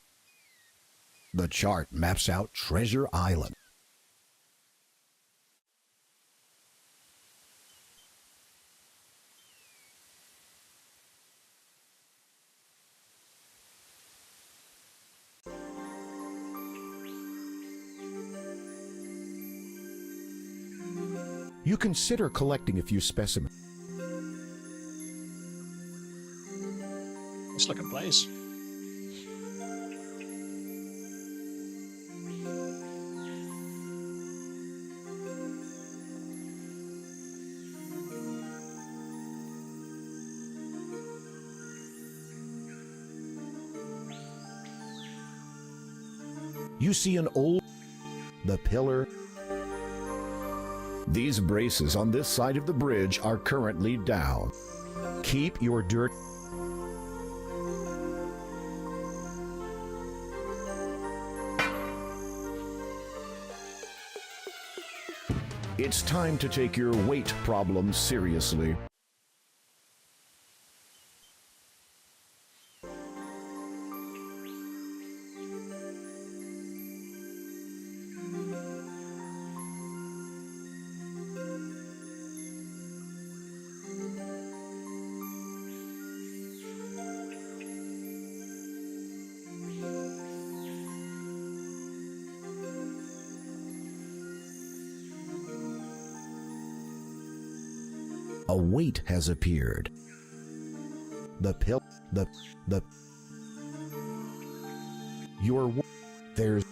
chart maps out Treasure Island. You consider collecting a few specimens. Nice looking place. You see an old... The pillar... These braces on this side of the bridge are currently down. Keep your dirt... It's time to take your weight problem seriously. A weight has appeared. There's...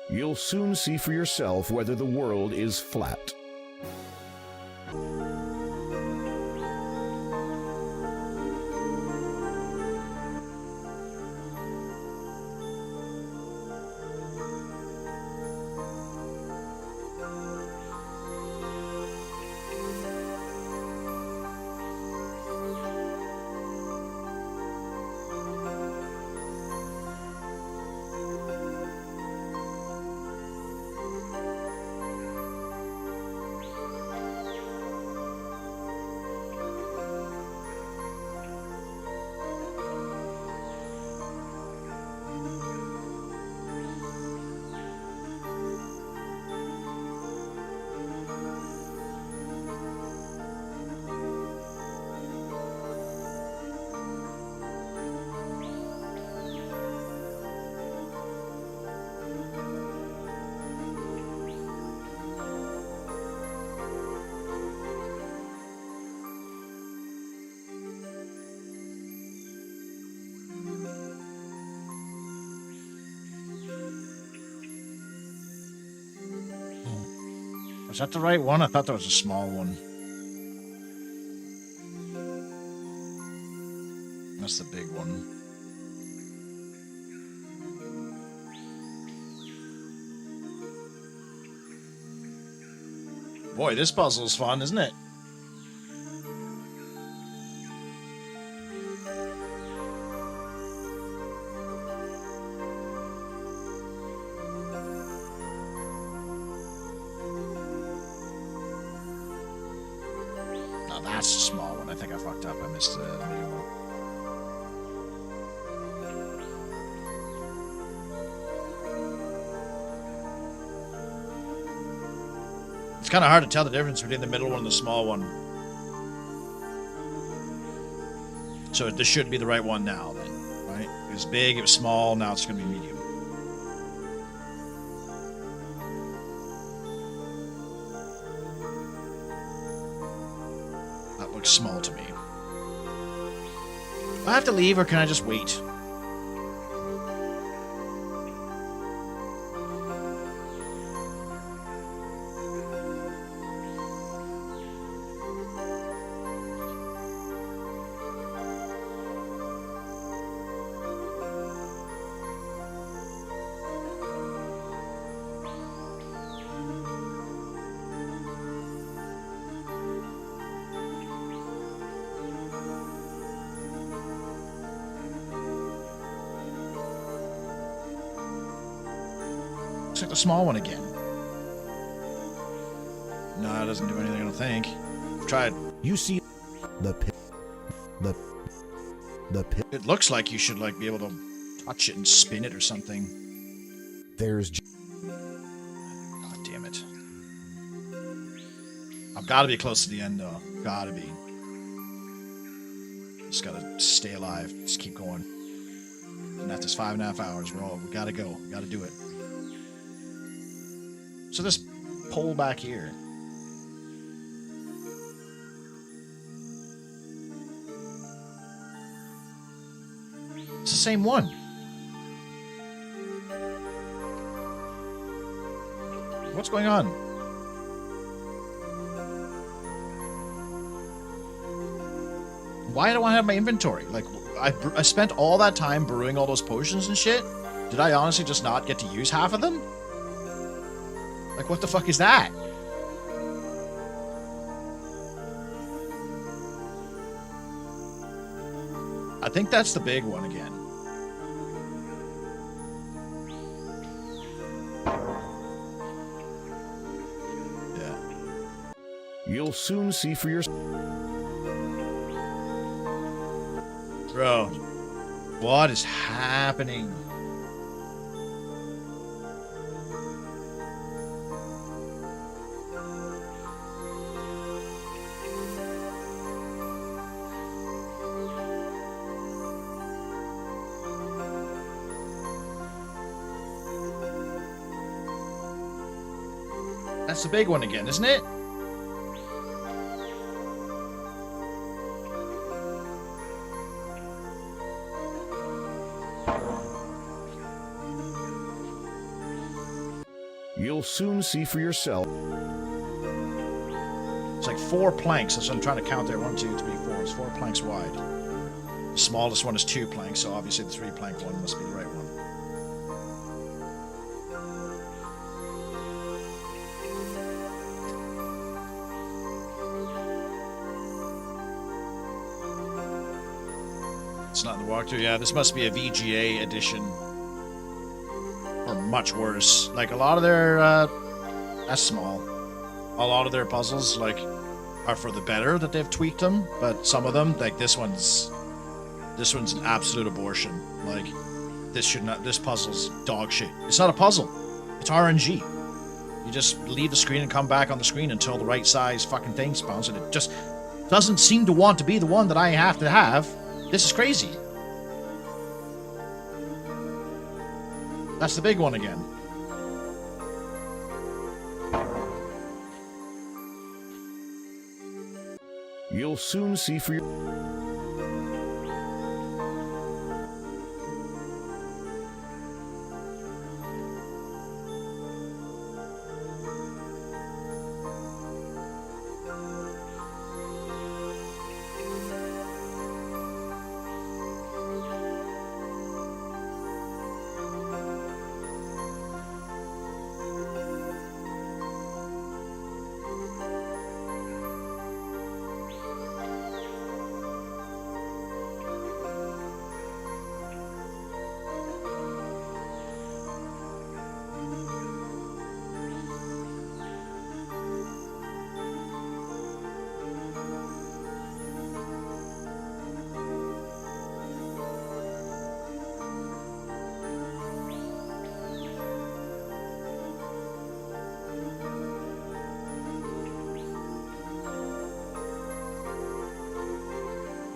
You'll soon see for yourself whether the world is flat. Was that the right one? I thought that was a small one. That's the big one. Boy, this puzzle's fun, isn't it? That's a small one. I think I fucked up. I missed the medium one. It's kind of hard to tell the difference between the middle one and the small one. So this should be the right one now, then, right? It was big, it was small, now it's going to be medium. Small to me. Do I have to leave or can I just wait? Looks like the small one again. No, it doesn't do anything, I don't think. I've tried. You see the pit. It looks like you should like be able to touch it and spin it or something. There's... God damn it. I've got to be close to the end, though. Gotta be. Just gotta stay alive. Just keep going. And after 5.5 hours, we gotta go. We gotta do it. So this pole back here. It's the same one. What's going on? Why do I have my inventory? Like, I spent all that time brewing all those potions and shit. Did I honestly just not get to use half of them? Like, what the fuck is that? I think that's the big one again. Yeah. You'll soon see for yourself. Bro, what is happening? That's the big one again, isn't it? You'll soon see for yourself. It's like 4 planks. That's what I'm trying to count there. 1, 2, 3, 4. It's 4 planks wide. The smallest one is 2 planks, so obviously the 3 plank one must be the right one. It's not in the walkthrough. Yeah, this must be a VGA edition. Or much worse. Like, a lot of their, that's small. A lot of their puzzles, like, are for the better that they've tweaked them, but some of them, like, this one's an absolute abortion. Like, this puzzle's dog shit. It's not a puzzle. It's RNG. You just leave the screen and come back on the screen until the right size fucking thing spawns, and it just doesn't seem to want to be the one that I have to have. This is crazy. That's the big one again. You'll soon see for your...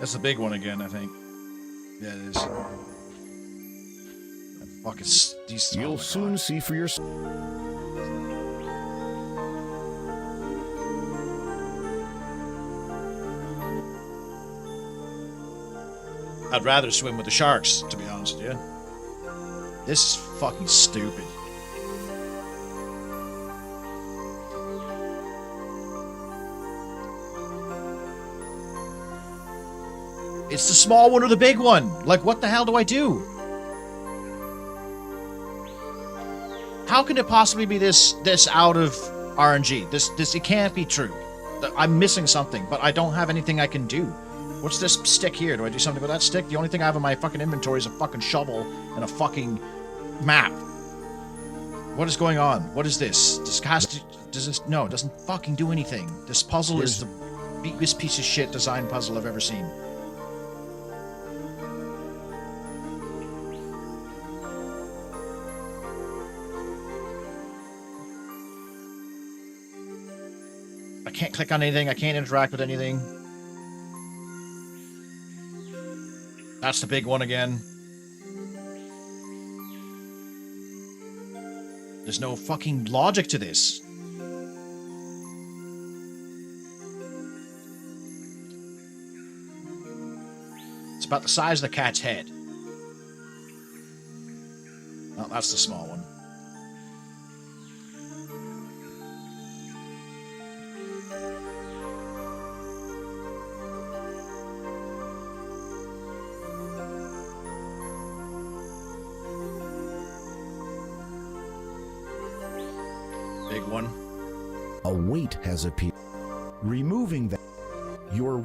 That's the big one again, I think. Yeah, it is. Fuck, it's these. You'll soon see for yourself. I'd rather swim with the sharks, to be honest with you. This is fucking stupid. It's the small one or the big one. Like, what the hell do I do? How can it possibly be this out of RNG? This it can't be true. I'm missing something, but I don't have anything I can do. What's this stick here? Do I do something with that stick? The only thing I have in my fucking inventory is a fucking shovel and a fucking map. What is going on? What is this? No, it doesn't fucking do anything. This puzzle is the biggest piece of shit design puzzle I've ever seen. I can't click on anything. I can't interact with anything. That's the big one again. There's no fucking logic to this. It's about the size of the cat's head. Oh, that's the small one. Big one. A weight has appeared. Removing that, your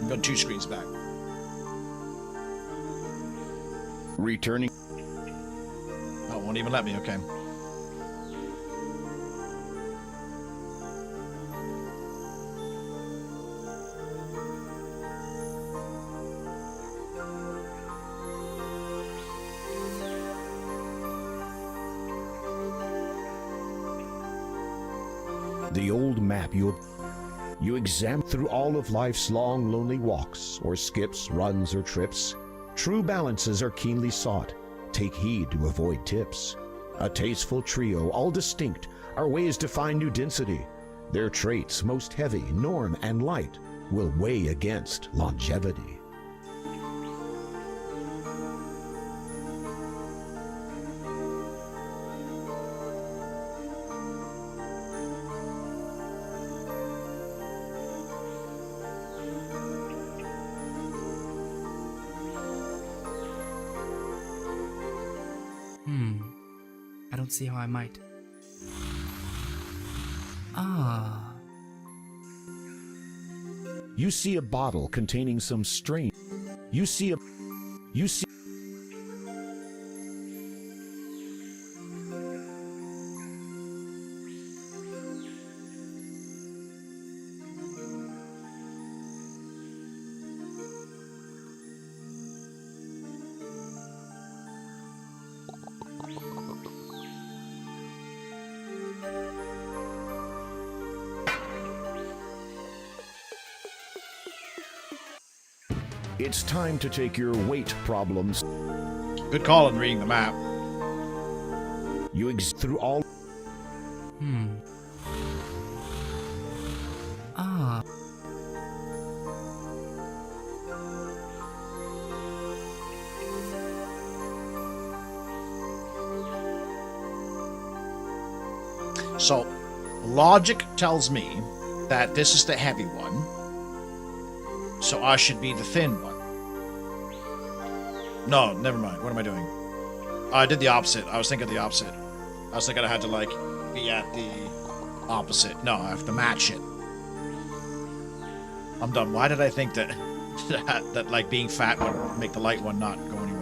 I've got 2 screens back. returning. Oh, won't even let me. Okay. The old map you examine through all of life's long, lonely walks, or skips, runs, or trips. True balances are keenly sought. Take heed to avoid tips. A tasteful trio, all distinct, are ways to find new density. Their traits, most heavy, norm, and light, will weigh against longevity. I don't see how I might. Ah. You see a bottle containing some strange. You see. It's time to take your weight problems. Good call on reading the map. You through all. Ah. So, logic tells me that this is the heavy one, so I should be the thin one. No, never mind. What am I doing? I did the opposite. I was thinking the opposite. I was thinking I had to, like, be at the opposite. No, I have to match it. I'm done. Why did I think that, that like, being fat would make the light one not go anywhere?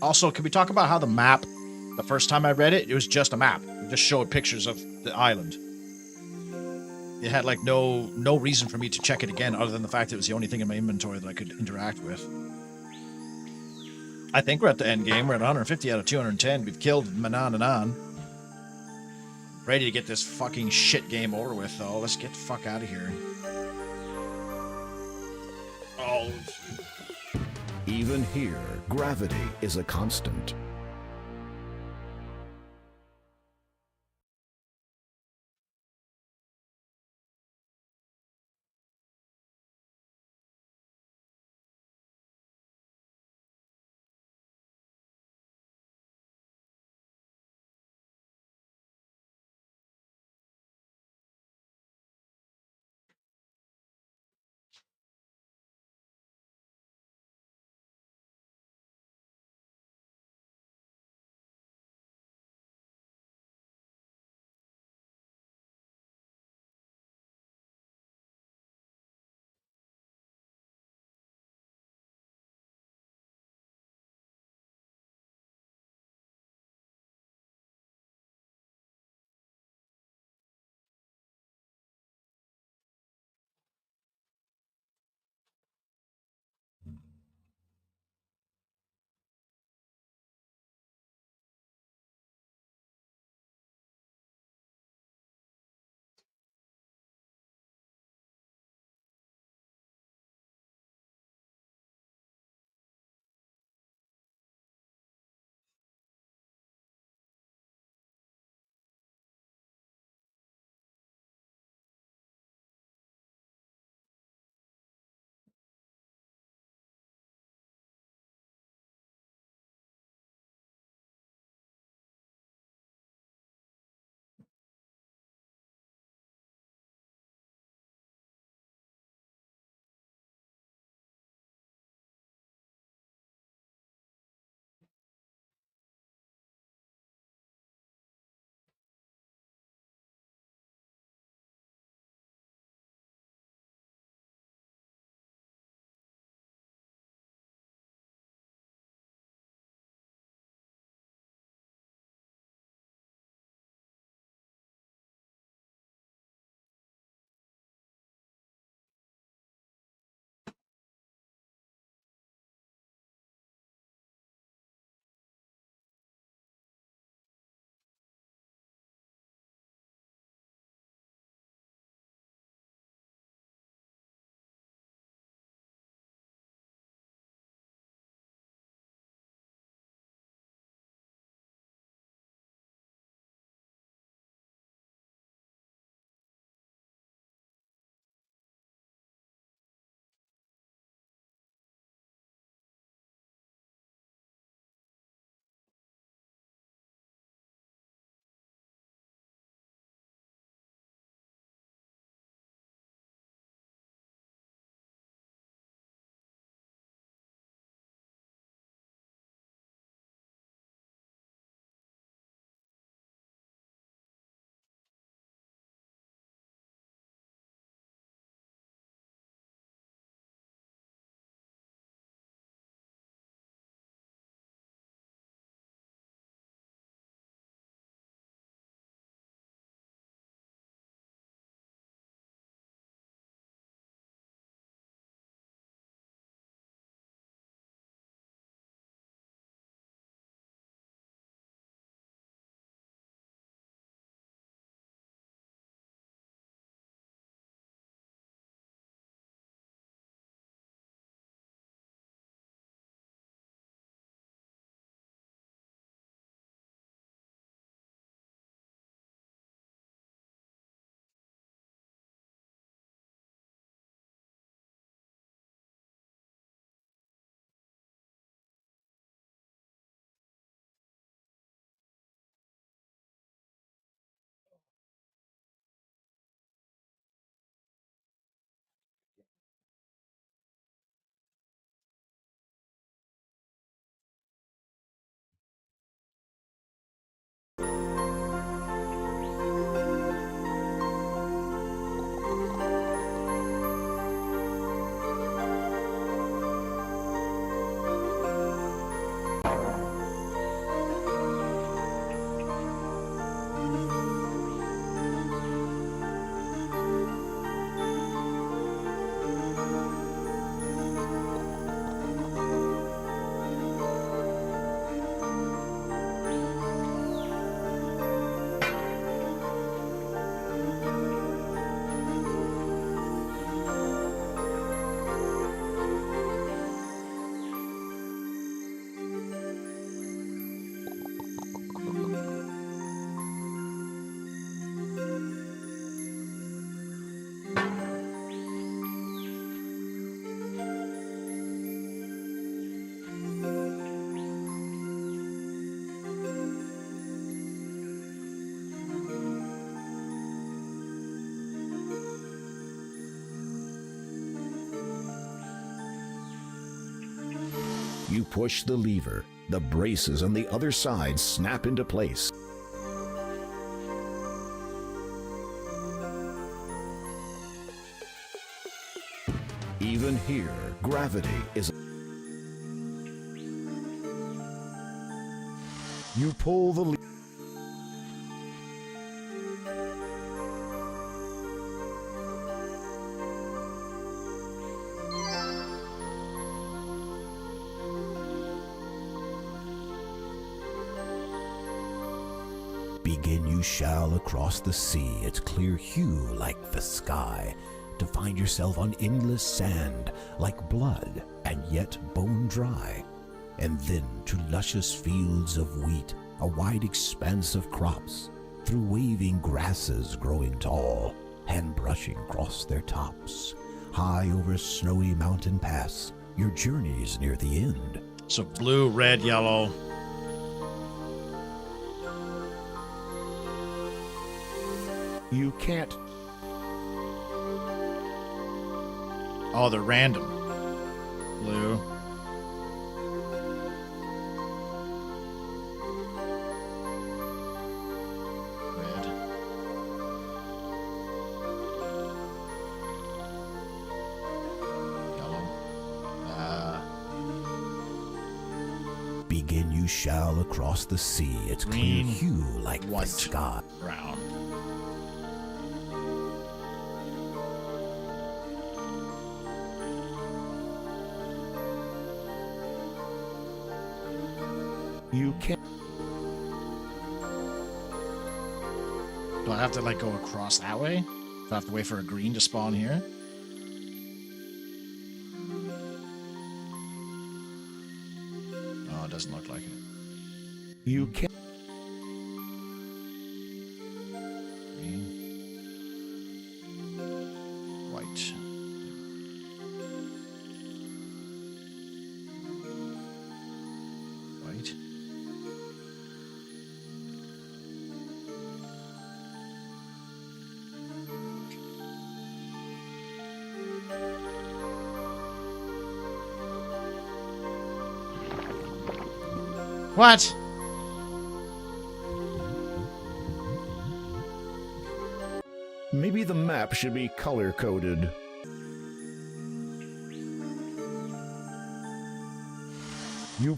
Also, can we talk about how the map, the first time I read it, it was just a map. It just showed pictures of the island. It had, like, no reason for me to check it again other than the fact it was the only thing in my inventory that I could interact with. I think we're at the end game. We're at 150 out of 210. We've killed Manananan. Ready to get this fucking shit game over with, though. Let's get the fuck out of here. Oh. Even here, gravity is a constant. You push the lever. The braces on the other side snap into place. Even here, gravity is... You pull the lever. Begin you shall across the sea, its clear hue like the sky, to find yourself on endless sand, like blood, and yet bone dry. And then to luscious fields of wheat, a wide expanse of crops, through waving grasses growing tall, hand brushing across their tops. High over snowy mountain pass, your journey's near the end. So blue, red, yellow. You can't... Oh, they're random. Blue. Red. Yellow. Begin you shall across the sea, its Green, clear hue like white, the sky. Brown. You can't... Do I have to, like, go across that way? Do I have to wait for a green to spawn here? Oh, it doesn't look like it. You can't... Green. White. White. What? Maybe the map should be color-coded. You...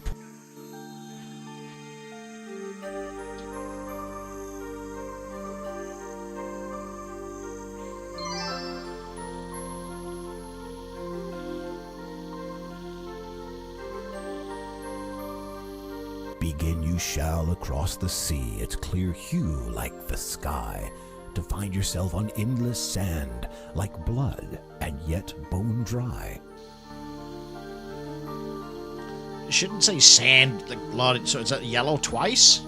Begin you shall across the sea, its clear hue like the sky, to find yourself on endless sand, like blood, and yet bone dry. It shouldn't say sand, like blood, so is that yellow twice?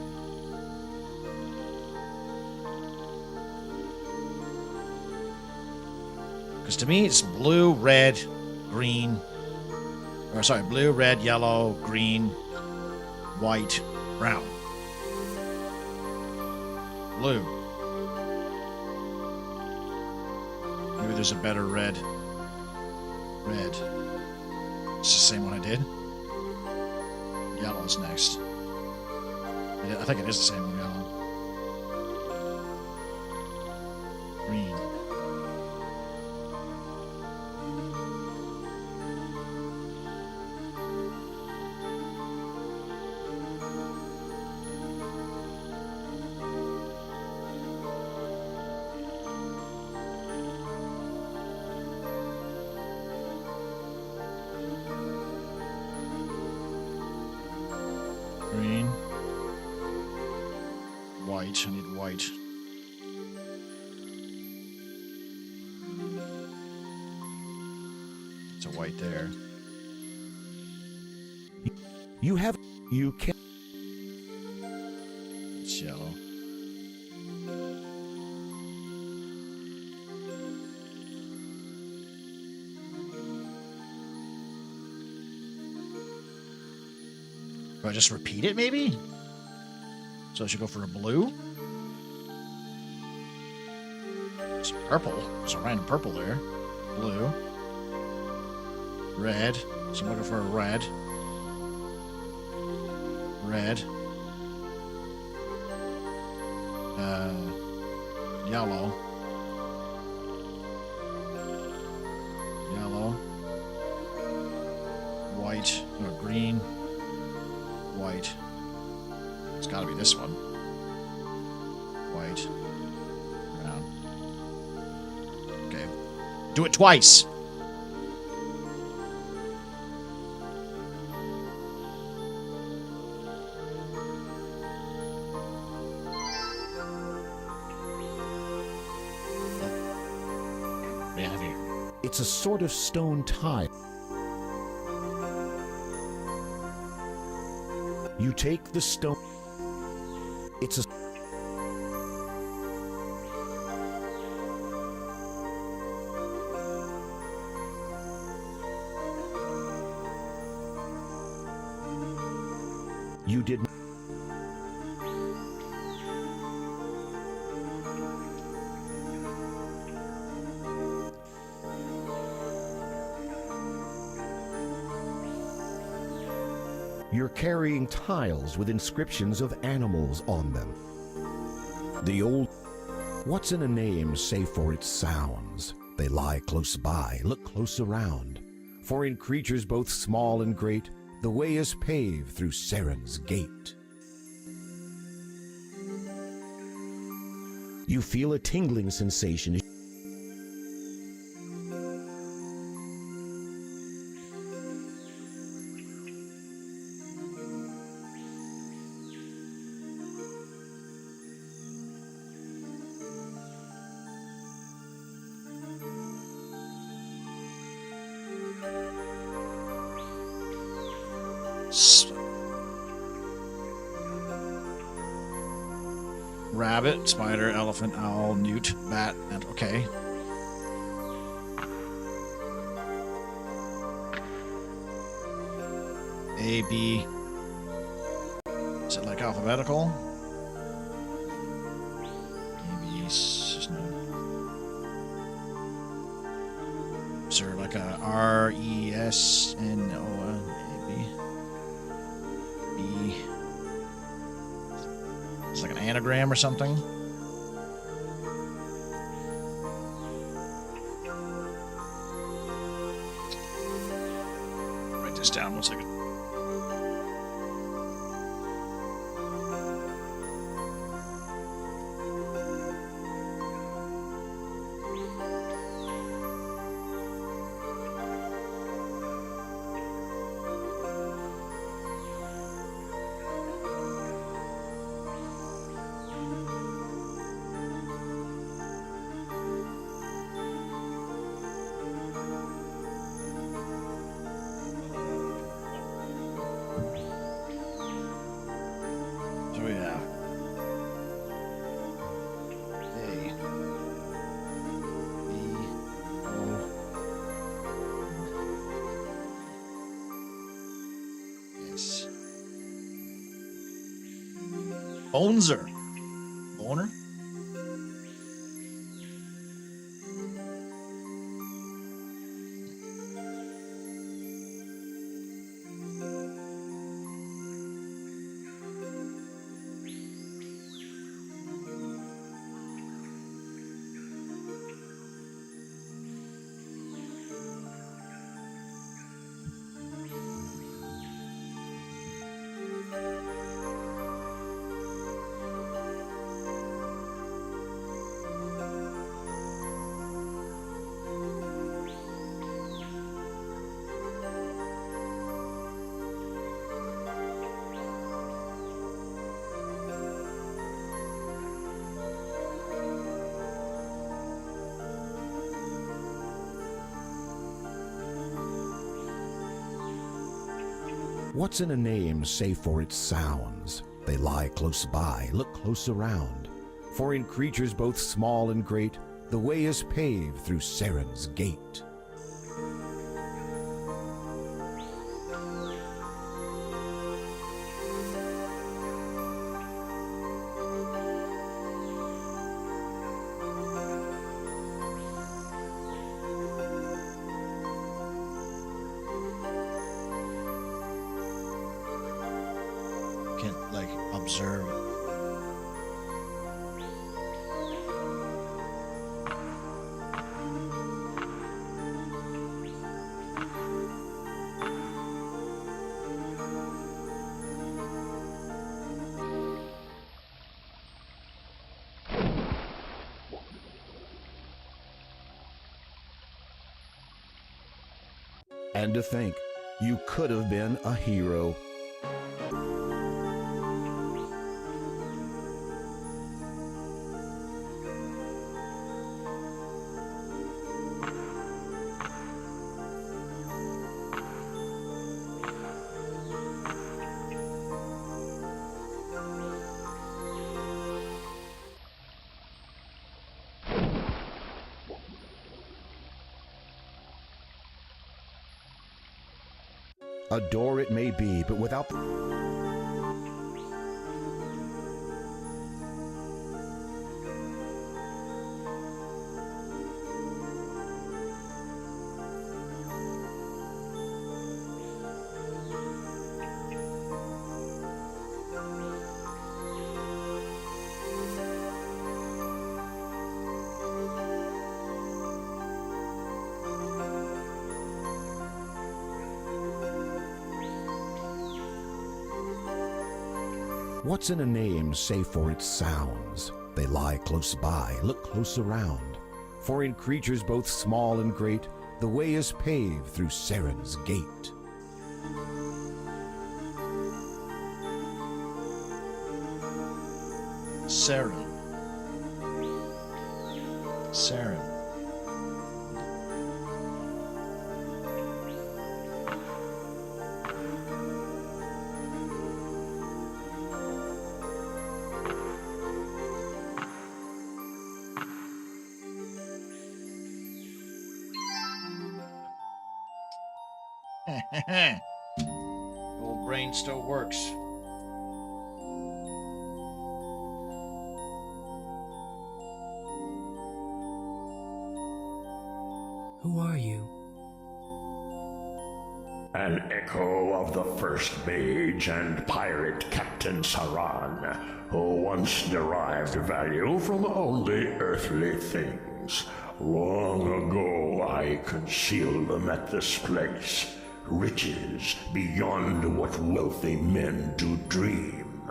Because to me it's blue, red, green, or sorry, blue, red, yellow, green, white, brown. Blue. Maybe there's a better red. Red. It's the same one I did. Yellow's next. I think it is the same one, yellow. Green. Green. White. I need white. It's a white there. You have... You can... It's yellow. Do I just repeat it, maybe? So I should go for a blue? It's purple. There's a random purple there. Blue. Red. So I'm looking for a red. red, yellow, white, or green, white. It's got to be this one. White, brown. Okay. Do it twice. What do you have here? It's a sort of stone tile. You take the stone. It's a You did. You're carrying tiles with inscriptions of animals on them. The old. What's in a name save for its sounds? They lie close by, look close around. For in creatures both small and great, the way is paved through Seren's gate. You feel a tingling sensation. Rabbit, spider, elephant, owl, newt, bat, and okay. A, B. Is it like alphabetical? A, B, is there like a R, E, S, N, O, A, B? B. It's like an anagram or something. Write this down 1 second. Boneser. Boner? What's in a name save for its sounds? They lie close by, look close around. For in creatures both small and great, the way is paved through Seren's gate. can, like, observe. And to think, you could have been a hero. A door it may be, but without... What's in a name save for its sounds? They lie close by, look close around. For in creatures both small and great, the way is paved through Saren's gate. Saren. Saren. Old brain still works. Who are you? An echo of the first mage and pirate Captain Saran, who once derived value from only earthly things. Long ago I concealed them at this place. Riches beyond what wealthy men do dream.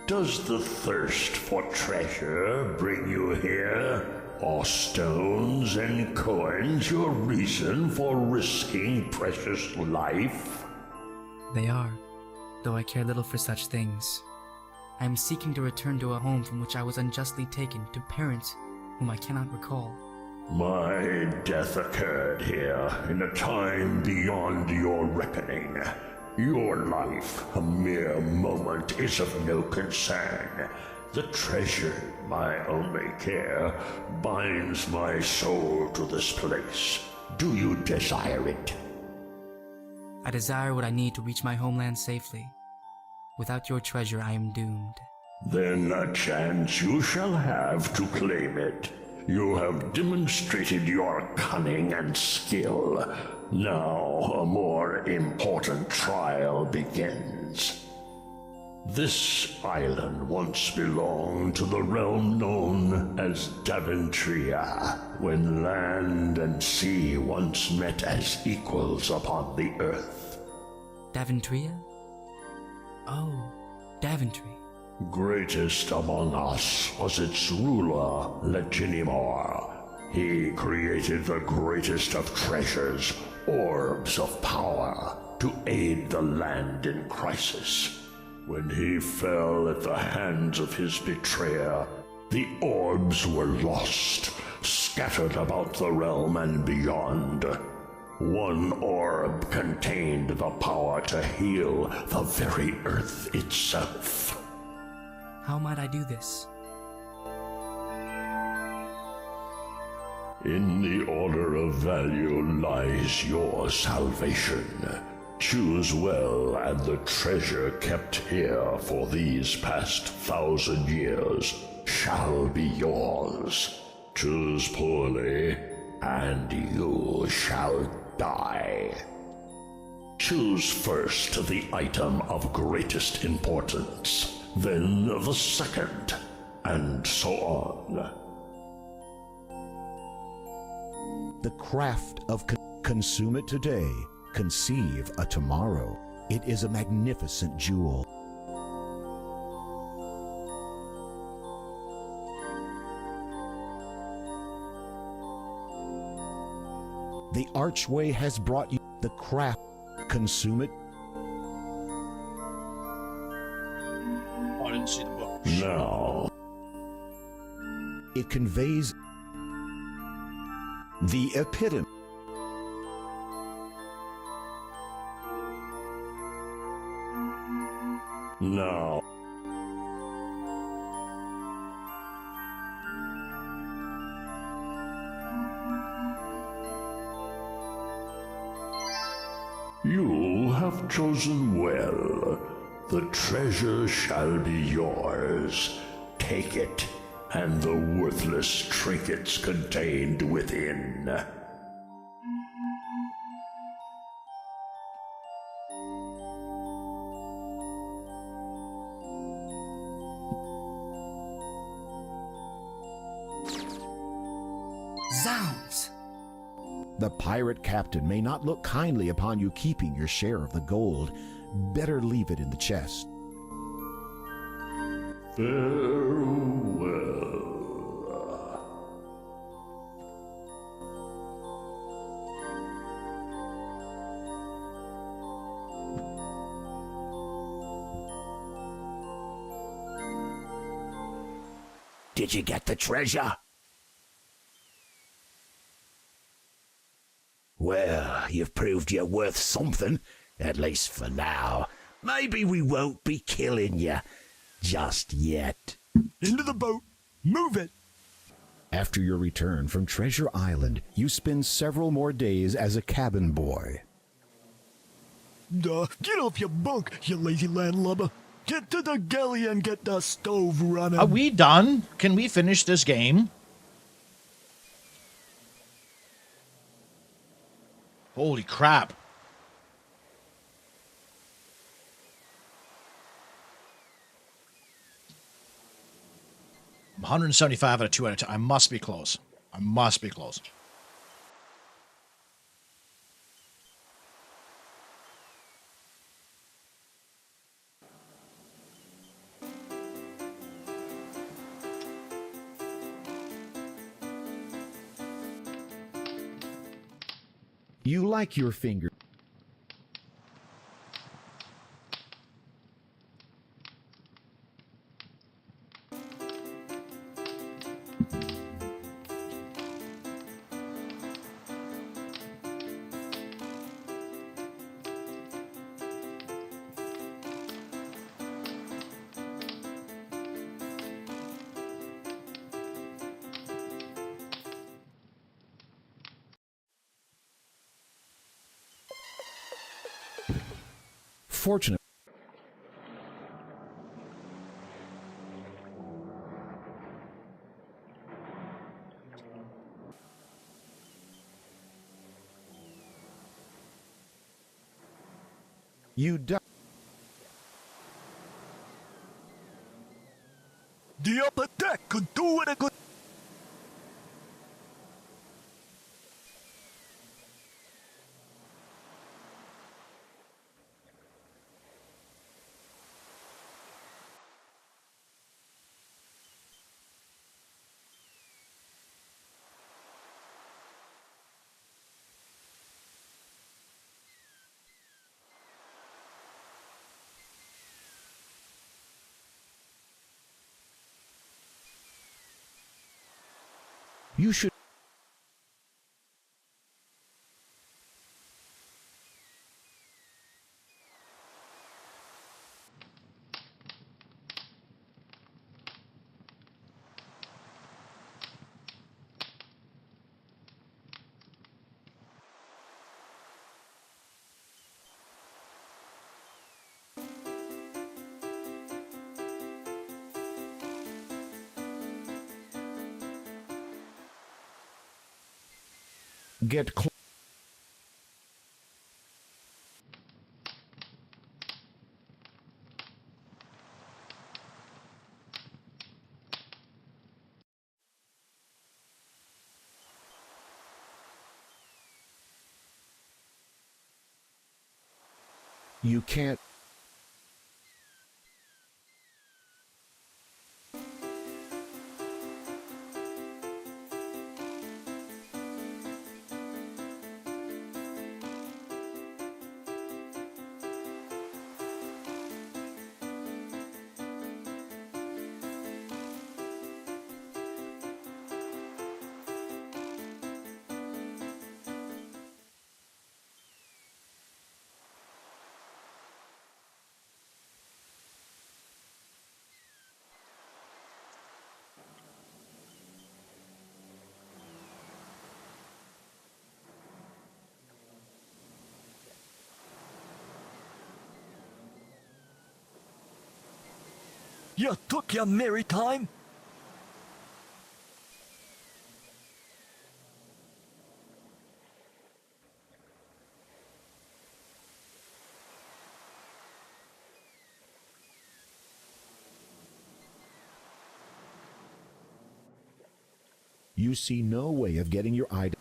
Does the thirst for treasure bring you here? Are stones and coins your reason for risking precious life? They are, though I care little for such things. I am seeking to return to a home from which I was unjustly taken, to parents whom I cannot recall. My death occurred here in a time beyond your reckoning. Your life, a mere moment, is of no concern. The treasure, my only care, binds my soul to this place. Do you desire it? I desire what I need to reach my homeland safely. Without your treasure, I am doomed. Then a chance you shall have to claim it. You have demonstrated your cunning and skill. Now a more important trial begins. This island once belonged to the realm known as Daventria, when land and sea once met as equals upon the earth. Daventria? Oh, Daventry. Greatest among us was its ruler, Leginimor. He created the greatest of treasures, orbs of power, to aid the land in crisis. When he fell at the hands of his betrayer, the orbs were lost, scattered about the realm and beyond. One orb contained the power to heal the very earth itself. How might I do this? In the order of value lies your salvation. Choose well, and the treasure kept here for these past 1,000 years shall be yours. Choose poorly, and you shall die. Choose first the item of greatest importance, then the second, and so on. The craft of consume it today, conceive a tomorrow. It is a magnificent jewel. The archway has brought you the craft. Consume it. Oh, I didn't see the book. Now. It conveys the epitome. Now. You have chosen well. The treasure shall be yours. Take it, and the worthless trinkets contained within. Zounds! The pirate captain may not look kindly upon you keeping your share of the gold. Better leave it in the chest. Farewell. Did you get the treasure? Well, you've proved you're worth something, at least for now. Maybe we won't be killing you just yet. Into the boat. Move it. After your return from Treasure Island, you spend several more days as a cabin boy. Get off your bunk, you lazy landlubber. Get to the galley and get the stove running. Are we done? Can we finish this game? Holy crap. I'm 175 out of 2 out of 10. I must be close. I must be close. You like your finger. Fortunate. You die. The upper deck could do it a good. You should. Get close. You can't. You took your merry time. You see no way of getting your eye.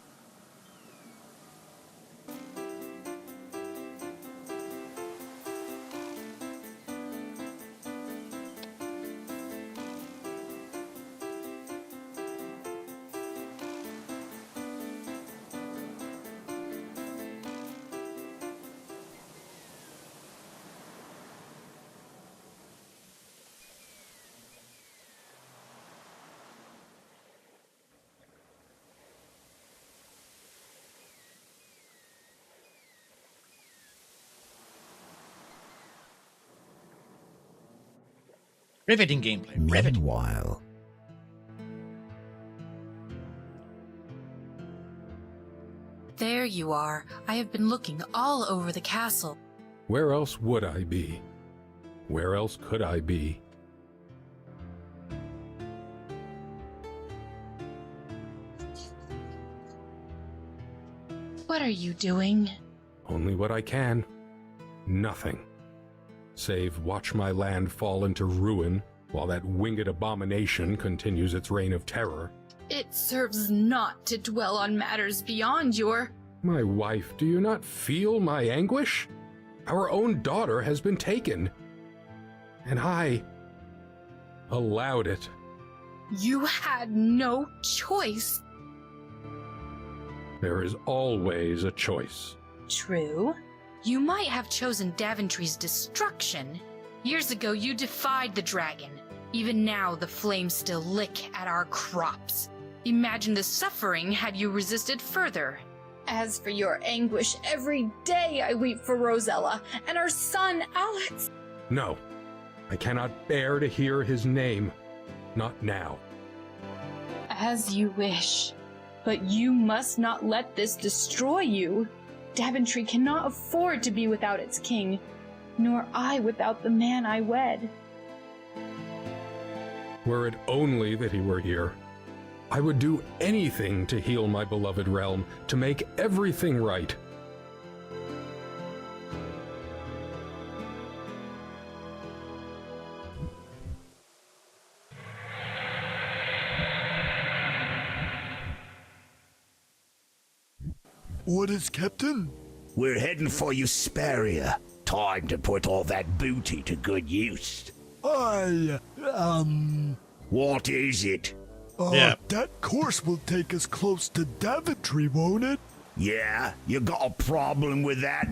Riveting gameplay. Riveting. Meanwhile, There you are. I have been looking all over the castle. Where else would I be? Where else could I be? What are you doing? Only what I can. Nothing. Save watch my land fall into ruin while that winged abomination continues its reign of terror. It serves not to dwell on matters beyond your... My wife, do you not feel my anguish? Our own daughter has been taken. And I allowed it. You had no choice. There is always a choice. True. You might have chosen Daventry's destruction. Years ago, you defied the dragon. Even now, the flames still lick at our crops. Imagine the suffering had you resisted further. As for your anguish, every day I weep for Rosella and our son, Alex. No, I cannot bear to hear his name. Not now. As you wish. But you must not let this destroy you. Daventry cannot afford to be without its king, nor I without the man I wed. Were it only that he were here, I would do anything to heal my beloved realm, to make everything right. Orders, Captain? We're heading for Eusperia. Time to put all that booty to good use. What is it? That course will take us close to Daventry, won't it? Yeah? You got a problem with that?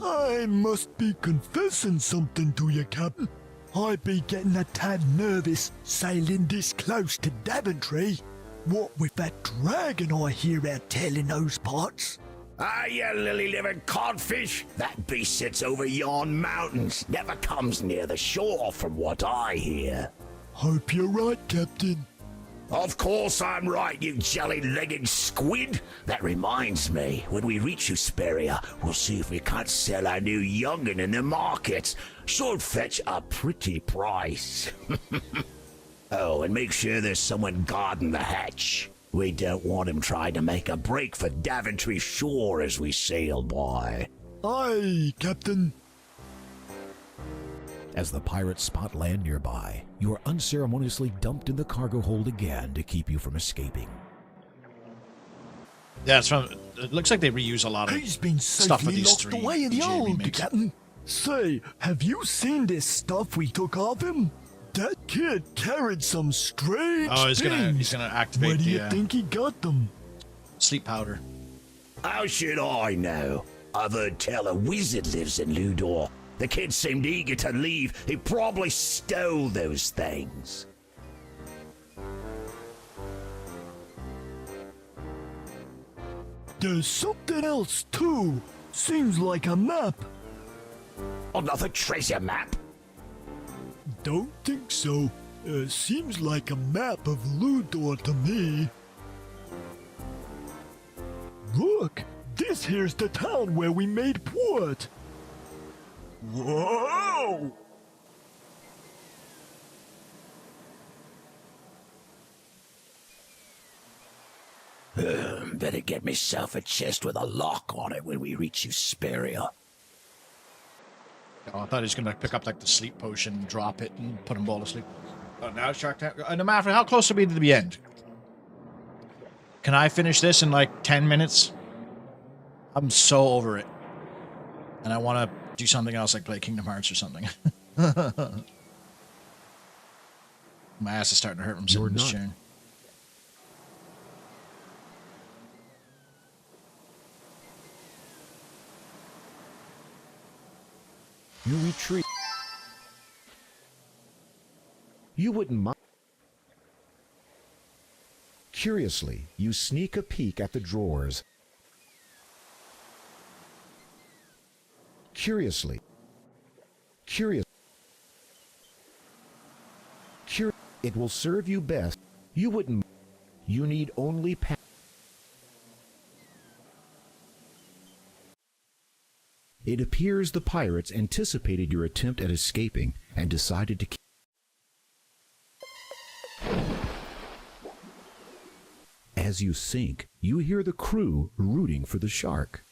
I must be confessing something to you, Captain. I be getting a tad nervous sailing this close to Daventry. What with that dragon I hear out telling those parts? Ah, you lily-livered codfish! That beast sits over yon mountains, never comes near the shore from what I hear. Hope you're right, Captain. Of course I'm right, you jelly-legged squid! That reminds me, when we reach Eusperia, we'll see if we can't sell our new young'un in the market. Should fetch a pretty price. Oh, and make sure there's someone guarding the hatch. We don't want him trying to make a break for Daventry shore as we sail by. Aye, Captain. As the pirates spot land nearby, you are unceremoniously dumped in the cargo hold again to keep you from escaping. Yeah, it's from. It looks like they reuse a lot of He's been stuff for safely these locked three away in the EJ hold, remakes. Captain. Say, have you seen this stuff we took off him? That kid carried some strange he's things. gonna activate Where do you the think he got them? sleep powder. How should I know? I've heard tell a wizard lives in Ludor. The kid seemed eager to leave. He probably stole those things. There's something else too. Seems like a map. Another treasure map? Don't think so. Seems like a map of Ludor to me. Look, this here's the town where we made port. Whoa! Better get myself a chest with a lock on it when we reach Usperia. Oh, I thought he was gonna pick up like the sleep potion, drop it, and put him all to sleep. Oh, now Shark Tank. No matter how close are we to the end? Can I finish this in like 10 minutes? I'm so over it, and I want to do something else, like play Kingdom Hearts or something. My ass is starting to hurt from sitting in this chair. You retreat. You wouldn't mind. Curiously, you sneak a peek at the drawers. Curiously. It will serve you best. You wouldn't. You need only pass. It appears the pirates anticipated your attempt at escaping and decided to kill. As you sink, you hear the crew rooting for the shark.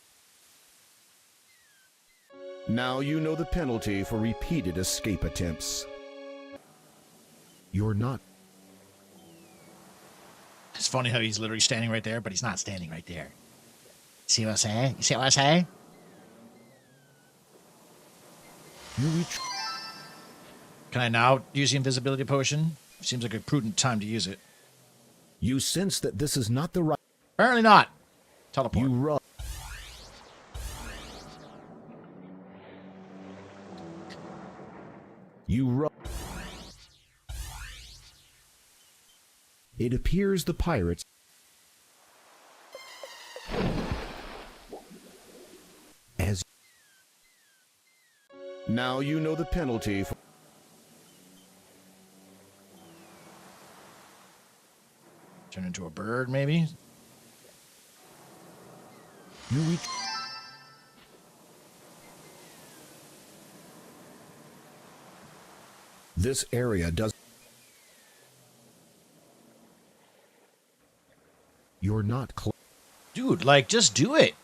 Now you know the penalty for repeated escape attempts. You're not. It's funny how he's literally standing right there, but he's not standing right there. See what I'm saying? You see what I'm saying? Can I now use the invisibility potion? Seems like a prudent time to use it. You sense that this is not the right. Apparently not. Teleport. You run. You run. It appears the pirates. As. Now you know the penalty for. Turn into a bird, maybe? You reach. This area does. You're not close. Dude, like, just do it.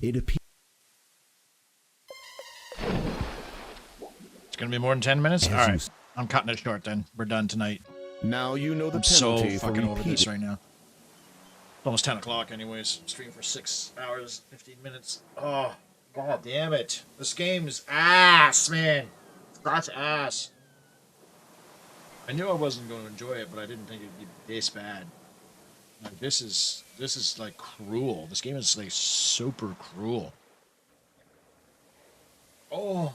It appears. It's gonna be more than 10 minutes? As Alright. I'm cutting it short then. We're done tonight. Now you know the I'm penalty so for fucking over this repeated. right now. It's almost 10 o'clock anyways. Stream for 6 hours, 15 minutes. Oh, god damn it. This game is ass, man. That's ass. I knew I wasn't going to enjoy it, but I didn't think it'd be this bad. Like, this is like cruel. This game is like super cruel. Oh.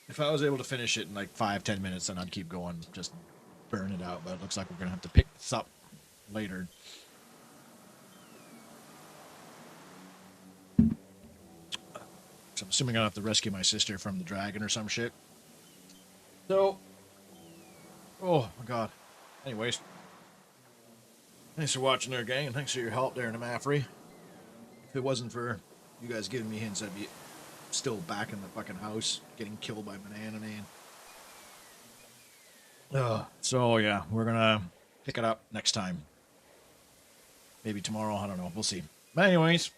If I was able to finish it in like 5-10 minutes, then I'd keep going, just burn it out. But it looks like we're gonna have to pick this up later. So I'm assuming I'll have to rescue my sister from the dragon or some shit. So, oh my god. Anyways, thanks for watching there, gang, and thanks for your help there in the Mafry. If it wasn't for you guys giving me hints, I'd be still back in the fucking house, getting killed by Manananan. So yeah, we're gonna pick it up next time. Maybe tomorrow, I don't know, we'll see. But anyways,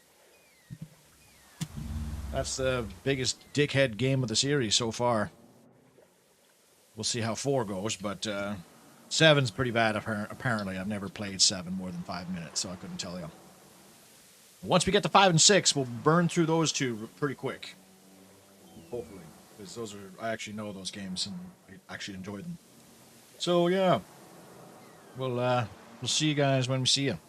That's the biggest dickhead game of the series so far. We'll see how 4 goes, but 7's pretty bad apparently. I've never played 7 more than 5 minutes, so I couldn't tell you. Once we get to 5 and 6, we'll burn through those 2 pretty quick. Hopefully. Because those are, I actually know those games and I actually enjoy them. So yeah. We'll see you guys when we see you.